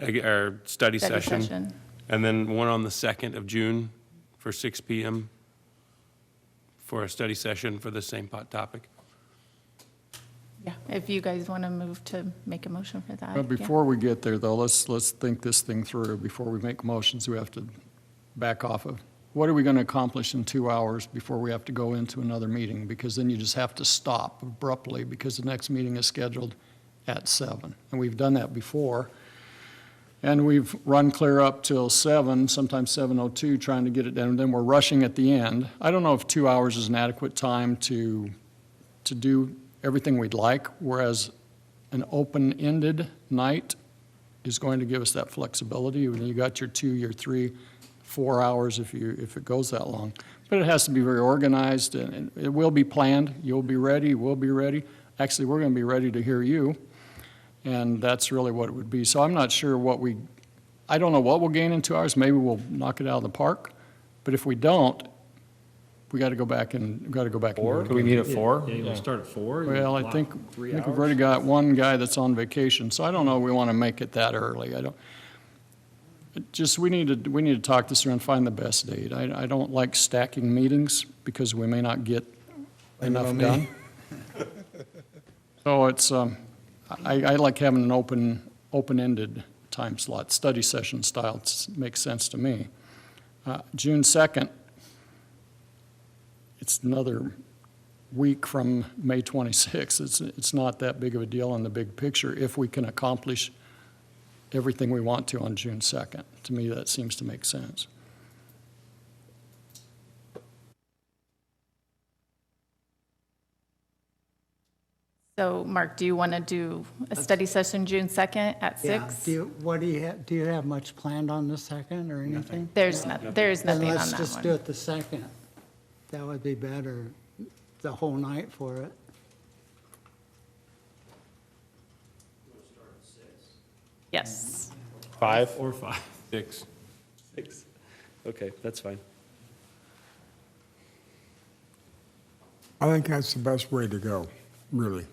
or study Study session? session. And then one on the 2nd of June for 6 PM for a study session for the same topic? Yeah, if you guys want to move to make a motion for that. But yeah. before we get there, though, let's think this thing through. Before we make motions, we have to back off of, what are we going to accomplish in 2 hours before we have to go into another meeting? Because then you just have to stop abruptly because the next meeting is scheduled at 7. And we've done that before. And we've run clear up till 7, sometimes 7:02, trying to get it done, and then we're rushing at the end. I don't know if 2 hours is an adequate time to do everything we'd like, whereas an open-ended night is going to give us that flexibility. When you got your 2, your 3, 4 hours if it goes that long. But it has to be very organized, and it will be planned. You'll be ready, we'll be ready. Actually, we're going to be ready to hear you. And that's really what it would be. So I'm not sure I don't know what we'll gain in 2 hours. Maybe we'll knock it out of the park. But if we don't, we got to go back and do it Could we again. meat at 4? Yeah, you want to start at 4? Well, I think we've already got one guy that's on vacation, so I don't know if we want to make it that early. We need to talk this through and find the best date. I don't like stacking meetings because we may not get enough done. So it's, I like having an open-ended time slot, study session style. Makes sense to me. June 2nd, it's another week from May 26th. It's not that big of a deal in the big picture if we can accomplish everything we want to on June 2nd. To me, that seems to make sense. So, Mark, do you want to do a study session June 2nd at 6? Yeah. Do you have much planned on the 2nd or anything? There's nothing Then on let's that just one. do it the 2nd. That would be better, the whole night for it. Yes. 5? Or 5? 6. 6. Okay, that's fine. I think that's the best way to go, really.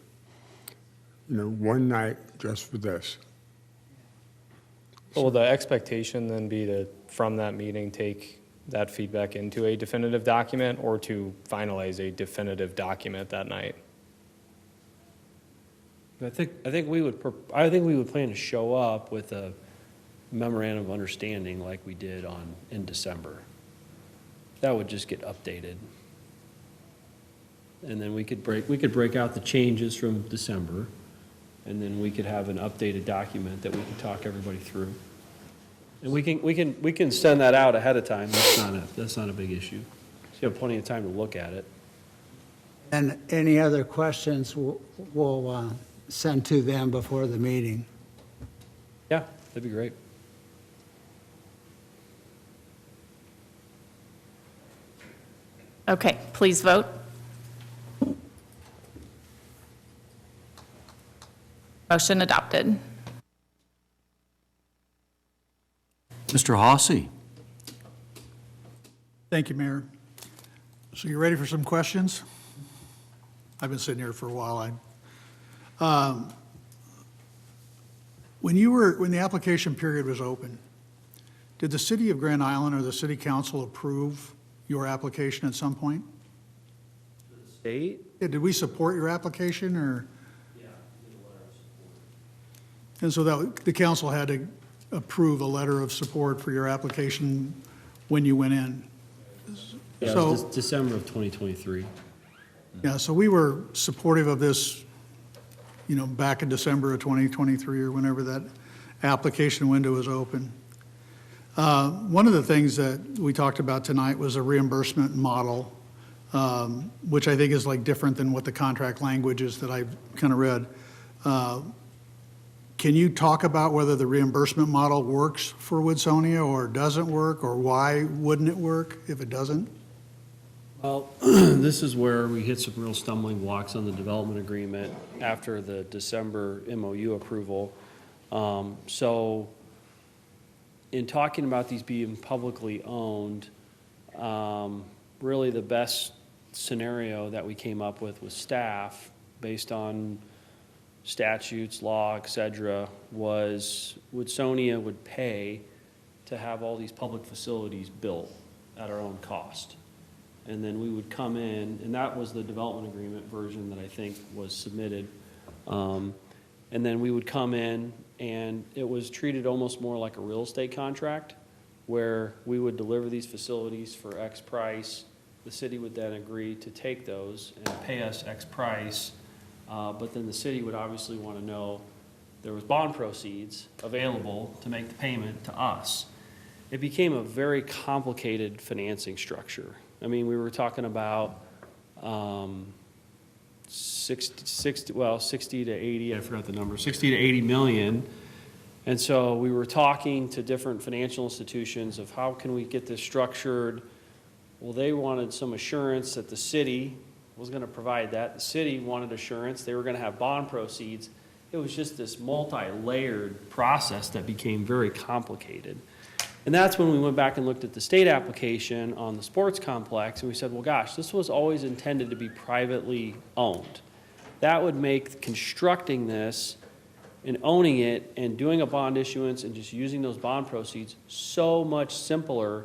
You know, one night just for this. Will the expectation then be to, from that meeting, take that feedback into a definitive document or to finalize a definitive document that night? I think we would plan to show up with a memorandum of understanding like we did in December. That would just get updated. And then we could break out the changes from December, and then we could have an updated document that we can talk everybody through. And we can send that out ahead of time. That's not a big issue. So you have plenty of time to look at it. And any other questions, we'll send to them before the meeting. Yeah, that'd be great. Okay, please vote. Motion adopted. Mr. Hossie. Thank you, Mayor. So you ready for some questions? I've been sitting here for a while. When the application period was open, did the city of Grand Island or the city council approve your application at some point? The state? Yeah, did we support your application or? Yeah, we did a letter of support. And so the council had to approve a letter of support for your application when you went in? Yeah, So- it was December of 2023. Yeah, so we were supportive of this, back in December of 2023 or whenever that application window was open. One of the things that we talked about tonight was a reimbursement model, which I think is like different than what the contract language is that I've kind of read. Can you talk about whether the reimbursement model works for Woodsonia or doesn't work, or why wouldn't it work if it doesn't? Well, this is where we hit some real stumbling blocks on the development agreement after the December MOU approval. So in talking about these being publicly owned, really the best scenario that we came up with staff, based on statutes, law, et cetera, was Woodsonia would pay to have all these public facilities built at our own cost. And then we would come in, and that was the development agreement version that I think was submitted. And then we would come in, and it was treated almost more like a real estate contract, where we would deliver these facilities for X price. The city would then agree to take those and pay us X price. But then the city would obviously want to know there was bond proceeds available to make the payment to us. It became a very complicated financing structure. I mean, we were talking about 60 to 80, I forgot the number, 60 to 80 million. And so we were talking to different financial institutions of how can we get this structured. Well, they wanted some assurance that the city was going to provide that. The city wanted assurance. They were going to have bond proceeds. It was just this multi-layered process that became very complicated. And that's when we went back and looked at the state application on the sports complex, and we said, well, gosh, this was always intended to be privately owned. That would make constructing this and owning it and doing a bond issuance and just using those bond proceeds so much simpler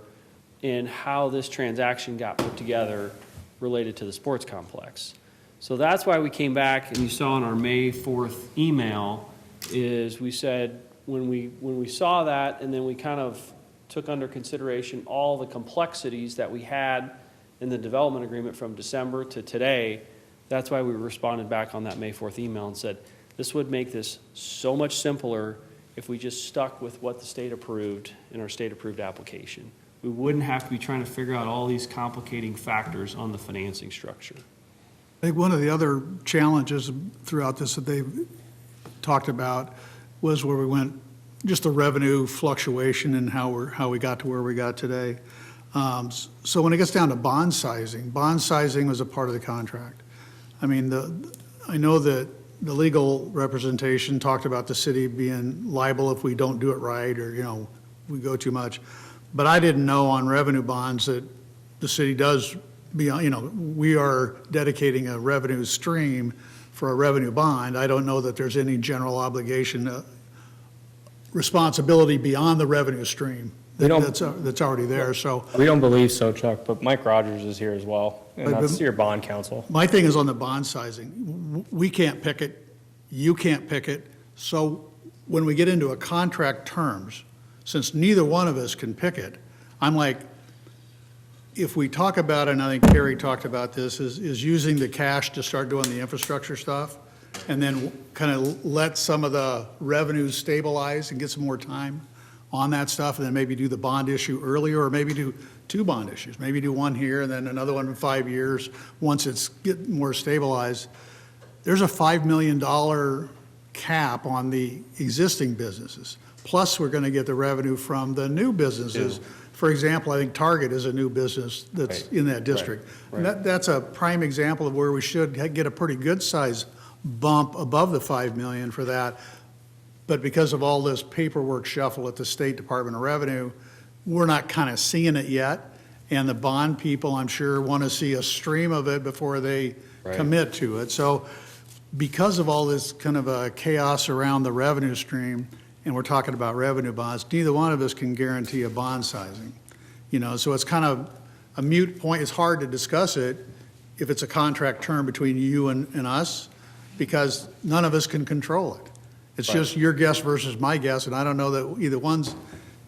in how this transaction got put together related to the sports complex. So that's why we came back, and you saw in our May 4th email, is we said when we saw that, and then we kind of took under consideration all the complexities that we had in the development agreement from December to today, that's why we responded back on that May 4th email and said, this would make this so much simpler if we just stuck with what the state approved in our state approved application. We wouldn't have to be trying to figure out all these complicating factors on the financing structure. I think one of the other challenges throughout this that they've talked about was where we went, just the revenue fluctuation and how we got to where we got today. So when it gets down to bond sizing was a part of the contract. I mean, I know that the legal representation talked about the city being liable if we don't do it right, or, we go too much. But I didn't know on revenue bonds that the city does, we are dedicating a revenue stream for a revenue bond. I don't know that there's any general obligation, responsibility beyond the revenue stream that's already there, so. We don't believe so, Chuck, but Mike Rogers is here as well, and that's your bond counsel. My thing is on the bond sizing. We can't pick it, you can't pick it, so when we get into a contract terms, since neither one of us can pick it, I'm like, if we talk about it, and I think Carrie talked about this, is using the cash to start doing the infrastructure stuff, and then kind of let some of the revenues stabilize and get some more time on that stuff, and then maybe do the bond issue earlier, or maybe do 2 bond issues. Maybe do one here and then another one in 5 years, once it's get more stabilized. There's a $5 million cap on the existing businesses. Plus, we're going to get the revenue from the new businesses. For example, I think Target is a new business that's in that district. Right. And that's a prime example of where we should get a pretty good size bump above the 5 million for that. But because of all this paperwork shuffle at the State Department of Revenue, we're not kind of seeing it yet. And the bond people, I'm sure, want to see a stream of it before they commit to it. So because of all this kind of a chaos around the revenue stream, and we're talking about revenue bonds, neither one of us can guarantee a bond sizing. So it's kind of a moot point. It's hard to discuss it if it's a contract term between you and us, because none of us can control it. It's just your guess versus my guess, and I don't know that either one's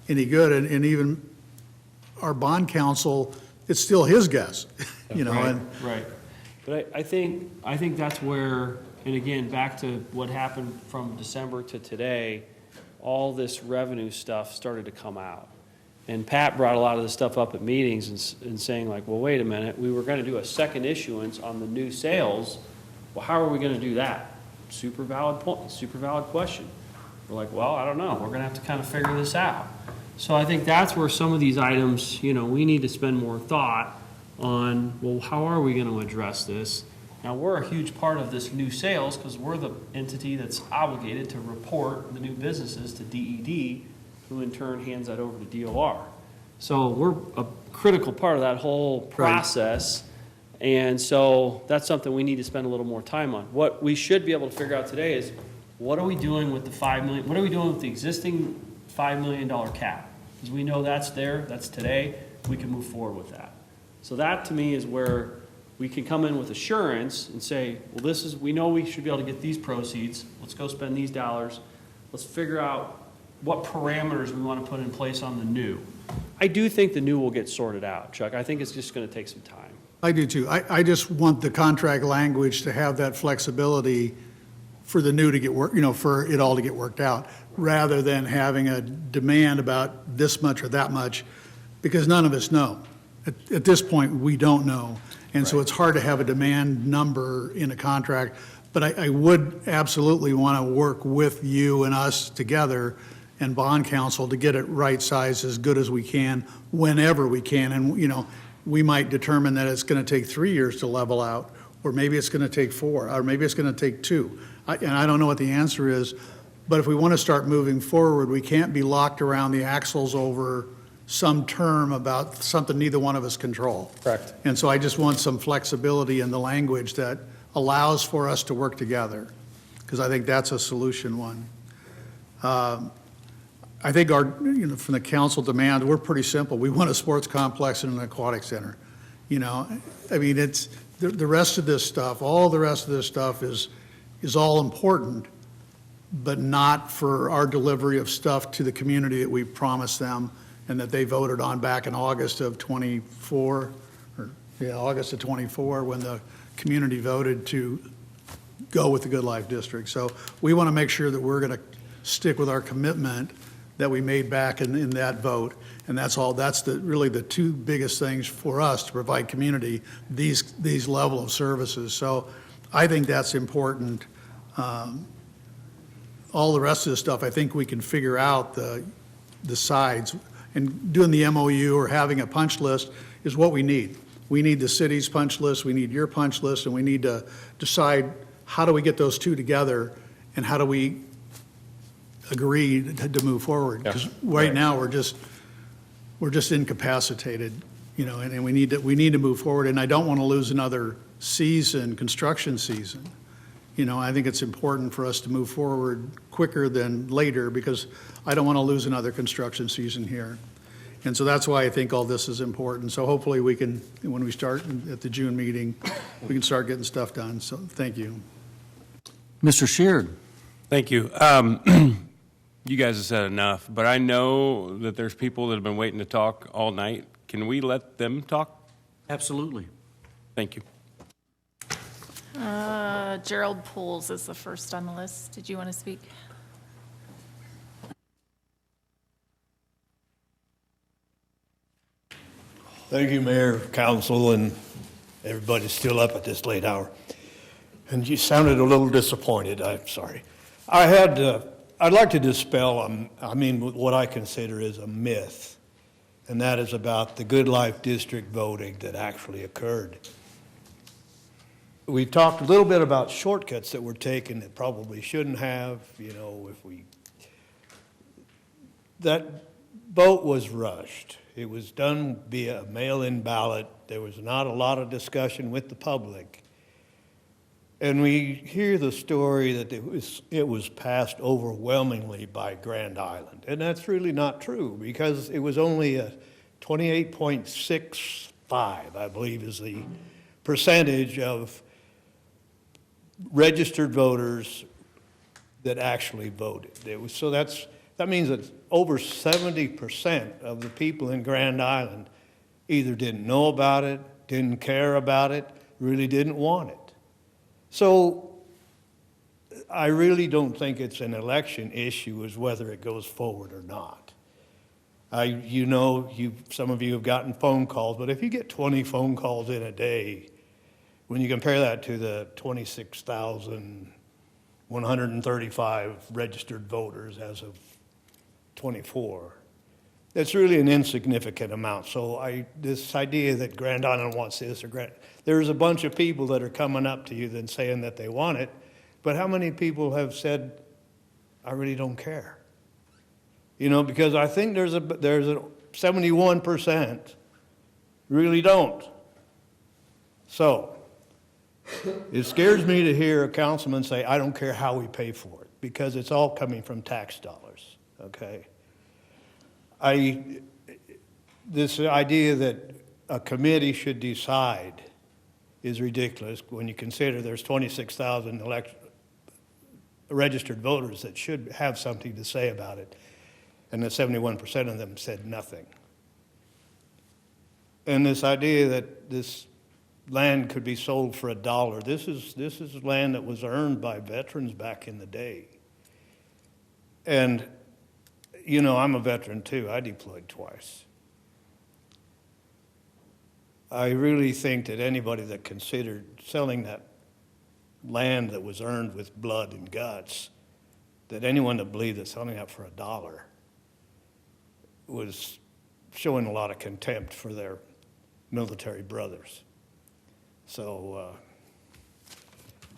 any good. And even our bond counsel, it's still his guess, Right. But I think that's where, and again, back to what happened from December to today, all this revenue stuff started to come out. And Pat brought a lot of this stuff up at meetings and saying like, well, wait a minute, we were going to do a second issuance on the new sales. Well, how are we going to do that? Super valid point, super valid question. We're like, well, I don't know. We're going to have to kind of figure this out. So I think that's where some of these items, we need to spend more thought on, well, how are we going to address this? Now, we're a huge part of this new sales because we're the entity that's obligated to report the new businesses to DED, who in turn hands that over to DOR. So we're a critical part of that whole process. And so that's something we need to spend a little more time on. What we should be able to figure out today is, what are we doing with the $5 million? What are we doing with the existing $5 million cap? Because we know that's there, that's today, we can move forward with that. So that to me is where we can come in with assurance and say, well, we know we should be able to get these proceeds, let's go spend these dollars, let's figure out what parameters we want to put in place on the new. I do think the new will get sorted out, Chuck. I think it's just going to take some time. I do too. I just want the contract language to have that flexibility for the new to get for it all to get worked out, rather than having a demand about this much or that much, because none of us know. At this point, we don't know. And so it's hard to have a demand number in a contract. But I would absolutely want to work with you and us together and bond counsel to get it right sized as good as we can, whenever we can. And, we might determine that it's going to take 3 years to level out, or maybe it's going to take 4, or maybe it's going to take 2. And I don't know what the answer is, but if we want to start moving forward, we can't be locked around the axles over some term about something neither one of us control. Correct. And so I just want some flexibility in the language that allows for us to work together, because I think that's a solution one. I think from the council demand, we're pretty simple. We want a sports complex and an aquatic center. It's the rest of this stuff, all the rest of this stuff is all important, but not for our delivery of stuff to the community that we promised them and that they voted on back in August of 24, August of 24, when the community voted to go with the Good Life District. So we want to make sure that we're going to stick with our commitment that we made back in that vote. And that's really the 2 biggest things for us to provide community, these level of services. So I think that's important. All the rest of the stuff, I think we can figure out the sides. And doing the MOU or having a punch list is what we need. We need the city's punch list, we need your punch list, and we need to decide how do we get those two together, and how do we agree to move forward? Because right now, we're just incapacitated, and we need to move forward, and I don't want to lose another construction season. I think it's important for us to move forward quicker than later, because I don't want to lose another construction season here. And so that's why I think all this is important. So hopefully we can, when we start at the June meeting, we can start getting stuff done. So thank you. Mr. Sheard. Thank you. You guys have said enough, but I know that there's people that have been waiting to talk all night. Can we let them talk? Absolutely. Thank you. Gerald Pools is the first on the list. Did you want to speak? Thank you, Mayor, Council, and everybody's still up at this late hour. And you sounded a little disappointed. I'm sorry. I'd like to dispel, what I consider is a myth, and that is about the Good Life District voting that actually occurred. We talked a little bit about shortcuts that were taken that probably shouldn't have, that vote was rushed. It was done via mail-in ballot. There was not a lot of discussion with the public. And we hear the story that it was passed overwhelmingly by Grand Island. And that's really not true, because it was only a 28.65, I believe, is the percentage of registered voters that actually voted. That means that over 70% of the people in Grand Island either didn't know about it, didn't care about it, really didn't want it. So I really don't think it's an election issue as whether it goes forward or not. Some of you have gotten phone calls, but if you get 20 phone calls in a day, when you compare that to the 26,135 registered voters as of 24, it's really an insignificant amount. So this idea that Grand Island wants this there's a bunch of people that are coming up to you and saying that they want it, but how many people have said, I really don't care? Because I think there's a 71% really don't. So it scares me to hear a councilman say, I don't care how we pay for it, because it's all coming from tax dollars, okay? This idea that a committee should decide is ridiculous when you consider there's 26,000 registered voters that should have something to say about it, and that 71% of them said nothing. And this idea that this land could be sold for $1, this is land that was earned by veterans back in the day. And, I'm a veteran too. I deployed twice. I really think that anybody that considered selling that land that was earned with blood and guts, that anyone that believed that selling that for $1 was showing a lot of contempt for their military brothers. So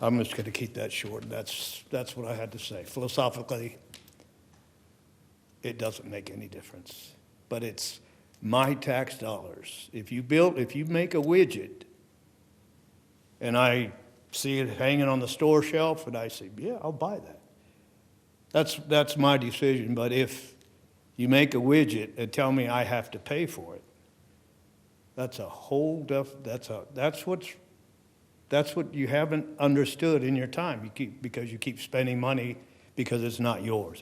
I'm just going to keep that short. That's what I had to say. Philosophically, it doesn't make any difference. But it's my tax dollars. If you make a widget and I see it hanging on the store shelf and I say, yeah, I'll buy that. That's my decision. But if you make a widget and tell me I have to pay for it, that's a whole that's what you haven't understood in your time. Because you keep spending money because it's not yours.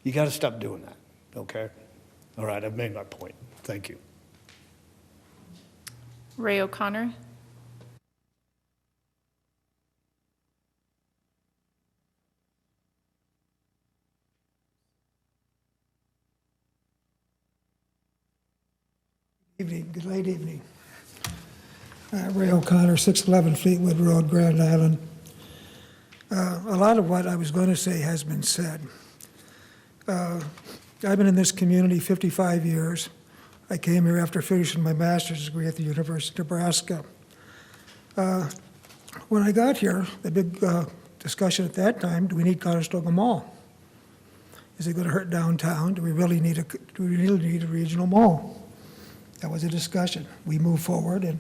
You got to stop doing that. Okay? All right, I've made my point. Thank you. Ray O'Connor. Good late evening. Ray O'Connor, 611 Fleetwood Road, Grand Island. A lot of what I was going to say has been said. I've been in this community 55 years. I came here after finishing my master's degree at the University of Nebraska. When I got here, the big discussion at that time, do we need Conestoga Mall? Is it going to hurt downtown? Do we really need a regional mall? That was a discussion. We moved forward, and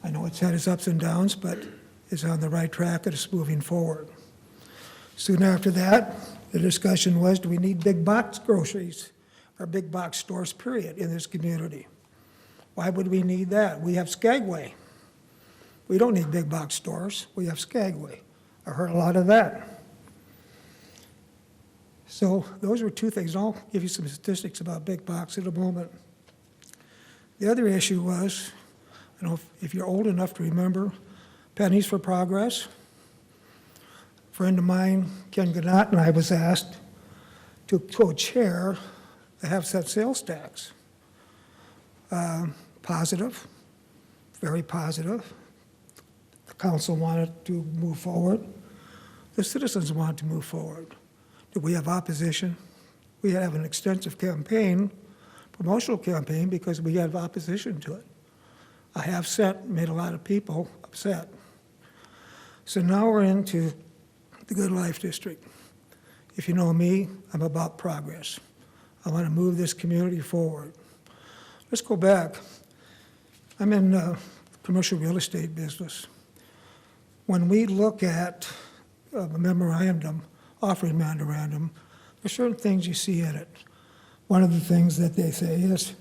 I know it's had its ups and downs, but it's on the right track and it's moving forward. Soon after that, the discussion was, do we need big box groceries or big box stores, period, in this community? Why would we need that? We have Skagway. We don't need big box stores. We have Skagway. I heard a lot of that. So those were two things. I'll give you some statistics about big box in a moment. The other issue was, I don't know if you're old enough to remember, Pennies for Progress. A friend of mine, Ken Gannott, and I was asked to co-chair the half-cent sales tax. Positive, very positive. The council wanted to move forward. The citizens wanted to move forward. Did we have opposition? We have an extensive campaign, promotional campaign, because we have opposition to it. A half-cent made a lot of people upset. So now we're into the Good Life District. If you know me, I'm about progress. I want to move this community forward. Let's go back. I'm in the commercial real estate business. When we look at a memorandum, offering memorandum, there's certain things you see in it. One of the things that they say is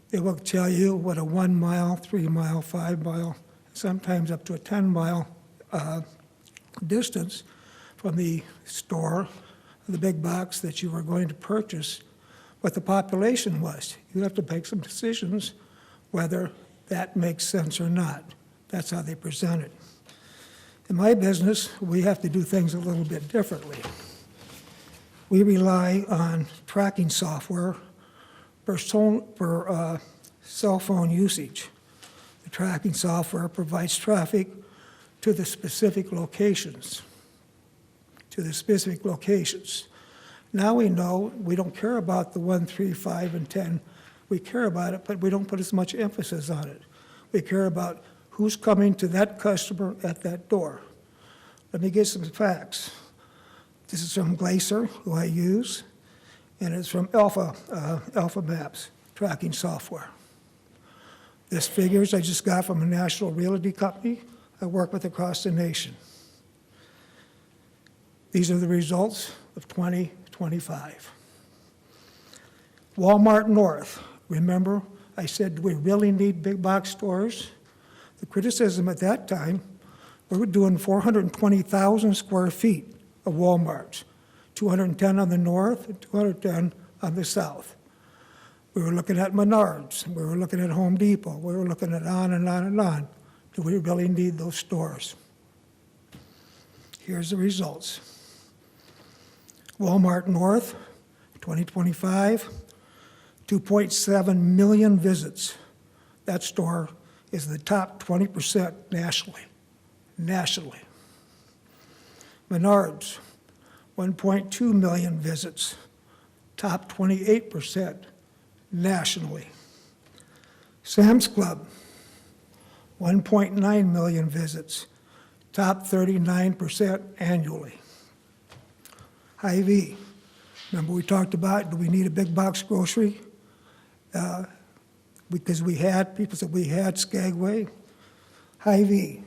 they will tell you what a 1 mile, 3 mile, 5 mile, sometimes up to a 10-mile distance from the store, the big box that you were going to purchase, what the population was. You have to make some decisions whether that makes sense or not. That's how they present it. In my business, we have to do things a little bit differently. We rely on tracking software for cell phone usage. The tracking software provides traffic to the specific locations. Now we know we don't care about the 1, 3, 5, and 10. We care about it, but we don't put as much emphasis on it. We care about who's coming to that customer at that door. Let me give some facts. This is from Glacier, who I use, and it's from Alpha Maps tracking software. This figures I just got from a national realty company I work with across the nation. These are the results of 2025. Walmart North. Remember, I said, do we really need big box stores? The criticism at that time, we were doing 420,000 square feet of Walmarts, 210 on the north and 210 on the south. We were looking at Menards, we were looking at Home Depot, we were looking at on and on and on. Do we really need those stores? Here's the results. Walmart North, 2025, 2.7 million visits. That store is the top 20% nationally. Menards, 1.2 million visits, top 28% nationally. Sam's Club, 1.9 million visits, top 39% annually. Hy-Vee, remember we talked about, do we need a big box grocery? Because people said we had Skagway. Hy-Vee,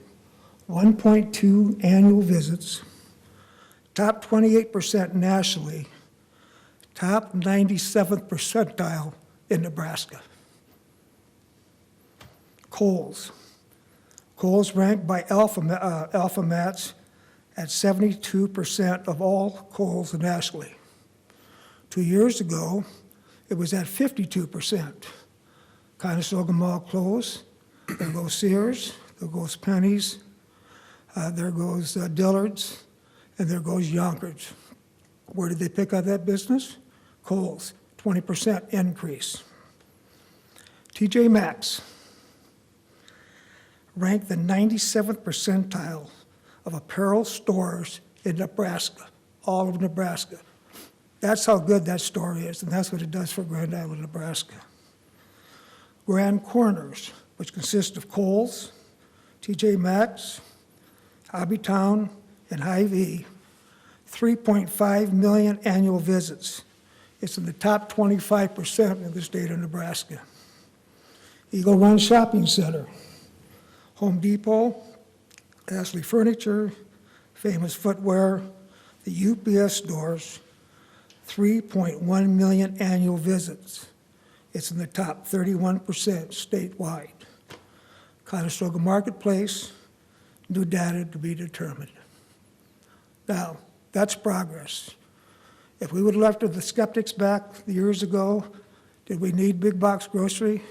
1.2 annual visits, top 28% nationally, top 97th percentile in Nebraska. Kohl's ranked by Alpha Mats at 72% of all Kohl's nationally. 2 years ago, it was at 52%. Conestoga Mall closed. There goes Sears, there goes Pennies, there goes Dillard's, and there goes Yonkers. Where did they pick up that business? Kohl's, 20% increase. TJ Maxx ranked the 97th percentile of apparel stores in Nebraska, all of Nebraska. That's how good that store is, and that's what it does for Grand Island, Nebraska. Grand Corners, which consists of Kohl's, TJ Maxx, Hobbytown, and Hy-Vee. 3.5 million annual visits. It's in the top 25% of the state of Nebraska. Eagle Run Shopping Center, Home Depot, Ashley Furniture, Famous Footwear, the UPS stores, 3.1 million annual visits. It's in the top 31% statewide. Conestoga Marketplace, new data to be determined. Now, that's progress. If we would have left the skeptics back years ago, did we need big box big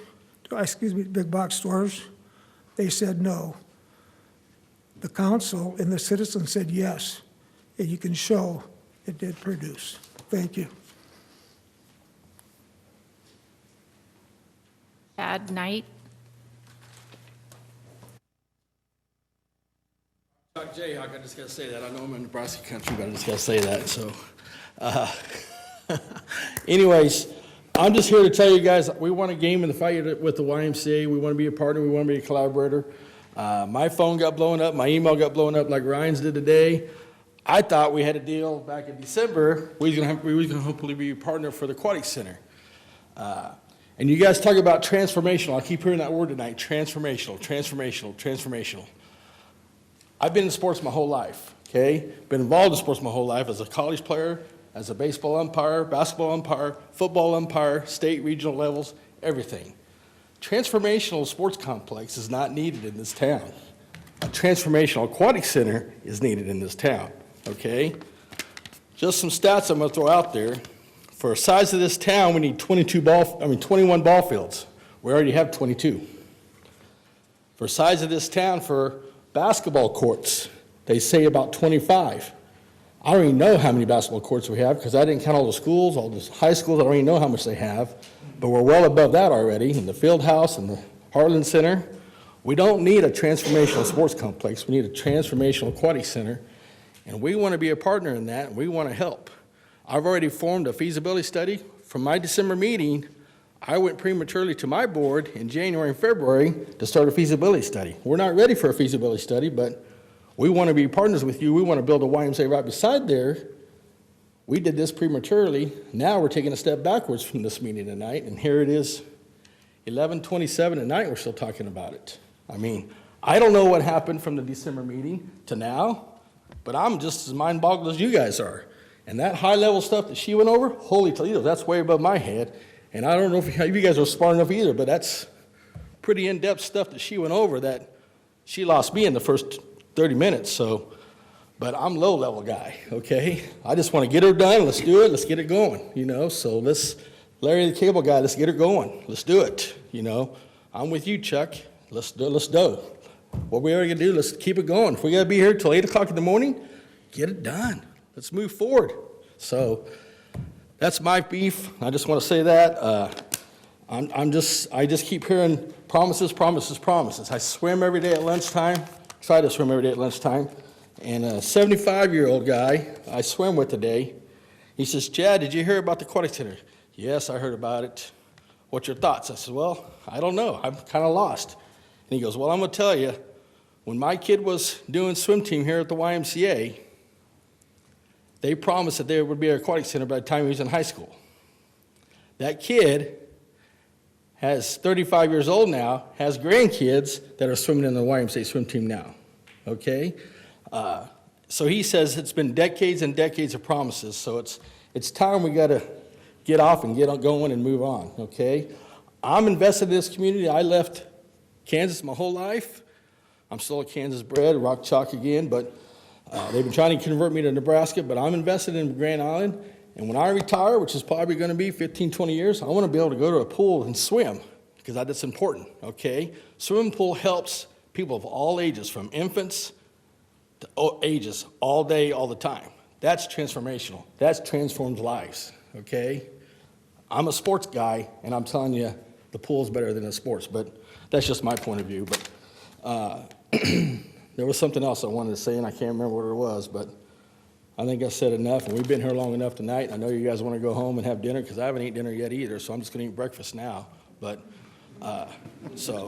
box stores? They said no. The council and the citizens said yes, and you can show it did produce. Thank you. Bad night. Jayhawk, I just got to say that. I know I'm in Nebraska country, but I just got to say that. So, anyways, I'm just here to tell you guys we want a game in the fight with the YMCA. We want to be a partner. We want to be a collaborator. My phone got blown up. My email got blown up like Ryan's did today. I thought we had a deal back in December. We was going to hopefully be a partner for the Aquatic Center. And you guys talk about transformational. I keep hearing that word tonight, transformational, transformational, transformational. I've been in sports my whole life, okay? Been involved in sports my whole life as a college player, as a baseball umpire, basketball umpire, football umpire, state, regional levels, everything. Transformational sports complex is not needed in this town. A transformational aquatic center is needed in this town, okay? Just some stats I'm gonna throw out there. For the size of this town, we need 21 ball fields. We already have 22. For the size of this town, for basketball courts, they say about 25. I don't even know how many basketball courts we have because I didn't count all the schools, all the high schools. I don't even know how much they have, but we're well above that already in the field house and the Harlan Center. We don't need a transformational sports complex. We need a transformational aquatic center, and we want to be a partner in that, and we want to help. I've already formed a feasibility study. From my December meeting, I went prematurely to my board in January and February to start a feasibility study. We're not ready for a feasibility study, but we want to be partners with you. We want to build a YMCA right beside there. We did this prematurely. Now we're taking a step backwards from this meeting tonight, and here it is, 11:27 at night, we're still talking about it. I mean, I don't know what happened from the December meeting to now, but I'm just as mind-boggled as you guys are. And that high-level stuff that she went over, holy Toledo, that's way above my head. And I don't know if you guys are smart enough either, but that's pretty in-depth stuff that she went over that she lost me in the first 30 minutes. So, but I'm low-level guy, okay? I just want to get her done. Let's do it. Let's get it going, you know? So Larry the cable guy, let's get her going. Let's do it, you know? I'm with you, Chuck. Let's do. What we are going to do, let's keep it going. If we got to be here till 8 o'clock in the morning, get it done. Let's move forward. So that's my beef. I just want to say that. I just keep hearing promises, promises, promises. I swim every day at lunchtime, try to swim every day at lunchtime, and a 75-year-old guy I swim with today, he says, Chad, did you hear about the aquatic center? Yes, I heard about it. What's your thoughts? I said, well, I don't know. I'm kind of lost. And he goes, well, I'm going to tell you, when my kid was doing swim team here at the YMCA, they promised that there would be an aquatic center by the time he was in high school. That kid has 35 years old now, has grandkids that are swimming in the YMCA swim team now, okay? So he says it's been decades and decades of promises, so it's time we got to get off and get on going and move on, okay? I'm invested in this community. I left Kansas my whole life. I'm still a Kansas bred, rock chalk again, but they've been trying to convert me to Nebraska, but I'm invested in Grand Island, and when I retire, which is probably going to be 15, 20 years, I want to be able to go to a pool and swim, because that's important, okay? Swimming pool helps people of all ages, from infants to ages, all day, all the time. That's transformational. That transforms lives, okay? I'm a sports guy, and I'm telling you, the pool's better than the sports, but that's just my point of view. But there was something else I wanted to say, and I can't remember what it was, but I think I said enough, and we've been here long enough tonight. I know you guys want to go home and have dinner, because I haven't eaten dinner yet either, so I'm just going to eat breakfast now. But, so,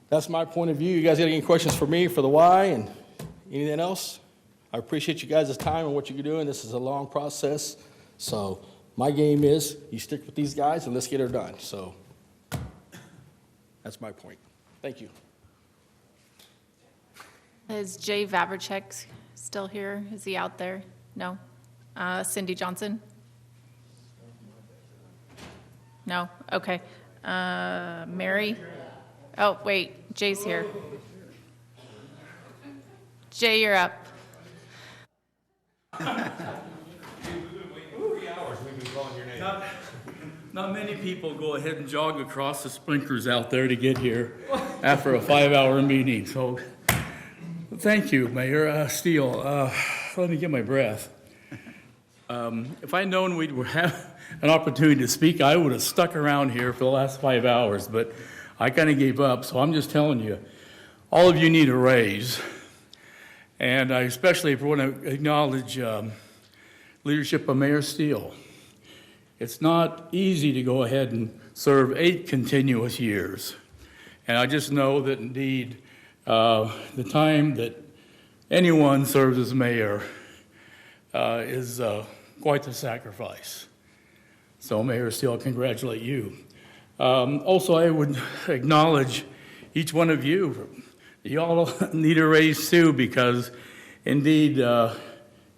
that's my point of view. You guys got any questions for me for the why and anything else? I appreciate you guys' time and what you're doing. This is a long process. So my game is you stick with these guys and let's get her done. So that's my point. Thank you. Is Jay Vavricek still here? Is he out there? No? Cindy Johnson? No? Okay. Mary? Oh, wait, Jay's here. Jay, you're up. Not many people go ahead and jog across the sprinklers out there to get here after a 5-hour meeting. So thank you, Mayor Steele. Let me get my breath. If I'd known we'd have an opportunity to speak, I would have stuck around here for the last 5 hours, but I kind of gave up. So I'm just telling you, all of you need a raise. And I especially want to acknowledge leadership of Mayor Steele. It's not easy to go ahead and serve 8 continuous years. And I just know that indeed the time that anyone serves as mayor is quite the sacrifice. So Mayor Steele, congratulate you. Also, I would acknowledge each one of you. You all need a raise too, because indeed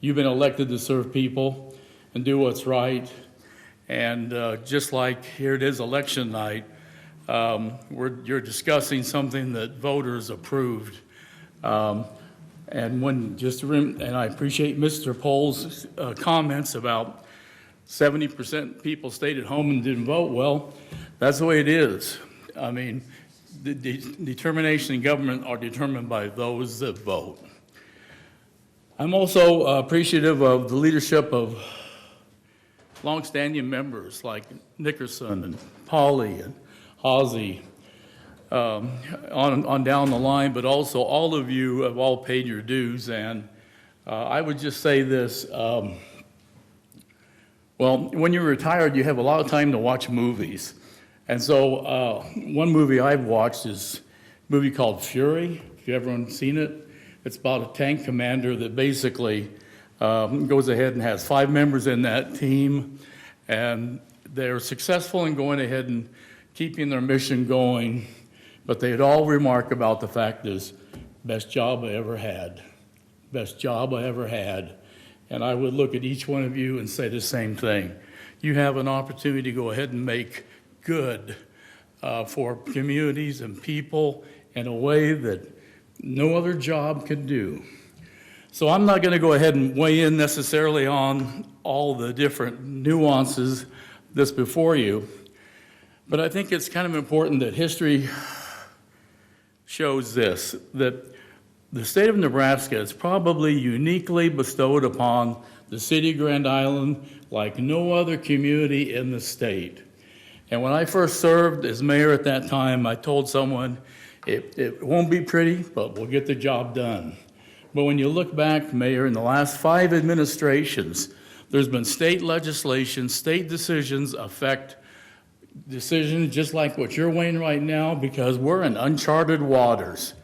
you've been elected to serve people and do what's right. And just like here it is election night, you're discussing something that voters approved. And I appreciate Mr. Pohl's comments about 70% people stayed at home and didn't vote. Well, that's the way it is. I mean, the determination in government are determined by those that vote. I'm also appreciative of the leadership of longstanding members like Nickerson and Polly and Hawsey, on down the line, but also all of you have all paid your dues. And I would just say this, well, when you're retired, you have a lot of time to watch movies. And so one movie I've watched is a movie called Fury, if you've ever seen it. It's about a tank commander that basically goes ahead and has 5 members in that team, and they're successful in going ahead and keeping their mission going, but they'd all remark about the fact is, best job I ever had, best job I ever had. And I would look at each one of you and say the same thing. You have an opportunity to go ahead and make good for communities and people in a way that no other job can do. So I'm not going to go ahead and weigh in necessarily on all the different nuances that's before you, but I think it's kind of important that history shows this, that the state of Nebraska is probably uniquely bestowed upon the city of Grand Island like no other community in the state. And when I first served as mayor at that time, I told someone, it won't be pretty, but we'll get the job done. But when you look back, Mayor, in the last 5 administrations, there's been state legislation, state decisions affect decisions just like what you're weighing right now, because we're in uncharted waters.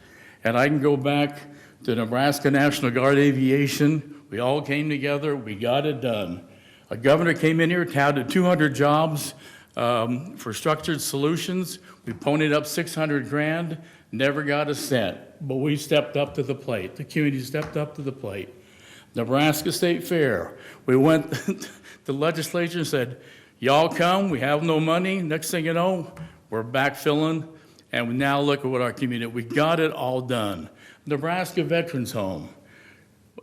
And I can go back to Nebraska National Guard Aviation. We all came together, we got it done. A governor came in here, touted 200 jobs for structured solutions. We ponied up 600 grand, never got a cent, but we stepped up to the plate. The community stepped up to the plate. Nebraska State Fair, we went to the legislature and said, y'all come, we have no money. Next thing you know, we're backfilling, and we now look at what our community, we got it all done. Nebraska Veterans Home,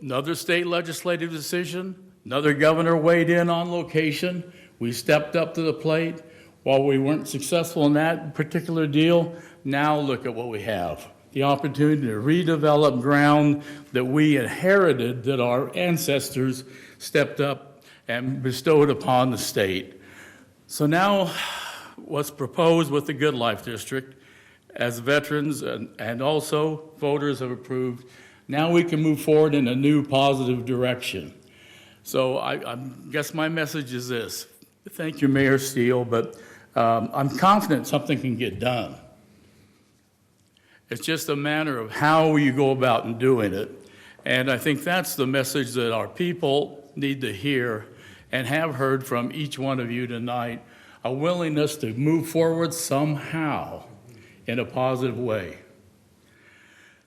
another state legislative decision, another governor weighed in on location. We stepped up to the plate. While we weren't successful in that particular deal, now look at what we have. The opportunity to redevelop ground that we inherited, that our ancestors stepped up and bestowed upon the state. So now what's proposed with the Good Life District, as veterans and also voters have approved, now we can move forward in a new positive direction. So I guess my message is this. Thank you, Mayor Steele, but I'm confident something can get done. It's just a matter of how you go about and doing it. And I think that's the message that our people need to hear and have heard from each one of you tonight, a willingness to move forward somehow in a positive way.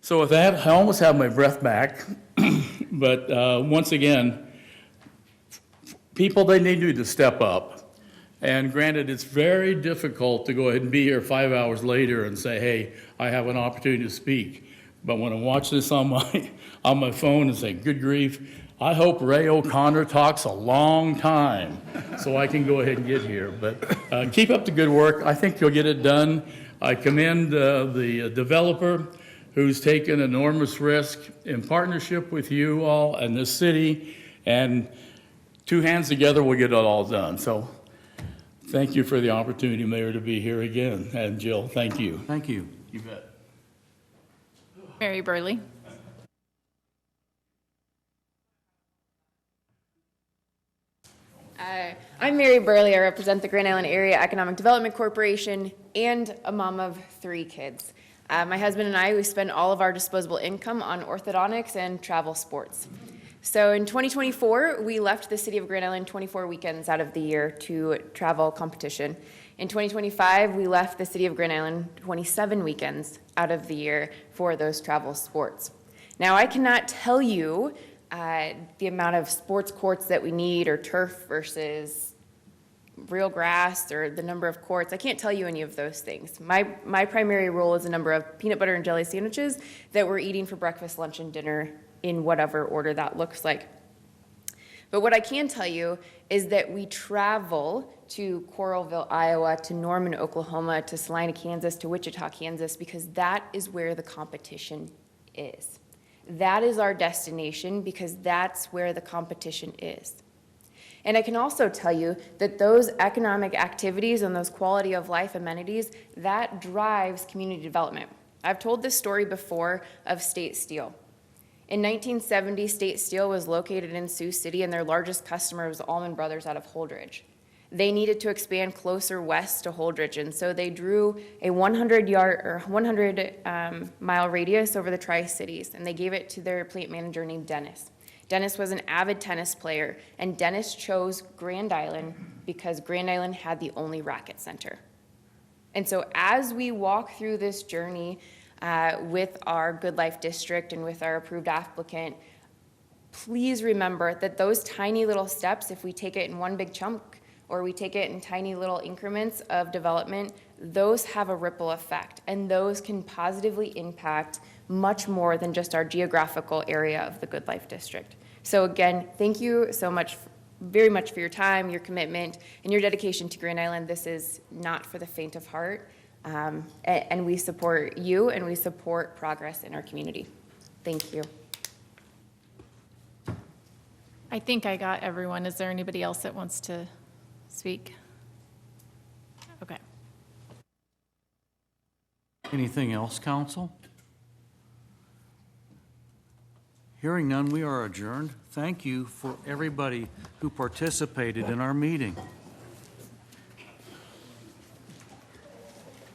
So with that, I almost have my breath back, but once again, people, they need you to step up. And granted, it's very difficult to go ahead and be here 5 hours later and say, hey, I have an opportunity to speak. But when I watch this on my phone and say, good grief, I hope Ray O'Connor talks a long time so I can go ahead and get here. But keep up the good work. I think you'll get it done. I commend the developer who's taken enormous risk in partnership with you all and the city, and two hands together, we'll get it all done. So thank you for the opportunity, Mayor, to be here again. And Jill, thank you. Thank you. You bet. Mary Burley. I'm Mary Burley. I represent the Grand Island Area Economic Development Corporation and a mom of 3 kids. My husband and I, we spend all of our disposable income on orthodontics and travel sports. So in 2024, we left the city of Grand Island 24 weekends out of the year to travel competition. In 2025, we left the city of Grand Island 27 weekends out of the year for those travel sports. Now, I cannot tell you the amount of sports courts that we need, or turf versus real grass, or the number of courts. I can't tell you any of those things. My primary role is the number of peanut butter and jelly sandwiches that we're eating for breakfast, lunch, and dinner in whatever order that looks like. But what I can tell you is that we travel to Coralville, Iowa, to Norman, Oklahoma, to Salina, Kansas, to Wichita, Kansas, because that is where the competition is. That is our destination because that's where the competition is. And I can also tell you that those economic activities and those quality of life amenities, that drives community development. I've told this story before of State Steel. In 1970, State Steel was located in Sioux City, and their largest customer was Allman Brothers out of Holdridge. They needed to expand closer west to Holdridge, and so they drew a 100-mile radius over the Tri-Cities, and they gave it to their plant manager named Dennis. Dennis was an avid tennis player, and Dennis chose Grand Island because Grand Island had the only racket center. And so as we walk through this journey with our Good Life District and with our approved applicant, please remember that those tiny little steps, if we take it in one big chunk, or we take it in tiny little increments of development, those have a ripple effect, and those can positively impact much more than just our geographical area of the Good Life District. So again, thank you so much, very much for your time, your commitment, and your dedication to Grand Island. This is not for the faint of heart, and we support you, and we support progress in our community. Thank you. I think I got everyone. Is there anybody else that wants to speak? Okay. Anything else, council? Hearing none, we are adjourned. Thank you for everybody who participated in our meeting.